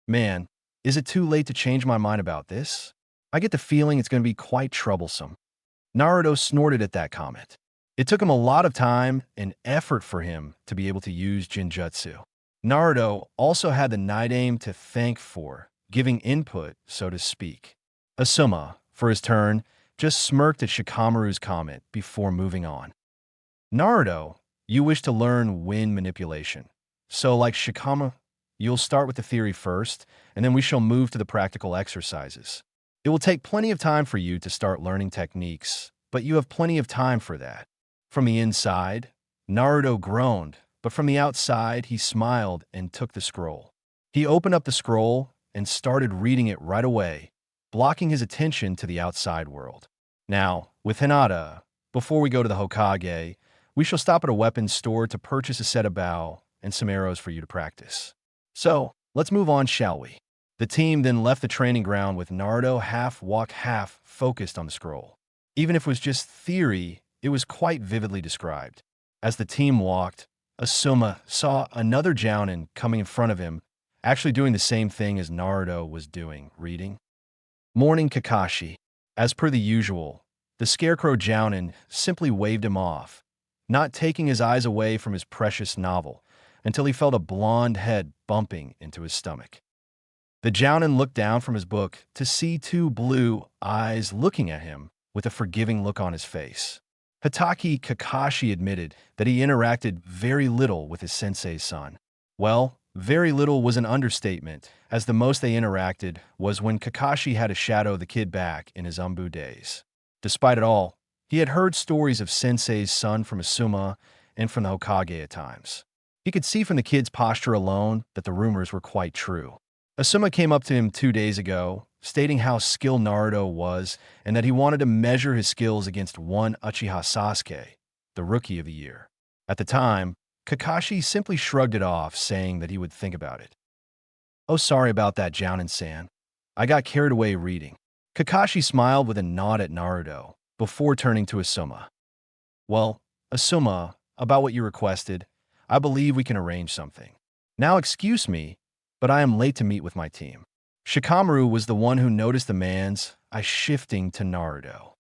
[SPEAKER 1] Man, is it too late to change my mind about this? I get the feeling it's going to be quite troublesome. Naruto snorted at that comment. It took him a lot of time and effort for him to be able to use Jinjutsu. Naruto also had the night aim to thank for, giving input, so to speak. Asuma, for his turn, just smirked at Shikamaru's comment before moving on. Naruto, you wish to learn wind manipulation. So like Shikamaru, you'll start with the theory first, and then we shall move to the practical exercises. It will take plenty of time for you to start learning techniques, but you have plenty of time for that. From the inside, Naruto groaned, but from the outside he smiled and took the scroll. He opened up the scroll, and started reading it right away, blocking his attention to the outside world. Now, with Hinata, before we go to the Hokage, we shall stop at a weapons store to purchase a set of bow and some arrows for you to practice. So, let's move on, shall we? The team then left the training ground with Naruto half-walk half-focused on the scroll. Even if it was just theory, it was quite vividly described. As the team walked, Asuma saw another Jounin coming in front of him, actually doing the same thing as Naruto was doing, reading. Morning Kakashi. As per the usual, the scarecrow Jounin simply waved him off, not taking his eyes away from his precious novel until he felt a blonde head bumping into his stomach. The Jounin looked down from his book to see two blue eyes looking at him with a forgiving look on his face. Hitaki Kakashi admitted that he interacted very little with his sensei's son. Well, very little was an understatement, as the most they interacted was when Kakashi had to shadow the kid back in his Umbu days. Despite it all, he had heard stories of sensei's son from Asuma and from the Hokage at times. He could see from the kid's posture alone that the rumors were quite true. Asuma came up to him 2 days ago, stating how skilled Naruto was and that he wanted to measure his skills against one Uchiha Sasuke, the Rookie of the Year. At the time, Kakashi simply shrugged it off, saying that he would think about it. "Oh, sorry about that, Jounin-san. I got carried away reading." Kakashi smiled with a nod at Naruto, before turning to Asuma. "Well, Asuma, about what you requested, I believe we can arrange something. Now excuse me, but I am late to meet with my team." Shikamaru was the one who noticed the man's eyes shifting to Naruto.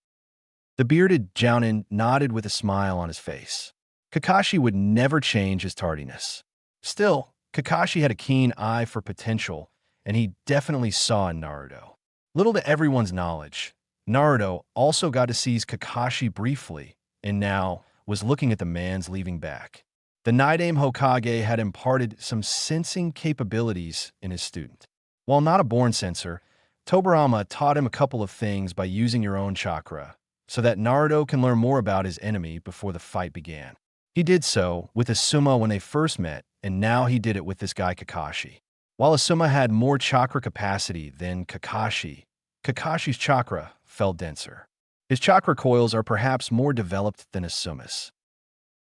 [SPEAKER 1] The bearded Jounin nodded with a smile on his face. Kakashi would never change his tardiness. Still, Kakashi had a keen eye for potential, and he definitely saw in Naruto. Little to everyone's knowledge, Naruto also got to seize Kakashi briefly, and now was looking at the man's leaving back. The Nidaime Hokage had imparted some sensing capabilities in his student. While not a born sensor, Tobirama taught him a couple of things by using your own chakra, so that Naruto can learn more about his enemy before the fight began. He did so with Asuma when they first met, and now he did it with this guy Kakashi. While Asuma had more chakra capacity than Kakashi, Kakashi's chakra felt denser. His chakra coils are perhaps more developed than Asuma's.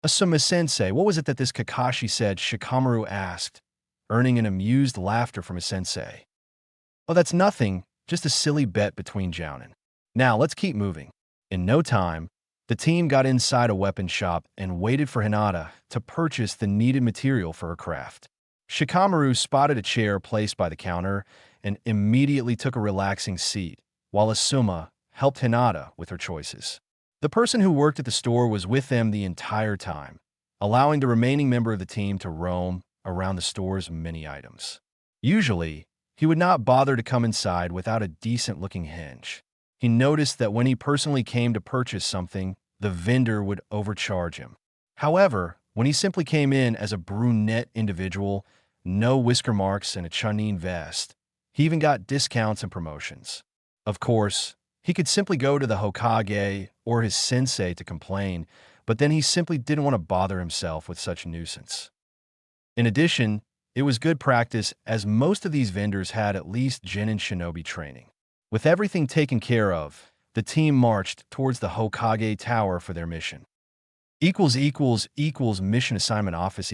[SPEAKER 1] "Asuma-sensei, what was it that this Kakashi said?" Shikamaru asked, earning an amused laughter from his sensei. "Oh, that's nothing, just a silly bet between Jounin. Now, let's keep moving." In no time, the team got inside a weapon shop and waited for Hinata to purchase the needed material for her craft. Shikamaru spotted a chair placed by the counter and immediately took a relaxing seat, while Asuma helped Hinata with her choices. The person who worked at the store was with them the entire time, allowing the remaining member of the team to roam around the store's many items. Usually, he would not bother to come inside without a decent-looking hinge. He noticed that when he personally came to purchase something, the vendor would overcharge him. However, when he simply came in as a brunette individual, no whisker marks and a Chunin vest, he even got discounts and promotions. Of course, he could simply go to the Hokage or his sensei to complain, but then he simply didn't want to bother himself with such a nuisance. In addition, it was good practice as most of these vendors had at least Genin Shinobi training. With everything taken care of, the team marched towards the Hokage Tower for their mission. Mission assignment office .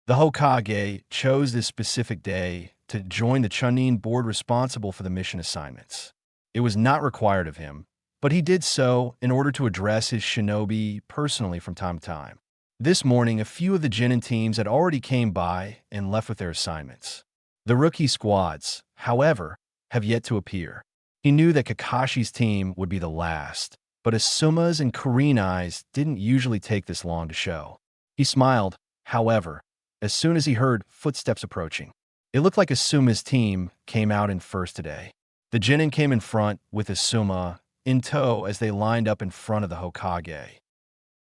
[SPEAKER 1] The Hokage chose this specific day to join the Chunin board responsible for the mission assignments. It was not required of him, but he did so in order to address his shinobi personally from time to time. This morning, a few of the Genin teams had already came by and left with their assignments. The rookie squads, however, have yet to appear. He knew that Kakashi's team would be the last, but Asuma's and Kurenai's didn't usually take this long to show. He smiled, however, as soon as he heard footsteps approaching. It looked like Asuma's team came out in first today. The Genin came in front with Asuma in tow as they lined up in front of the Hokage.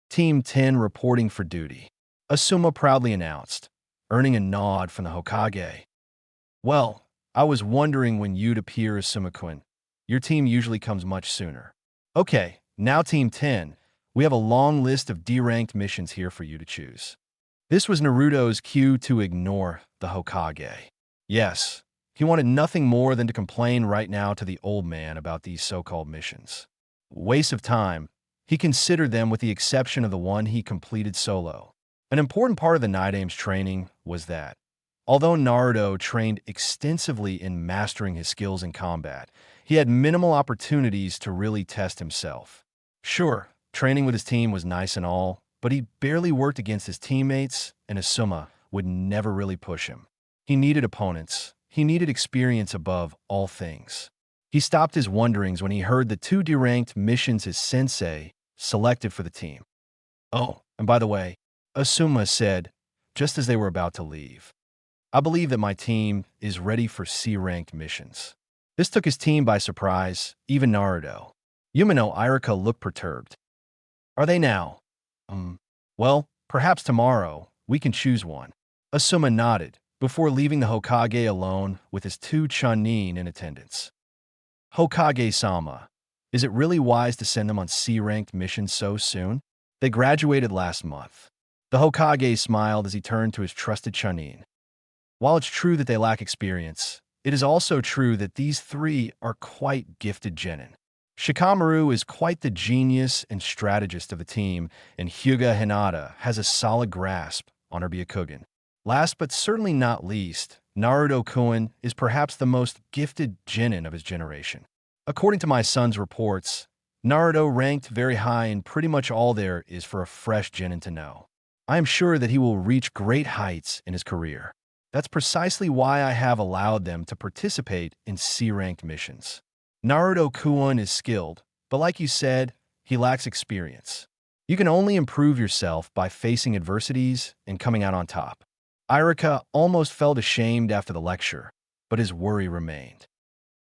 [SPEAKER 1] Team 10 reporting for duty, Asuma proudly announced, earning a nod from the Hokage. "Well, I was wondering when you'd appear, Asuma-kun. Your team usually comes much sooner." "Okay, now Team 10, we have a long list of D-ranked missions here for you to choose." This was Naruto's cue to ignore the Hokage. Yes, he wanted nothing more than to complain right now to the old man about these so-called missions. Waste of time, he considered them with the exception of the one he completed solo. An important part of the Night Aim's training was that, although Naruto trained extensively in mastering his skills in combat, he had minimal opportunities to really test himself. Sure, training with his team was nice and all, but he barely worked against his teammates, and Asuma would never really push him. He needed opponents. He needed experience above all things. He stopped his wonderings when he heard the two deranked missions his sensei selected for the team. Oh, and by the way, Asuma said, just as they were about to leave, I believe that my team is ready for C-ranked missions. This took his team by surprise, even Naruto. Yumino Irika looked perturbed. Are they now? Well, perhaps tomorrow we can choose one. Asuma nodded before leaving the Hokage alone with his two Chunin in attendance. Hokage-sama, is it really wise to send them on C-ranked missions so soon? They graduated last month. The Hokage smiled as he turned to his trusted Chunin. While it's true that they lack experience, it is also true that these three are quite gifted genin. Shikamaru is quite the genius and strategist of the team, and Hyuga Hinata has a solid grasp on her Byakugan. Last but certainly not least, Naruto-kun is perhaps the most gifted genin of his generation. According to my son's reports, Naruto ranked very high in pretty much all there is for a fresh genin to know. I am sure that he will reach great heights in his career. That's precisely why I have allowed them to participate in C-ranked missions. Naruto-kun is skilled, but like you said, he lacks experience. You can only improve yourself by facing adversities and coming out on top. Irika almost felt ashamed after the lecture, but his worry remained.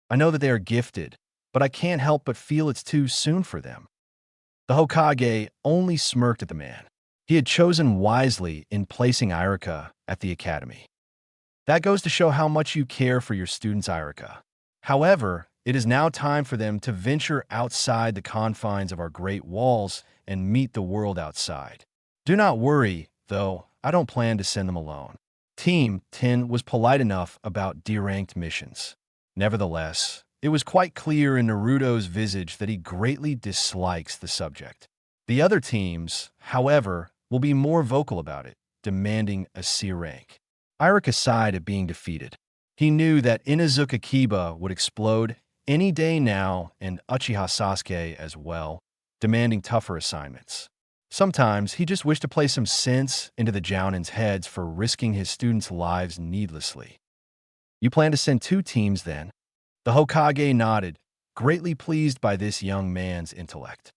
[SPEAKER 1] I know that they are gifted, but I can't help but feel it's too soon for them. The Hokage only smirked at the man. He had chosen wisely in placing Irika at the academy. That goes to show how much you care for your students, Irika. However, it is now time for them to venture outside the confines of our great walls and meet the world outside. Do not worry, though, I don't plan to send them alone. Team 10 was polite enough about deranked missions. Nevertheless, it was quite clear in Naruto's visage that he greatly dislikes the subject. The other teams, however, will be more vocal about it, demanding a C rank. Irika sighed at being defeated. He knew that Inuzuka Kiba would explode any day now, and Uchiha Sasuke as well, demanding tougher assignments. Sometimes he just wished to play some sense into the Jounin's heads for risking his students' lives needlessly. You plan to send 2 teams then? The Hokage nodded, greatly pleased by this young man's intellect.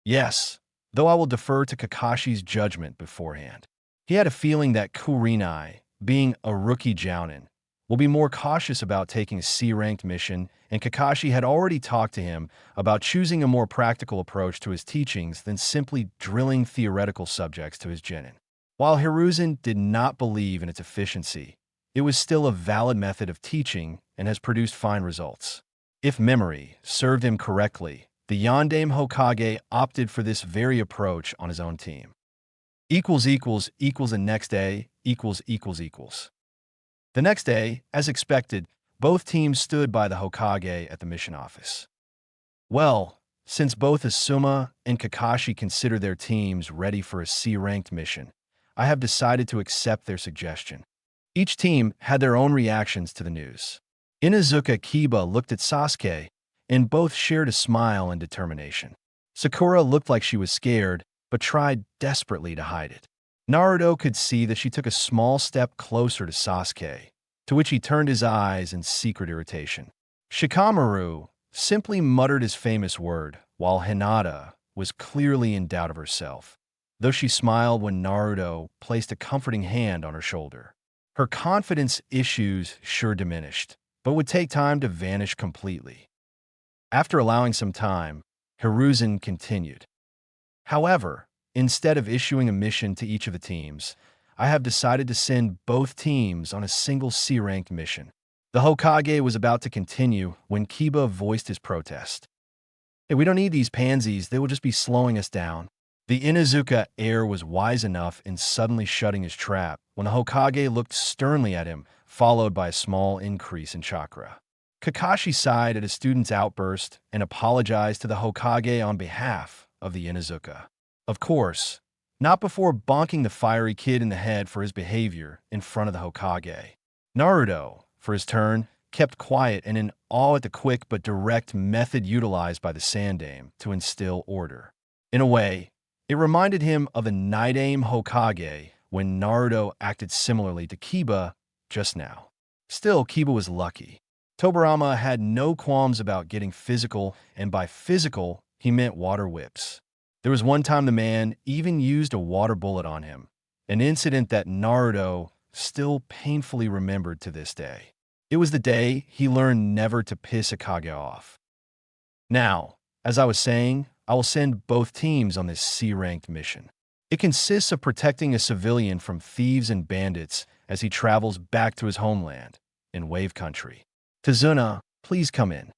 [SPEAKER 1] Yes, though I will defer to Kakashi's judgment beforehand. He had a feeling that Kurenai, being a rookie Jounin, will be more cautious about taking a C-ranked mission, and Kakashi had already talked to him about choosing a more practical approach to his teachings than simply drilling theoretical subjects to his genin. While Hiruzen did not believe in its efficiency, it was still a valid method of teaching and has produced fine results. If memory served him correctly, the Yondaime Hokage opted for this very approach on his own team. And next day, The next day, as expected, both teams stood by the Hokage at the mission office. Well, since both Asuma and Kakashi consider their teams ready for a C-ranked mission, I have decided to accept their suggestion. Each team had their own reactions to the news. Inuzuka Kiba looked at Sasuke, and both shared a smile and determination. Sakura looked like she was scared, but tried desperately to hide it. Naruto could see that she took a small step closer to Sasuke, to which he turned his eyes in secret irritation. Shikamaru simply muttered his famous word, while Hinata was clearly in doubt of herself, though she smiled when Naruto placed a comforting hand on her shoulder. Her confidence issues sure diminished, but would take time to vanish completely. After allowing some time, Hiruzen continued. However, instead of issuing a mission to each of the teams, I have decided to send both teams on a single C-ranked mission. The Hokage was about to continue when Kiba voiced his protest. Hey, we don't need these pansies, they will just be slowing us down. The Inuzuka heir was wise enough in suddenly shutting his trap when the Hokage looked sternly at him followed by a small increase in chakra. Kakashi sighed at a student's outburst and apologized to the Hokage on behalf of the Inuzuka. Of course, not before bonking the fiery kid in the head for his behavior in front of the Hokage. Naruto, for his turn, kept quiet and in awe at the quick but direct method utilized by the Sandaime to instill order. In a way, it reminded him of a Nidaime Hokage when Naruto acted similarly to Kiba just now. Still, Kiba was lucky. Tobirama had no qualms about getting physical, and by physical, he meant water whips. There was one time the man even used a water bullet on him, an incident that Naruto still painfully remembered to this day. It was the day he learned never to piss a Kage off. Now, as I was saying, I will send both teams on this C-ranked mission. It consists of protecting a civilian from thieves and bandits as he travels back to his homeland in Wave Country. Tazuna, please come in.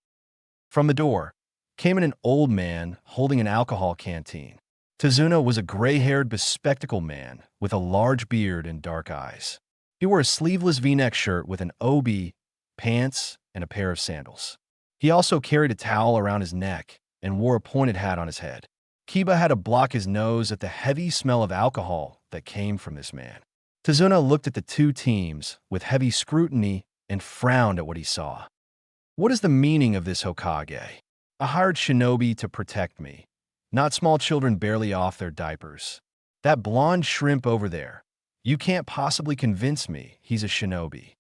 [SPEAKER 1] From the door came in an old man holding an alcohol canteen. Tazuna was a gray-haired, bespectacled man with a large beard and dark eyes. He wore a sleeveless V-neck shirt with an obi, pants, and a pair of sandals. He also carried a towel around his neck and wore a pointed hat on his head. Kiba had to block his nose at the heavy smell of alcohol that came from this man. Tazuna looked at the two teams with heavy scrutiny and frowned at what he saw. What is the meaning of this Hokage? I hired shinobi to protect me, not small children barely off their diapers. That blonde shrimp over there, you can't possibly convince me he's a shinobi.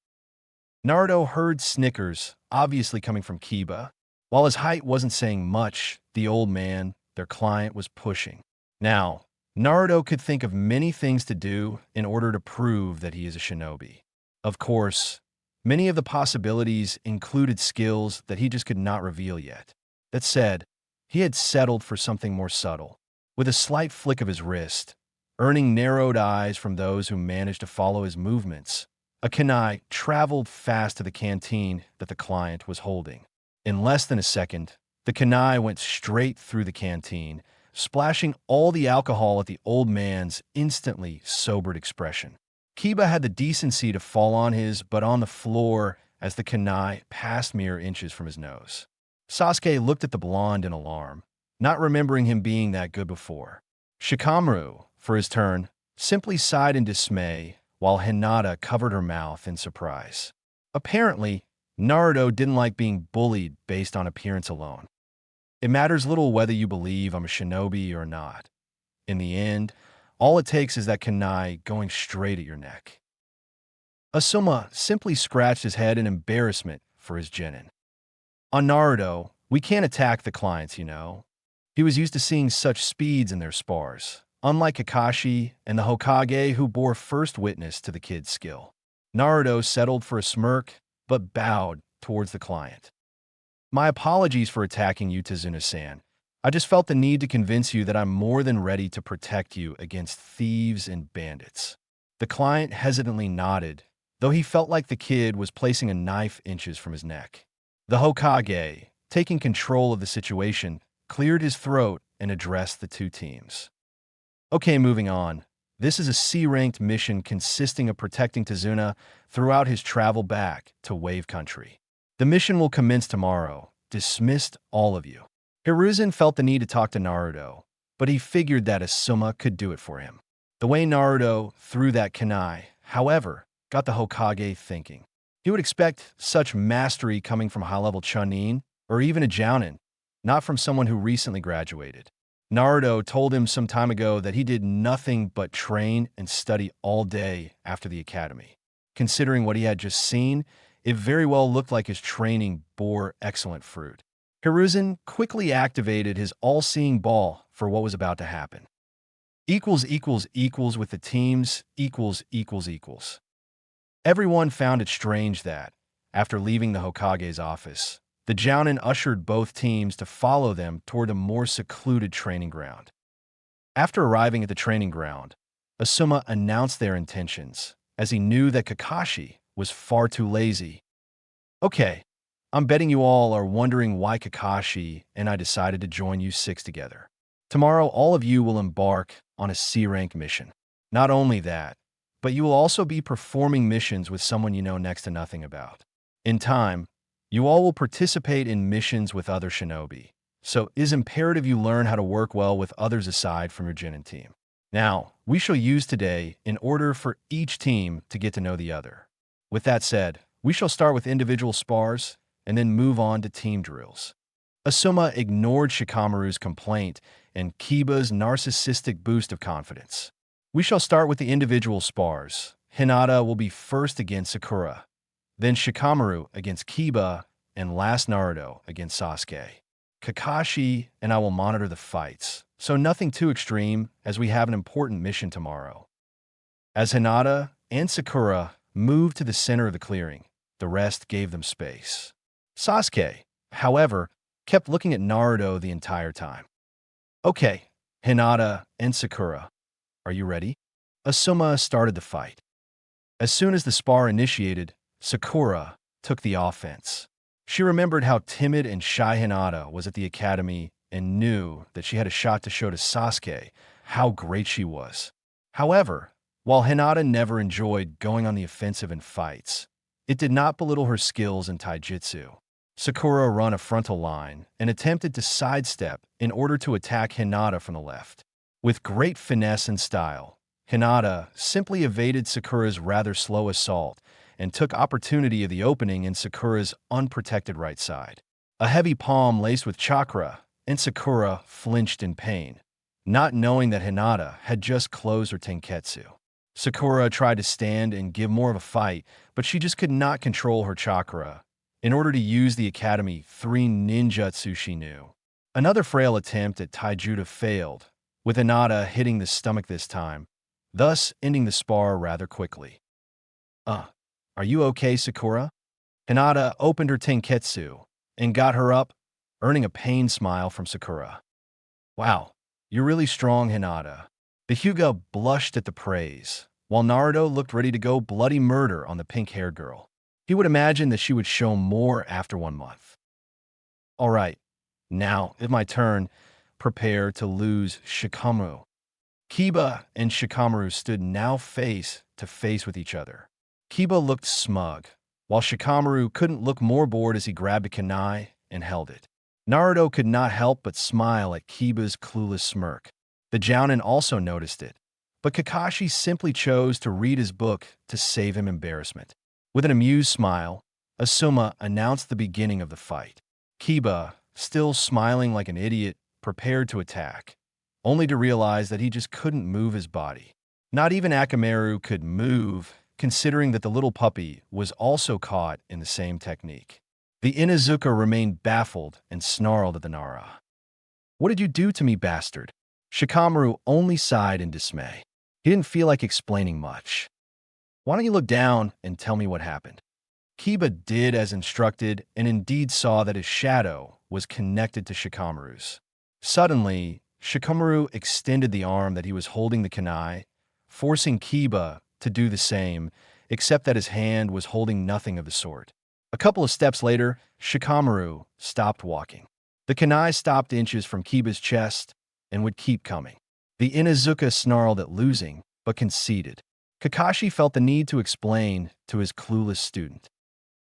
[SPEAKER 1] Naruto heard snickers, obviously coming from Kiba. While his height wasn't saying much, the old man, their client, was pushing. Now, Naruto could think of many things to do in order to prove that he is a shinobi. Of course, many of the possibilities included skills that he just could not reveal yet. That said, he had settled for something more subtle. With a slight flick of his wrist, earning narrowed eyes from those who managed to follow his movements, a kunai traveled fast to the canteen that the client was holding. In less than a second, the kunai went straight through the canteen, splashing all the alcohol at the old man's instantly sobered expression. Kiba had the decency to fall on his butt on the floor as the kunai passed mere inches from his nose. Sasuke looked at the blonde in alarm, not remembering him being that good before. Shikamaru, for his turn, simply sighed in dismay, while Hinata covered her mouth in surprise. Apparently, Naruto didn't like being bullied based on appearance alone. It matters little whether you believe I'm a shinobi or not. In the end, all it takes is that kunai going straight at your neck. Asuma simply scratched his head in embarrassment for his genin. On Naruto, we can't attack the clients, you know. He was used to seeing such speeds in their spars, unlike Kakashi and the Hokage who bore first witness to the kid's skill. Naruto settled for a smirk, but bowed towards the client. My apologies for attacking you, Tazuna-san. I just felt the need to convince you that I'm more than ready to protect you against thieves and bandits. The client hesitantly nodded, though he felt like the kid was placing a knife inches from his neck. The Hokage, taking control of the situation, cleared his throat and addressed the two teams. Okay, moving on. This is a C-ranked mission consisting of protecting Tazuna throughout his travel back to Wave Country. The mission will commence tomorrow. Dismissed all of you. Hiruzen felt the need to talk to Naruto, but he figured that Asuma could do it for him. The way Naruto threw that kunai, however, got the Hokage thinking. He would expect such mastery coming from high-level Chunin, or even a Jounin, not from someone who recently graduated. Naruto told him some time ago that he did nothing but train and study all day after the academy. Considering what he had just seen, it very well looked like his training bore excellent fruit. Hiruzen quickly activated his all-seeing ball for what was about to happen. Equals with the teams, equals. Everyone found it strange that, after leaving the Hokage's office, the Jounin ushered both teams to follow them toward a more secluded training ground. After arriving at the training ground, Asuma announced their intentions, as he knew that Kakashi was far too lazy. Okay, I'm betting you all are wondering why Kakashi and I decided to join you six together. Tomorrow, all of you will embark on a C-rank mission. Not only that, but you will also be performing missions with someone you know next to nothing about. In time, you all will participate in missions with other shinobi, so it is imperative you learn how to work well with others aside from your Genin team. Now, we shall use today in order for each team to get to know the other. With that said, we shall start with individual spars and then move on to team drills. Asuma ignored Shikamaru's complaint and Kiba's narcissistic boost of confidence. We shall start with the individual spars. Hinata will be first against Sakura, then Shikamaru against Kiba, and last Naruto against Sasuke. Kakashi and I will monitor the fights, so nothing too extreme as we have an important mission tomorrow. As Hinata and Sakura moved to the center of the clearing, the rest gave them space. Sasuke, however, kept looking at Naruto the entire time. Okay, Hinata and Sakura, are you ready? Asuma started the fight. As soon as the spar initiated, Sakura took the offense. She remembered how timid and shy Hinata was at the academy and knew that she had a shot to show to Sasuke how great she was. However, while Hinata never enjoyed going on the offensive in fights, it did not belittle her skills in taijutsu. Sakura ran a frontal line and attempted to sidestep in order to attack Hinata from the left. With great finesse and style, Hinata simply evaded Sakura's rather slow assault and took opportunity of the opening in Sakura's unprotected right side. A heavy palm laced with chakra, and Sakura flinched in pain, not knowing that Hinata had just closed her tenketsu. Sakura tried to stand and give more of a fight, but she just could not control her chakra in order to use the Academy 3 ninjutsu she knew. Another frail attempt at taijutsu failed, with Hinata hitting the stomach this time, thus ending the spar rather quickly. Are you okay, Sakura? Hinata opened her tenketsu and got her up, earning a pained smile from Sakura. Wow, you're really strong, Hinata. The Hyuga blushed at the praise, while Naruto looked ready to go bloody murder on the pink-haired girl. He would imagine that she would show more after 1 month. All right, now, it's my turn. Prepare to lose Shikamaru. Kiba and Shikamaru stood now face to face with each other. Kiba looked smug, while Shikamaru couldn't look more bored as he grabbed a kunai and held it. Naruto could not help but smile at Kiba's clueless smirk. The Jounin also noticed it, but Kakashi simply chose to read his book to save him embarrassment. With an amused smile, Asuma announced the beginning of the fight. Kiba, still smiling like an idiot, prepared to attack, only to realize that he just couldn't move his body. Not even Akamaru could move, considering that the little puppy was also caught in the same technique. The Inuzuka remained baffled and snarled at the Nara. What did you do to me, bastard? Shikamaru only sighed in dismay. He didn't feel like explaining much. Why don't you look down and tell me what happened? Kiba did as instructed and indeed saw that his shadow was connected to Shikamaru's. Suddenly, Shikamaru extended the arm that he was holding the kunai, forcing Kiba to do the same, except that his hand was holding nothing of the sort. A couple of steps later, Shikamaru stopped walking. The kunai stopped inches from Kiba's chest and would keep coming. The Inuzuka snarled at losing, but conceded. Kakashi felt the need to explain to his clueless student.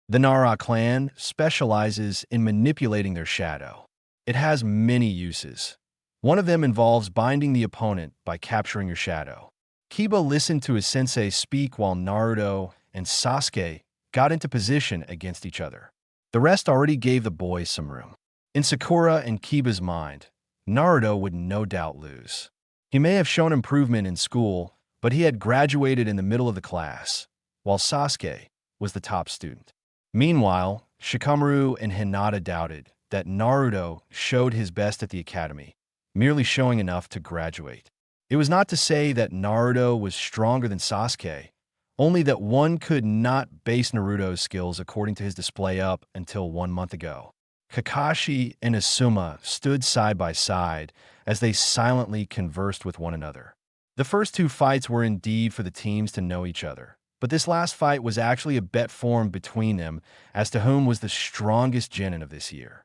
[SPEAKER 1] The Nara clan specializes in manipulating their shadow. It has many uses. One of them involves binding the opponent by capturing your shadow. Kiba listened to his sensei speak while Naruto and Sasuke got into position against each other. The rest already gave the boys some room. In Sakura and Kiba's mind, Naruto would no doubt lose. He may have shown improvement in school, but he had graduated in the middle of the class, while Sasuke was the top student. Meanwhile, Shikamaru and Hinata doubted that Naruto showed his best at the academy, merely showing enough to graduate. It was not to say that Naruto was stronger than Sasuke, only that one could not base Naruto's skills according to his display up until 1 month ago. Kakashi and Asuma stood side by side as they silently conversed with one another. The first 2 fights were indeed for the teams to know each other, but this last fight was actually a bet formed between them as to whom was the strongest genin of this year.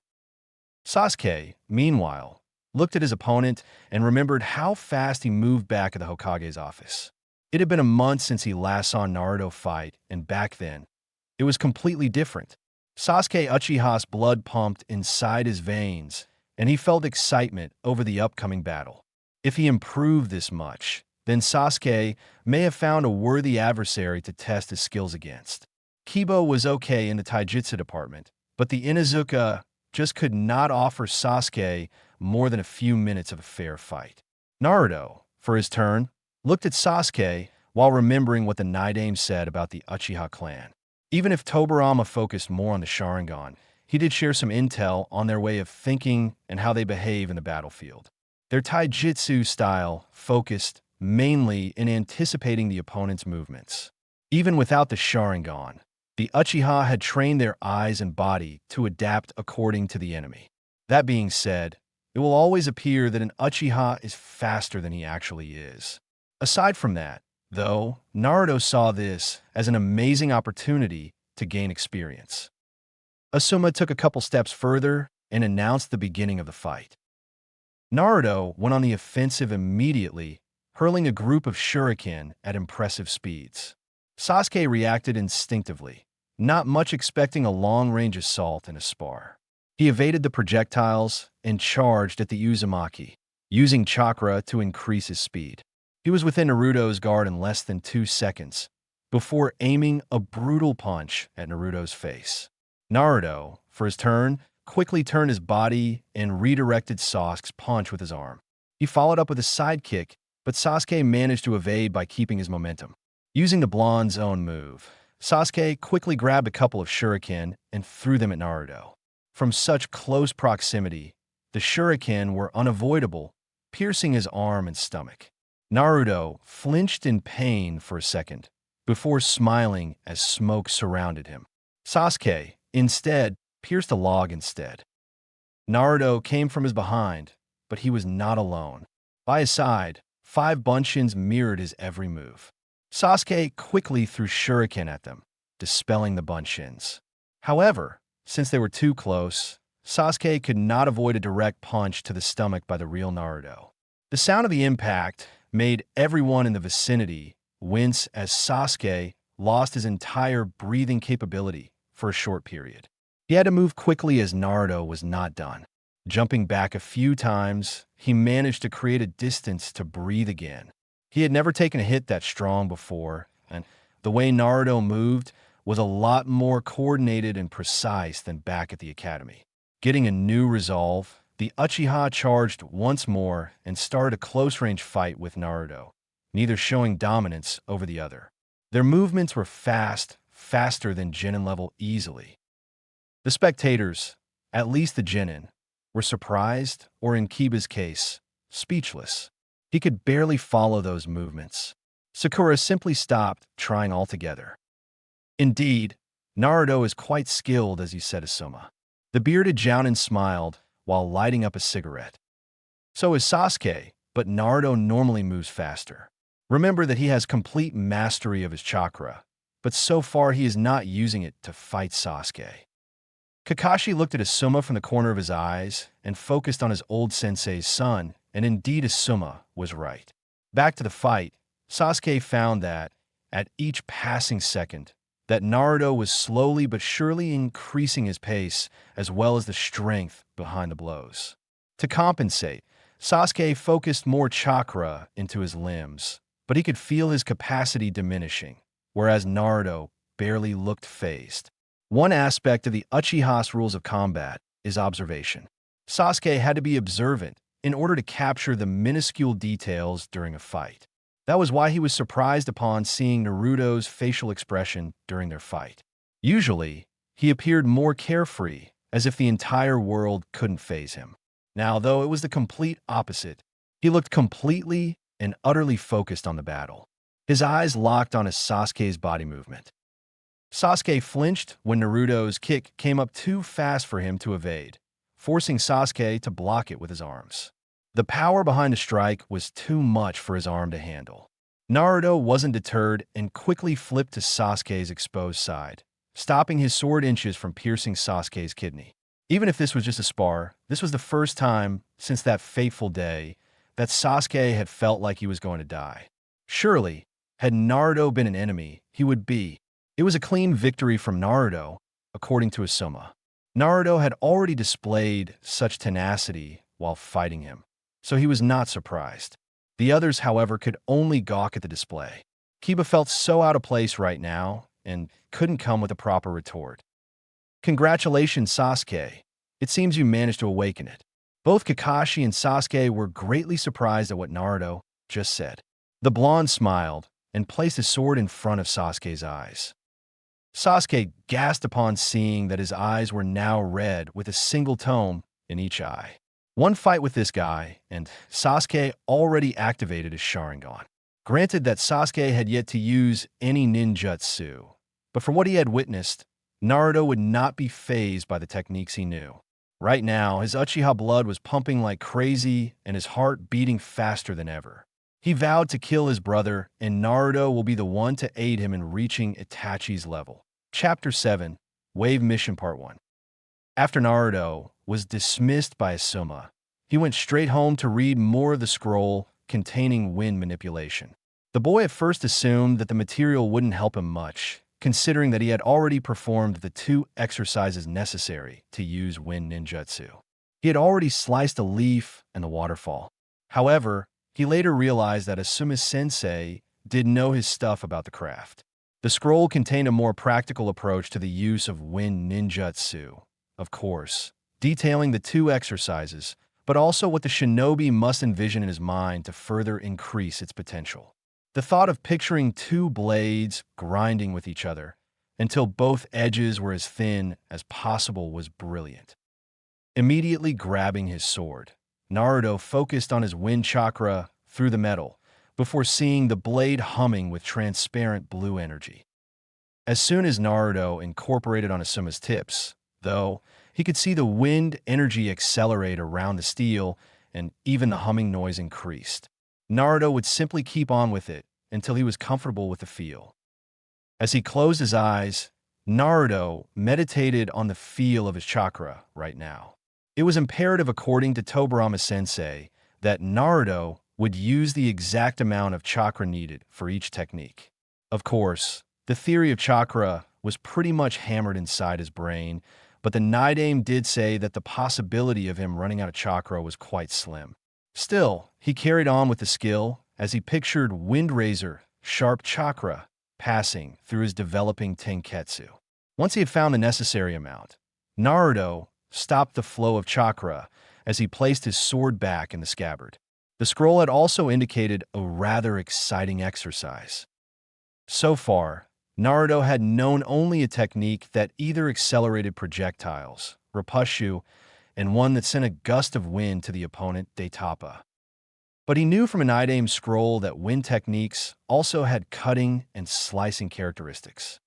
[SPEAKER 1] Sasuke, meanwhile, looked at his opponent and remembered how fast he moved back at the Hokage's office. It had been a month since he last saw Naruto fight, and back then, it was completely different. Sasuke Uchiha's blood pumped inside his veins, and he felt excitement over the upcoming battle. If he improved this much, then Sasuke may have found a worthy adversary to test his skills against. Kibo was okay in the taijutsu department, but the Inuzuka just could not offer Sasuke more than a few minutes of a fair fight. Naruto, for his turn, looked at Sasuke while remembering what the Nidaime said about the Uchiha clan. Even if Tobirama focused more on the Sharingan, he did share some intel on their way of thinking and how they behave in the battlefield. Their taijutsu style focused mainly in anticipating the opponent's movements. Even without the Sharingan, the Uchiha had trained their eyes and body to adapt according to the enemy. That being said, it will always appear that an Uchiha is faster than he actually is. Aside from that, though, Naruto saw this as an amazing opportunity to gain experience. Asuma took a couple steps further and announced the beginning of the fight. Naruto went on the offensive immediately, hurling a group of shuriken at impressive speeds. Sasuke reacted instinctively, not much expecting a long-range assault in a spar. He evaded the projectiles and charged at the Uzumaki, using chakra to increase his speed. He was within Naruto's guard in less than 2 seconds, before aiming a brutal punch at Naruto's face. Naruto, for his turn, quickly turned his body and redirected Sasuke's punch with his arm. He followed up with a side kick, but Sasuke managed to evade by keeping his momentum. Using the blonde's own move, Sasuke quickly grabbed a couple of shuriken and threw them at Naruto. From such close proximity, the shuriken were unavoidable, piercing his arm and stomach. Naruto flinched in pain for a second, before smiling as smoke surrounded him. Sasuke, instead, pierced a log instead. Naruto came from his behind, but he was not alone. By his side, 5 bunshins mirrored his every move. Sasuke quickly threw shuriken at them, dispelling the bunshins. However, since they were too close, Sasuke could not avoid a direct punch to the stomach by the real Naruto. The sound of the impact made everyone in the vicinity wince as Sasuke lost his entire breathing capability for a short period. He had to move quickly as Naruto was not done. Jumping back a few times, he managed to create a distance to breathe again. He had never taken a hit that strong before, and the way Naruto moved was a lot more coordinated and precise than back at the academy. Getting a new resolve, the Uchiha charged once more and started a close-range fight with Naruto, neither showing dominance over the other. Their movements were faster than Genin level easily. The spectators, at least the Genin, were surprised, or in Kiba's case, speechless. He could barely follow those movements. Sakura simply stopped trying altogether. Indeed, Naruto is quite skilled, as he said to Soma. The bearded Jounin smiled while lighting up a cigarette. So is Sasuke, but Naruto normally moves faster. Remember that he has complete mastery of his chakra, but so far he is not using it to fight Sasuke. Kakashi looked at Asuma from the corner of his eyes and focused on his old sensei's son, and indeed Asuma was right. Back to the fight, Sasuke found that, at each passing second, that Naruto was slowly but surely increasing his pace as well as the strength behind the blows. To compensate, Sasuke focused more chakra into his limbs, but he could feel his capacity diminishing, whereas Naruto barely looked phased. One aspect of the Uchiha's rules of combat is observation. Sasuke had to be observant in order to capture the minuscule details during a fight. That was why he was surprised upon seeing Naruto's facial expression during their fight. Usually, he appeared more carefree, as if the entire world couldn't faze him. Now, though, it was the complete opposite. He looked completely and utterly focused on the battle. His eyes locked on Sasuke's body movement. Sasuke flinched when Naruto's kick came up too fast for him to evade, forcing Sasuke to block it with his arms. The power behind the strike was too much for his arm to handle. Naruto wasn't deterred and quickly flipped to Sasuke's exposed side, stopping his sword inches from piercing Sasuke's kidney. Even if this was just a spar, this was the first time since that fateful day that Sasuke had felt like he was going to die. Surely, Had Naruto been an enemy, he would be. It was a clean victory from Naruto, according to Asuma. Naruto had already displayed such tenacity while fighting him, so he was not surprised. The others, however, could only gawk at the display. Kiba felt so out of place right now and couldn't come with a proper retort. Congratulations, Sasuke. It seems you managed to awaken it. Both Kakashi and Sasuke were greatly surprised at what Naruto just said. The blonde smiled and placed his sword in front of Sasuke's eyes. Sasuke gasped upon seeing that his eyes were now red with a single tone in each eye. One fight with this guy, and Sasuke already activated his Sharingan. Granted that Sasuke had yet to use any ninjutsu, but from what he had witnessed, Naruto would not be fazed by the techniques he knew. Right now, his Uchiha blood was pumping like crazy and his heart beating faster than ever. He vowed to kill his brother, and Naruto will be the one to aid him in reaching Itachi's level. Chapter 7, Wave Mission Part 1. After Naruto was dismissed by Asuma, he went straight home to read more of the scroll containing wind manipulation. The boy at first assumed that the material wouldn't help him much, considering that he had already performed the 2 exercises necessary to use wind ninjutsu. He had already sliced a leaf and the waterfall. However, he later realized that Asuma's sensei did know his stuff about the craft. The scroll contained a more practical approach to the use of wind ninjutsu, of course, detailing the 2 exercises, but also what the shinobi must envision in his mind to further increase its potential. The thought of picturing 2 blades grinding with each other until both edges were as thin as possible was brilliant. Immediately grabbing his sword, Naruto focused on his wind chakra through the metal before seeing the blade humming with transparent blue energy. As soon as Naruto incorporated on Asuma's tips, though, he could see the wind energy accelerate around the steel, and even the humming noise increased. Naruto would simply keep on with it until he was comfortable with the feel. As he closed his eyes, Naruto meditated on the feel of his chakra right now. It was imperative, according to Tobirama sensei, that Naruto would use the exact amount of chakra needed for each technique. Of course, the theory of chakra was pretty much hammered inside his brain, but the Nidaime did say that the possibility of him running out of chakra was quite slim. Still, he carried on with the skill as he pictured Wind Razor, sharp chakra, passing through his developing tenketsu. Once he had found the necessary amount, Naruto stopped the flow of chakra as he placed his sword back in the scabbard. The scroll had also indicated a rather exciting exercise. So far, Naruto had known only a technique that either accelerated projectiles, Rapushu, and one that sent a gust of wind to the opponent, Daitapa. But he knew from an Nidaime scroll that wind techniques also had cutting and slicing characteristics.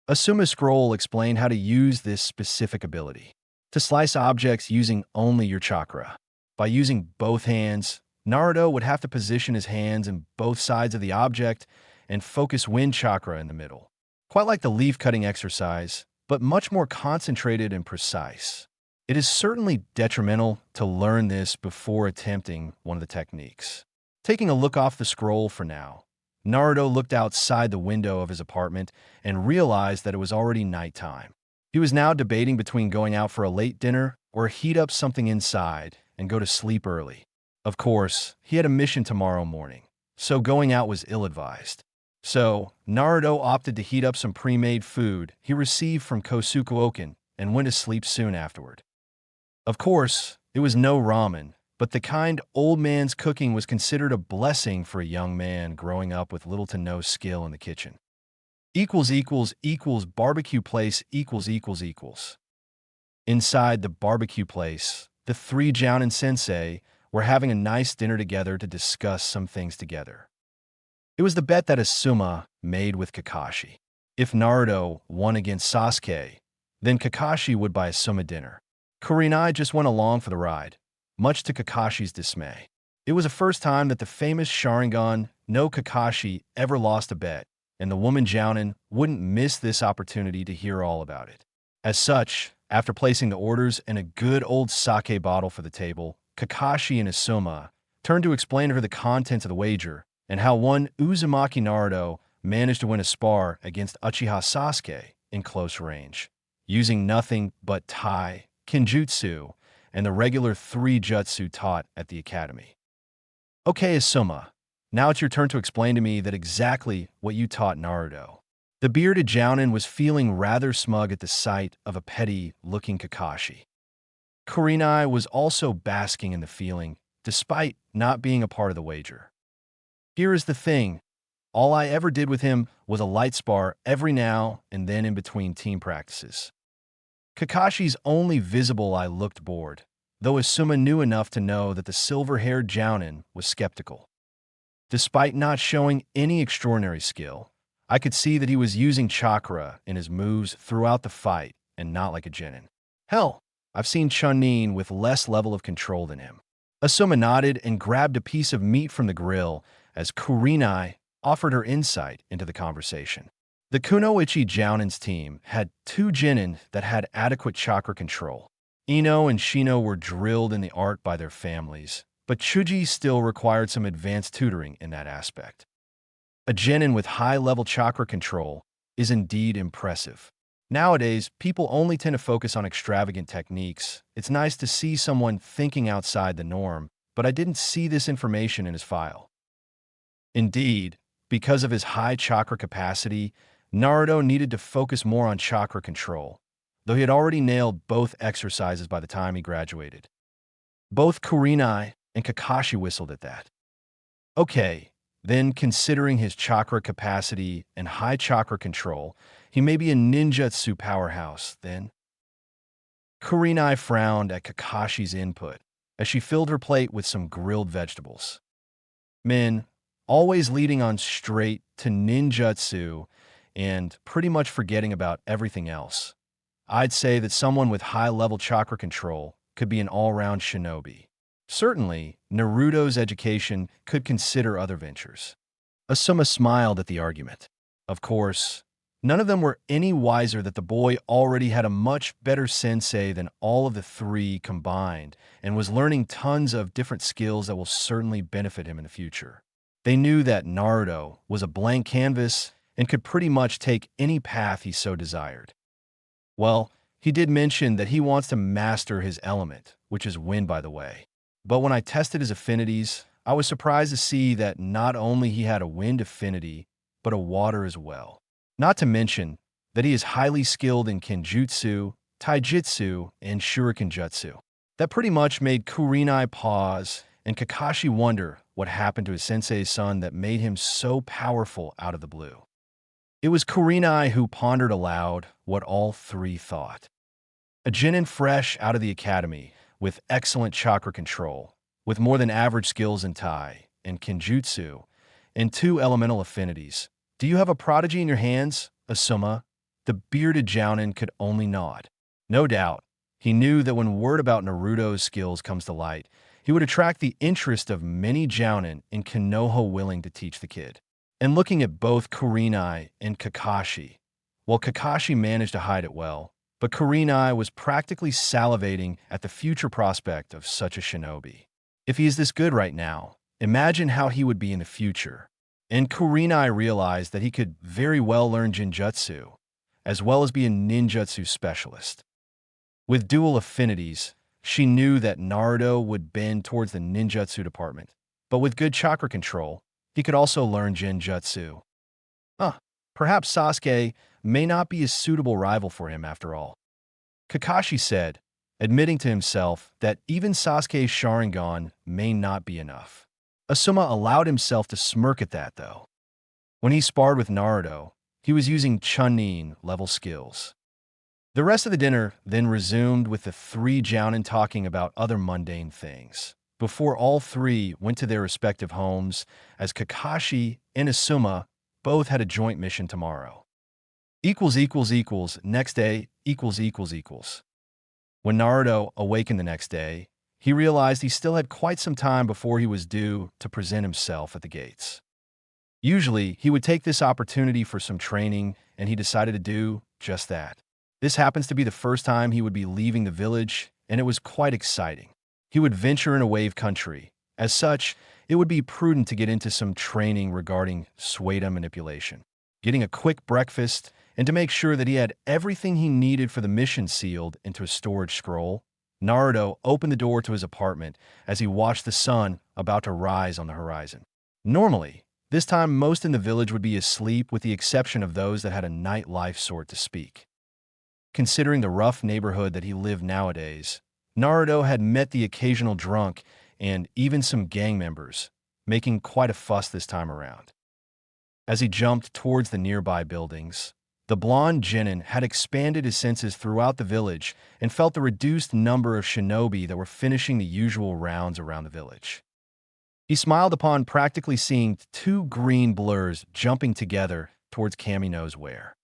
[SPEAKER 1] Asuma's scroll explained how to use this specific ability, to slice objects using only your chakra. By using both hands, Naruto would have to position his hands in both sides of the object and focus wind chakra in the middle. Quite like the leaf-cutting exercise, but much more concentrated and precise. It is certainly detrimental to learn this before attempting one of the techniques. Taking a look off the scroll for now, Naruto looked outside the window of his apartment and realized that it was already nighttime. He was now debating between going out for a late dinner or heat up something inside and go to sleep early. Of course, he had a mission tomorrow morning, so going out was ill-advised. So, Naruto opted to heat up some pre-made food he received from Kosuke and went to sleep soon afterward. Of course, it was no ramen, but the kind old man's cooking was considered a blessing for a young man growing up with little to no skill in the kitchen. Barbecue place . Inside the barbecue place, the 3 Jounin sensei were having a nice dinner together to discuss some things together. It was the bet that Asuma made with Kakashi. If Naruto won against Sasuke, then Kakashi would buy Asuma dinner. Kurenai just went along for the ride, much to Kakashi's dismay. It was the first time that the famous Sharingan no Kakashi ever lost a bet, and the woman Jounin wouldn't miss this opportunity to hear all about it. As such, after placing the orders and a good old sake bottle for the table, Kakashi and Asuma turned to explain to her the contents of the wager and how one Uzumaki Naruto managed to win a spar against Uchiha Sasuke in close range, using nothing but Tai, Kenjutsu, and the regular 3 jutsu taught at the academy. Okay, Asuma, now it's your turn to explain to me that exactly what you taught Naruto. The bearded Jounin was feeling rather smug at the sight of a petty-looking Kakashi. Kurenai was also basking in the feeling, despite not being a part of the wager. Here is the thing. All I ever did with him was a light spar every now and then in between team practices. Kakashi's only visible eye looked bored, though Asuma knew enough to know that the silver-haired Jounin was skeptical. Despite not showing any extraordinary skill, I could see that he was using chakra in his moves throughout the fight and not like a genin. Hell, I've seen Chunin with less level of control than him. Asuma nodded and grabbed a piece of meat from the grill as Kurenai offered her insight into the conversation. The Kunoichi Jounin's team had 2 genin that had adequate chakra control. Ino and Shino were drilled in the art by their families, but Chuji still required some advanced tutoring in that aspect. A genin with high-level chakra control is indeed impressive. Nowadays, people only tend to focus on extravagant techniques. It's nice to see someone thinking outside the norm, but I didn't see this information in his file. Indeed, because of his high chakra capacity, Naruto needed to focus more on chakra control, though he had already nailed both exercises by the time he graduated. Both Kurenai and Kakashi whistled at that. Okay, then considering his chakra capacity and high chakra control, he may be a ninjutsu powerhouse, then. Kurenai frowned at Kakashi's input as she filled her plate with some grilled vegetables. Men, always leading on straight to ninjutsu and pretty much forgetting about everything else. I'd say that someone with high-level chakra control could be an all-round shinobi. Certainly, Naruto's education could consider other ventures. Asuma smiled at the argument. Of course, none of them were any wiser that the boy already had a much better sensei than all of the 3 combined and was learning tons of different skills that will certainly benefit him in the future. They knew that Naruto was a blank canvas and could pretty much take any path he so desired. Well, he did mention that he wants to master his element, which is wind, by the way. But when I tested his affinities, I was surprised to see that not only he had a wind affinity, but a water as well. Not to mention that he is highly skilled in Kenjutsu, Taijutsu, and Shuriken Jutsu. That pretty much made Kurenai pause and Kakashi wonder what happened to his sensei's son that made him so powerful out of the blue. It was Kurenai who pondered aloud what all 3 thought. A genin fresh out of the academy, with excellent chakra control, with more than average skills in Tai and Kenjutsu, and 2 elemental affinities. Do you have a prodigy in your hands, Asuma? The bearded Jounin could only nod. No doubt, he knew that when word about Naruto's skills comes to light, he would attract the interest of many Jounin in Konoha willing to teach the kid. And looking at both Kurenai and Kakashi, well, Kakashi managed to hide it well, but Kurenai was practically salivating at the future prospect of such a shinobi. If he is this good right now, imagine how he would be in the future. And Kurenai realized that he could very well learn Jinjutsu, as well as be a ninjutsu specialist. With dual affinities, she knew that Naruto would bend towards the ninjutsu department, but with good chakra control, he could also learn Jinjutsu. Perhaps Sasuke may not be a suitable rival for him after all. Kakashi said, admitting to himself that even Sasuke's Sharingan may not be enough. Asuma allowed himself to smirk at that, though. When he sparred with Naruto, he was using Chunin-level skills. The rest of the dinner then resumed with the 3 Jounin talking about other mundane things, before all 3 went to their respective homes, as Kakashi and Asuma both had a joint mission tomorrow. Next day, When Naruto awakened the next day, he realized he still had quite some time before he was due to present himself at the gates. Usually, he would take this opportunity for some training, and he decided to do just that. This happens to be the first time he would be leaving the village, and it was quite exciting. He would venture in a wave country. As such, it would be prudent to get into some training regarding Sueda manipulation. Getting a quick breakfast, and to make sure that he had everything he needed for the mission sealed into a storage scroll, Naruto opened the door to his apartment as he watched the sun about to rise on the horizon. Normally, this time most in the village would be asleep with the exception of those that had a nightlife sort to speak. Considering the rough neighborhood that he lived nowadays, Naruto had met the occasional drunk and even some gang members, making quite a fuss this time around. As he jumped towards the nearby buildings, the blonde genin had expanded his senses throughout the village and felt the reduced number of shinobi that were finishing the usual rounds around the village. He smiled upon practically seeing two green blurs jumping together towards Kami knows where.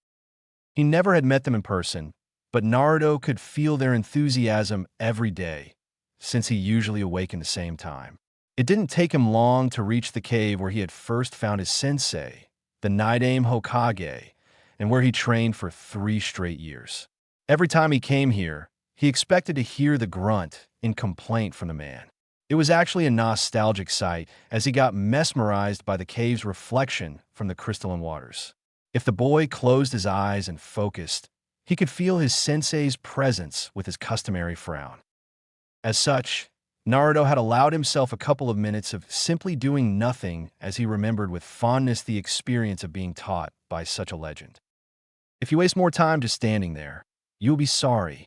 [SPEAKER 1] He never had met them in person, but Naruto could feel their enthusiasm every day, since he usually awakened the same time. It didn't take him long to reach the cave where he had first found his sensei, the Naidame Hokage, and where he trained for 3 straight years. Every time he came here, he expected to hear the grunt in complaint from the man. It was actually a nostalgic sight as he got mesmerized by the cave's reflection from the crystalline waters. If the boy closed his eyes and focused, he could feel his sensei's presence with his customary frown. As such, Naruto had allowed himself a couple of minutes of simply doing nothing as he remembered with fondness the experience of being taught by such a legend. If you waste more time just standing there, you'll be sorry.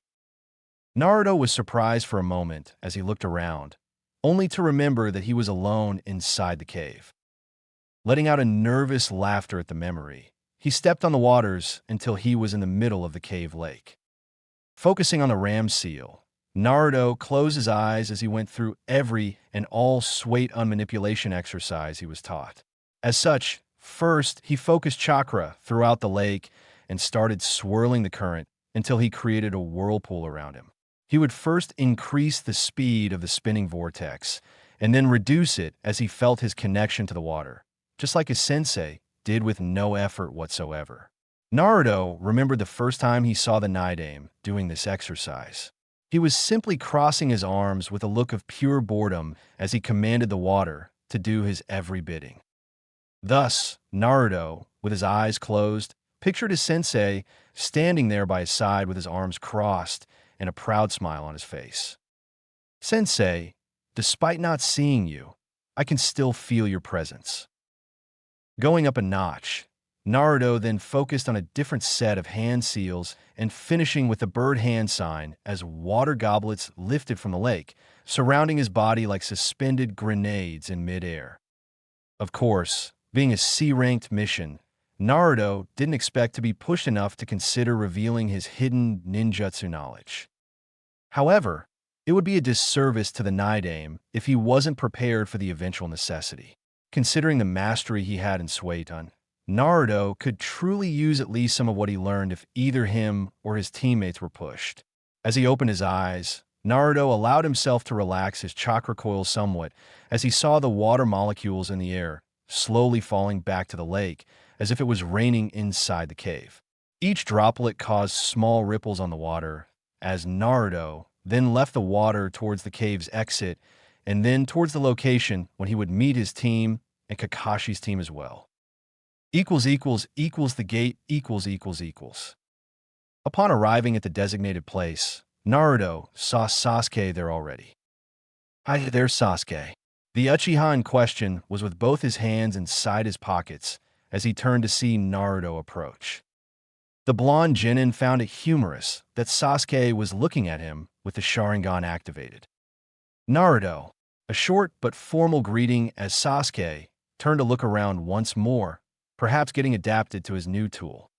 [SPEAKER 1] Naruto was surprised for a moment as he looked around, only to remember that he was alone inside the cave. Letting out a nervous laughter at the memory, he stepped on the waters until he was in the middle of the cave lake. Focusing on the ram seal, Naruto closed his eyes as he went through every and all sweight unmanipulation exercise he was taught. As such, first he focused chakra throughout the lake and started swirling the current until he created a whirlpool around him. He would first increase the speed of the spinning vortex and then reduce it as he felt his connection to the water, just like his sensei did with no effort whatsoever. Naruto remembered the first time he saw the Naidame doing this exercise. He was simply crossing his arms with a look of pure boredom as he commanded the water to do his every bidding. Thus, Naruto, with his eyes closed, pictured his sensei standing there by his side with his arms crossed and a proud smile on his face. "Sensei, despite not seeing you, I can still feel your presence." Going up a notch, Naruto then focused on a different set of hand seals and finishing with the bird hand sign as water goblets lifted from the lake, surrounding his body like suspended grenades in midair. Of course, being a C-ranked mission, Naruto didn't expect to be pushed enough to consider revealing his hidden ninjutsu knowledge. However, it would be a disservice to the Naidame if he wasn't prepared for the eventual necessity. Considering the mastery he had in Suiton, Naruto could truly use at least some of what he learned if either him or his teammates were pushed. As he opened his eyes, Naruto allowed himself to relax his chakra coil somewhat as he saw the water molecules in the air slowly falling back to the lake as if it was raining inside the cave. Each droplet caused small ripples on the water as Naruto then left the water towards the cave's exit and then towards the location when he would meet his team and Kakashi's team as well. The gate. Upon arriving at the designated place, Naruto saw Sasuke there already. "Hi there, Sasuke." The Uchiha in question was with both his hands inside his pockets as he turned to see Naruto approach. The blonde genin found it humorous that Sasuke was looking at him with the Sharingan activated. Naruto, a short but formal greeting as Sasuke turned to look around once more, perhaps getting adapted to his new tool.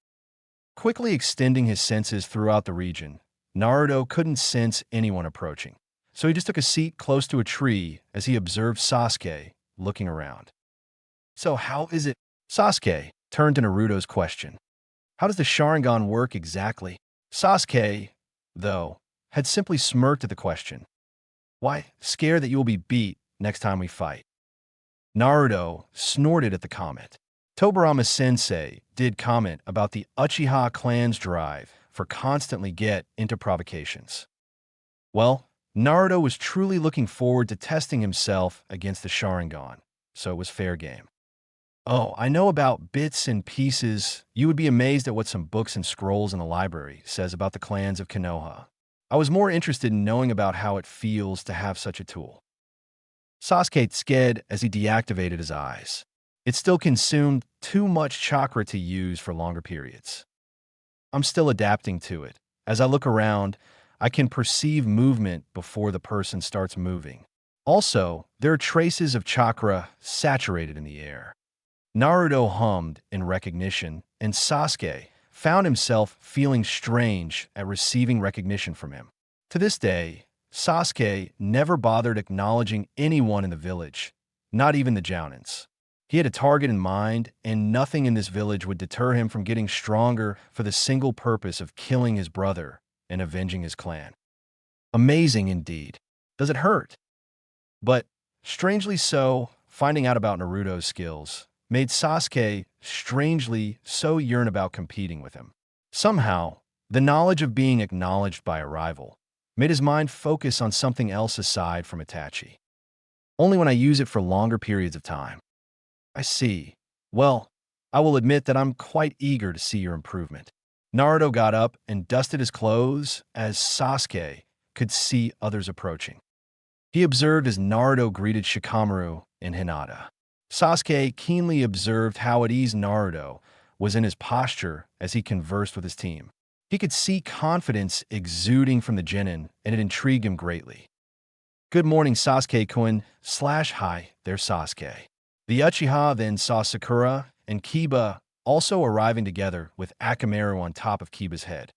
[SPEAKER 1] Quickly extending his senses throughout the region, Naruto couldn't sense anyone approaching, so he just took a seat close to a tree as he observed Sasuke looking around. "So how is it?" Sasuke turned to Naruto's question. "How does the Sharingan work exactly?" Sasuke, though, had simply smirked at the question. "Why, scared that you will be beat next time we fight." Naruto snorted at the comment. Tobirama sensei did comment about the Uchiha clan's drive for constantly get into provocations. Well, Naruto was truly looking forward to testing himself against the Sharingan, so it was fair game. Oh, I know about bits and pieces. You would be amazed at what some books and scrolls in the library says about the clans of Konoha. I was more interested in knowing about how it feels to have such a tool. Sasuke sked as he deactivated his eyes. It still consumed too much chakra to use for longer periods. I'm still adapting to it. As I look around, I can perceive movement before the person starts moving. Also, there are traces of chakra saturated in the air. Naruto hummed in recognition, and Sasuke found himself feeling strange at receiving recognition from him. To this day, Sasuke never bothered acknowledging anyone in the village, not even the Jounins. He had a target in mind, and nothing in this village would deter him from getting stronger for the single purpose of killing his brother and avenging his clan. Amazing indeed. Does it hurt? But, strangely so, finding out about Naruto's skills made Sasuke strangely so yearn about competing with him. Somehow, the knowledge of being acknowledged by a rival made his mind focus on something else aside from Itachi. Only when I use it for longer periods of time. I see. Well, I will admit that I'm quite eager to see your improvement. Naruto got up and dusted his clothes as Sasuke could see others approaching. He observed as Naruto greeted Shikamaru and Hinata. Sasuke keenly observed how at ease Naruto was in his posture as he conversed with his team. He could see confidence exuding from the genin, and it intrigued him greatly. Good morning, Sasuke-kun, /hi, there's Sasuke. The Uchiha then saw Sakura and Kiba also arriving together with Akamaru on top of Kiba's head.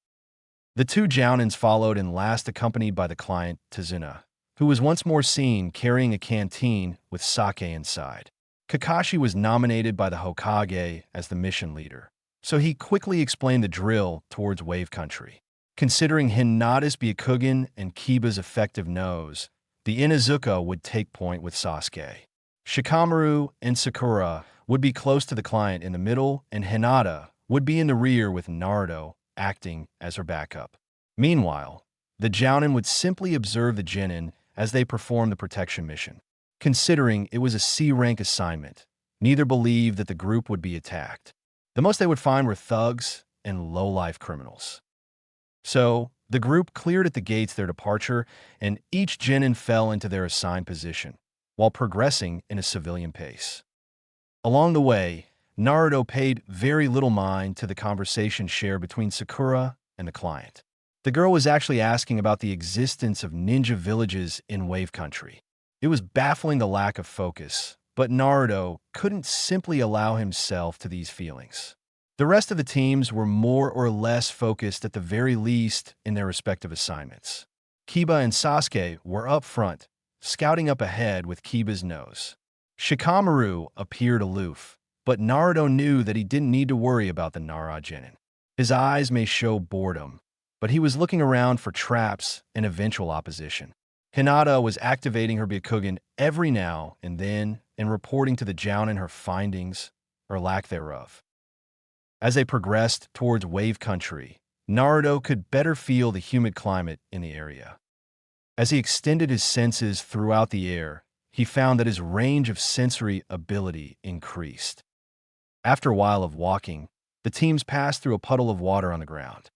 [SPEAKER 1] The two Jounins followed and last accompanied by the client, Tazuna, who was once more seen carrying a canteen with sake inside. Kakashi was nominated by the Hokage as the mission leader, so he quickly explained the drill towards Wave Country. Considering Hinata's Byakugan and Kiba's effective nose, the Inuzuka would take point with Sasuke. Shikamaru and Sakura would be close to the client in the middle, and Hinata would be in the rear with Naruto acting as her backup. Meanwhile, the Jounin would simply observe the Genin as they performed the protection mission. Considering it was a C-rank assignment, neither believed that the group would be attacked. The most they would find were thugs and low-life criminals. So, the group cleared at the gates their departure, and each Genin fell into their assigned position, while progressing in a civilian pace. Along the way, Naruto paid very little mind to the conversation shared between Sakura and the client. The girl was actually asking about the existence of ninja villages in Wave Country. It was baffling the lack of focus, but Naruto couldn't simply allow himself to these feelings. The rest of the teams were more or less focused at the very least in their respective assignments. Kiba and Sasuke were up front, scouting up ahead with Kiba's nose. Shikamaru appeared aloof, but Naruto knew that he didn't need to worry about the Nara Genin. His eyes may show boredom, but he was looking around for traps and eventual opposition. Hinata was activating her Byakugan every now and then and reporting to the Jounin her findings, or lack thereof. As they progressed towards Wave Country, Naruto could better feel the humid climate in the area. As he extended his senses throughout the air, he found that his range of sensory ability increased. After a while of walking, the teams passed through a puddle of water on the ground.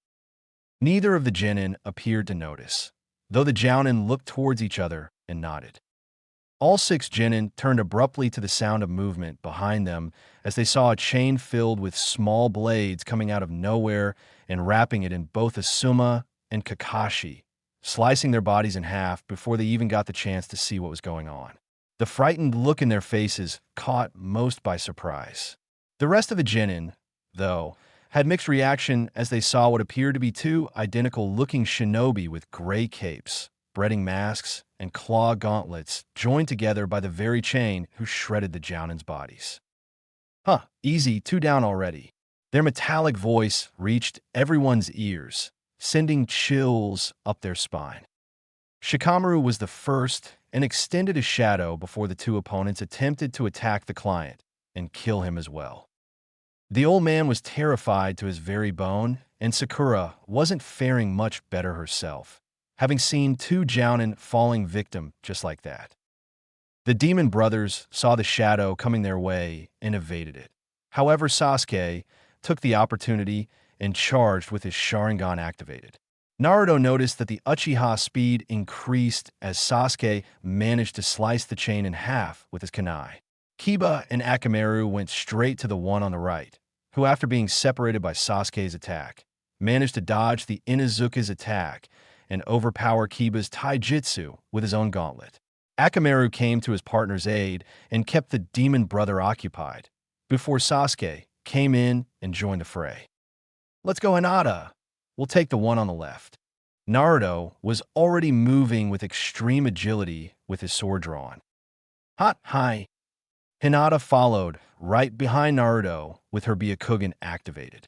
[SPEAKER 1] Neither of the Genin appeared to notice, though the Jounin looked towards each other and nodded. All six Genin turned abruptly to the sound of movement behind them as they saw a chain filled with small blades coming out of nowhere and wrapping it in both Asuma and Kakashi, slicing their bodies in half before they even got the chance to see what was going on. The frightened look in their faces caught most by surprise. The rest of the Genin, though, had mixed reaction as they saw what appeared to be two identical-looking shinobi with gray capes, breading masks, and claw gauntlets joined together by the very chain who shredded the Jounin's bodies. Huh, easy, 2 down already. Their metallic voice reached everyone's ears, sending chills up their spine. Shikamaru was the first and extended a shadow before the two opponents attempted to attack the client and kill him as well. The old man was terrified to his very bone, and Sakura wasn't faring much better herself, having seen two Jounin falling victim just like that. The demon brothers saw the shadow coming their way and evaded it. However, Sasuke took the opportunity and charged with his Sharingan activated. Naruto noticed that the Uchiha speed increased as Sasuke managed to slice the chain in half with his kunai. Kiba and Akamaru went straight to the one on the right, who, after being separated by Sasuke's attack, managed to dodge the Inuzuka's attack and overpower Kiba's taijutsu with his own gauntlet. Akamaru came to his partner's aid and kept the demon brother occupied, before Sasuke came in and joined the fray. "Let's go, Hinata. We'll take the one on the left." Naruto was already moving with extreme agility with his sword drawn. "Hot, hi." Hinata followed right behind Naruto with her Byakugan activated.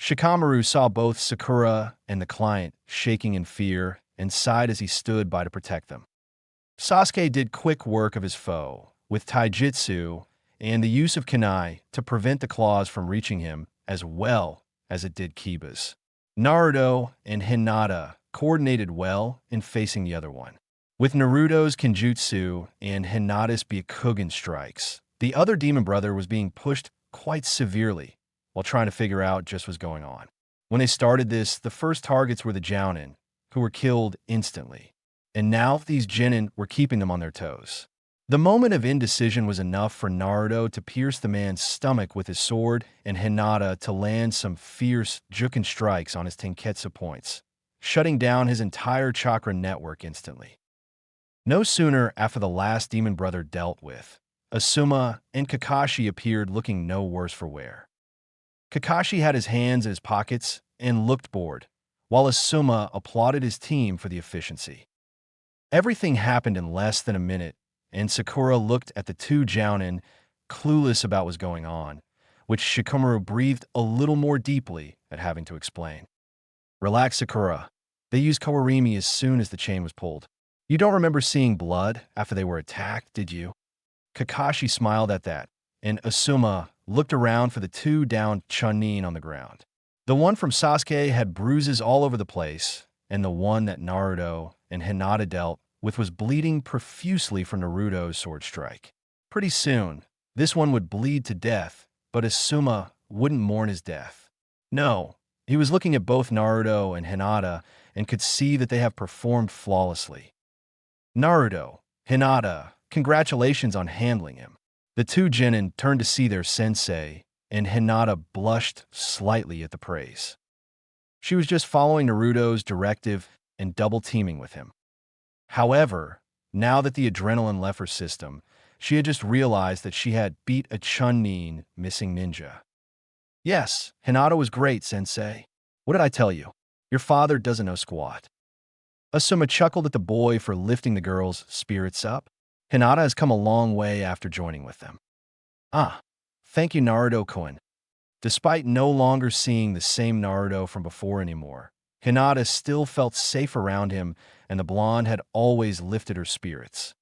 [SPEAKER 1] Shikamaru saw both Sakura and the client shaking in fear and sighed as he stood by to protect them. Sasuke did quick work of his foe with taijutsu and the use of kunai to prevent the claws from reaching him as well as it did Kiba's. Naruto and Hinata coordinated well in facing the other one. With Naruto's Kenjutsu and Hinata's Byakugan strikes, the other demon brother was being pushed quite severely while trying to figure out just what's going on. When they started this, the first targets were the Jounin, who were killed instantly. And now these Genin were keeping them on their toes. The moment of indecision was enough for Naruto to pierce the man's stomach with his sword and Hinata to land some fierce Juken strikes on his Tenketsu points, shutting down his entire chakra network instantly. No sooner after the last demon brother dealt with, Asuma and Kakashi appeared looking no worse for wear. Kakashi had his hands in his pockets and looked bored, while Asuma applauded his team for the efficiency. Everything happened in less than a minute, and Sakura looked at the two Jounin, clueless about what was going on, which Shikamaru breathed a little more deeply at having to explain. "Relax, Sakura. They used Kawarimi as soon as the chain was pulled. You don't remember seeing blood after they were attacked, did you?" Kakashi smiled at that, and Asuma looked around for the two down Chunin on the ground. The one from Sasuke had bruises all over the place, and the one that Naruto and Hinata dealt with was bleeding profusely from Naruto's sword strike. Pretty soon, this one would bleed to death, but Asuma wouldn't mourn his death. No, he was looking at both Naruto and Hinata and could see that they have performed flawlessly. "Naruto, Hinata, congratulations on handling him." The two Genin turned to see their sensei, and Hinata blushed slightly at the praise. She was just following Naruto's directive and double-teaming with him. However, now that the adrenaline left her system, she had just realized that she had beat a Chunin missing ninja. "Yes, Hinata was great, sensei. What did I tell you? Your father doesn't know squat." Asuma chuckled at the boy for lifting the girl's spirits up. Hinata has come a long way after joining with them. "Ah, thank you, Naruto-kun." Despite no longer seeing the same Naruto from before anymore, Hinata still felt safe around him, and the blonde had always lifted her spirits.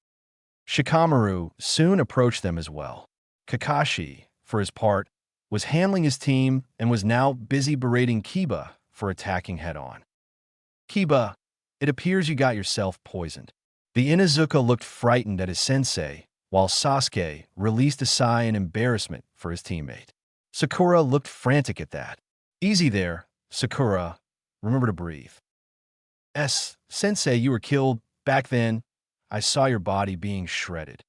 [SPEAKER 1] Shikamaru soon approached them as well. Kakashi, for his part, was handling his team and was now busy berating Kiba for attacking head-on. "Kiba, it appears you got yourself poisoned." The Inuzuka looked frightened at his sensei, while Sasuke released a sigh in embarrassment for his teammate. Sakura looked frantic at that. "Easy there, Sakura. Remember to breathe." Sensei, you were killed. Back then, I saw your body being shredded."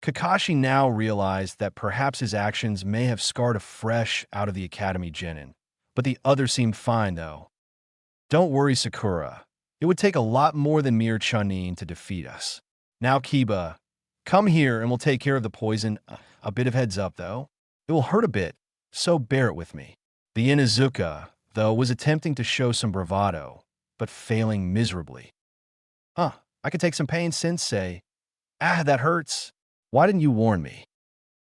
[SPEAKER 1] Kakashi now realized that perhaps his actions may have scarred a fresh out of the Academy Genin, but the other seemed fine, though. "Don't worry, Sakura. It would take a lot more than mere Chunin to defeat us. Now, Kiba, come here and we'll take care of the poison. A bit of heads up, though. It will hurt a bit, so bear it with me." The Inuzuka, though, was attempting to show some bravado, but failing miserably. I could take some pain, sensei." That hurts. Why didn't you warn me?"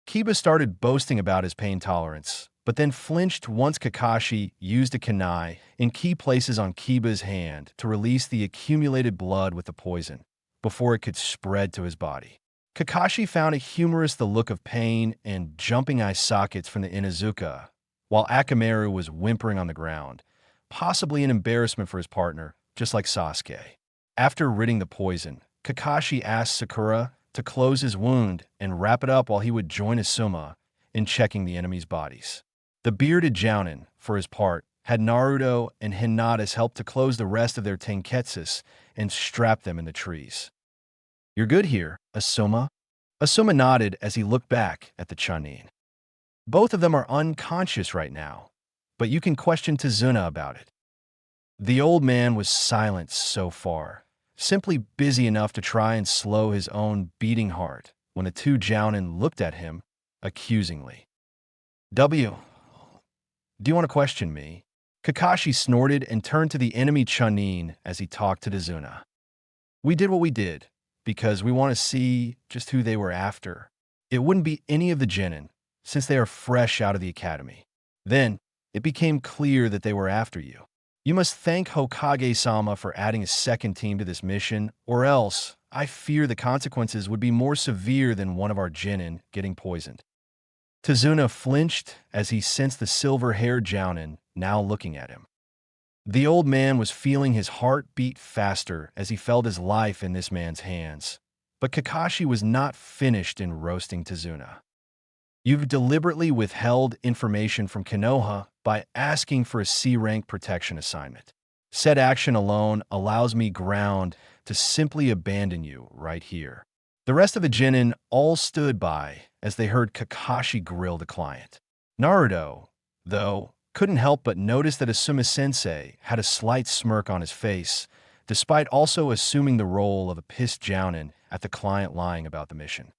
[SPEAKER 1] Kiba started boasting about his pain tolerance, but then flinched once Kakashi used a kunai in key places on Kiba's hand to release the accumulated blood with the poison, before it could spread to his body. Kakashi found it humorous the look of pain and jumping eye sockets from the Inuzuka, while Akamaru was whimpering on the ground, possibly in embarrassment for his partner, just like Sasuke. After ridding the poison, Kakashi asked Sakura to close his wound and wrap it up while he would join Asuma in checking the enemy's bodies. The bearded Jounin, for his part, had Naruto and Hinata's help to close the rest of their tenketsus and strap them in the trees. "You're good here, Asuma." Asuma nodded as he looked back at the Chunin. "Both of them are unconscious right now, but you can question Tazuna about it." The old man was silent so far, simply busy enough to try and slow his own beating heart when the two Jounin looked at him accusingly. "W, do you want to question me?" Kakashi snorted and turned to the enemy Chunin as he talked to Tazuna. "We did what we did because we want to see just who they were after. It wouldn't be any of the genin, since they are fresh out of the academy. Then, it became clear that they were after you. You must thank Hokage-sama for adding a second team to this mission, or else I fear the consequences would be more severe than one of our genin getting poisoned." Tazuna flinched as he sensed the silver-haired Jounin now looking at him. The old man was feeling his heart beat faster as he felt his life in this man's hands. But Kakashi was not finished in roasting Tazuna. "You've deliberately withheld information from Konoha by asking for a C-rank protection assignment. Said action alone allows me ground to simply abandon you right here." The rest of the genin all stood by as they heard Kakashi grill the client. Naruto, though, couldn't help but notice that Asuma-sensei had a slight smirk on his face, despite also assuming the role of a pissed Jounin at the client lying about the mission.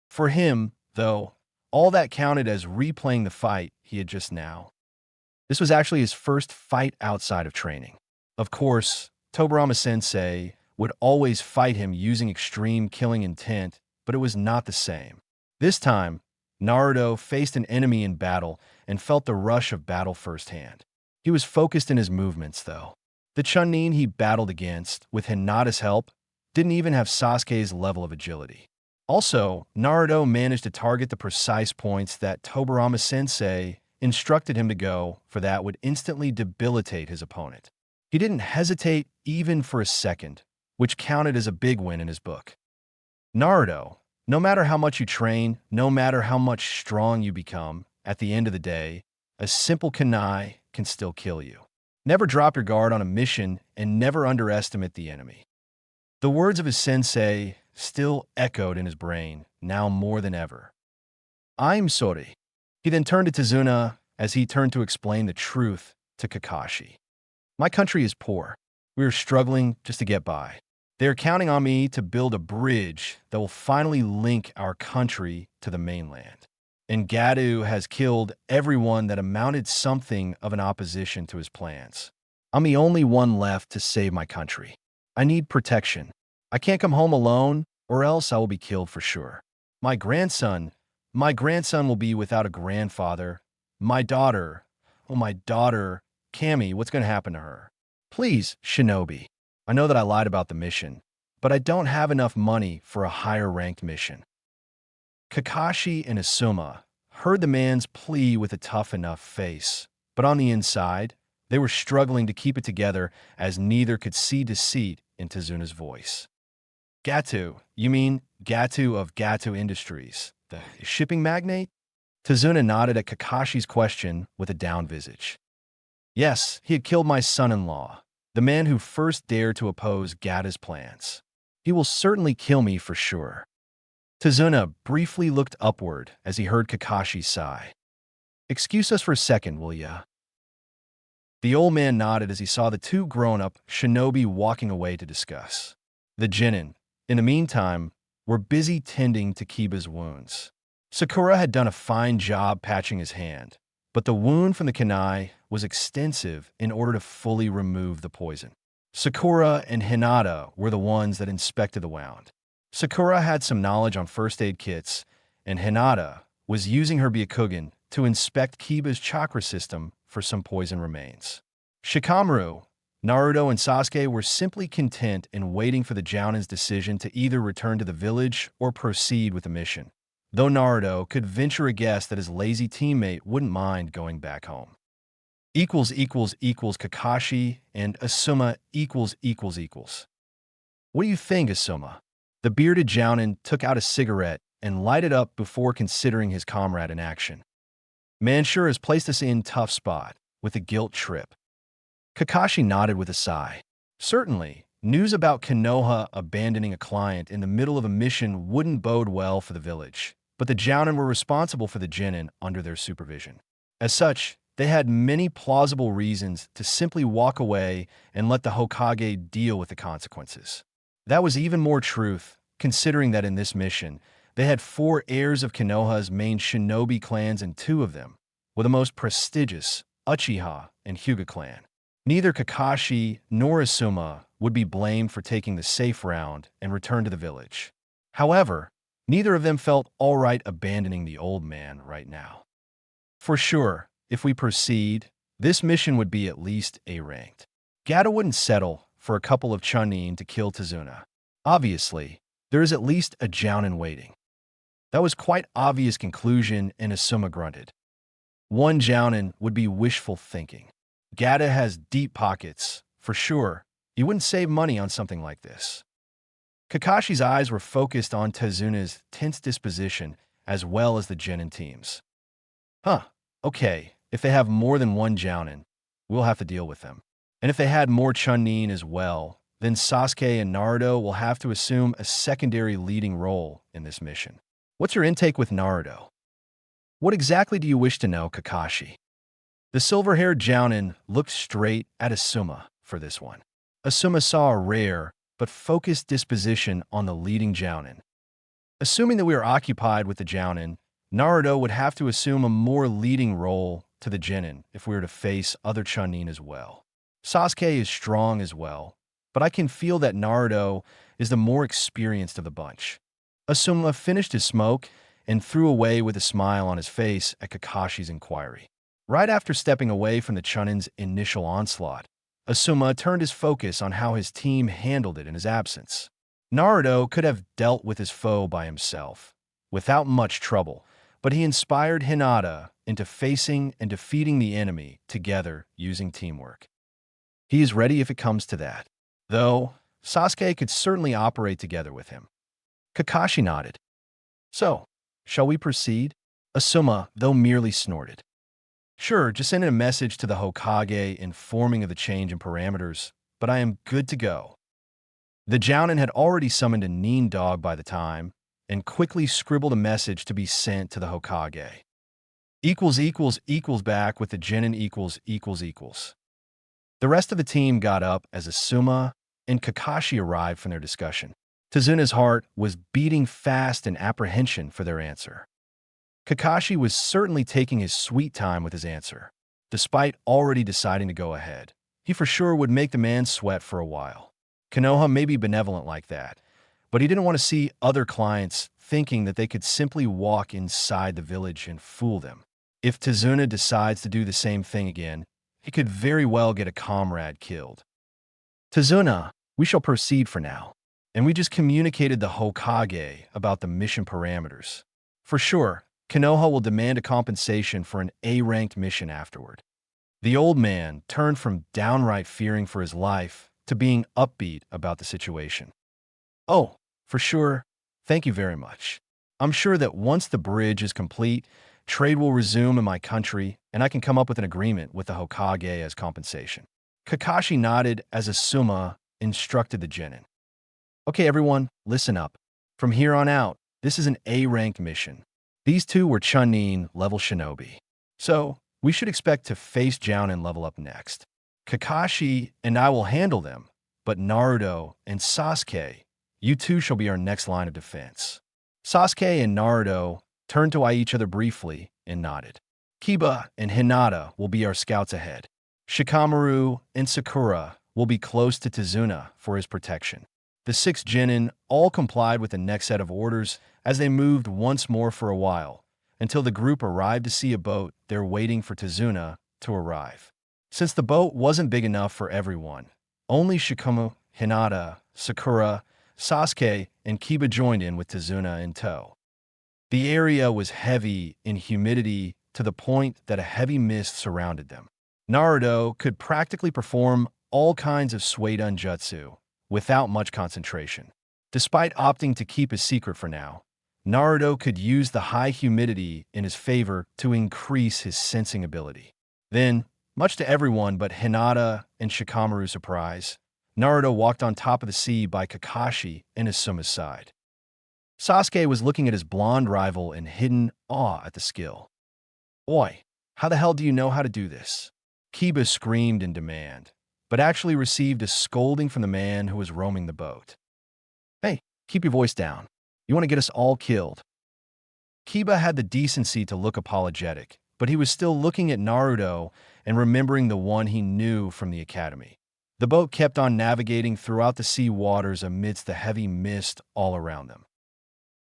[SPEAKER 1] For him, though, all that counted as replaying the fight he had just now. This was actually his first fight outside of training. Of course, Tobirama-sensei would always fight him using extreme killing intent, but it was not the same. This time, Naruto faced an enemy in battle and felt the rush of battle firsthand. He was focused in his movements, though. The Chunin he battled against, with Hinata's help, didn't even have Sasuke's level of agility. Also, Naruto managed to target the precise points that Tobirama-sensei instructed him to go for that would instantly debilitate his opponent. He didn't hesitate even for a second, which counted as a big win in his book. Naruto, no matter how much you train, no matter how much strong you become, at the end of the day, a simple kunai can still kill you. Never drop your guard on a mission and never underestimate the enemy. The words of his sensei still echoed in his brain, now more than ever. "I'm sorry." He then turned to Tazuna as he turned to explain the truth to Kakashi. "My country is poor. We are struggling just to get by. They are counting on me to build a bridge that will finally link our country to the mainland. And Gadu has killed everyone that amounted something of an opposition to his plans. I'm the only one left to save my country. I need protection. I can't come home alone, or else I will be killed for sure. My grandson will be without a grandfather. My daughter, Cammy, what's going to happen to her? Please, Shinobi. I know that I lied about the mission, but I don't have enough money for a higher-ranked mission." Kakashi and Asuma heard the man's plea with a tough enough face, but on the inside, they were struggling to keep it together as neither could see deceit in Tazuna's voice. "Gatu, you mean Gatu of Gatu Industries, the shipping magnate?" Tazuna nodded at Kakashi's question with a down visage. "Yes, he had killed my son-in-law, the man who first dared to oppose Gata's plans. He will certainly kill me for sure." Tazuna briefly looked upward as he heard Kakashi sigh. "Excuse us for a second, will ya?" The old man nodded as he saw the two grown-up shinobi walking away to discuss. The genin, in the meantime, were busy tending to Kiba's wounds. Sakura had done a fine job patching his hand, but the wound from the kunai was extensive in order to fully remove the poison. Sakura and Hinata were the ones that inspected the wound. Sakura had some knowledge on first aid kits, and Hinata was using her Byakugan to inspect Kiba's chakra system for some poison remains. Shikamaru, Naruto, and Sasuke were simply content in waiting for the Jounin's decision to either return to the village or proceed with the mission, though Naruto could venture a guess that his lazy teammate wouldn't mind going back home. Kakashi and Asuma equals. What do you think, Asuma? The bearded Jounin took out a cigarette and lighted up before considering his comrade in action. Man sure has placed us in tough spot, with a guilt trip. Kakashi nodded with a sigh. Certainly, news about Konoha abandoning a client in the middle of a mission wouldn't bode well for the village, but the Jounin were responsible for the Genin under their supervision. As such, they had many plausible reasons to simply walk away and let the Hokage deal with the consequences. That was even more truth, considering that in this mission, they had 4 heirs of Konoha's main shinobi clans and 2 of them were the most prestigious, Uchiha and Hyuga clan. Neither Kakashi nor Asuma would be blamed for taking the safe round and return to the village. However, neither of them felt all right abandoning the old man right now. For sure, if we proceed, this mission would be at least A-ranked. Gato wouldn't settle for a couple of Chunin to kill Tazuna. Obviously, there is at least a Jounin waiting. That was quite obvious conclusion, and Asuma grunted. One Jounin would be wishful thinking. Gato has deep pockets, for sure. He wouldn't save money on something like this. Kakashi's eyes were focused on Tazuna's tense disposition as well as the Genin teams. Okay, if they have more than one Jounin, we'll have to deal with them. And if they had more Chunin as well, then Sasuke and Naruto will have to assume a secondary leading role in this mission. What's your intake with Naruto? What exactly do you wish to know, Kakashi? The silver-haired Jounin looked straight at Asuma for this one. Asuma saw a rare but focused disposition on the leading Jounin. Assuming that we are occupied with the Jounin, Naruto would have to assume a more leading role to the Genin if we were to face other Chunin as well. Sasuke is strong as well, but I can feel that Naruto is the more experienced of the bunch. Asuma finished his smoke and threw away with a smile on his face at Kakashi's inquiry. Right after stepping away from the Chunin's initial onslaught, Asuma turned his focus on how his team handled it in his absence. Naruto could have dealt with his foe by himself, without much trouble, but he inspired Hinata into facing and defeating the enemy together using teamwork. He is ready if it comes to that, though Sasuke could certainly operate together with him. Kakashi nodded. So, shall we proceed? Asuma, though, merely snorted. Sure, just send in a message to the Hokage informing of the change in parameters, but I am good to go. The Jounin had already summoned a Nin dog by the time, and quickly scribbled a message to be sent to the Hokage. Equals back with the Genin equals. The rest of the team got up as Asuma and Kakashi arrived from their discussion. Tazuna's heart was beating fast in apprehension for their answer. Kakashi was certainly taking his sweet time with his answer. Despite already deciding to go ahead, he for sure would make the man sweat for a while. Konoha may be benevolent like that, but he didn't want to see other clients thinking that they could simply walk inside the village and fool them. If Tazuna decides to do the same thing again, he could very well get a comrade killed. Tazuna, we shall proceed for now. And we just communicated the Hokage about the mission parameters. For sure, Konoha will demand a compensation for an A-ranked mission afterward. The old man turned from downright fearing for his life to being upbeat about the situation. Oh, for sure. Thank you very much. I'm sure that once the bridge is complete, trade will resume in my country, and I can come up with an agreement with the Hokage as compensation. Kakashi nodded as Asuma instructed the Genin. Okay, everyone, listen up. From here on out, this is an A-ranked mission. These 2 were Chunin level shinobi. So, we should expect to face Jounin level up next. Kakashi and I will handle them, but Naruto and Sasuke, you 2 shall be our next line of defense. Sasuke and Naruto turned to eye each other briefly and nodded. Kiba and Hinata will be our scouts ahead. Shikamaru and Sakura will be close to Tazuna for his protection. The 6 Genin all complied with the next set of orders as they moved once more for a while, until the group arrived to see a boat there waiting for Tazuna to arrive. Since the boat wasn't big enough for everyone, only Shikamaru, Hinata, Sakura, Sasuke, and Kiba joined in with Tazuna in tow. The area was heavy in humidity to the point that a heavy mist surrounded them. Naruto could practically perform all kinds of Suidan jutsu without much concentration. Despite opting to keep his secret for now, Naruto could use the high humidity in his favor to increase his sensing ability. Then, much to everyone but Hinata and Shikamaru's surprise, Naruto walked on top of the sea by Kakashi and Asuma's side. Sasuke was looking at his blonde rival in hidden awe at the skill. "Oi, how the hell do you know how to do this?" Kiba screamed in demand, but actually received a scolding from the man who was roaming the boat. "Hey, keep your voice down. You want to get us all killed." Kiba had the decency to look apologetic, but he was still looking at Naruto and remembering the one he knew from the academy. The boat kept on navigating throughout the sea waters amidst the heavy mist all around them.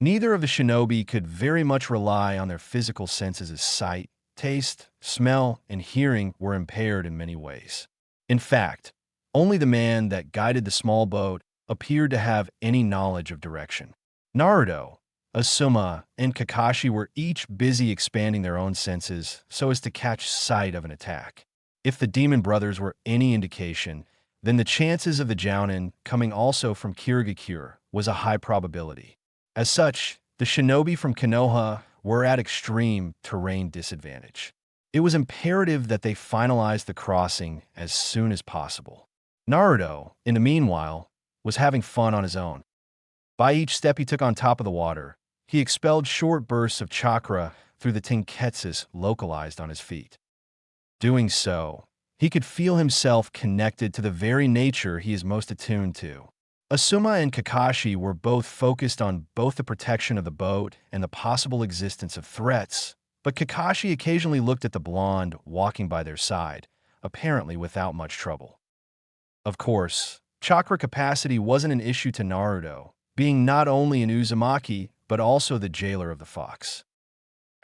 [SPEAKER 1] Neither of the shinobi could very much rely on their physical senses as sight, taste, smell, and hearing were impaired in many ways. In fact, only the man that guided the small boat appeared to have any knowledge of direction. Naruto, Asuma, and Kakashi were each busy expanding their own senses so as to catch sight of an attack. If the demon brothers were any indication, then the chances of the Jounin coming also from Kirigakure was a high probability. As such, the shinobi from Konoha were at extreme terrain disadvantage. It was imperative that they finalize the crossing as soon as possible. Naruto, in the meanwhile, was having fun on his own. By each step he took on top of the water, he expelled short bursts of chakra through the tenketsus localized on his feet. Doing so, he could feel himself connected to the very nature he is most attuned to. Asuma and Kakashi were both focused on both the protection of the boat and the possible existence of threats, but Kakashi occasionally looked at the blonde walking by their side, apparently without much trouble. Of course, chakra capacity wasn't an issue to Naruto, being not only an Uzumaki, but also the jailer of the Fox.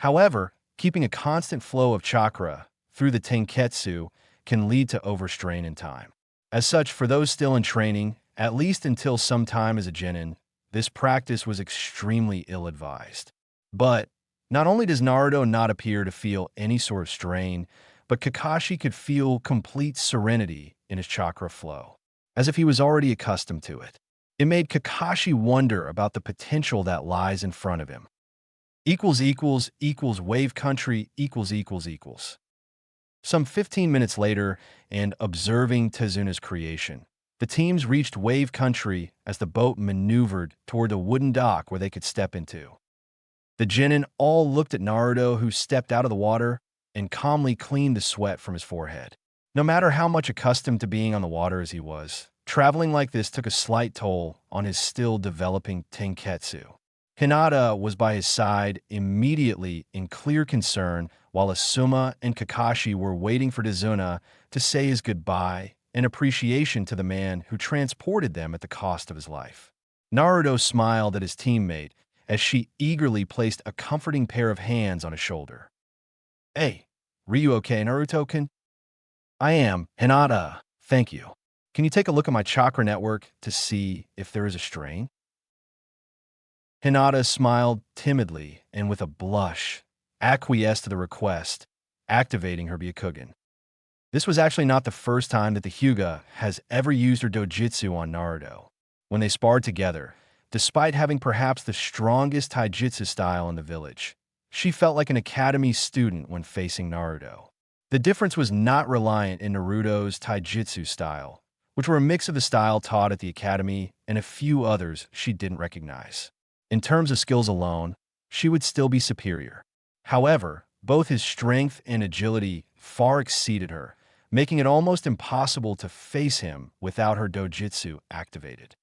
[SPEAKER 1] However, keeping a constant flow of chakra through the tenketsu can lead to overstrain in time. As such, for those still in training, at least until some time as a genin, this practice was extremely ill-advised. But not only does Naruto not appear to feel any sort of strain, but Kakashi could feel complete serenity in his chakra flow, as if he was already accustomed to it. It made Kakashi wonder about the potential that lies in front of him. Wave country ===. Some 15 minutes later, and observing Tezuna's creation, the teams reached Wave Country as the boat maneuvered toward a wooden dock where they could step into. The genin all looked at Naruto, who stepped out of the water and calmly cleaned the sweat from his forehead. No matter how much accustomed to being on the water as he was, traveling like this took a slight toll on his still developing tenketsu. Hinata was by his side immediately in clear concern, while Asuma and Kakashi were waiting for Tezuna to say his goodbye and appreciation to the man who transported them at the cost of his life. Naruto smiled at his teammate as she eagerly placed a comforting pair of hands on his shoulder. "Hey, are you okay, Naruto-kun?" "I am, Hinata, thank you. Can you take a look at my chakra network to see if there is a strain?" Hinata smiled timidly and with a blush, acquiesced to the request, activating her Byakugan. This was actually not the first time that the Hyuga has ever used her dojutsu on Naruto. When they sparred together, despite having perhaps the strongest taijutsu style in the village, she felt like an academy student when facing Naruto. The difference was not reliant in Naruto's taijutsu style, which were a mix of the style taught at the academy and a few others she didn't recognize. In terms of skills alone, she would still be superior. However, both his strength and agility far exceeded her, making it almost impossible to face him without her dojutsu activated.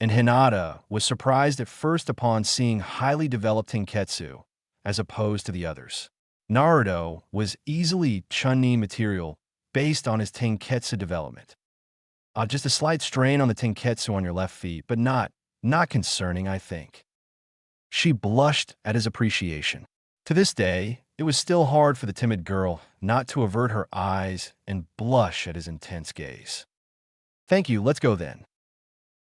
[SPEAKER 1] And Hinata was surprised at first upon seeing highly developed tenketsu, as opposed to the others. Naruto was easily Chunin material based on his tenketsu development. Just a slight strain on the tenketsu on your left feet, but not concerning, I think. She blushed at his appreciation. To this day, it was still hard for the timid girl not to avert her eyes and blush at his intense gaze. "Thank you, let's go then."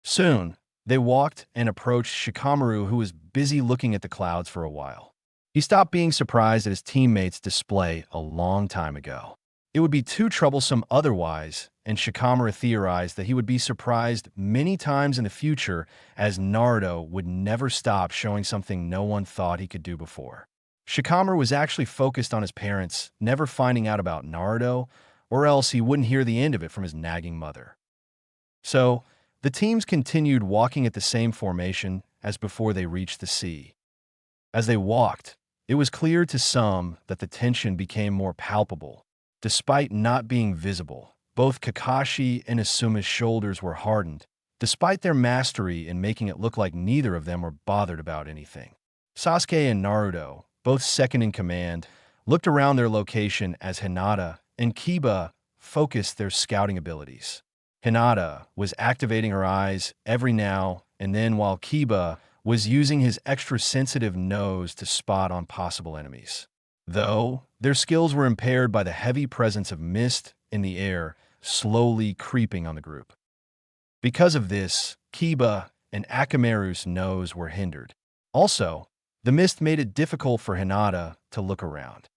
[SPEAKER 1] Soon, they walked and approached Shikamaru, who was busy looking at the clouds for a while. He stopped being surprised at his teammates' display a long time ago. It would be too troublesome otherwise, and Shikamaru theorized that he would be surprised many times in the future, as Naruto would never stop showing something no one thought he could do before. Shikamaru was actually focused on his parents never finding out about Naruto, or else he wouldn't hear the end of it from his nagging mother. So, the teams continued walking at the same formation as before they reached the sea. As they walked, it was clear to some that the tension became more palpable. Despite not being visible, both Kakashi and Asuma's shoulders were hardened, despite their mastery in making it look like neither of them were bothered about anything. Sasuke and Naruto, both second in command, looked around their location as Hinata and Kiba focused their scouting abilities. Hinata was activating her eyes every now and then while Kiba was using his extra sensitive nose to spot on possible enemies. Though, their skills were impaired by the heavy presence of mist in the air slowly creeping on the group. Because of this, Kiba and Akamaru's nose were hindered. Also, the mist made it difficult for Hinata to look around.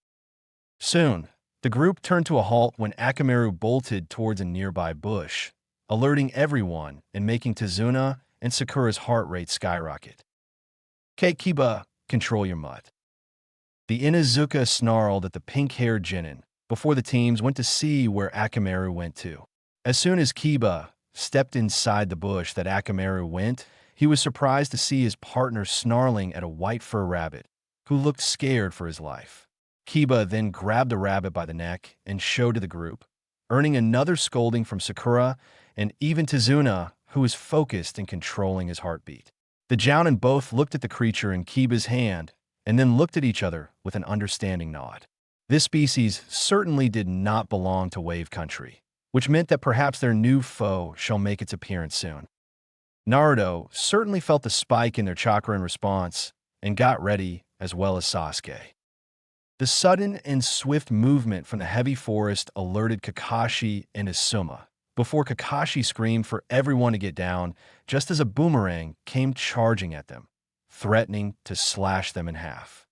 [SPEAKER 1] Soon, the group turned to a halt when Akamaru bolted towards a nearby bush, alerting everyone and making Tazuna and Sakura's heart rate skyrocket. "Okay, Kiba, control your mutt." The Inuzuka snarled at the pink-haired Genin before the teams went to see where Akamaru went to. As soon as Kiba stepped inside the bush that Akamaru went, he was surprised to see his partner snarling at a white fur rabbit, who looked scared for his life. Kiba then grabbed the rabbit by the neck and showed to the group, earning another scolding from Sakura and even Tazuna, who was focused in controlling his heartbeat. The Jounin both looked at the creature in Kiba's hand and then looked at each other with an understanding nod. This species certainly did not belong to Wave Country, which meant that perhaps their new foe shall make its appearance soon. Naruto certainly felt the spike in their chakra in response and got ready, as well as Sasuke. The sudden and swift movement from the heavy forest alerted Kakashi and Asuma, before Kakashi screamed for everyone to get down just as a boomerang came charging at them, threatening to slash them in half.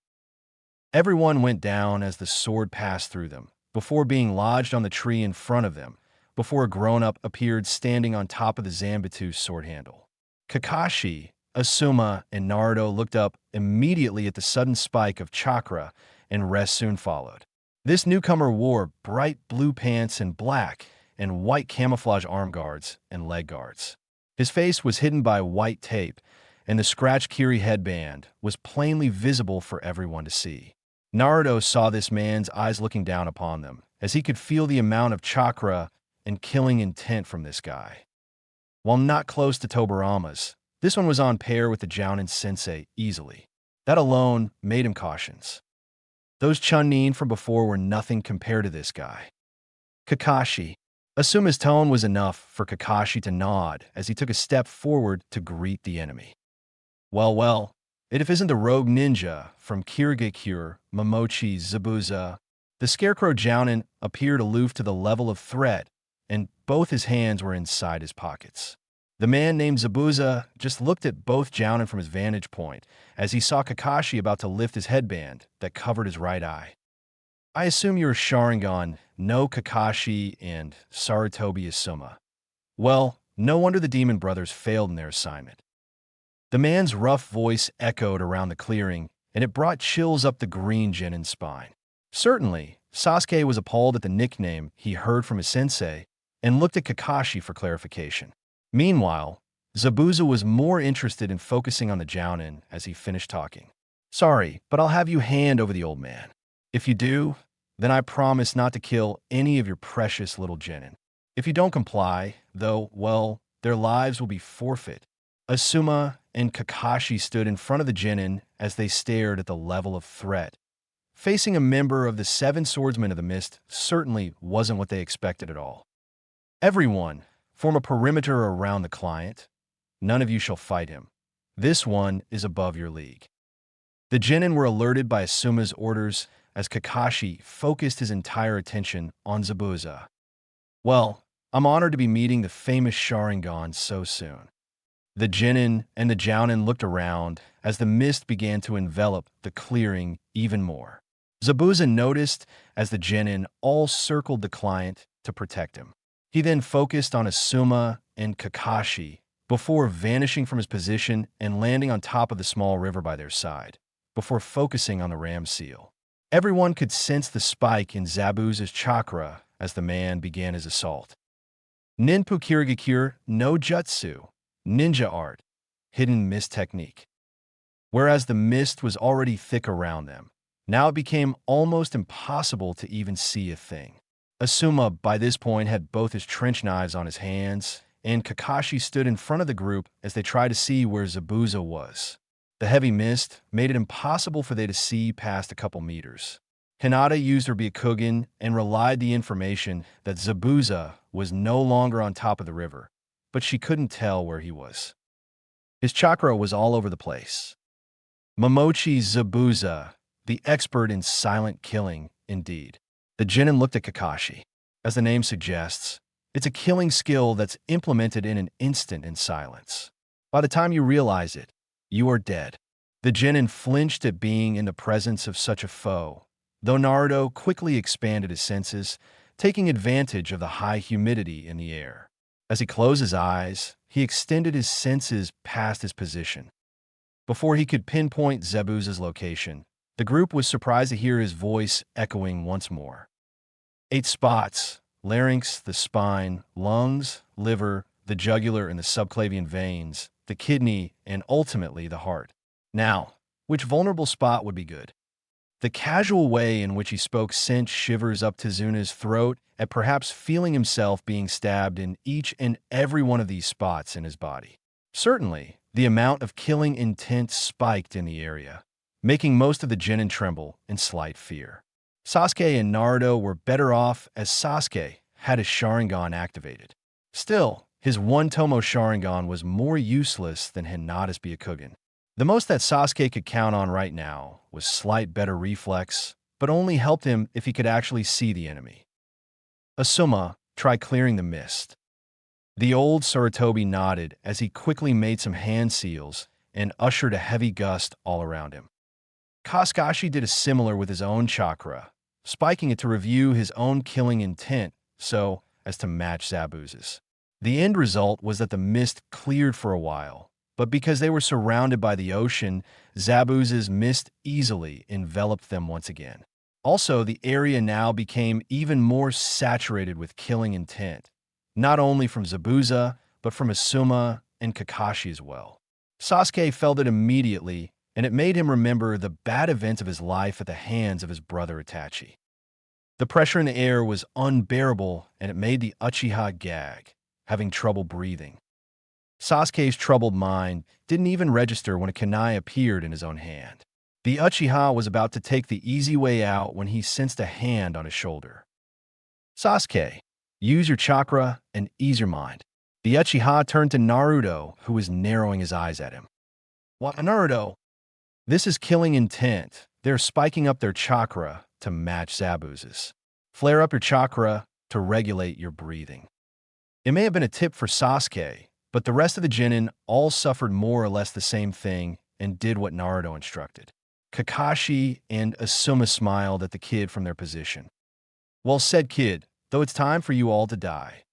[SPEAKER 1] Everyone went down as the sword passed through them, before being lodged on the tree in front of them, before a grown-up appeared standing on top of the Zanbattu's sword handle. Kakashi, Asuma, and Naruto looked up immediately at the sudden spike of chakra, and rest soon followed. This newcomer wore bright blue pants and black and white camouflage arm guards and leg guards. His face was hidden by white tape, and the scratch Kiri headband was plainly visible for everyone to see. Naruto saw this man's eyes looking down upon them, as he could feel the amount of chakra and killing intent from this guy. While not close to Tobirama's, this one was on par with the Jounin sensei easily. That alone made him cautious. Those Chunin from before were nothing compared to this guy. Kakashi. Asuma's tone was enough for Kakashi to nod as he took a step forward to greet the enemy. Well, it isn't the rogue ninja from Kirigakure, Momochi Zabuza. The scarecrow Jounin appeared aloof to the level of threat, and both his hands were inside his pockets. The man named Zabuza just looked at both Jounin from his vantage point as he saw Kakashi about to lift his headband that covered his right eye. "I assume you're Sharingan, no Kakashi and Sarutobi Asuma." Well, no wonder the Demon Brothers failed in their assignment. The man's rough voice echoed around the clearing, and it brought chills up the green Genin's spine. Certainly, Sasuke was appalled at the nickname he heard from his sensei and looked at Kakashi for clarification. Meanwhile, Zabuza was more interested in focusing on the Jounin as he finished talking. "Sorry, but I'll have you hand over the old man. If you do, then I promise not to kill any of your precious little Genin. If you don't comply, though, well, their lives will be forfeit." Asuma and Kakashi stood in front of the Genin as they stared at the level of threat. Facing a member of the Seven Swordsmen of the Mist certainly wasn't what they expected at all. "Everyone, form a perimeter around the client. None of you shall fight him. This one is above your league." The Genin were alerted by Asuma's orders as Kakashi focused his entire attention on Zabuza. "Well, I'm honored to be meeting the famous Sharingan so soon." The Genin and the Jounin looked around as the mist began to envelop the clearing even more. Zabuza noticed as the genin all circled the client to protect him. He then focused on Asuma and Kakashi before vanishing from his position and landing on top of the small river by their side, before focusing on the ram seal. Everyone could sense the spike in Zabuza's chakra as the man began his assault. Ninpu Kirigakure no Jutsu, ninja art, hidden mist technique. Whereas the mist was already thick around them, now it became almost impossible to even see a thing. Asuma, by this point, had both his trench knives on his hands, and Kakashi stood in front of the group as they tried to see where Zabuza was. The heavy mist made it impossible for they to see past a couple meters. Hinata used her Byakugan and relied the information that Zabuza was no longer on top of the river, but she couldn't tell where he was. His chakra was all over the place. Momochi Zabuza, the expert in silent killing, indeed. The genin looked at Kakashi. As the name suggests, it's a killing skill that's implemented in an instant in silence. By the time you realize it, you are dead. The genin flinched at being in the presence of such a foe, though Naruto quickly expanded his senses, taking advantage of the high humidity in the air. As he closed his eyes, he extended his senses past his position. Before he could pinpoint Zabuza's location, the group was surprised to hear his voice echoing once more. 8 spots: larynx, the spine, lungs, liver, the jugular and the subclavian veins, the kidney, and ultimately the heart. Now, which vulnerable spot would be good? The casual way in which he spoke sent shivers up Tezuna's throat at perhaps feeling himself being stabbed in each and every one of these spots in his body. Certainly, the amount of killing intent spiked in the area, making most of the genin tremble in slight fear. Sasuke and Naruto were better off as Sasuke had his Sharingan activated. Still, his one-tomo Sharingan was more useless than Hinata's Byakugan. The most that Sasuke could count on right now was slight better reflex, but only helped him if he could actually see the enemy. Asuma tried clearing the mist. The old Sarutobi nodded as he quickly made some hand seals and ushered a heavy gust all around him. Kakashi did a similar with his own chakra, spiking it to review his own killing intent so as to match Zabuza's. The end result was that the mist cleared for a while, but because they were surrounded by the ocean, Zabuza's mist easily enveloped them once again. Also, the area now became even more saturated with killing intent, not only from Zabuza, but from Asuma and Kakashi as well. Sasuke felt it immediately, and it made him remember the bad events of his life at the hands of his brother Itachi. The pressure in the air was unbearable, and it made the Uchiha gag, having trouble breathing. Sasuke's troubled mind didn't even register when a kunai appeared in his own hand. The Uchiha was about to take the easy way out when he sensed a hand on his shoulder. Sasuke, use your chakra and ease your mind. The Uchiha turned to Naruto, who was narrowing his eyes at him. What, Naruto? This is killing intent. They're spiking up their chakra to match Zabuza's. Flare up your chakra to regulate your breathing. It may have been a tip for Sasuke, but the rest of the genin all suffered more or less the same thing and did what Naruto instructed. Kakashi and Asuma smiled at the kid from their position. Well said, kid, though it's time for you all to die.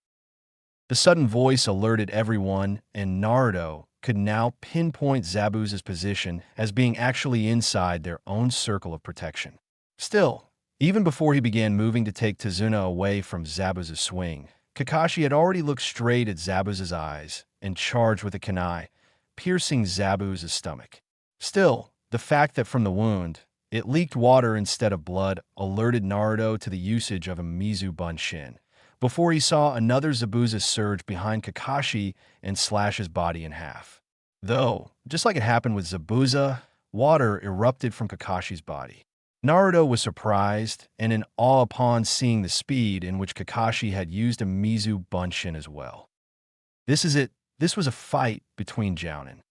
[SPEAKER 1] The sudden voice alerted everyone, and Naruto could now pinpoint Zabuza's position as being actually inside their own circle of protection. Still, even before he began moving to take Tezuna away from Zabuza's swing, Kakashi had already looked straight at Zabuza's eyes and charged with a kunai, piercing Zabuza's stomach. Still, the fact that from the wound, it leaked water instead of blood alerted Naruto to the usage of a Mizu Bunshin, before he saw another Zabuza surge behind Kakashi and slash his body in half. Though, just like it happened with Zabuza, water erupted from Kakashi's body. Naruto was surprised and in awe upon seeing the speed in which Kakashi had used a Mizu Bunshin as well. This is it. This was a fight between Jounin.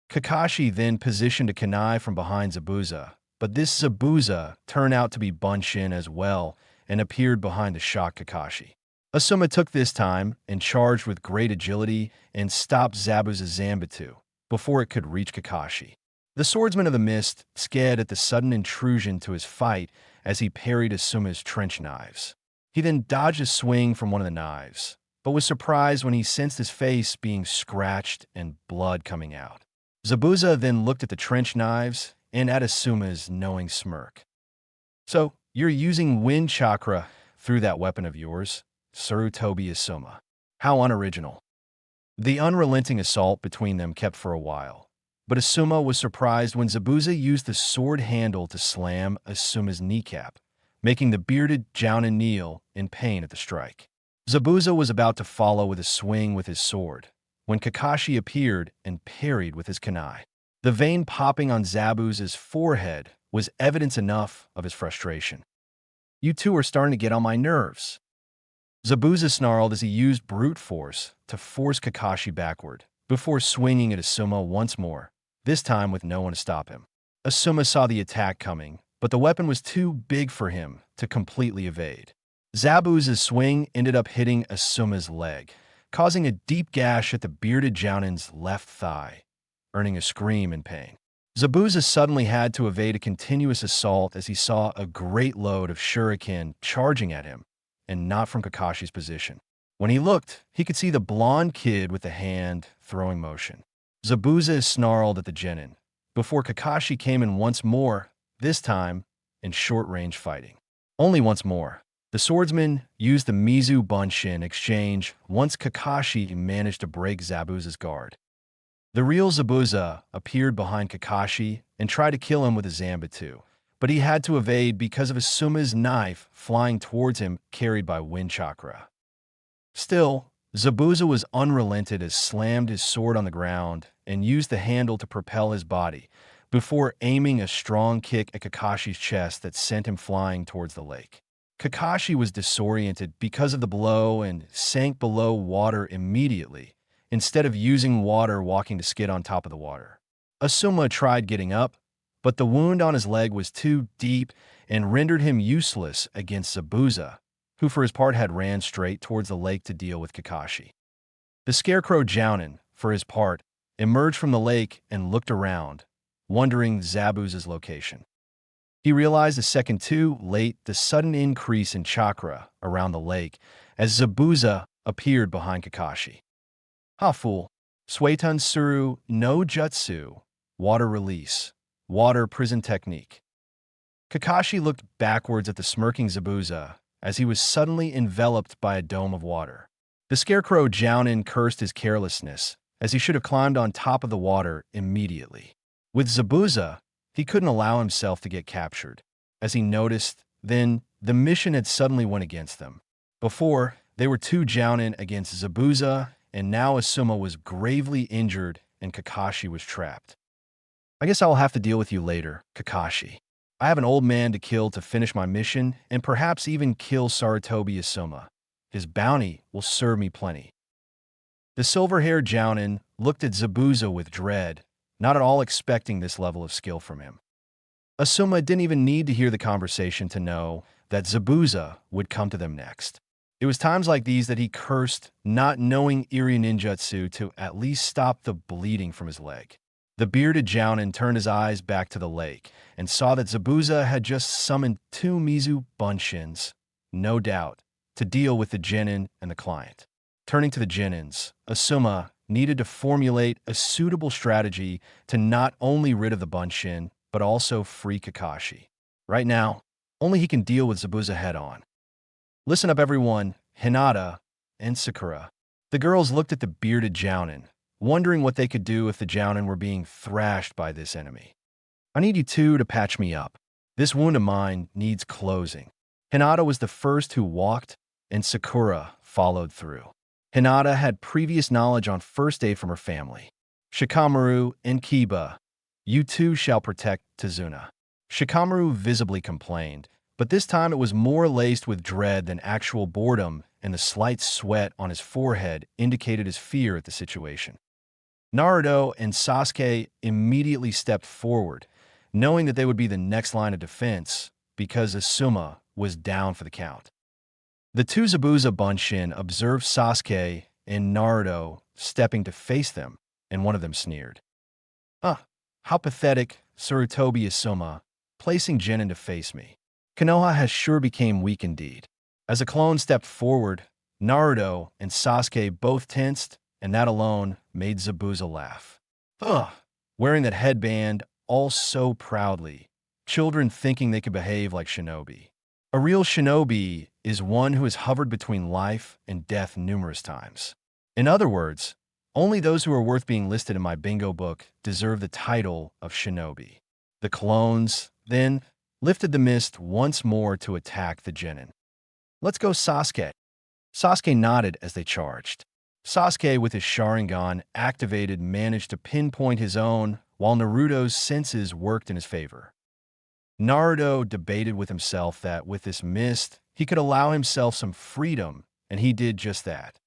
[SPEAKER 1] Kakashi then positioned a kunai from behind Zabuza, but this Zabuza turned out to be Bunshin as well and appeared behind the shocked Kakashi. Asuma took this time and charged with great agility and stopped Zabuza's Zanbatsu before it could reach Kakashi. The swordsman of the mist scared at the sudden intrusion to his fight as he parried Asuma's trench knives. He then dodged a swing from one of the knives, but was surprised when he sensed his face being scratched and blood coming out. Zabuza then looked at the trench knives and at Asuma's knowing smirk. "So, you're using wind chakra through that weapon of yours, Sarutobi Asuma. How unoriginal." The unrelenting assault between them kept for a while, but Asuma was surprised when Zabuza used the sword handle to slam Asuma's kneecap, making the bearded Jounin kneel in pain at the strike. Zabuza was about to follow with a swing with his sword, when Kakashi appeared and parried with his kunai. The vein popping on Zabuza's forehead was evidence enough of his frustration. "You two are starting to get on my nerves." Zabuza snarled as he used brute force to force Kakashi backward, before swinging at Asuma once more, this time with no one to stop him. Asuma saw the attack coming, but the weapon was too big for him to completely evade. Zabuza's swing ended up hitting Asuma's leg, causing a deep gash at the bearded Jounin's left thigh, earning a scream in pain. Zabuza suddenly had to evade a continuous assault as he saw a great load of shuriken charging at him, and not from Kakashi's position. When he looked, he could see the blonde kid with the hand throwing motion. Zabuza snarled at the genin, before Kakashi came in once more, this time in short-range fighting. Only once more. The swordsman used the Mizu Bunshin exchange once Kakashi managed to break Zabuza's guard. The real Zabuza appeared behind Kakashi and tried to kill him with a Zanbatsu, but he had to evade because of Asuma's knife flying towards him carried by wind chakra. Still, Zabuza was unrelented as slammed his sword on the ground and used the handle to propel his body, before aiming a strong kick at Kakashi's chest that sent him flying towards the lake. Kakashi was disoriented because of the blow and sank below water immediately, instead of using water walking to skid on top of the water. Asuma tried getting up, but the wound on his leg was too deep and rendered him useless against Zabuza, who for his part had ran straight towards the lake to deal with Kakashi. The scarecrow Jounin, for his part, emerged from the lake and looked around, wondering Zabuza's location. He realized a second too late the sudden increase in chakra around the lake as Zabuza appeared behind Kakashi. "Ha fool! Suiton Suru no Jutsu, water release, water prison technique." Kakashi looked backwards at the smirking Zabuza as he was suddenly enveloped by a dome of water. The scarecrow Jounin cursed his carelessness, as he should have climbed on top of the water immediately. With Zabuza, he couldn't allow himself to get captured. As he noticed, then, the mission had suddenly went against them. Before, they were two Jounin against Zabuza, and now Asuma was gravely injured and Kakashi was trapped. "I guess I will have to deal with you later, Kakashi. I have an old man to kill to finish my mission and perhaps even kill Sarutobi Asuma. His bounty will serve me plenty." The silver-haired Jounin looked at Zabuza with dread, not at all expecting this level of skill from him. Asuma didn't even need to hear the conversation to know that Zabuza would come to them next. It was times like these that he cursed, not knowing Iri ninjutsu to at least stop the bleeding from his leg. The bearded Jounin turned his eyes back to the lake and saw that Zabuza had just summoned two Mizu Bunshins, no doubt, to deal with the genin and the client. Turning to the genins, Asuma needed to formulate a suitable strategy to not only rid of the Bunshin, but also free Kakashi. Right now, only he can deal with Zabuza head-on. "Listen up, everyone, Hinata and Sakura." The girls looked at the bearded Jounin, wondering what they could do if the Jounin were being thrashed by this enemy. "I need you two to patch me up. This wound of mine needs closing." Hinata was the first who walked, and Sakura followed through. Hinata had previous knowledge on first aid from her family. "Shikamaru and Kiba, you two shall protect Tazuna." Shikamaru visibly complained, but this time it was more laced with dread than actual boredom, and the slight sweat on his forehead indicated his fear at the situation. Naruto and Sasuke immediately stepped forward, knowing that they would be the next line of defense because Asuma was down for the count. The two Zabuza Bunshin observed Sasuke and Naruto stepping to face them, and one of them sneered. How pathetic, Tsurutobi Isuma, placing Genin to face me. Konoha has sure became weak indeed. As a clone stepped forward, Naruto and Sasuke both tensed, and that alone made Zabuza laugh. Ugh! Wearing that headband, all so proudly. Children thinking they could behave like shinobi. A real shinobi is one who has hovered between life and death numerous times. In other words, only those who are worth being listed in my bingo book deserve the title of shinobi. The clones, then, lifted the mist once more to attack the genin. Let's go, Sasuke. Sasuke nodded as they charged. Sasuke, with his Sharingan activated, managed to pinpoint his own, while Naruto's senses worked in his favor. Naruto debated with himself that with this mist, he could allow himself some freedom, and he did just that.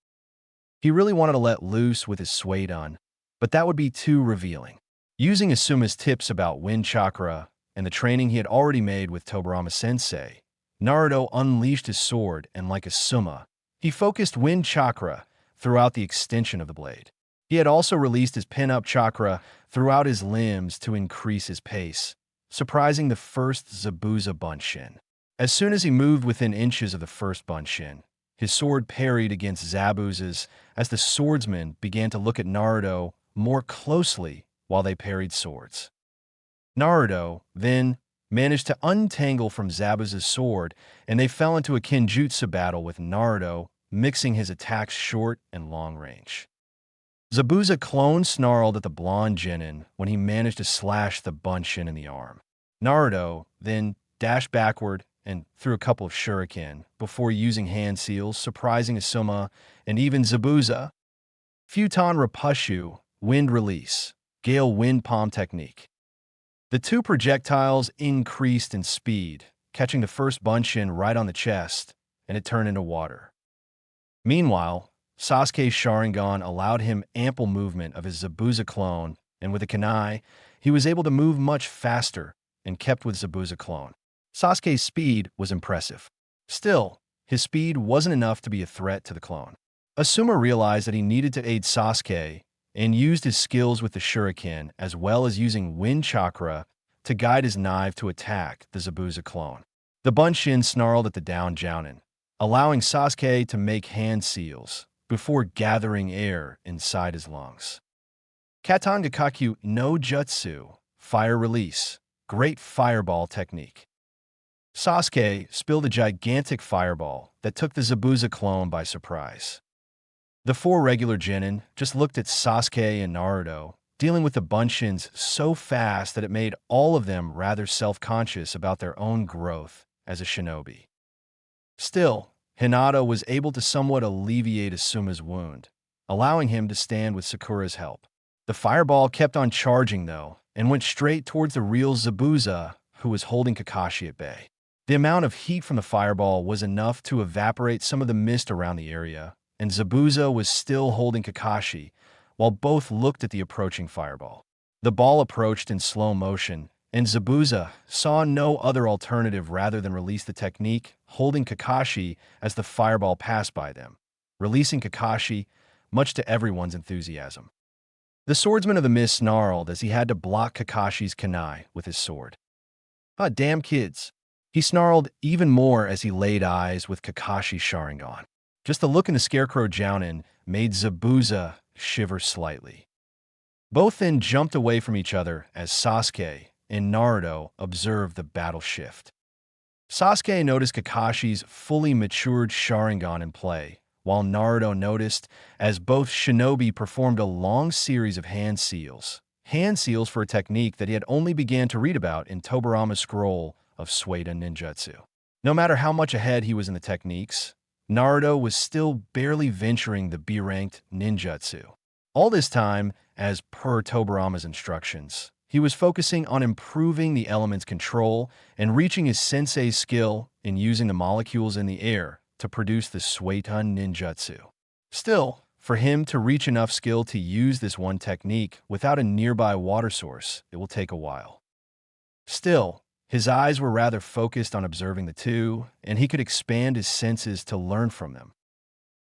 [SPEAKER 1] He really wanted to let loose with his Suidan, but that would be too revealing. Using Asuma's tips about wind chakra and the training he had already made with Tobirama sensei, Naruto unleashed his sword, and like Asuma, he focused wind chakra throughout the extension of the blade. He had also released his pin-up chakra throughout his limbs to increase his pace, surprising the first Zabuza Bunshin. As soon as he moved within inches of the first Bunshin, his sword parried against Zabuza's as the swordsman began to look at Naruto more closely while they parried swords. Naruto, then, managed to untangle from Zabuza's sword, and they fell into a Kenjutsu battle with Naruto mixing his attacks short and long range. Zabuza clone snarled at the blonde genin when he managed to slash the Bunshin in the arm. Naruto then dashed backward and threw a couple of shuriken before using hand seals, surprising Asuma and even Zabuza. Futon Rapushu, wind release, gale wind palm technique. The two projectiles increased in speed, catching the first Bunshin right on the chest, and it turned into water. Meanwhile, Sasuke's Sharingan allowed him ample movement of his Zabuza clone, and with a kunai, he was able to move much faster and kept with Zabuza clone. Sasuke's speed was impressive. Still, his speed wasn't enough to be a threat to the clone. Asuma realized that he needed to aid Sasuke and used his skills with the shuriken as well as using wind chakra to guide his knife to attack the Zabuza clone. The Bunshin snarled at the down Jounin, allowing Sasuke to make hand seals before gathering air inside his lungs. Katangakaku no Jutsu, fire release, great fireball technique. Sasuke spilled a gigantic fireball that took the Zabuza clone by surprise. The four regular genin just looked at Sasuke and Naruto, dealing with the Bunshins so fast that it made all of them rather self-conscious about their own growth as a shinobi. Still, Hinata was able to somewhat alleviate Asuma's wound, allowing him to stand with Sakura's help. The fireball kept on charging, though, and went straight towards the real Zabuza, who was holding Kakashi at bay. The amount of heat from the fireball was enough to evaporate some of the mist around the area, and Zabuza was still holding Kakashi, while both looked at the approaching fireball. The ball approached in slow motion, and Zabuza saw no other alternative rather than release the technique, holding Kakashi as the fireball passed by them, releasing Kakashi, much to everyone's enthusiasm. The swordsman of the mist snarled as he had to block Kakashi's kunai with his sword. "Ah, damn kids." He snarled even more as he laid eyes with Kakashi's Sharingan. Just the look in the Scarecrow Jounin made Zabuza shiver slightly. Both then jumped away from each other as Sasuke and Naruto observed the battle shift. Sasuke noticed Kakashi's fully matured Sharingan in play, while Naruto noticed as both shinobi performed a long series of hand seals for a technique that he had only began to read about in Tobirama's scroll of Sueda Ninjutsu. No matter how much ahead he was in the techniques, Naruto was still barely venturing the B-ranked ninjutsu. All this time, as per Tobirama's instructions, he was focusing on improving the element's control and reaching his sensei's skill in using the molecules in the air to produce the Suetun ninjutsu. Still, for him to reach enough skill to use this one technique without a nearby water source, it will take a while. Still, his eyes were rather focused on observing the two, and he could expand his senses to learn from them.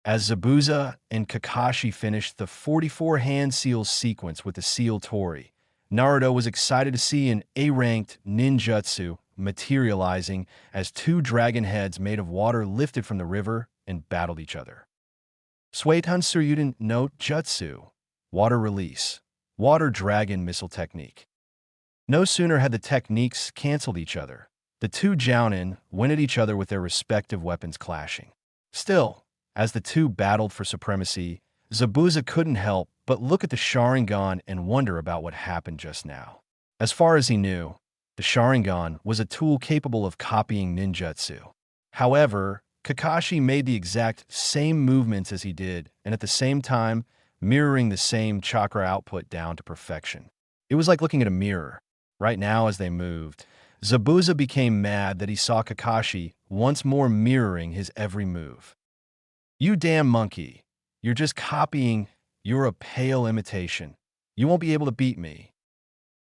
[SPEAKER 1] As Zabuza and Kakashi finished the 44 hand seals sequence with the seal Tori, Naruto was excited to see an A-ranked ninjutsu materializing as two dragon heads made of water lifted from the river and battled each other. Suiton Suryuden no Jutsu, water release, water dragon missile technique. No sooner had the techniques canceled each other, the two jounin went at each other with their respective weapons clashing. Still, as the two battled for supremacy, Zabuza couldn't help but look at the Sharingan and wonder about what happened just now. As far as he knew, the Sharingan was a tool capable of copying ninjutsu. However, Kakashi made the exact same movements as he did, and at the same time, mirroring the same chakra output down to perfection. It was like looking at a mirror. Right now, as they moved, Zabuza became mad that he saw Kakashi once more mirroring his every move. "You damn monkey. You're just copying. You're a pale imitation. You won't be able to beat me."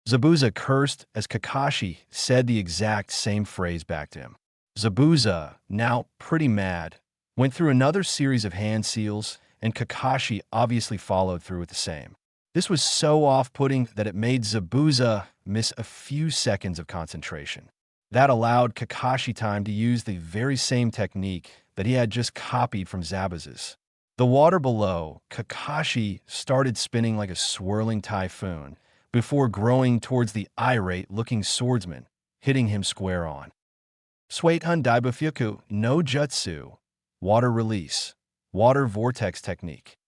[SPEAKER 1] Zabuza cursed as Kakashi said the exact same phrase back to him. Zabuza, now pretty mad, went through another series of hand seals, and Kakashi obviously followed through with the same. This was so off-putting that it made Zabuza miss a few seconds of concentration. That allowed Kakashi time to use the very same technique that he had just copied from Zabuza's. The water below, Kakashi started spinning like a swirling typhoon before growing towards the irate-looking swordsman, hitting him square on. Suiton Daibufyoku no Jutsu, water release, water vortex technique.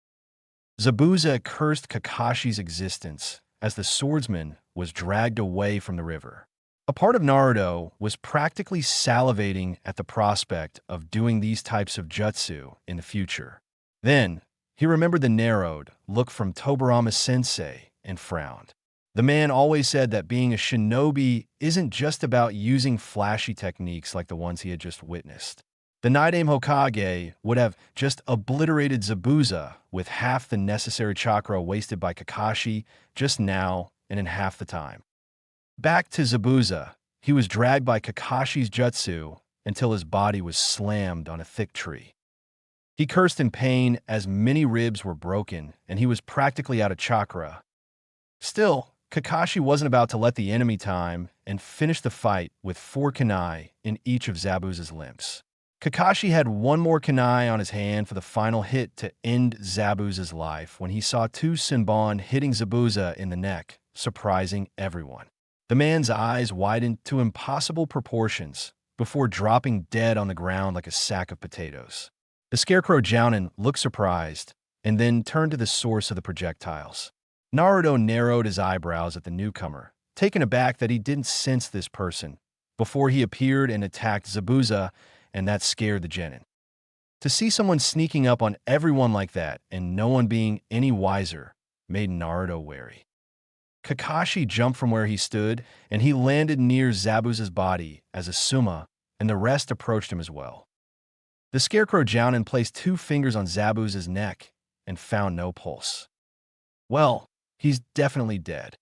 [SPEAKER 1] Zabuza cursed Kakashi's existence as the swordsman was dragged away from the river. A part of Naruto was practically salivating at the prospect of doing these types of jutsu in the future. Then, he remembered the narrowed look from Tobirama sensei and frowned. The man always said that being a shinobi isn't just about using flashy techniques like the ones he had just witnessed. The Nidaime Hokage would have just obliterated Zabuza with half the necessary chakra wasted by Kakashi just now and in half the time. Back to Zabuza, he was dragged by Kakashi's jutsu until his body was slammed on a thick tree. He cursed in pain as many ribs were broken and he was practically out of chakra. Still, Kakashi wasn't about to let the enemy time and finish the fight with 4 kunai in each of Zabuza's limbs. Kakashi had one more kunai on his hand for the final hit to end Zabuza's life when he saw 2 Senbon hitting Zabuza in the neck, surprising everyone. The man's eyes widened to impossible proportions before dropping dead on the ground like a sack of potatoes. The Scarecrow Jounin looked surprised and then turned to the source of the projectiles. Naruto narrowed his eyebrows at the newcomer, taken aback that he didn't sense this person before he appeared and attacked Zabuza, and that scared the genin. To see someone sneaking up on everyone like that and no one being any wiser made Naruto wary. Kakashi jumped from where he stood, and he landed near Zabuza's body as Asuma and the rest approached him as well. The Scarecrow Jounin placed 2 fingers on Zabuza's neck and found no pulse. Well, he's definitely dead.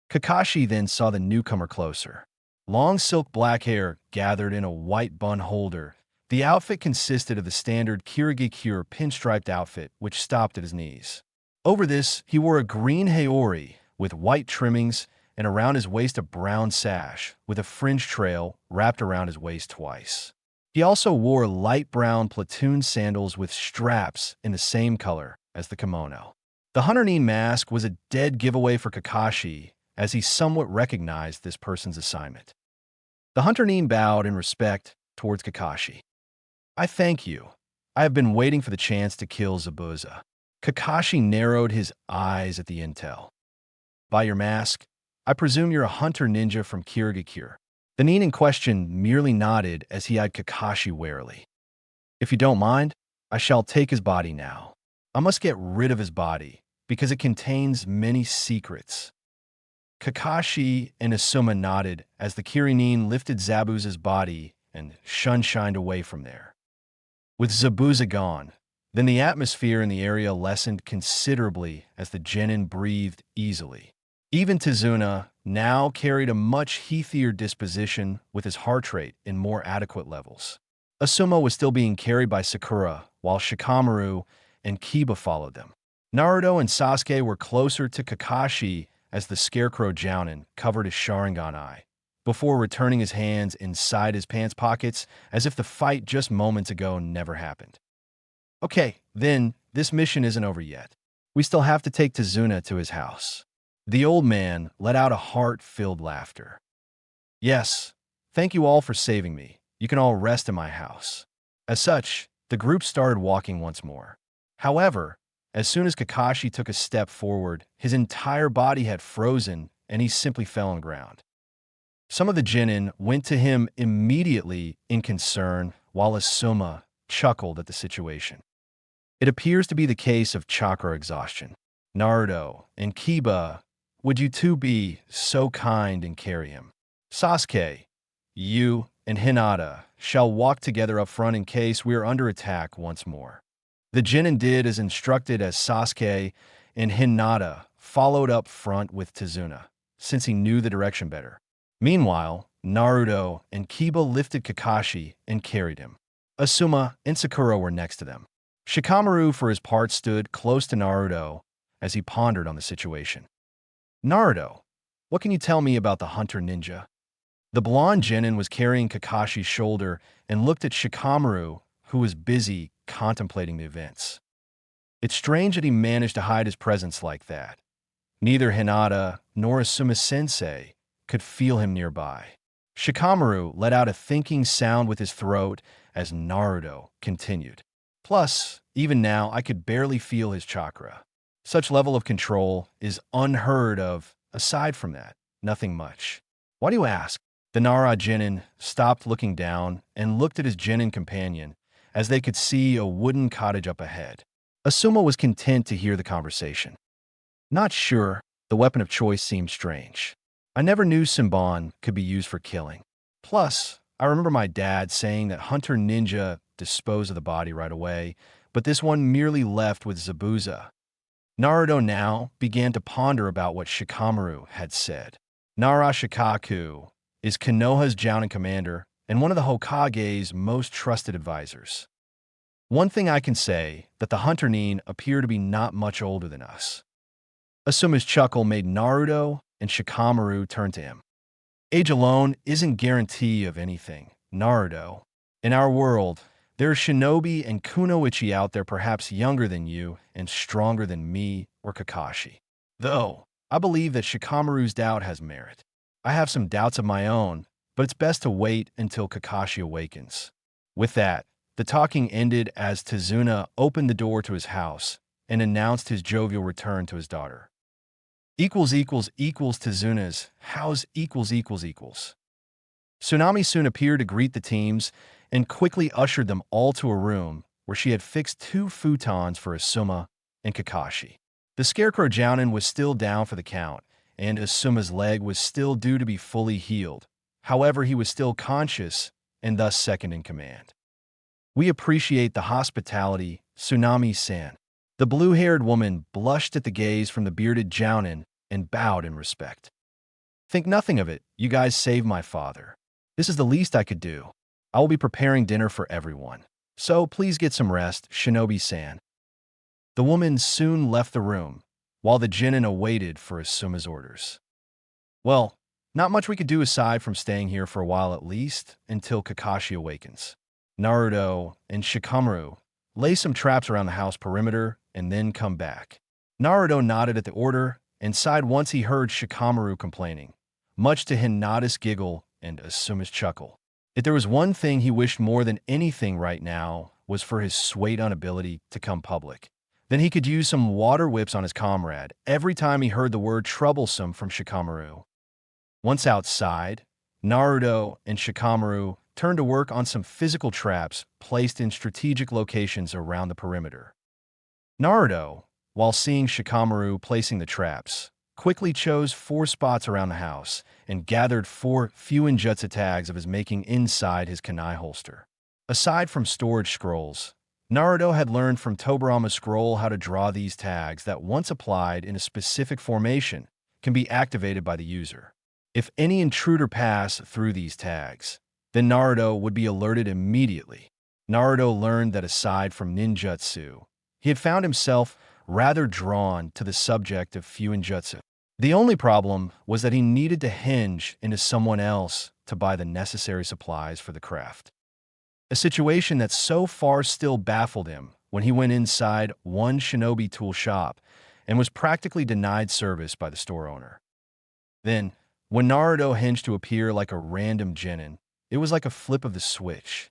[SPEAKER 1] Kakashi then saw the newcomer closer. Long silk black hair gathered in a white bun holder. The outfit consisted of the standard Kirigikure pinstriped outfit, which stopped at his knees. Over this, he wore a green haori with white trimmings and around his waist a brown sash with a fringe trail wrapped around his waist twice. He also wore light brown platoon sandals with straps in the same color as the kimono. The Hunter Nin mask was a dead giveaway for Kakashi, as he somewhat recognized this person's assignment. The Hunter Nin bowed in respect towards Kakashi. "I thank you. I have been waiting for the chance to kill Zabuza." Kakashi narrowed his eyes at the intel. "By your mask, I presume you're a hunter ninja from Kirigikure." The Nin in question merely nodded as he eyed Kakashi warily. "If you don't mind, I shall take his body now. I must get rid of his body, because it contains many secrets." Kakashi and Asuma nodded as the Kirinin lifted Zabuza's body and shined away from there. With Zabuza gone, then the atmosphere in the area lessened considerably as the genin breathed easily. Even Tizuna now carried a much heathier disposition with his heart rate in more adequate levels. Asuma was still being carried by Sakura, while Shikamaru and Kiba followed them. Naruto and Sasuke were closer to Kakashi as the scarecrow Jounin covered his Sharingan eye, before returning his hands inside his pants pockets as if the fight just moments ago never happened. Okay, then, this mission isn't over yet. We still have to take Tazuna to his house. The old man let out a heart-filled laughter. Yes, thank you all for saving me. You can all rest in my house. As such, the group started walking once more. However, as soon as Kakashi took a step forward, his entire body had frozen and he simply fell on the ground. Some of the genin went to him immediately in concern, while Asuma chuckled at the situation. It appears to be the case of chakra exhaustion. Naruto and Kiba, would you two be so kind and carry him? Sasuke, you and Hinata shall walk together up front in case we are under attack once more. The genin did as instructed as Sasuke and Hinata followed up front with Tazuna, since he knew the direction better. Meanwhile, Naruto and Kiba lifted Kakashi and carried him. Asuma and Sakura were next to them. Shikamaru, for his part, stood close to Naruto as he pondered on the situation. Naruto, what can you tell me about the hunter ninja? The blonde genin was carrying Kakashi's shoulder and looked at Shikamaru, who was busy contemplating the events. It's strange that he managed to hide his presence like that. Neither Hinata nor Asuma-sensei could feel him nearby. Shikamaru let out a thinking sound with his throat as Naruto continued. Plus, even now, I could barely feel his chakra. Such level of control is unheard of. Aside from that, nothing much. Why do you ask? The Nara genin stopped looking down and looked at his genin companion as they could see a wooden cottage up ahead. Asuma was content to hear the conversation. Not sure, the weapon of choice seemed strange. I never knew Senbon could be used for killing. Plus, I remember my dad saying that hunter ninja dispose of the body right away, but this one merely left with Zabuza. Naruto now began to ponder about what Shikamaru had said. Nara Shikaku is Konoha's Jounin commander and one of the Hokage's most trusted advisors. One thing I can say, that the hunter nin appear to be not much older than us. Asuma's chuckle made Naruto and Shikamaru turn to him. Age alone isn't guarantee of anything, Naruto. In our world, there are shinobi and kunoichi out there perhaps younger than you and stronger than me or Kakashi. Though, I believe that Shikamaru's doubt has merit. I have some doubts of my own, but it's best to wait until Kakashi awakens. With that, the talking ended as Tazuna opened the door to his house and announced his jovial return to his daughter. Tazuna's house . Tsunami soon appeared to greet the teams and quickly ushered them all to a room where she had fixed 2 futons for Asuma and Kakashi. The scarecrow Jounin was still down for the count, and Asuma's leg was still due to be fully healed. However, he was still conscious and thus second in command. We appreciate the hospitality, Tsunami-san. The blue-haired woman blushed at the gaze from the bearded Jounin and bowed in respect. Think nothing of it, you guys saved my father. This is the least I could do. I will be preparing dinner for everyone. So please get some rest, Shinobi-san. The woman soon left the room, while the genin awaited for Asuma's orders. Well, not much we could do aside from staying here for a while at least, until Kakashi awakens. Naruto and Shikamaru lay some traps around the house perimeter and then come back. Naruto nodded at the order and sighed once he heard Shikamaru complaining, much to Hinata's giggle and Asuma's chuckle. If there was one thing he wished more than anything right now was for his Suiton ability to come public. Then he could use some water whips on his comrade every time he heard the word troublesome from Shikamaru. Once outside, Naruto and Shikamaru turned to work on some physical traps placed in strategic locations around the perimeter. Naruto, while seeing Shikamaru placing the traps, quickly chose 4 spots around the house and gathered 4 Fuinjutsu tags of his making inside his kunai holster. Aside from storage scrolls, Naruto had learned from Tobirama scroll how to draw these tags that once applied in a specific formation can be activated by the user. If any intruder passed through these tags, then Naruto would be alerted immediately. Naruto learned that aside from ninjutsu, he had found himself rather drawn to the subject of Fuinjutsu. The only problem was that he needed to hinge into someone else to buy the necessary supplies for the craft. A situation that so far still baffled him when he went inside one shinobi tool shop and was practically denied service by the store owner. Then, when Naruto hinged to appear like a random genin, it was like a flip of the switch.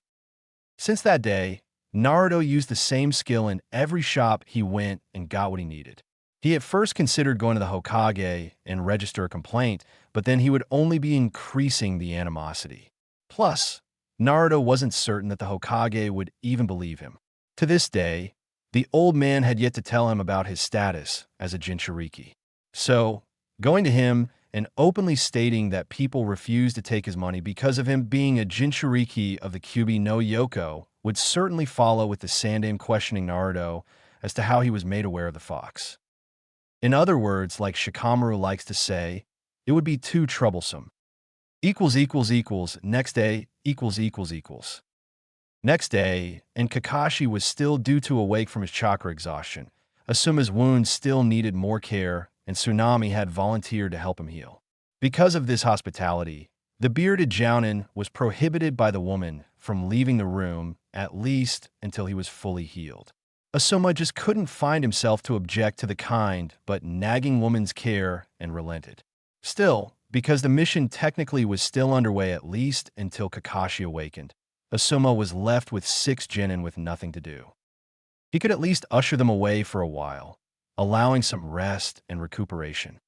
[SPEAKER 1] Since that day, Naruto used the same skill in every shop he went and got what he needed. He at first considered going to the Hokage and register a complaint, but then he would only be increasing the animosity. Plus, Naruto wasn't certain that the Hokage would even believe him. To this day, the old man had yet to tell him about his status as a Jinchuriki. So, going to him and openly stating that people refused to take his money because of him being a Jinchuriki of the Kyuubi no Yoko would certainly follow, with the Sandaime questioning Naruto as to how he was made aware of the fox. In other words, like Shikamaru likes to say, it would be too troublesome. Next day, Next day, and Kakashi was still due to awake from his chakra exhaustion. Asuma's wounds still needed more care, and Tsunami had volunteered to help him heal. Because of this hospitality, the bearded Jounin was prohibited by the woman from leaving the room, at least until he was fully healed. Asuma just couldn't find himself to object to the kind but nagging woman's care and relented. Still, because the mission technically was still underway at least until Kakashi awakened, Asuma was left with 6 genin with nothing to do. He could at least usher them away for a while, allowing some rest and recuperation.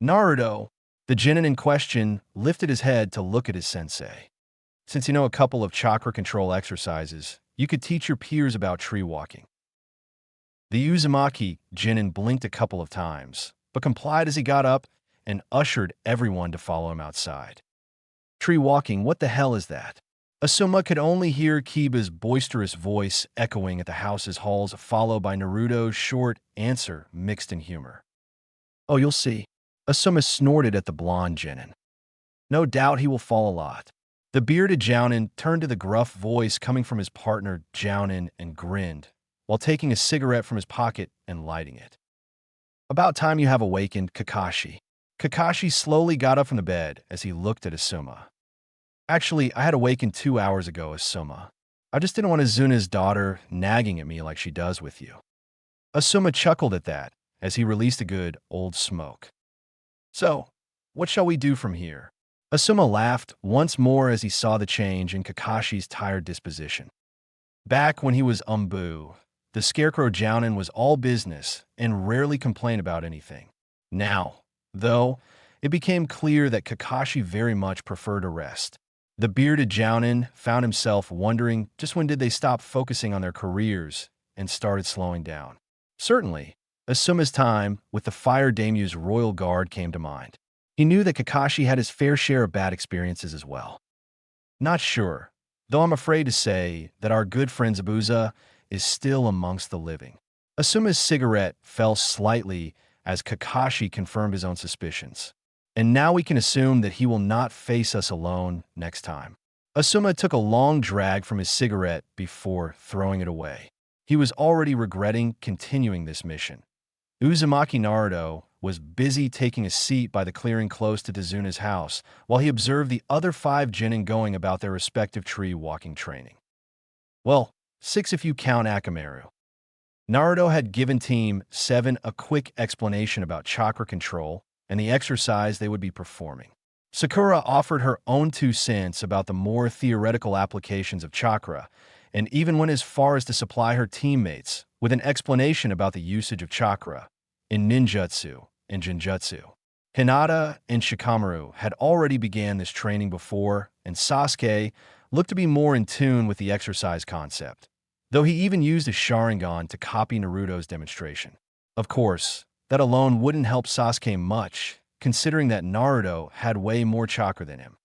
[SPEAKER 1] Naruto, the genin in question, lifted his head to look at his sensei. Since you know a couple of chakra control exercises, you could teach your peers about tree walking. The Uzumaki genin blinked a couple of times, but complied as he got up and ushered everyone to follow him outside. Tree walking, what the hell is that? Asuma could only hear Kiba's boisterous voice echoing at the house's halls, followed by Naruto's short answer mixed in humor. Oh, you'll see. Asuma snorted at the blonde genin. No doubt he will fall a lot. The bearded Jounin turned to the gruff voice coming from his partner Jounin and grinned, while taking a cigarette from his pocket and lighting it. About time you have awakened, Kakashi. Kakashi slowly got up from the bed as he looked at Asuma. Actually, I had awakened 2 hours ago, Asuma. I just didn't want Azuna's daughter nagging at me like she does with you. Asuma chuckled at that as he released a good old smoke. So, what shall we do from here? Asuma laughed once more as he saw the change in Kakashi's tired disposition. Back when he was Umbu, the Scarecrow Jounin was all business and rarely complained about anything. Now, though, it became clear that Kakashi very much preferred a rest. The bearded Jounin found himself wondering just when did they stop focusing on their careers and started slowing down. Certainly, Asuma's time with the Fire Daimyo's royal guard came to mind. He knew that Kakashi had his fair share of bad experiences as well. Not sure, though I'm afraid to say that our good friend Zabuza is still amongst the living. Asuma's cigarette fell slightly as Kakashi confirmed his own suspicions. And now we can assume that he will not face us alone next time. Asuma took a long drag from his cigarette before throwing it away. He was already regretting continuing this mission. Uzumaki Naruto was busy taking a seat by the clearing close to Tazuna's house while he observed the other 5 genin going about their respective tree walking training. Well, 6 if you count Akamaru. Naruto had given Team 7 a quick explanation about chakra control and the exercise they would be performing. Sakura offered her own 2 cents about the more theoretical applications of chakra, and even went as far as to supply her teammates with an explanation about the usage of chakra in ninjutsu and genjutsu. Hinata and Shikamaru had already began this training before, and Sasuke looked to be more in tune with the exercise concept, though he even used a Sharingan to copy Naruto's demonstration. Of course, that alone wouldn't help Sasuke much, considering that Naruto had way more chakra than him.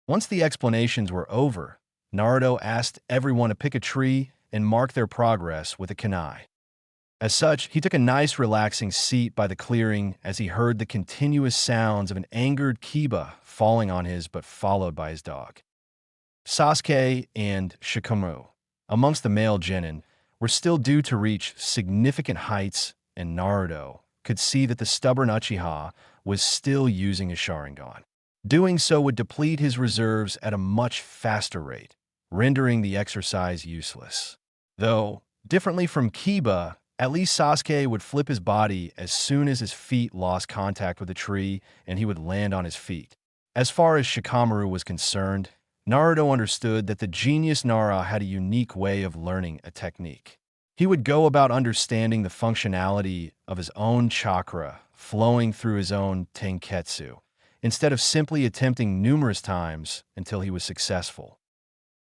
[SPEAKER 1] Once the explanations were over, Naruto asked everyone to pick a tree and mark their progress with a kunai. As such, he took a nice relaxing seat by the clearing as he heard the continuous sounds of an angered Kiba falling on his but followed by his dog. Sasuke and Shikamaru, amongst the male genin, were still due to reach significant heights, and Naruto could see that the stubborn Uchiha was still using his Sharingan. Doing so would deplete his reserves at a much faster rate, rendering the exercise useless. Though, differently from Kiba, at least Sasuke would flip his body as soon as his feet lost contact with the tree and he would land on his feet. As far as Shikamaru was concerned, Naruto understood that the genius Nara had a unique way of learning a technique. He would go about understanding the functionality of his own chakra flowing through his own tenketsu, instead of simply attempting numerous times until he was successful.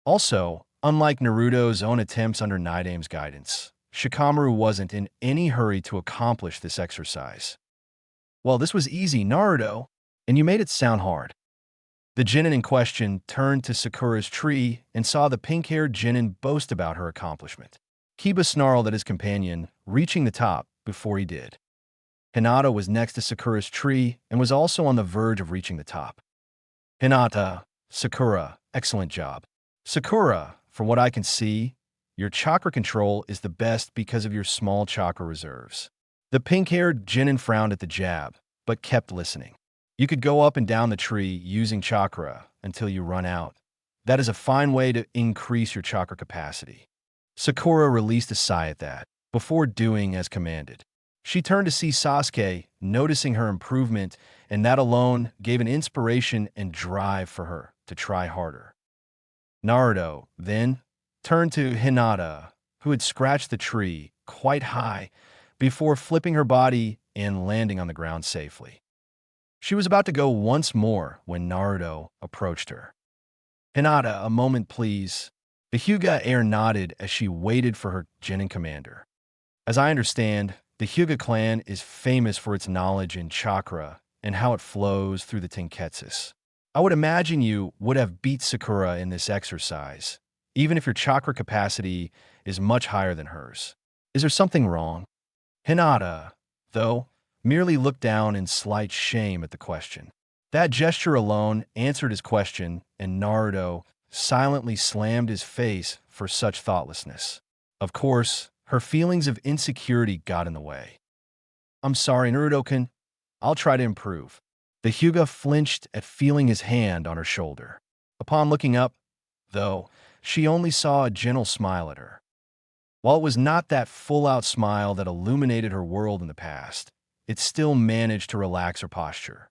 [SPEAKER 1] Also, unlike Naruto's own attempts under Nidame's guidance, Shikamaru wasn't in any hurry to accomplish this exercise. "Well, this was easy, Naruto, and you made it sound hard." The genin in question turned to Sakura's tree and saw the pink-haired genin boast about her accomplishment. Kiba snarled at his companion, reaching the top before he did. Hinata was next to Sakura's tree and was also on the verge of reaching the top. "Hinata, Sakura, excellent job. Sakura, from what I can see, your chakra control is the best because of your small chakra reserves." The pink-haired genin frowned at the jab, but kept listening. "You could go up and down the tree using chakra until you run out. That is a fine way to increase your chakra capacity." Sakura released a sigh at that, before doing as commanded. She turned to see Sasuke, noticing her improvement, and that alone gave an inspiration and drive for her to try harder. Naruto, then, turned to Hinata, who had scratched the tree quite high before flipping her body and landing on the ground safely. She was about to go once more when Naruto approached her. "Hinata, a moment please." The Hyuga heir nodded as she waited for her genin commander. "As I understand, the Hyuga clan is famous for its knowledge in chakra and how it flows through the tenketsus. I would imagine you would have beat Sakura in this exercise, even if your chakra capacity is much higher than hers. Is there something wrong?" Hinata, though, merely looked down in slight shame at the question. That gesture alone answered his question, and Naruto silently slammed his face for such thoughtlessness. Of course, her feelings of insecurity got in the way. "I'm sorry, Naruto-kun. I'll try to improve." The Hyuga flinched at feeling his hand on her shoulder. Upon looking up, though, she only saw a gentle smile at her. While it was not that full-out smile that illuminated her world in the past, it still managed to relax her posture.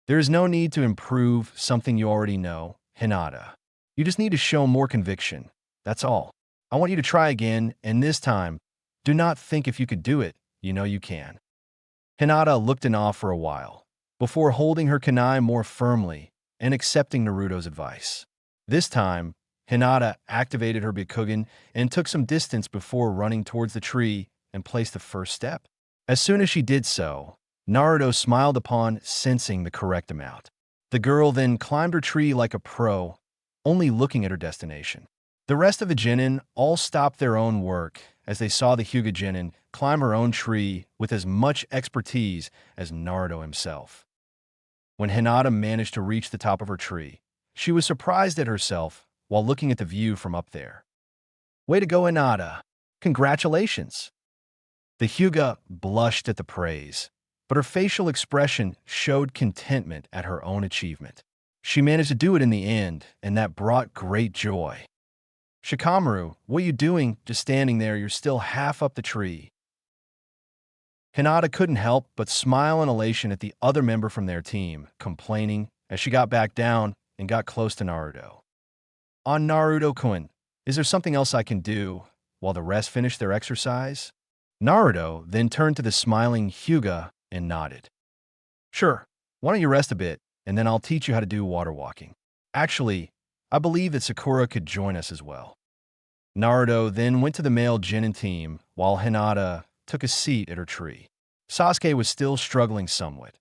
[SPEAKER 1] "There is no need to improve something you already know, Hinata. You just need to show more conviction. That's all. I want you to try again, and this time, do not think if you could do it, you know you can." Hinata looked in awe for a while, before holding her kunai more firmly and accepting Naruto's advice. This time, Hinata activated her Byakugan and took some distance before running towards the tree and placed the first step. As soon as she did so, Naruto smiled upon sensing the correct amount. The girl then climbed her tree like a pro, only looking at her destination. The rest of the genin all stopped their own work as they saw the Hyuga genin climb her own tree with as much expertise as Naruto himself. When Hinata managed to reach the top of her tree, she was surprised at herself while looking at the view from up there. "Way to go, Hinata. Congratulations." The Hyuga blushed at the praise, but her facial expression showed contentment at her own achievement. She managed to do it in the end, and that brought great joy. "Shikamaru, what are you doing just standing there? You're still half up the tree." Hinata couldn't help but smile in elation at the other member from their team, complaining as she got back down and got close to Naruto. "On Naruto-kun, is there something else I can do while the rest finish their exercise?" Naruto then turned to the smiling Hyuga and nodded. "Sure, why don't you rest a bit, and then I'll teach you how to do water walking. Actually, I believe that Sakura could join us as well." Naruto then went to the male genin team, while Hinata took a seat at her tree. Sasuke was still struggling somewhat.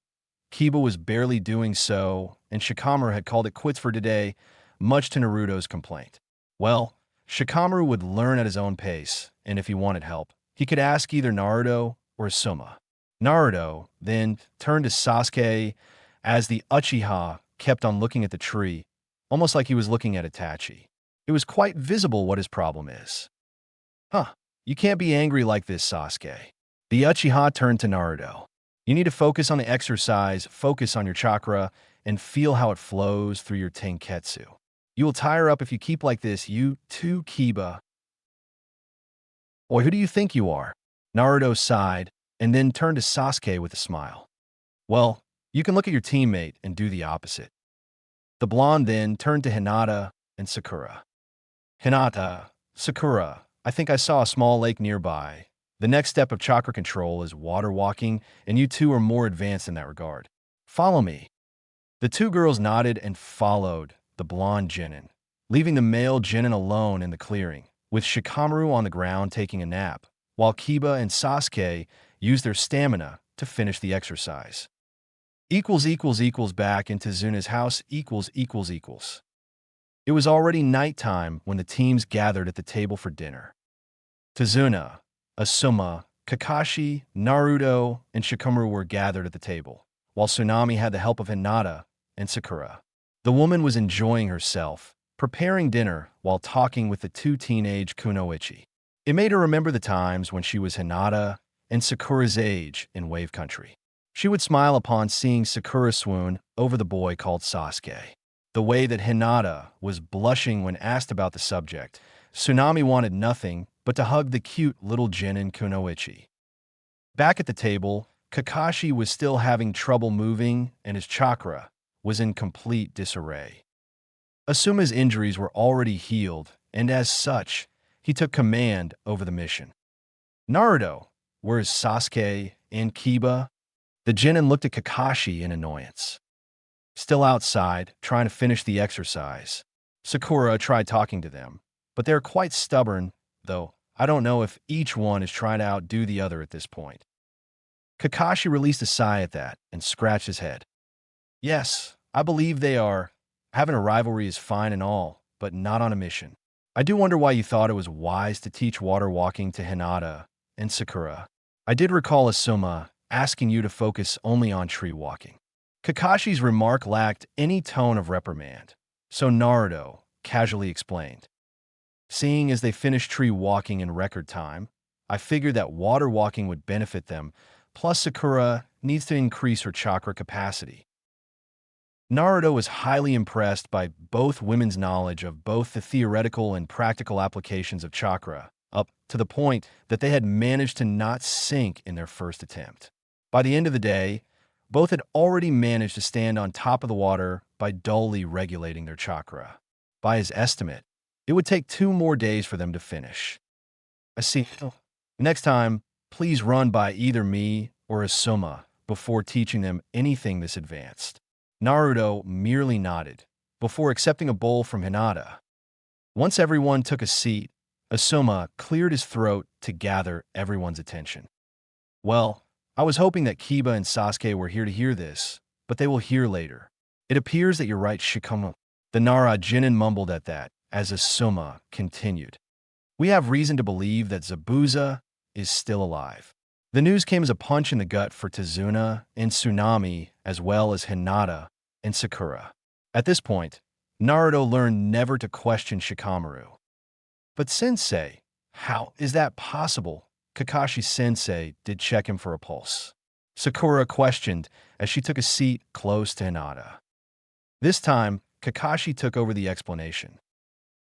[SPEAKER 1] Kiba was barely doing so, and Shikamaru had called it quits for today, much to Naruto's complaint. Well, Shikamaru would learn at his own pace, and if he wanted help, he could ask either Naruto or Soma. Naruto then turned to Sasuke as the Uchiha kept on looking at the tree, almost like he was looking at Itachi. It was quite visible what his problem is. "Huh, you can't be angry like this, Sasuke." The Uchiha turned to Naruto. You need to focus on the exercise, focus on your chakra, and feel how it flows through your tenketsu. You will tire up if you keep like this, you too, Kiba. Boy, who do you think you are? Naruto sighed, and then turned to Sasuke with a smile. Well, you can look at your teammate and do the opposite. The blonde then turned to Hinata and Sakura. Hinata, Sakura, I think I saw a small lake nearby. The next step of chakra control is water walking, and you two are more advanced in that regard. Follow me. The two girls nodded and followed the blonde genin, leaving the male genin alone in the clearing, with Shikamaru on the ground taking a nap, while Kiba and Sasuke used their stamina to finish the exercise. Back into Zuna's house It was already nighttime when the teams gathered at the table for dinner. Tazuna, Asuma, Kakashi, Naruto, and Shikamaru were gathered at the table, while Tsunami had the help of Hinata and Sakura. The woman was enjoying herself, preparing dinner while talking with the two teenage kunoichi. It made her remember the times when she was Hinata and Sakura's age in Wave Country. She would smile upon seeing Sakura swoon over the boy called Sasuke. The way that Hinata was blushing when asked about the subject, Tsunami wanted nothing but to hug the cute little genin kunoichi. Back at the table, Kakashi was still having trouble moving and his chakra was in complete disarray. Asuma's injuries were already healed, and as such, he took command over the mission. Naruto, where is Sasuke and Kiba? The genin looked at Kakashi in annoyance. Still outside, trying to finish the exercise. Sakura tried talking to them, but they're quite stubborn, though I don't know if each one is trying to outdo the other at this point. Kakashi released a sigh at that and scratched his head. Yes, I believe they are. Having a rivalry is fine and all, but not on a mission. I do wonder why you thought it was wise to teach water walking to Hinata and Sakura. I did recall Asuma asking you to focus only on tree walking. Kakashi's remark lacked any tone of reprimand, so Naruto casually explained. Seeing as they finished tree walking in record time, I figured that water walking would benefit them, plus Sakura needs to increase her chakra capacity. Naruto was highly impressed by both women's knowledge of both the theoretical and practical applications of chakra, up to the point that they had managed to not sink in their first attempt. By the end of the day, both had already managed to stand on top of the water by dully regulating their chakra. By his estimate, it would take 2 more days for them to finish. I see. Next time, please run by either me or Asuma before teaching them anything this advanced. Naruto merely nodded, before accepting a bowl from Hinata. Once everyone took a seat, Asuma cleared his throat to gather everyone's attention. Well, I was hoping that Kiba and Sasuke were here to hear this, but they will hear later. It appears that you're right, Shikama. The Nara genin mumbled at that, as Asuma continued. We have reason to believe that Zabuza is still alive. The news came as a punch in the gut for Tazuna and Tsunami, as well as Hinata and Sakura. At this point, Naruto learned never to question Shikamaru. But Sensei, how is that possible? Kakashi-sensei did check him for a pulse. Sakura questioned as she took a seat close to Hinata. This time, Kakashi took over the explanation.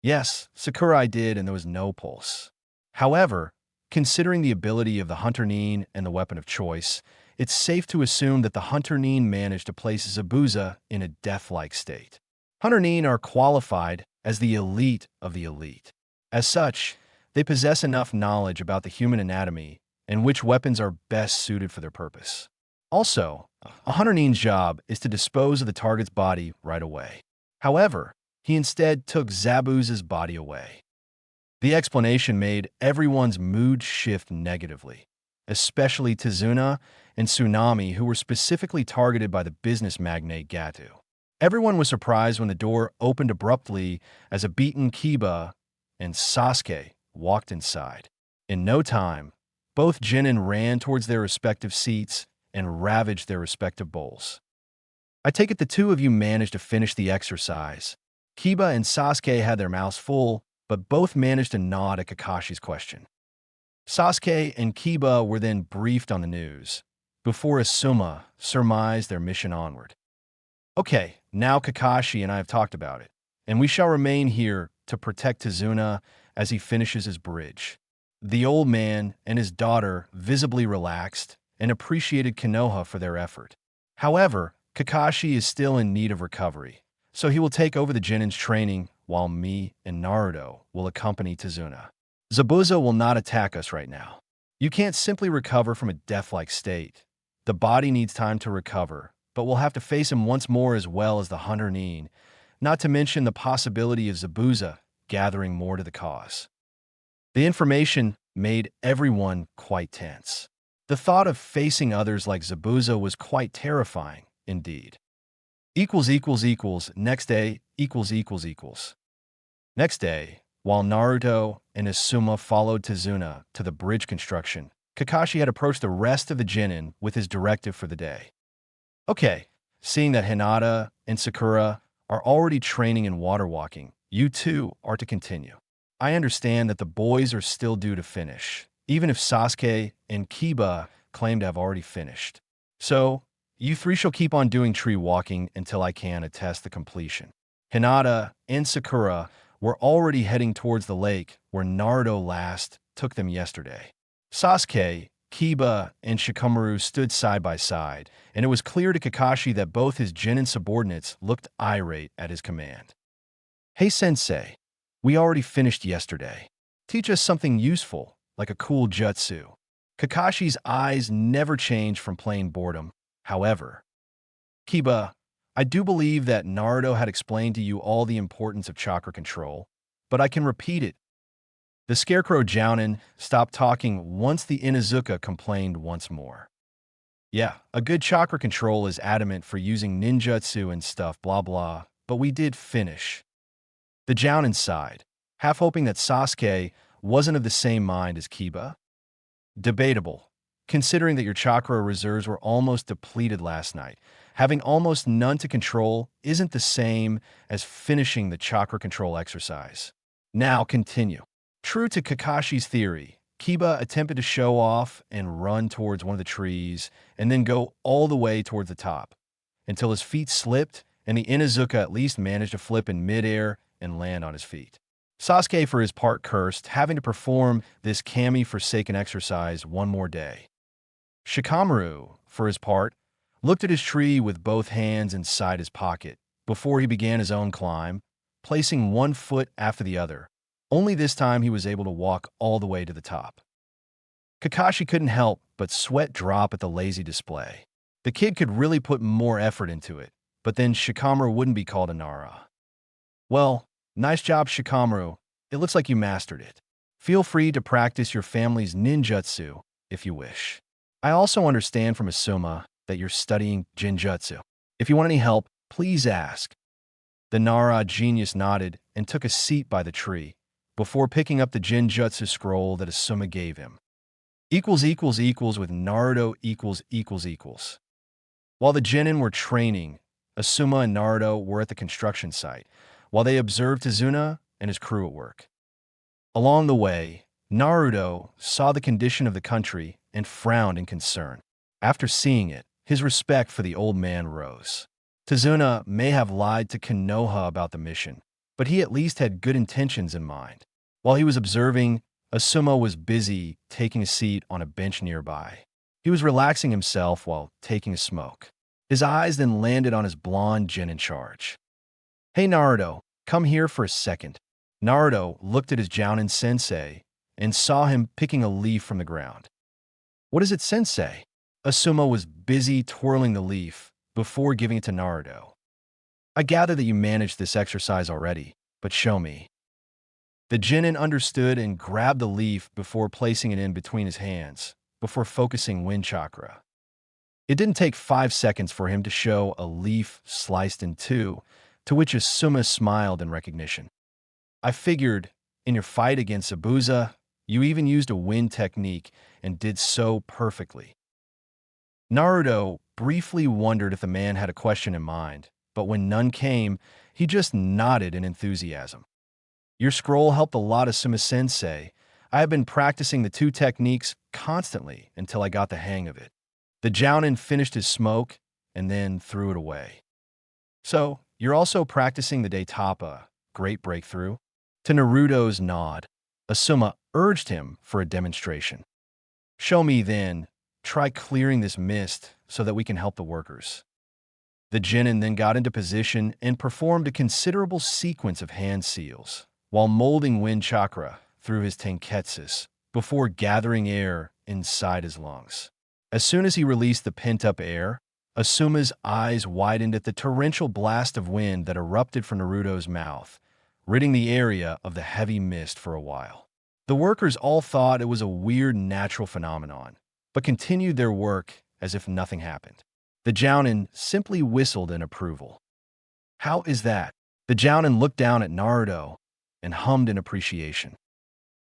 [SPEAKER 1] Yes, Sakurai did, and there was no pulse. However, considering the ability of the Hunter Nin and the weapon of choice, it's safe to assume that the Hunter Nin managed to place Zabuza in a death-like state. Hunter Nin are qualified as the elite of the elite. As such, they possess enough knowledge about the human anatomy and which weapons are best suited for their purpose. Also, a Hunter Nin's job is to dispose of the target's body right away. However, he instead took Zabuza's body away. The explanation made everyone's mood shift negatively, especially Tazuna and Tsunami, who were specifically targeted by the business magnate Gatu. Everyone was surprised when the door opened abruptly as a beaten Kiba and Sasuke walked inside. In no time, both genin ran towards their respective seats and ravaged their respective bowls. I take it the two of you managed to finish the exercise. Kiba and Sasuke had their mouths full, but both managed to nod at Kakashi's question. Sasuke and Kiba were then briefed on the news. before Asuma surmised their mission onward. Okay, now Kakashi and I have talked about it, and we shall remain here to protect Tazuna as he finishes his bridge. The old man and his daughter visibly relaxed and appreciated Konoha for their effort. However, Kakashi is still in need of recovery, so he will take over the Genin's training while me and Naruto will accompany Tazuna. Zabuza will not attack us right now. You can't simply recover from a death-like state. The body needs time to recover, but we'll have to face him once more as well as the Hunter Nin, not to mention the possibility of Zabuza gathering more to the cause. The information made everyone quite tense. The thought of facing others like Zabuza was quite terrifying, indeed. Next day, Next day, while Naruto and Asuma followed Tazuna to the bridge construction, Kakashi had approached the rest of the Genin with his directive for the day. Okay, seeing that Hinata and Sakura are already training in water walking, you two are to continue. I understand that the boys are still due to finish, even if Sasuke and Kiba claim to have already finished. So, you three shall keep on doing tree walking until I can attest the completion. Hinata and Sakura were already heading towards the lake where Naruto last took them yesterday. Sasuke, Kiba, and Shikamaru stood side by side, and it was clear to Kakashi that both his Genin subordinates looked irate at his command. Hey sensei, we already finished yesterday. Teach us something useful, like a cool jutsu. Kakashi's eyes never changed from plain boredom. However, Kiba, I do believe that Naruto had explained to you all the importance of chakra control, but I can repeat it. The Scarecrow Jounin stopped talking once the Inuzuka complained once more. Yeah, a good chakra control is adamant for using ninjutsu and stuff blah blah, but we did finish. The Jounin sighed, half hoping that Sasuke wasn't of the same mind as Kiba. Debatable, considering that your chakra reserves were almost depleted last night. Having almost none to control isn't the same as finishing the chakra control exercise. Now continue. True to Kakashi's theory, Kiba attempted to show off and run towards one of the trees and then go all the way towards the top, until his feet slipped and the Inuzuka at least managed to flip in midair and land on his feet. Sasuke, for his part, cursed, having to perform this kami-forsaken exercise one more day. Shikamaru, for his part, looked at his tree with both hands inside his pocket before he began his own climb, placing one foot after the other. Only this time he was able to walk all the way to the top. Kakashi couldn't help but sweat drop at the lazy display. The kid could really put more effort into it, but then Shikamaru wouldn't be called a Nara. Well, nice job, Shikamaru. It looks like you mastered it. Feel free to practice your family's ninjutsu if you wish. I also understand from Asuma that you're studying Jinjutsu. If you want any help, please ask. The Nara genius nodded and took a seat by the tree before picking up the Jinjutsu scroll that Asuma gave him. With Naruto . While the Genin were training, Asuma and Naruto were at the construction site, while they observed Tazuna and his crew at work. Along the way, Naruto saw the condition of the country and frowned in concern. After seeing it, his respect for the old man rose. Tazuna may have lied to Konoha about the mission, but he at least had good intentions in mind. While he was observing, Asuma was busy taking a seat on a bench nearby. He was relaxing himself while taking a smoke. His eyes then landed on his blonde Genin in charge. Hey Naruto, come here for a second. Naruto looked at his Jounin sensei and saw him picking a leaf from the ground. What is it, sensei? Asuma was busy twirling the leaf before giving it to Naruto. I gather that you managed this exercise already, but show me. The Genin understood and grabbed the leaf before placing it in between his hands, before focusing wind chakra. It didn't take 5 seconds for him to show a leaf sliced in two, to which Asuma smiled in recognition. I figured, in your fight against Zabuza, you even used a wind technique and did so perfectly. Naruto briefly wondered if the man had a question in mind, but when none came, he just nodded in enthusiasm. Your scroll helped a lot, Asuma-sensei. I have been practicing the two techniques constantly until I got the hang of it. The Jounin finished his smoke and then threw it away. So, you're also practicing the day Tapa. Great breakthrough. To Naruto's nod, Asuma urged him for a demonstration. Show me then. Try clearing this mist so that we can help the workers. The Genin then got into position and performed a considerable sequence of hand seals, while molding wind chakra through his tenketsus before gathering air inside his lungs. As soon as he released the pent-up air, Asuma's eyes widened at the torrential blast of wind that erupted from Naruto's mouth, ridding the area of the heavy mist for a while. The workers all thought it was a weird natural phenomenon, but continued their work as if nothing happened. The Jounin simply whistled in approval. How is that? The Jounin looked down at Naruto and hummed in appreciation.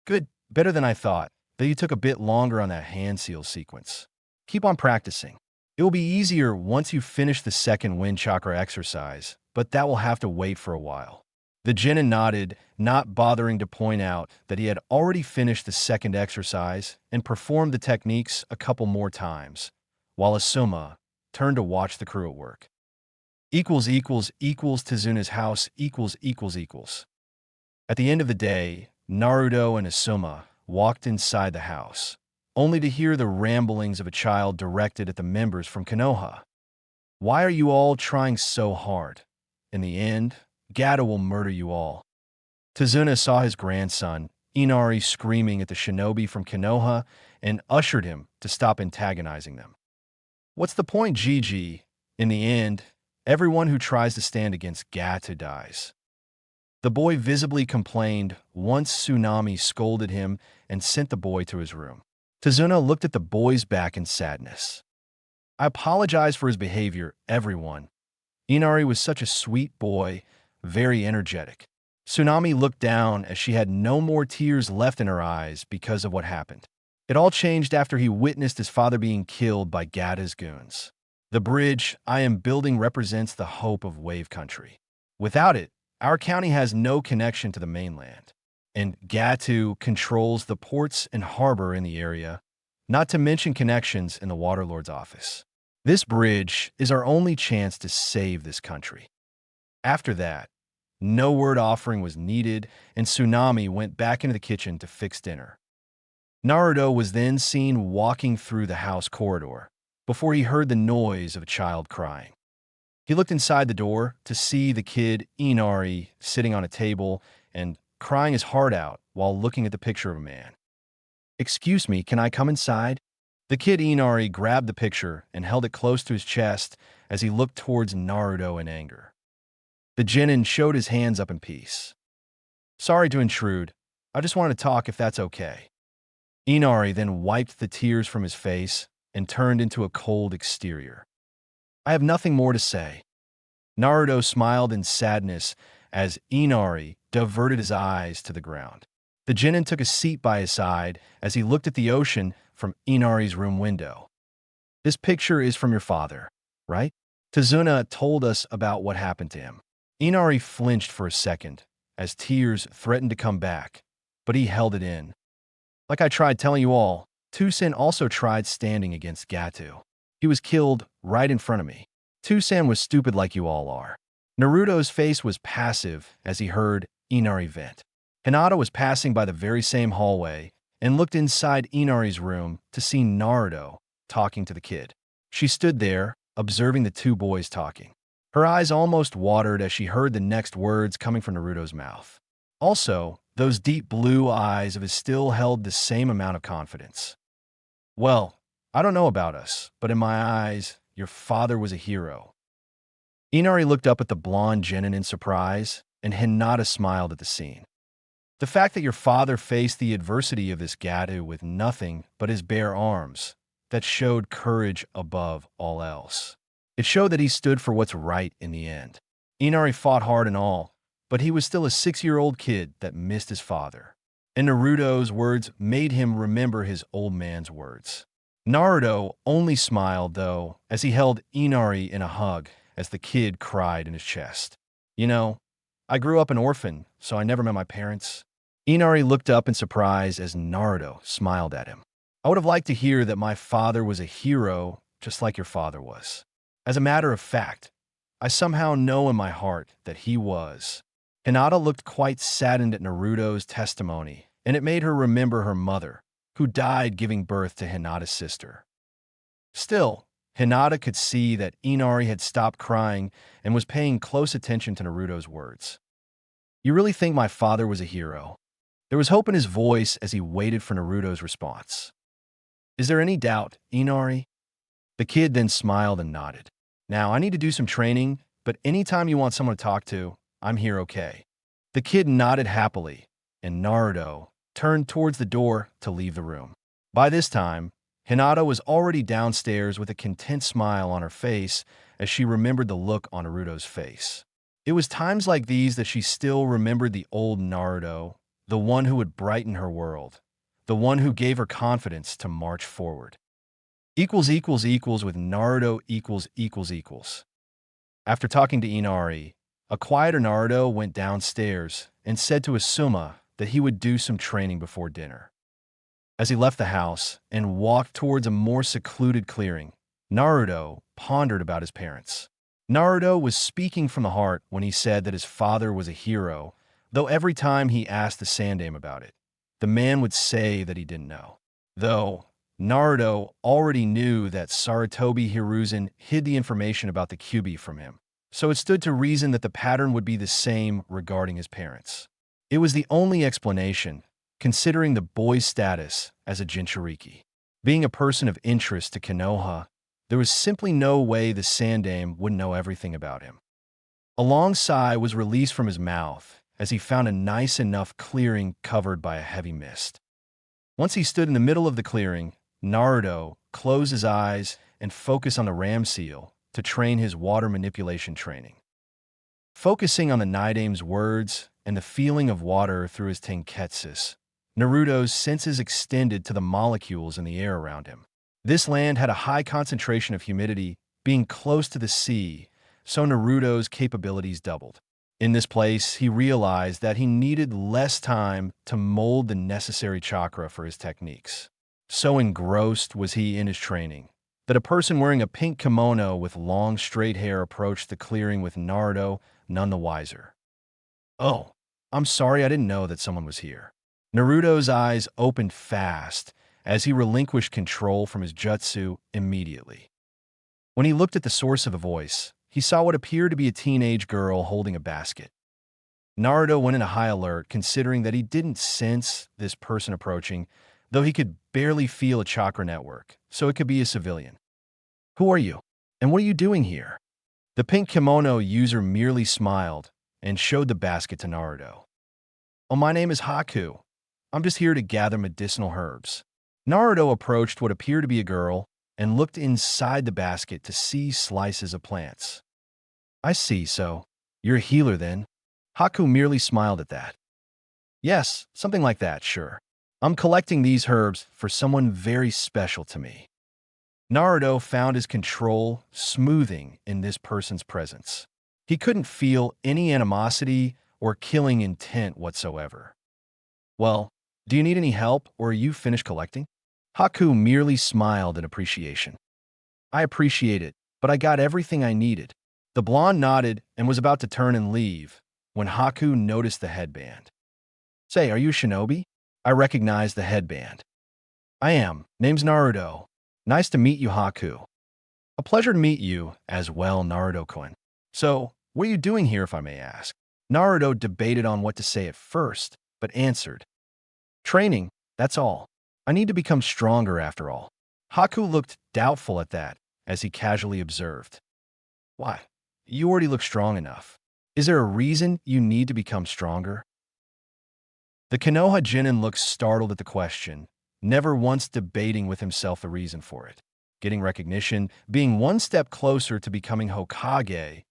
[SPEAKER 1] Good, better than I thought, though you took a bit longer on that hand seal sequence. Keep on practicing. It will be easier once you finish the second wind chakra exercise, but that will have to wait for a while. The Genin nodded, not bothering to point out that he had already finished the second exercise and performed the techniques a couple more times, while Asuma turned to watch the crew at work. Tizuna's house ===. At the end of the day, Naruto and Asuma walked inside the house, only to hear the ramblings of a child directed at the members from Konoha. Why are you all trying so hard? In the end, Gato will murder you all. Tizuna saw his grandson, Inari, screaming at the shinobi from Konoha and ushered him to stop antagonizing them. What's the point, Gigi? In the end, everyone who tries to stand against Gato dies. The boy visibly complained once Tsunami scolded him and sent the boy to his room. Tizuna looked at the boy's back in sadness. I apologize for his behavior, everyone. Inari was such a sweet boy, very energetic. Tsunami looked down as she had no more tears left in her eyes because of what happened. It all changed after he witnessed his father being killed by Gata's goons. The bridge I am building represents the hope of Wave Country. Without it, our county has no connection to the mainland, and Gatu controls the ports and harbor in the area, not to mention connections in the Waterlord's office. This bridge is our only chance to save this country. After that, no word offering was needed, and Tsunami went back into the kitchen to fix dinner. Naruto was then seen walking through the house corridor before he heard the noise of a child crying. He looked inside the door to see the kid Inari sitting on a table and crying his heart out while looking at the picture of a man. Excuse me, can I come inside? The kid Inari grabbed the picture and held it close to his chest as he looked towards Naruto in anger. The Genin showed his hands up in peace. Sorry to intrude. I just wanted to talk if that's okay. Inari then wiped the tears from his face and turned into a cold exterior. I have nothing more to say. Naruto smiled in sadness as Inari diverted his eyes to the ground. The Genin took a seat by his side as he looked at the ocean from Inari's room window. This picture is from your father, right? Tizuna told us about what happened to him. Inari flinched for a second as tears threatened to come back, but he held it in. Like I tried telling you all, Tusen also tried standing against Gatu. He was killed right in front of me. Tusen was stupid like you all are. Naruto's face was passive as he heard Inari vent. Hinata was passing by the very same hallway and looked inside Inari's room to see Naruto talking to the kid. She stood there, observing the two boys talking. Her eyes almost watered as she heard the next words coming from Naruto's mouth. Also, those deep blue eyes of his still held the same amount of confidence. Well, I don't know about us, but in my eyes, your father was a hero. Inari looked up at the blonde Genin in surprise, and Hinata smiled at the scene. The fact that your father faced the adversity of this Gatu with nothing but his bare arms, that showed courage above all else. It showed that he stood for what's right in the end. Inari fought hard and all, but he was still a 6-year-old kid that missed his father. And Naruto's words made him remember his old man's words. Naruto only smiled, though, as he held Inari in a hug as the kid cried in his chest. You know, I grew up an orphan, so I never met my parents. Inari looked up in surprise as Naruto smiled at him. I would have liked to hear that my father was a hero just like your father was. As a matter of fact, I somehow know in my heart that he was. Hinata looked quite saddened at Naruto's testimony, and it made her remember her mother, who died giving birth to Hinata's sister. Still, Hinata could see that Inari had stopped crying and was paying close attention to Naruto's words. You really think my father was a hero? There was hope in his voice as he waited for Naruto's response. Is there any doubt, Inari? The kid then smiled and nodded. Now, I need to do some training, but anytime you want someone to talk to, I'm here okay. The kid nodded happily, and Naruto turned towards the door to leave the room. By this time, Hinata was already downstairs with a content smile on her face as she remembered the look on Naruto's face. It was times like these that she still remembered the old Naruto, the one who would brighten her world, the one who gave her confidence to march forward. Equals with Naruto equals. After talking to Inari, a quieter Naruto went downstairs and said to Asuma that he would do some training before dinner. As he left the house and walked towards a more secluded clearing, Naruto pondered about his parents. Naruto was speaking from the heart when he said that his father was a hero, though every time he asked the Sandaime about it, the man would say that he didn't know. Though Naruto already knew that Sarutobi Hiruzen hid the information about the Kyuubi from him, so it stood to reason that the pattern would be the same regarding his parents. It was the only explanation, considering the boy's status as a Jinchuriki. Being a person of interest to Konoha, there was simply no way the Sandaime would know everything about him. A long sigh was released from his mouth as he found a nice enough clearing covered by a heavy mist. Once he stood in the middle of the clearing, Naruto closed his eyes and focused on the ram seal to train his water manipulation training. Focusing on the Nidaime's words and the feeling of water through his tenketsus, Naruto's senses extended to the molecules in the air around him. This land had a high concentration of humidity, being close to the sea, so Naruto's capabilities doubled. In this place, he realized that he needed less time to mold the necessary chakra for his techniques. So engrossed was he in his training that a person wearing a pink kimono with long straight hair approached the clearing with Naruto none the wiser. Oh, I'm sorry, I didn't know that someone was here. Naruto's eyes opened fast as he relinquished control from his jutsu immediately. When he looked at the source of the voice, he saw what appeared to be a teenage girl holding a basket. Naruto went into high alert, considering that he didn't sense this person approaching, though he could barely feel a chakra network, so it could be a civilian. Who are you? And what are you doing here? The pink kimono user merely smiled and showed the basket to Naruto. Oh, my name is Haku. I'm just here to gather medicinal herbs. Naruto approached what appeared to be a girl and looked inside the basket to see slices of plants. I see, so you're a healer then? Haku merely smiled at that. Yes, something like that, sure. I'm collecting these herbs for someone very special to me. Naruto found his control smoothing in this person's presence. He couldn't feel any animosity or killing intent whatsoever. Well, do you need any help, or are you finished collecting? Haku merely smiled in appreciation. I appreciate it, but I got everything I needed. The blonde nodded and was about to turn and leave when Haku noticed the headband. Say, are you a shinobi? I recognized the headband. I am. Name's Naruto. Nice to meet you, Haku. A pleasure to meet you as well, Naruto-kun. So, what are you doing here, if I may ask? Naruto debated on what to say at first, but answered. Training, that's all. I need to become stronger after all. Haku looked doubtful at that as he casually observed. Why? You already look strong enough. Is there a reason you need to become stronger? The Konoha Genin looked startled at the question, never once debating with himself the reason for it. Getting recognition, being one step closer to becoming Hokage,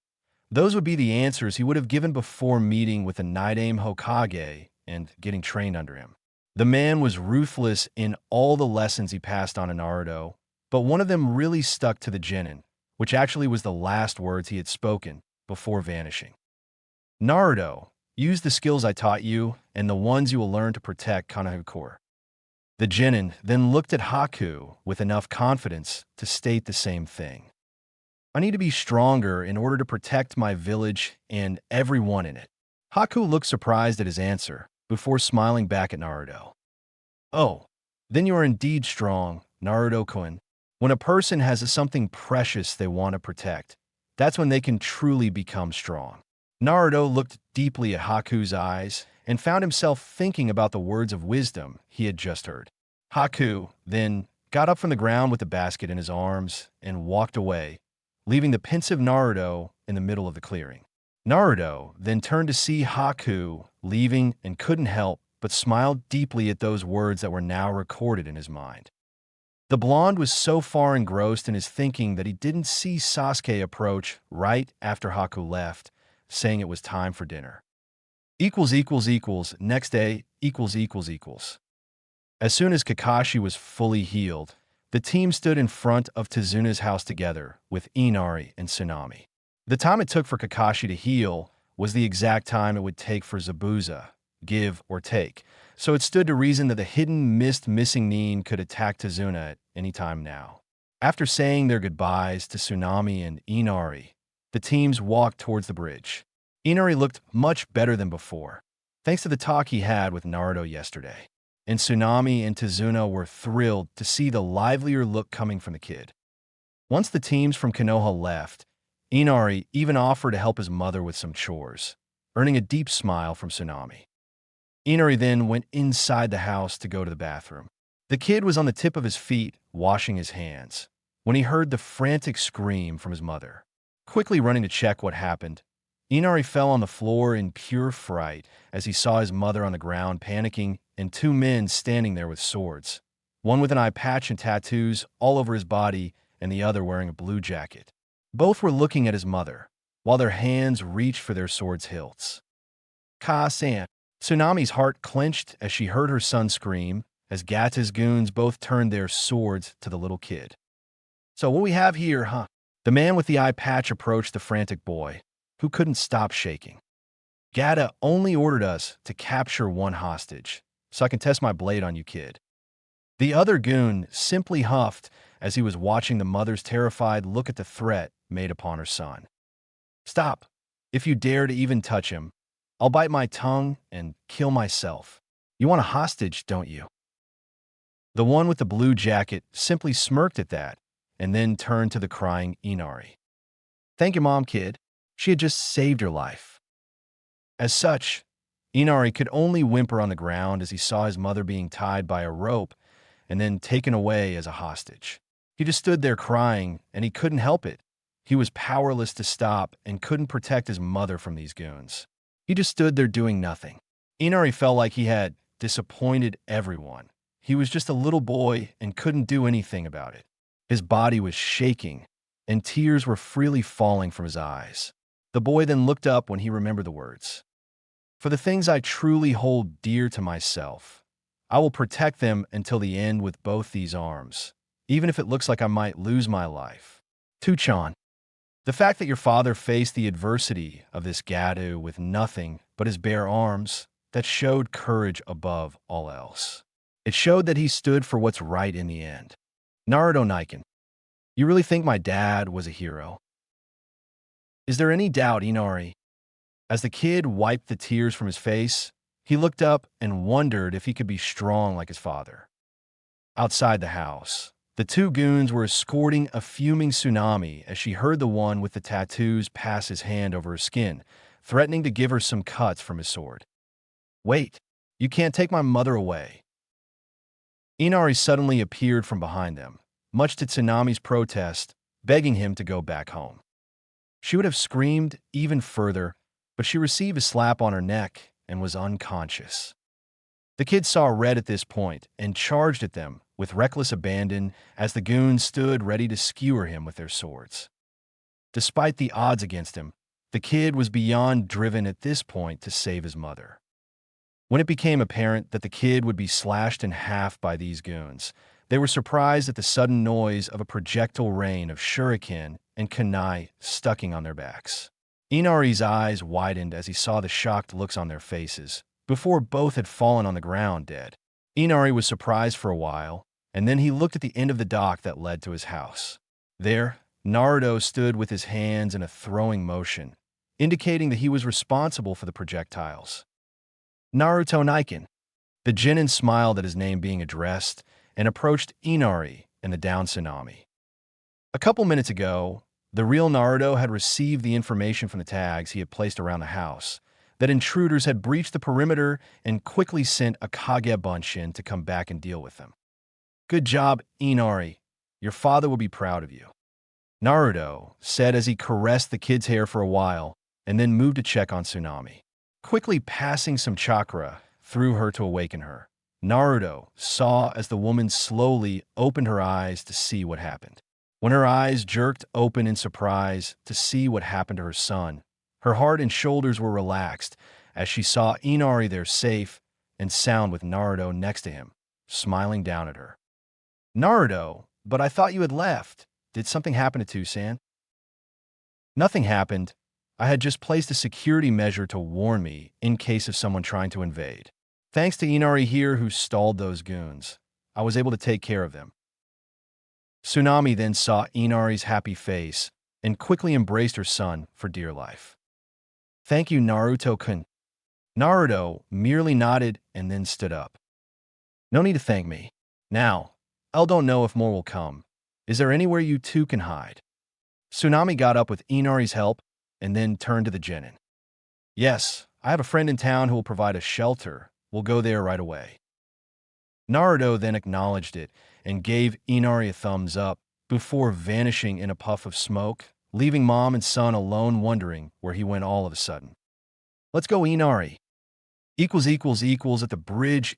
[SPEAKER 1] those would be the answers he would have given before meeting with the Nidaime Hokage and getting trained under him. The man was ruthless in all the lessons he passed on to Naruto, but one of them really stuck to the Genin, which actually was the last words he had spoken before vanishing. Naruto, use the skills I taught you and the ones you will learn to protect Konohagakure. The genin then looked at Haku with enough confidence to state the same thing. I need to be stronger in order to protect my village and everyone in it. Haku looked surprised at his answer before smiling back at Naruto. Oh, then you are indeed strong, Naruto-kun. When a person has something precious they want to protect, that's when they can truly become strong. Naruto looked deeply at Haku's eyes and found himself thinking about the words of wisdom he had just heard. Haku then got up from the ground with the basket in his arms and walked away, leaving the pensive Naruto in the middle of the clearing. Naruto then turned to see Haku leaving and couldn't help but smiled deeply at those words that were now recorded in his mind. The blonde was so far engrossed in his thinking that he didn't see Sasuke approach right after Haku left, saying it was time for dinner. Next day, As soon as Kakashi was fully healed, the team stood in front of Tezuna's house together with Inari and Tsunami. The time it took for Kakashi to heal was the exact time it would take for Zabuza, give or take, so it stood to reason that the hidden missing Nin could attack Tezuna at any time now. After saying their goodbyes to Tsunami and Inari, the teams walked towards the bridge. Inari looked much better than before, thanks to the talk he had with Naruto yesterday. And Tsunami and Tezuna were thrilled to see the livelier look coming from the kid. Once the teams from Konoha left, Inari even offered to help his mother with some chores, earning a deep smile from Tsunami. Inari then went inside the house to go to the bathroom. The kid was on the tip of his feet, washing his hands, when he heard the frantic scream from his mother. Quickly running to check what happened, Inari fell on the floor in pure fright as he saw his mother on the ground panicking and two men standing there with swords, one with an eye patch and tattoos all over his body and the other wearing a blue jacket. Both were looking at his mother, while their hands reached for their swords' hilts. Ka-san. Tsunami's heart clenched as she heard her son scream, as Gata's goons both turned their swords to the little kid. So what we have here, huh? The man with the eye patch approached the frantic boy, who couldn't stop shaking. Gata only ordered us to capture one hostage, so I can test my blade on you, kid. The other goon simply huffed as he was watching the mother's terrified look at the threat made upon her son. Stop. If you dare to even touch him, I'll bite my tongue and kill myself. You want a hostage, don't you? The one with the blue jacket simply smirked at that and then turned to the crying Inari. Thank you, Mom, kid. She had just saved your life. As such, Inari could only whimper on the ground as he saw his mother being tied by a rope and then taken away as a hostage. He just stood there crying, and he couldn't help it. He was powerless to stop and couldn't protect his mother from these goons. He just stood there doing nothing. Inari felt like he had disappointed everyone. He was just a little boy and couldn't do anything about it. His body was shaking, and tears were freely falling from his eyes. The boy then looked up when he remembered the words. For the things I truly hold dear to myself, I will protect them until the end with both these arms, even if it looks like I might lose my life. Tuchan. The fact that your father faced the adversity of this Gadu with nothing but his bare arms, that showed courage above all else. It showed that he stood for what's right in the end. Naruto Niken, you really think my dad was a hero? Is there any doubt, Inari? As the kid wiped the tears from his face, he looked up and wondered if he could be strong like his father. Outside the house, the two goons were escorting a fuming Tsunami as she heard the one with the tattoos pass his hand over her skin, threatening to give her some cuts from his sword. Wait, you can't take my mother away. Inari suddenly appeared from behind them, much to Tsunami's protest, begging him to go back home. She would have screamed even further, but she received a slap on her neck and was unconscious. The kid saw red at this point and charged at them with reckless abandon as the goons stood ready to skewer him with their swords. Despite the odds against him, the kid was beyond driven at this point to save his mother. When it became apparent that the kid would be slashed in half by these goons, they were surprised at the sudden noise of a projectile rain of shuriken and kunai stucking on their backs. Inari's eyes widened as he saw the shocked looks on their faces, before both had fallen on the ground dead. Inari was surprised for a while, and then he looked at the end of the dock that led to his house. There, Naruto stood with his hands in a throwing motion, indicating that he was responsible for the projectiles. Naruto Niken. The genin smiled at his name being addressed and approached Inari and the down tsunami. A couple minutes ago, the real Naruto had received the information from the tags he had placed around the house that intruders had breached the perimeter and quickly sent a Kage Bunshin to come back and deal with them. Good job, Inari. Your father will be proud of you. Naruto said as he caressed the kid's hair for a while and then moved to check on Tsunami. Quickly passing some chakra through her to awaken her, Naruto saw as the woman slowly opened her eyes to see what happened. When her eyes jerked open in surprise to see what happened to her son, her heart and shoulders were relaxed as she saw Inari there safe and sound with Naruto next to him, smiling down at her. Naruto, but I thought you had left. Did something happen to Tucson? Nothing happened. I had just placed a security measure to warn me in case of someone trying to invade. Thanks to Inari here who stalled those goons, I was able to take care of them. Tsunami then saw Inari's happy face and quickly embraced her son for dear life. Thank you, Naruto-kun. Naruto merely nodded and then stood up. No need to thank me. Now, I don't know if more will come. Is there anywhere you two can hide? Tsunami got up with Inari's help and then turned to the genin. Yes, I have a friend in town who will provide a shelter. We'll go there right away. Naruto then acknowledged it and gave Inari a thumbs up before vanishing in a puff of smoke, leaving mom and son alone wondering where he went all of a sudden. Let's go, Inari. At the bridge .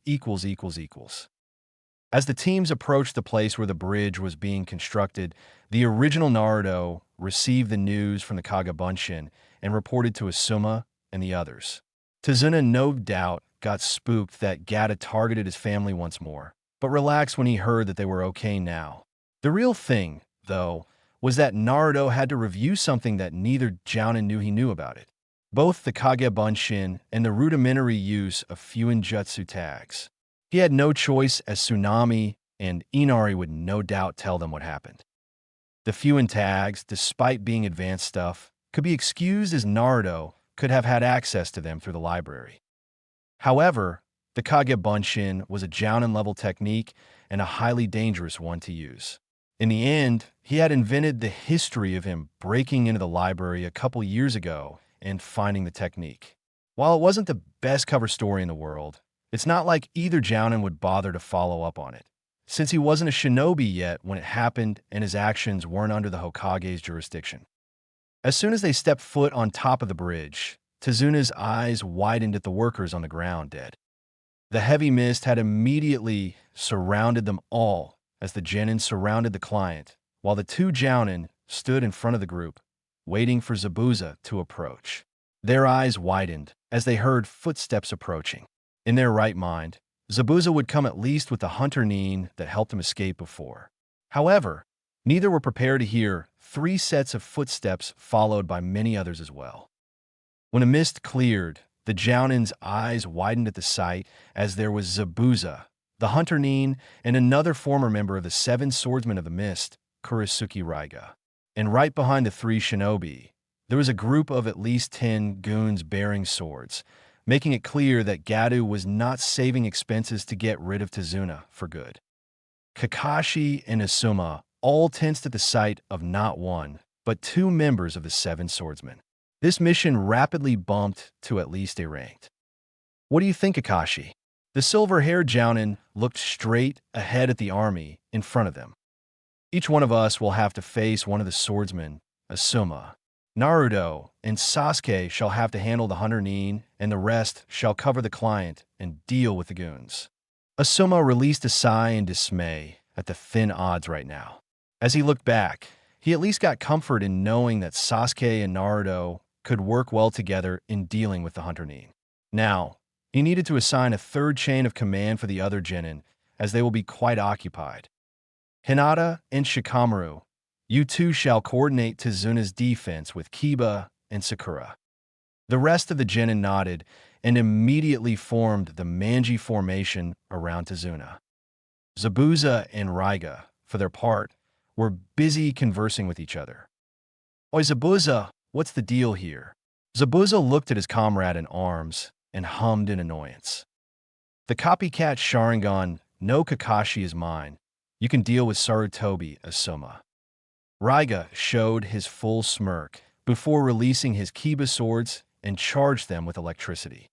[SPEAKER 1] As the teams approached the place where the bridge was being constructed, the original Naruto received the news from the Kage Bunshin and reported to Asuma and the others. Tazuna no doubt got spooked that Gata targeted his family once more, but relaxed when he heard that they were okay now. The real thing, though, was that Naruto had to review something that neither Jounin knew he knew about it. Both the Kage Bunshin and the rudimentary use of Fuin Jutsu tags. He had no choice as Tsunami and Inari would no doubt tell them what happened. The Fuin tags, despite being advanced stuff, could be excused as Naruto could have had access to them through the library. However, the Kage Bunshin was a Jounin-level technique and a highly dangerous one to use. In the end, he had invented the history of him breaking into the library a couple years ago and finding the technique. While it wasn't the best cover story in the world, it's not like either Jounin would bother to follow up on it, since he wasn't a shinobi yet when it happened and his actions weren't under the Hokage's jurisdiction. As soon as they stepped foot on top of the bridge, Tazuna's eyes widened at the workers on the ground dead. The heavy mist had immediately surrounded them all as the genin surrounded the client, while the two Jounin stood in front of the group, waiting for Zabuza to approach. Their eyes widened as they heard footsteps approaching. In their right mind, Zabuza would come at least with the hunter Nin that helped him escape before. However, neither were prepared to hear 3 sets of footsteps followed by many others as well. When the mist cleared, the Jounin's eyes widened at the sight as there was Zabuza, the hunter Nin, and another former member of the 7 Swordsmen of the Mist, Kurisuke Raiga. And right behind the 3 shinobi, there was a group of at least 10 goons bearing swords, making it clear that Gadu was not saving expenses to get rid of Tazuna for good. Kakashi and Asuma all tensed at the sight of not 1, but 2 members of the 7 Swordsmen. This mission rapidly bumped to at least a ranked. What do you think, Kakashi? The silver-haired Jounin looked straight ahead at the army in front of them. Each one of us will have to face one of the swordsmen, Asuma. Naruto and Sasuke shall have to handle the hunter Nin, and the rest shall cover the client and deal with the goons. Asuma released a sigh in dismay at the thin odds right now. As he looked back, he at least got comfort in knowing that Sasuke and Naruto could work well together in dealing with the hunter Nin. Now, he needed to assign a 3rd chain of command for the other genin, as they will be quite occupied. Hinata and Shikamaru, you two shall coordinate Tazuna's defense with Kiba and Sakura. The rest of the genin nodded and immediately formed the Manji formation around Tazuna. Zabuza and Raiga, for their part, were busy conversing with each other. "Oi, Zabuza, what's the deal here?" Zabuza looked at his comrade in arms and hummed in annoyance. "The copycat Sharingan, no Kakashi is mine. You can deal with Sarutobi as Soma." Raiga showed his full smirk before releasing his Kiba swords and charged them with electricity.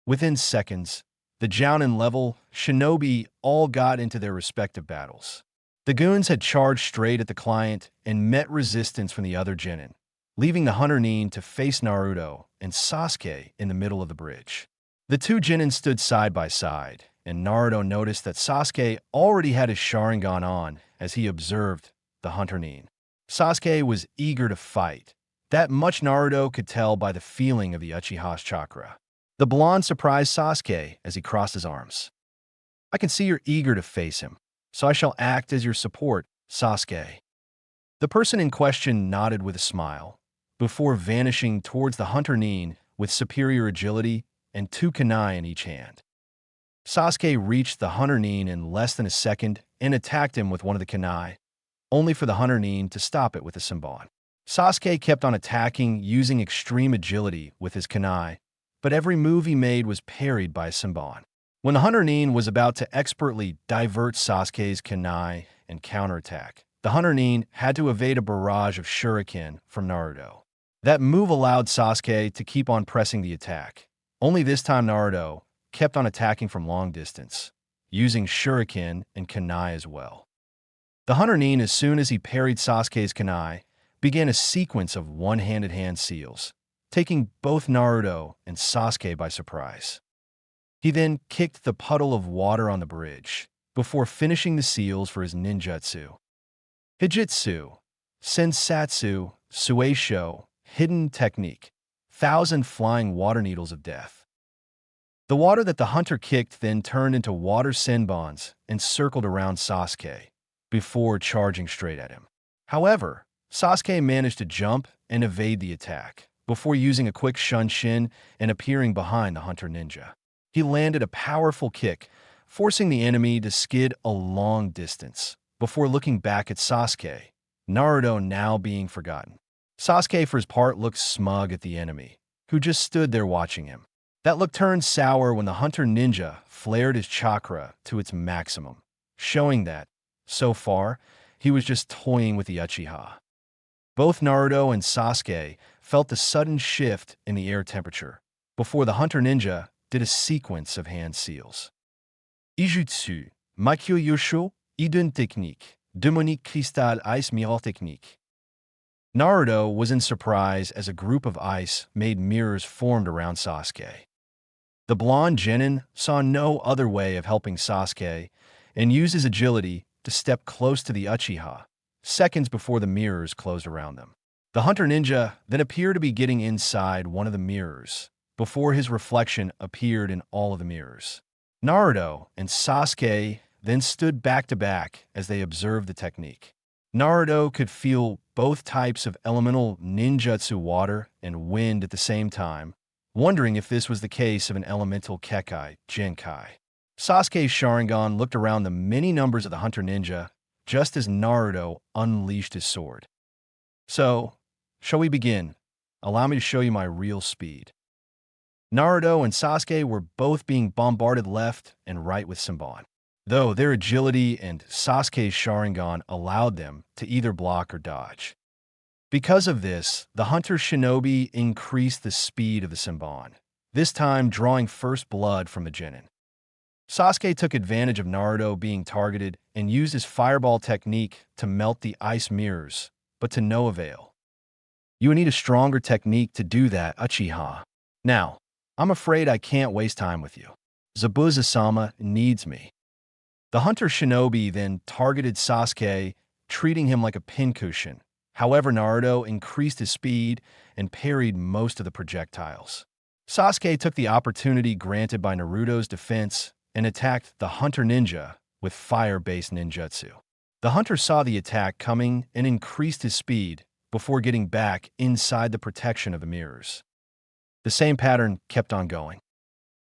[SPEAKER 1] Within seconds, the Jounin level shinobi all got into their respective battles. The goons had charged straight at the client and met resistance from the other genin, leaving the Hunter Nin to face Naruto and Sasuke in the middle of the bridge. The two genin stood side by side, and Naruto noticed that Sasuke already had his Sharingan on as he observed the Hunter Nin. Sasuke was eager to fight. That much Naruto could tell by the feeling of the Uchiha's chakra. The blonde surprised Sasuke as he crossed his arms. "I can see you're eager to face him, so I shall act as your support, Sasuke." The person in question nodded with a smile, before vanishing towards the Hunter Nin with superior agility and two kunai in each hand. Sasuke reached the Hunter Nin in less than a second and attacked him with one of the kunai, only for the Hunter Nin to stop it with a Senbon. Sasuke kept on attacking using extreme agility with his kunai, but every move he made was parried by a Senbon. When the Hunter Nin was about to expertly divert Sasuke's kunai and counterattack, the Hunter Nin had to evade a barrage of shuriken from Naruto. That move allowed Sasuke to keep on pressing the attack. Only this time Naruto kept on attacking from long distance, using shuriken and kunai as well. The Hunter Nin, as soon as he parried Sasuke's kunai, began a sequence of one-handed hand seals, taking both Naruto and Sasuke by surprise. He then kicked the puddle of water on the bridge, before finishing the seals for his ninjutsu. Hijitsu, Sensatsu, Sueisho, Hidden Technique, 1,000 Flying Water Needles of Death. The water that the hunter kicked then turned into water senbons and circled around Sasuke, before charging straight at him. However, Sasuke managed to jump and evade the attack, before using a quick shunshin and appearing behind the hunter ninja. He landed a powerful kick, forcing the enemy to skid a long distance, before looking back at Sasuke, Naruto now being forgotten. Sasuke, for his part, looked smug at the enemy, who just stood there watching him. That look turned sour when the hunter ninja flared his chakra to its maximum, showing that, so far, he was just toying with the Uchiha. Both Naruto and Sasuke felt the sudden shift in the air temperature, before the hunter ninja did a sequence of hand seals. Ijutsu, Makyo Yosho, Idun Technique, Demonique Cristal Ice Mirror Technique. Naruto was in surprise as a group of ice made mirrors formed around Sasuke. The blonde genin saw no other way of helping Sasuke and used his agility to step close to the Uchiha, seconds before the mirrors closed around them. The hunter ninja then appeared to be getting inside one of the mirrors, before his reflection appeared in all of the mirrors. Naruto and Sasuke then stood back to back as they observed the technique. Naruto could feel both types of elemental ninjutsu, water and wind, at the same time, wondering if this was the case of an elemental Kekai, Genkai. Sasuke's Sharingan looked around the many numbers of the hunter ninja just as Naruto unleashed his sword. "So, shall we begin? Allow me to show you my real speed." Naruto and Sasuke were both being bombarded left and right with Senbon, though their agility and Sasuke's Sharingan allowed them to either block or dodge. Because of this, the hunter shinobi increased the speed of the Senbon, this time drawing first blood from the genin. Sasuke took advantage of Naruto being targeted and used his fireball technique to melt the ice mirrors, but to no avail. "You would need a stronger technique to do that, Uchiha. Now, I'm afraid I can't waste time with you. Zabuza-sama needs me." The hunter shinobi then targeted Sasuke, treating him like a pincushion. However, Naruto increased his speed and parried most of the projectiles. Sasuke took the opportunity granted by Naruto's defense and attacked the hunter ninja with fire-based ninjutsu. The hunter saw the attack coming and increased his speed before getting back inside the protection of the mirrors. The same pattern kept on going.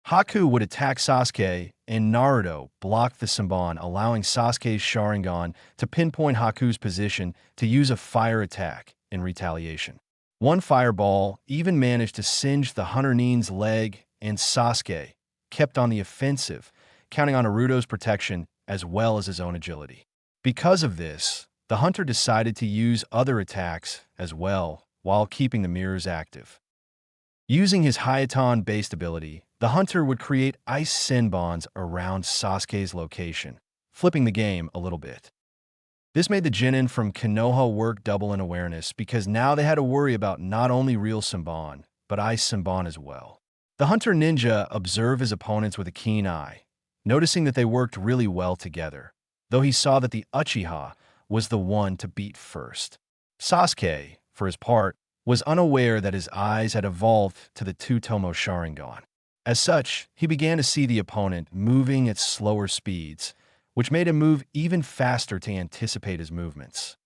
[SPEAKER 1] Haku would attack Sasuke, and Naruto blocked the Senbon, allowing Sasuke's Sharingan to pinpoint Haku's position to use a fire attack in retaliation. One fireball even managed to singe the Hunter Nin's leg, and Sasuke kept on the offensive, counting on Naruto's protection as well as his own agility. Because of this, the hunter decided to use other attacks as well while keeping the mirrors active. Using his Hayaton-based ability, the hunter would create ice Senbons around Sasuke's location, flipping the game a little bit. This made the Genin from Konoha work double in awareness because now they had to worry about not only real Senbon, but ice Senbon as well. The hunter ninja observed his opponents with a keen eye, noticing that they worked really well together, though he saw that the Uchiha was the one to beat first. Sasuke, for his part, was unaware that his eyes had evolved to the Two-Tomo Sharingan. As such, he began to see the opponent moving at slower speeds, which made him move even faster to anticipate his movements.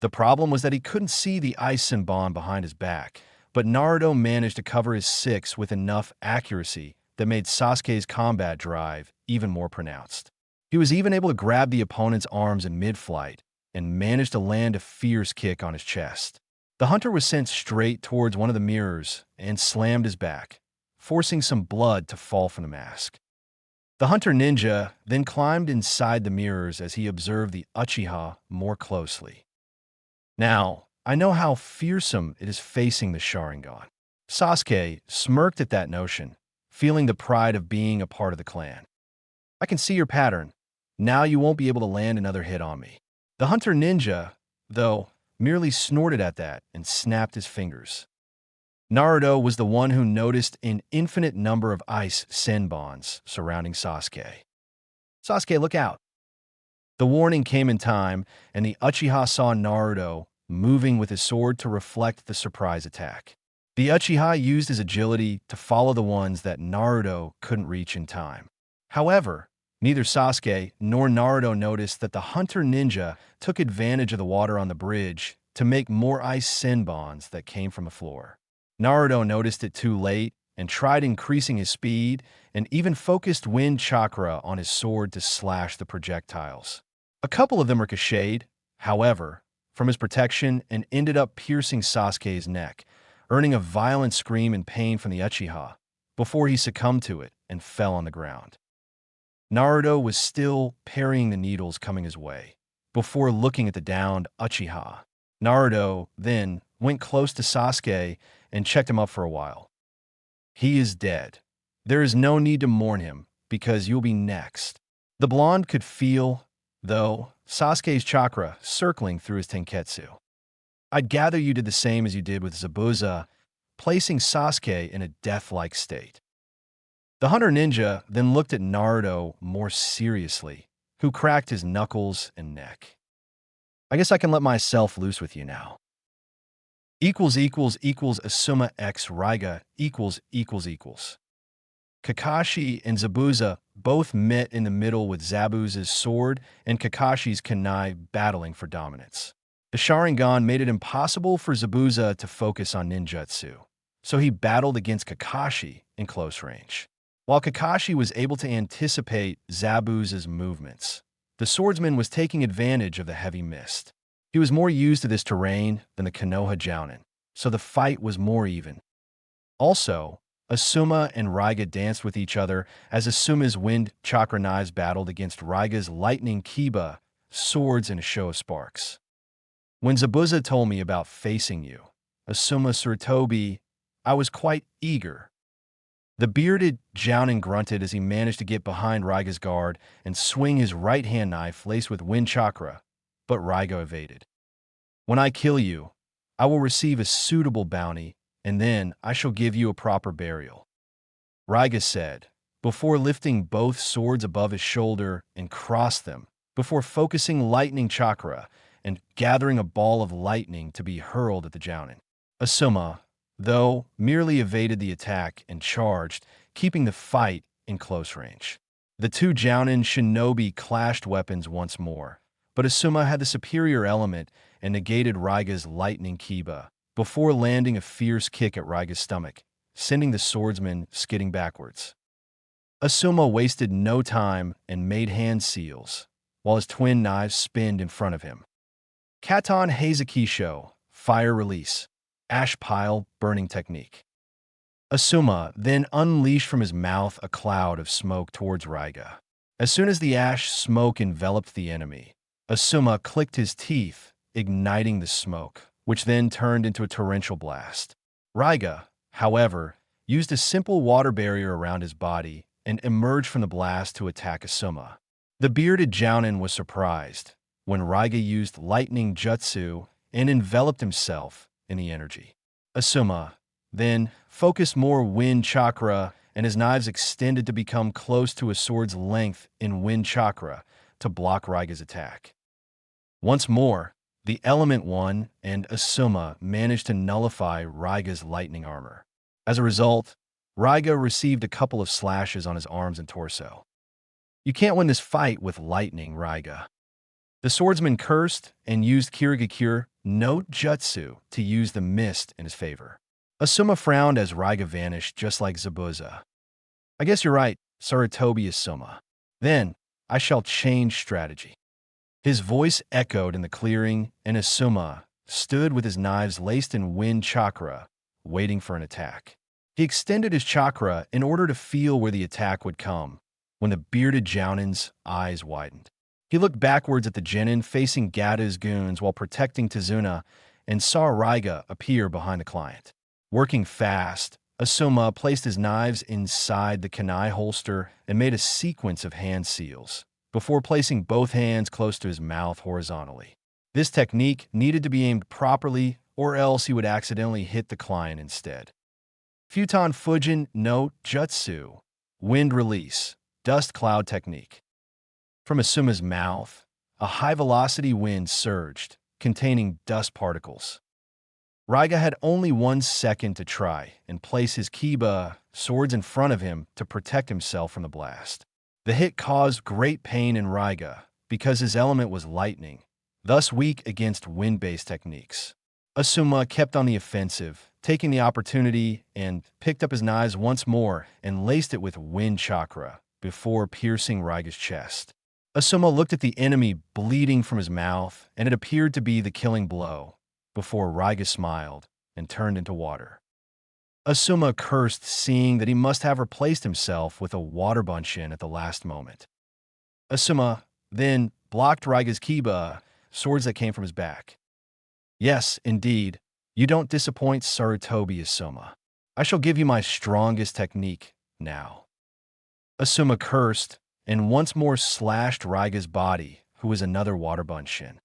[SPEAKER 1] The problem was that he couldn't see the ice Senbon behind his back, but Naruto managed to cover his six with enough accuracy that made Sasuke's combat drive even more pronounced. He was even able to grab the opponent's arms in mid-flight and managed to land a fierce kick on his chest. The hunter was sent straight towards one of the mirrors and slammed his back, forcing some blood to fall from the mask. The hunter ninja then climbed inside the mirrors as he observed the Uchiha more closely. Now, I know how fearsome it is facing the Sharingan. Sasuke smirked at that notion, feeling the pride of being a part of the clan. I can see your pattern. Now you won't be able to land another hit on me. The hunter ninja, though, merely snorted at that and snapped his fingers. Naruto was the one who noticed an infinite number of ice Senbons surrounding Sasuke. Sasuke, look out! The warning came in time, and the Uchiha saw Naruto moving with his sword to reflect the surprise attack. The Uchiha used his agility to follow the ones that Naruto couldn't reach in time. However, neither Sasuke nor Naruto noticed that the hunter ninja took advantage of the water on the bridge to make more ice Senbons that came from the floor. Naruto noticed it too late and tried increasing his speed and even focused wind chakra on his sword to slash the projectiles. A couple of them ricocheted, however, from his protection and ended up piercing Sasuke's neck, earning a violent scream in pain from the Uchiha before he succumbed to it and fell on the ground. Naruto was still parrying the needles coming his way before looking at the downed Uchiha. Naruto then went close to Sasuke and checked him up for a while. He is dead. There is no need to mourn him because you'll be next. The blonde could feel, though, Sasuke's chakra circling through his tenketsu. I'd gather you did the same as you did with Zabuza, placing Sasuke in a death-like state. The hunter ninja then looked at Naruto more seriously, who cracked his knuckles and neck. I guess I can let myself loose with you now. Asuma x Raiga ===. Kakashi and Zabuza both met in the middle with Zabuza's sword and Kakashi's kunai battling for dominance. The Sharingan made it impossible for Zabuza to focus on ninjutsu, so he battled against Kakashi in close range. While Kakashi was able to anticipate Zabuza's movements, the swordsman was taking advantage of the heavy mist. He was more used to this terrain than the Konoha Jounin, so the fight was more even. Also, Asuma and Raiga danced with each other as Asuma's wind chakra knives battled against Raiga's lightning kiba swords in a show of sparks. When Zabuza told me about facing you, Asuma Surtobi, I was quite eager. The bearded Jounin grunted as he managed to get behind Raiga's guard and swing his right-hand knife laced with wind chakra, but Raiga evaded. When I kill you, I will receive a suitable bounty, and then I shall give you a proper burial, Raiga said, before lifting both swords above his shoulder and crossed them, before focusing lightning chakra and gathering a ball of lightning to be hurled at the Jounin. Asuma, though, merely evaded the attack and charged, keeping the fight in close range. The two Jounin shinobi clashed weapons once more, but Asuma had the superior element and negated Raiga's lightning kiba before landing a fierce kick at Raiga's stomach, sending the swordsman skidding backwards. Asuma wasted no time and made hand seals, while his twin knives spinned in front of him. Katon Hazakisho, fire release, ash pile burning technique. Asuma then unleashed from his mouth a cloud of smoke towards Raiga. As soon as the ash smoke enveloped the enemy, Asuma clicked his teeth, igniting the smoke, which then turned into a torrential blast. Raiga, however, used a simple water barrier around his body and emerged from the blast to attack Asuma. The bearded Jounin was surprised when Raiga used lightning jutsu and enveloped himself in the energy. Asuma then focused more wind chakra, and his knives extended to become close to a sword's length in wind chakra to block Raiga's attack. Once more, the Element One and Asuma managed to nullify Raiga's lightning armor. As a result, Raiga received a couple of slashes on his arms and torso. You can't win this fight with lightning, Raiga. The swordsman cursed and used Kirigakure no Jutsu to use the mist in his favor. Asuma frowned as Raiga vanished just like Zabuza. I guess you're right, Sarutobi Asuma. Then, I shall change strategy. His voice echoed in the clearing, and Asuma stood with his knives laced in wind chakra, waiting for an attack. He extended his chakra in order to feel where the attack would come, when the bearded Jounin's eyes widened. He looked backwards at the genin facing Gada's goons while protecting Tazuna and saw Raiga appear behind the client. Working fast, Asuma placed his knives inside the kunai holster and made a sequence of hand seals, before placing both hands close to his mouth horizontally. This technique needed to be aimed properly, or else he would accidentally hit the client instead. Futon Fujin no Jutsu, wind release, dust cloud technique. From Asuma's mouth, a high-velocity wind surged, containing dust particles. Raiga had only 1 second to try and place his kiba swords in front of him to protect himself from the blast. The hit caused great pain in Raiga because his element was lightning, thus weak against wind-based techniques. Asuma kept on the offensive, taking the opportunity and picked up his knives once more and laced it with wind chakra before piercing Raiga's chest. Asuma looked at the enemy bleeding from his mouth, and it appeared to be the killing blow, before Raiga smiled and turned into water. Asuma cursed, seeing that he must have replaced himself with a water bunshin at the last moment. Asuma then blocked Raiga's kiba, swords that came from his back. Yes, indeed, you don't disappoint, Sarutobi Asuma. I shall give you my strongest technique now. Asuma cursed and once more slashed Raiga's body, who was another water bunshin.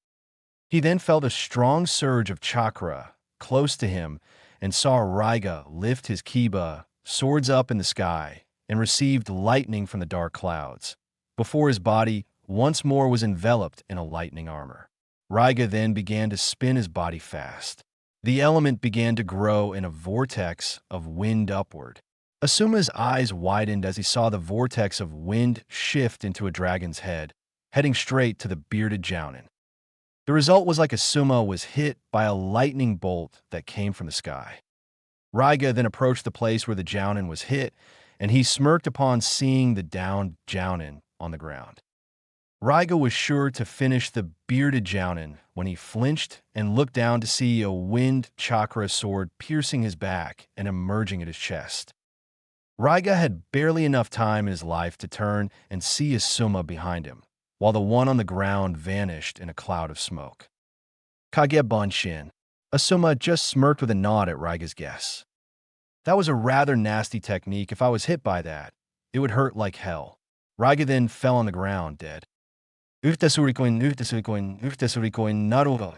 [SPEAKER 1] He then felt a strong surge of chakra close to him and saw Raiga lift his kiba, swords up in the sky, and received lightning from the dark clouds, before his body once more was enveloped in a lightning armor. Raiga then began to spin his body fast. The element began to grow in a vortex of wind upward. Asuma's eyes widened as he saw the vortex of wind shift into a dragon's head, heading straight to the bearded Jounin. The result was like Asuma was hit by a lightning bolt that came from the sky. Raiga then approached the place where the Jounin was hit, and he smirked upon seeing the downed Jounin on the ground. Raiga was sure to finish the bearded Jounin when he flinched and looked down to see a wind chakra sword piercing his back and emerging at his chest. Raiga had barely enough time in his life to turn and see Asuma behind him, while the one on the ground vanished in a cloud of smoke. Kage Bunshin. Asuma just smirked with a nod at Raiga's guess. That was a rather nasty technique. If I was hit by that, it would hurt like hell. Raiga then fell on the ground, dead. Uftasurikoin, Naruto.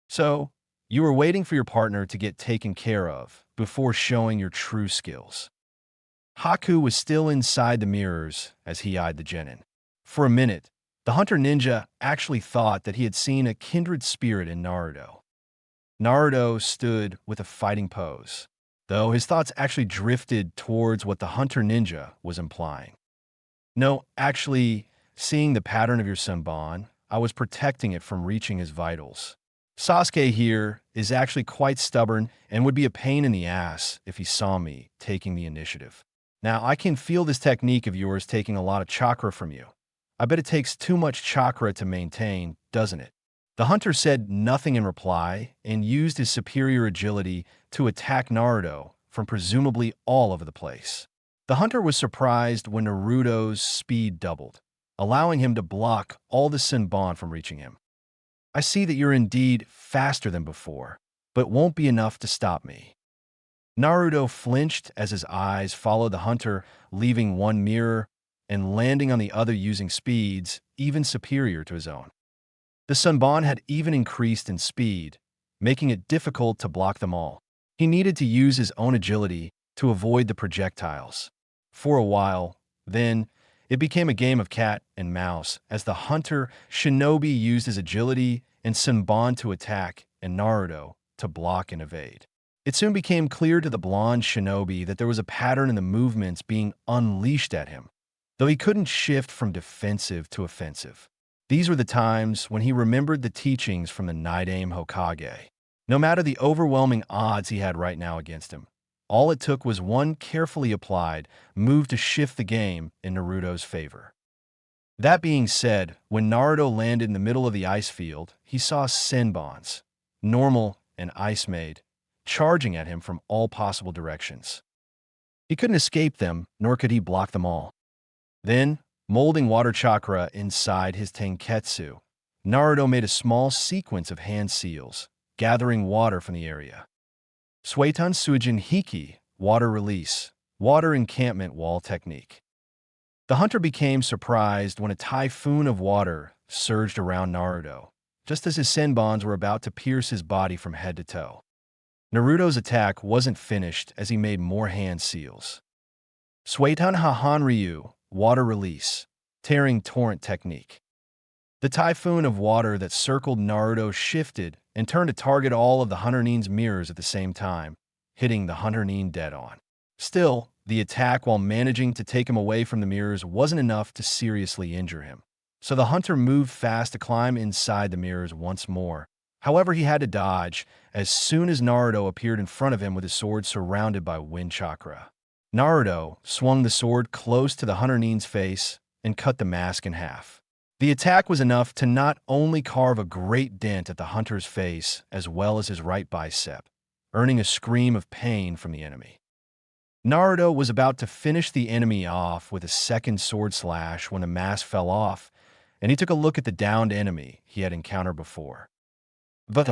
[SPEAKER 1] So, you were waiting for your partner to get taken care of before showing your true skills. Haku was still inside the mirrors as he eyed the genin. For a minute, the hunter ninja actually thought that he had seen a kindred spirit in Naruto. Naruto stood with a fighting pose, though his thoughts actually drifted towards what the hunter ninja was implying. No, actually, seeing the pattern of your senbon, I was protecting it from reaching his vitals. Sasuke here is actually quite stubborn and would be a pain in the ass if he saw me taking the initiative. Now, I can feel this technique of yours taking a lot of chakra from you. I bet it takes too much chakra to maintain, doesn't it? The hunter said nothing in reply and used his superior agility to attack Naruto from presumably all over the place. The hunter was surprised when Naruto's speed doubled, allowing him to block all the Senbon from reaching him. I see that you're indeed faster than before, but won't be enough to stop me. Naruto flinched as his eyes followed the hunter, leaving one mirror and landing on the other using speeds even superior to his own. The Senbon had even increased in speed, making it difficult to block them all. He needed to use his own agility to avoid the projectiles. For a while, then, it became a game of cat and mouse as the hunter shinobi used his agility and Senbon to attack and Naruto to block and evade. It soon became clear to the blonde shinobi that there was a pattern in the movements being unleashed at him, though he couldn't shift from defensive to offensive. These were the times when he remembered the teachings from the Night-Aim Hokage. No matter the overwhelming odds he had right now against him, all it took was one carefully applied move to shift the game in Naruto's favor. That being said, when Naruto landed in the middle of the ice field, he saw Senbons, normal and ice-made, charging at him from all possible directions. He couldn't escape them, nor could he block them all. Then, molding water chakra inside his tenketsu, Naruto made a small sequence of hand seals, gathering water from the area. Suiton Suijin Hiki, water release, water encampment wall technique. The hunter became surprised when a typhoon of water surged around Naruto, just as his Senbons were about to pierce his body from head to toe. Naruto's attack wasn't finished as he made more hand seals. Suiton Hahan Ryu, water release, tearing torrent technique. The typhoon of water that circled Naruto shifted and turned to target all of the Hunter Nin's mirrors at the same time, hitting the Hunter Nin dead on. Still, the attack while managing to take him away from the mirrors wasn't enough to seriously injure him. So the hunter moved fast to climb inside the mirrors once more. However, he had to dodge as soon as Naruto appeared in front of him with his sword surrounded by wind chakra. Naruto swung the sword close to the Hunter Nin's face and cut the mask in half. The attack was enough to not only carve a great dent at the hunter's face as well as his right bicep, earning a scream of pain from the enemy. Naruto was about to finish the enemy off with a second sword slash when the mask fell off, and he took a look at the downed enemy he had encountered before. But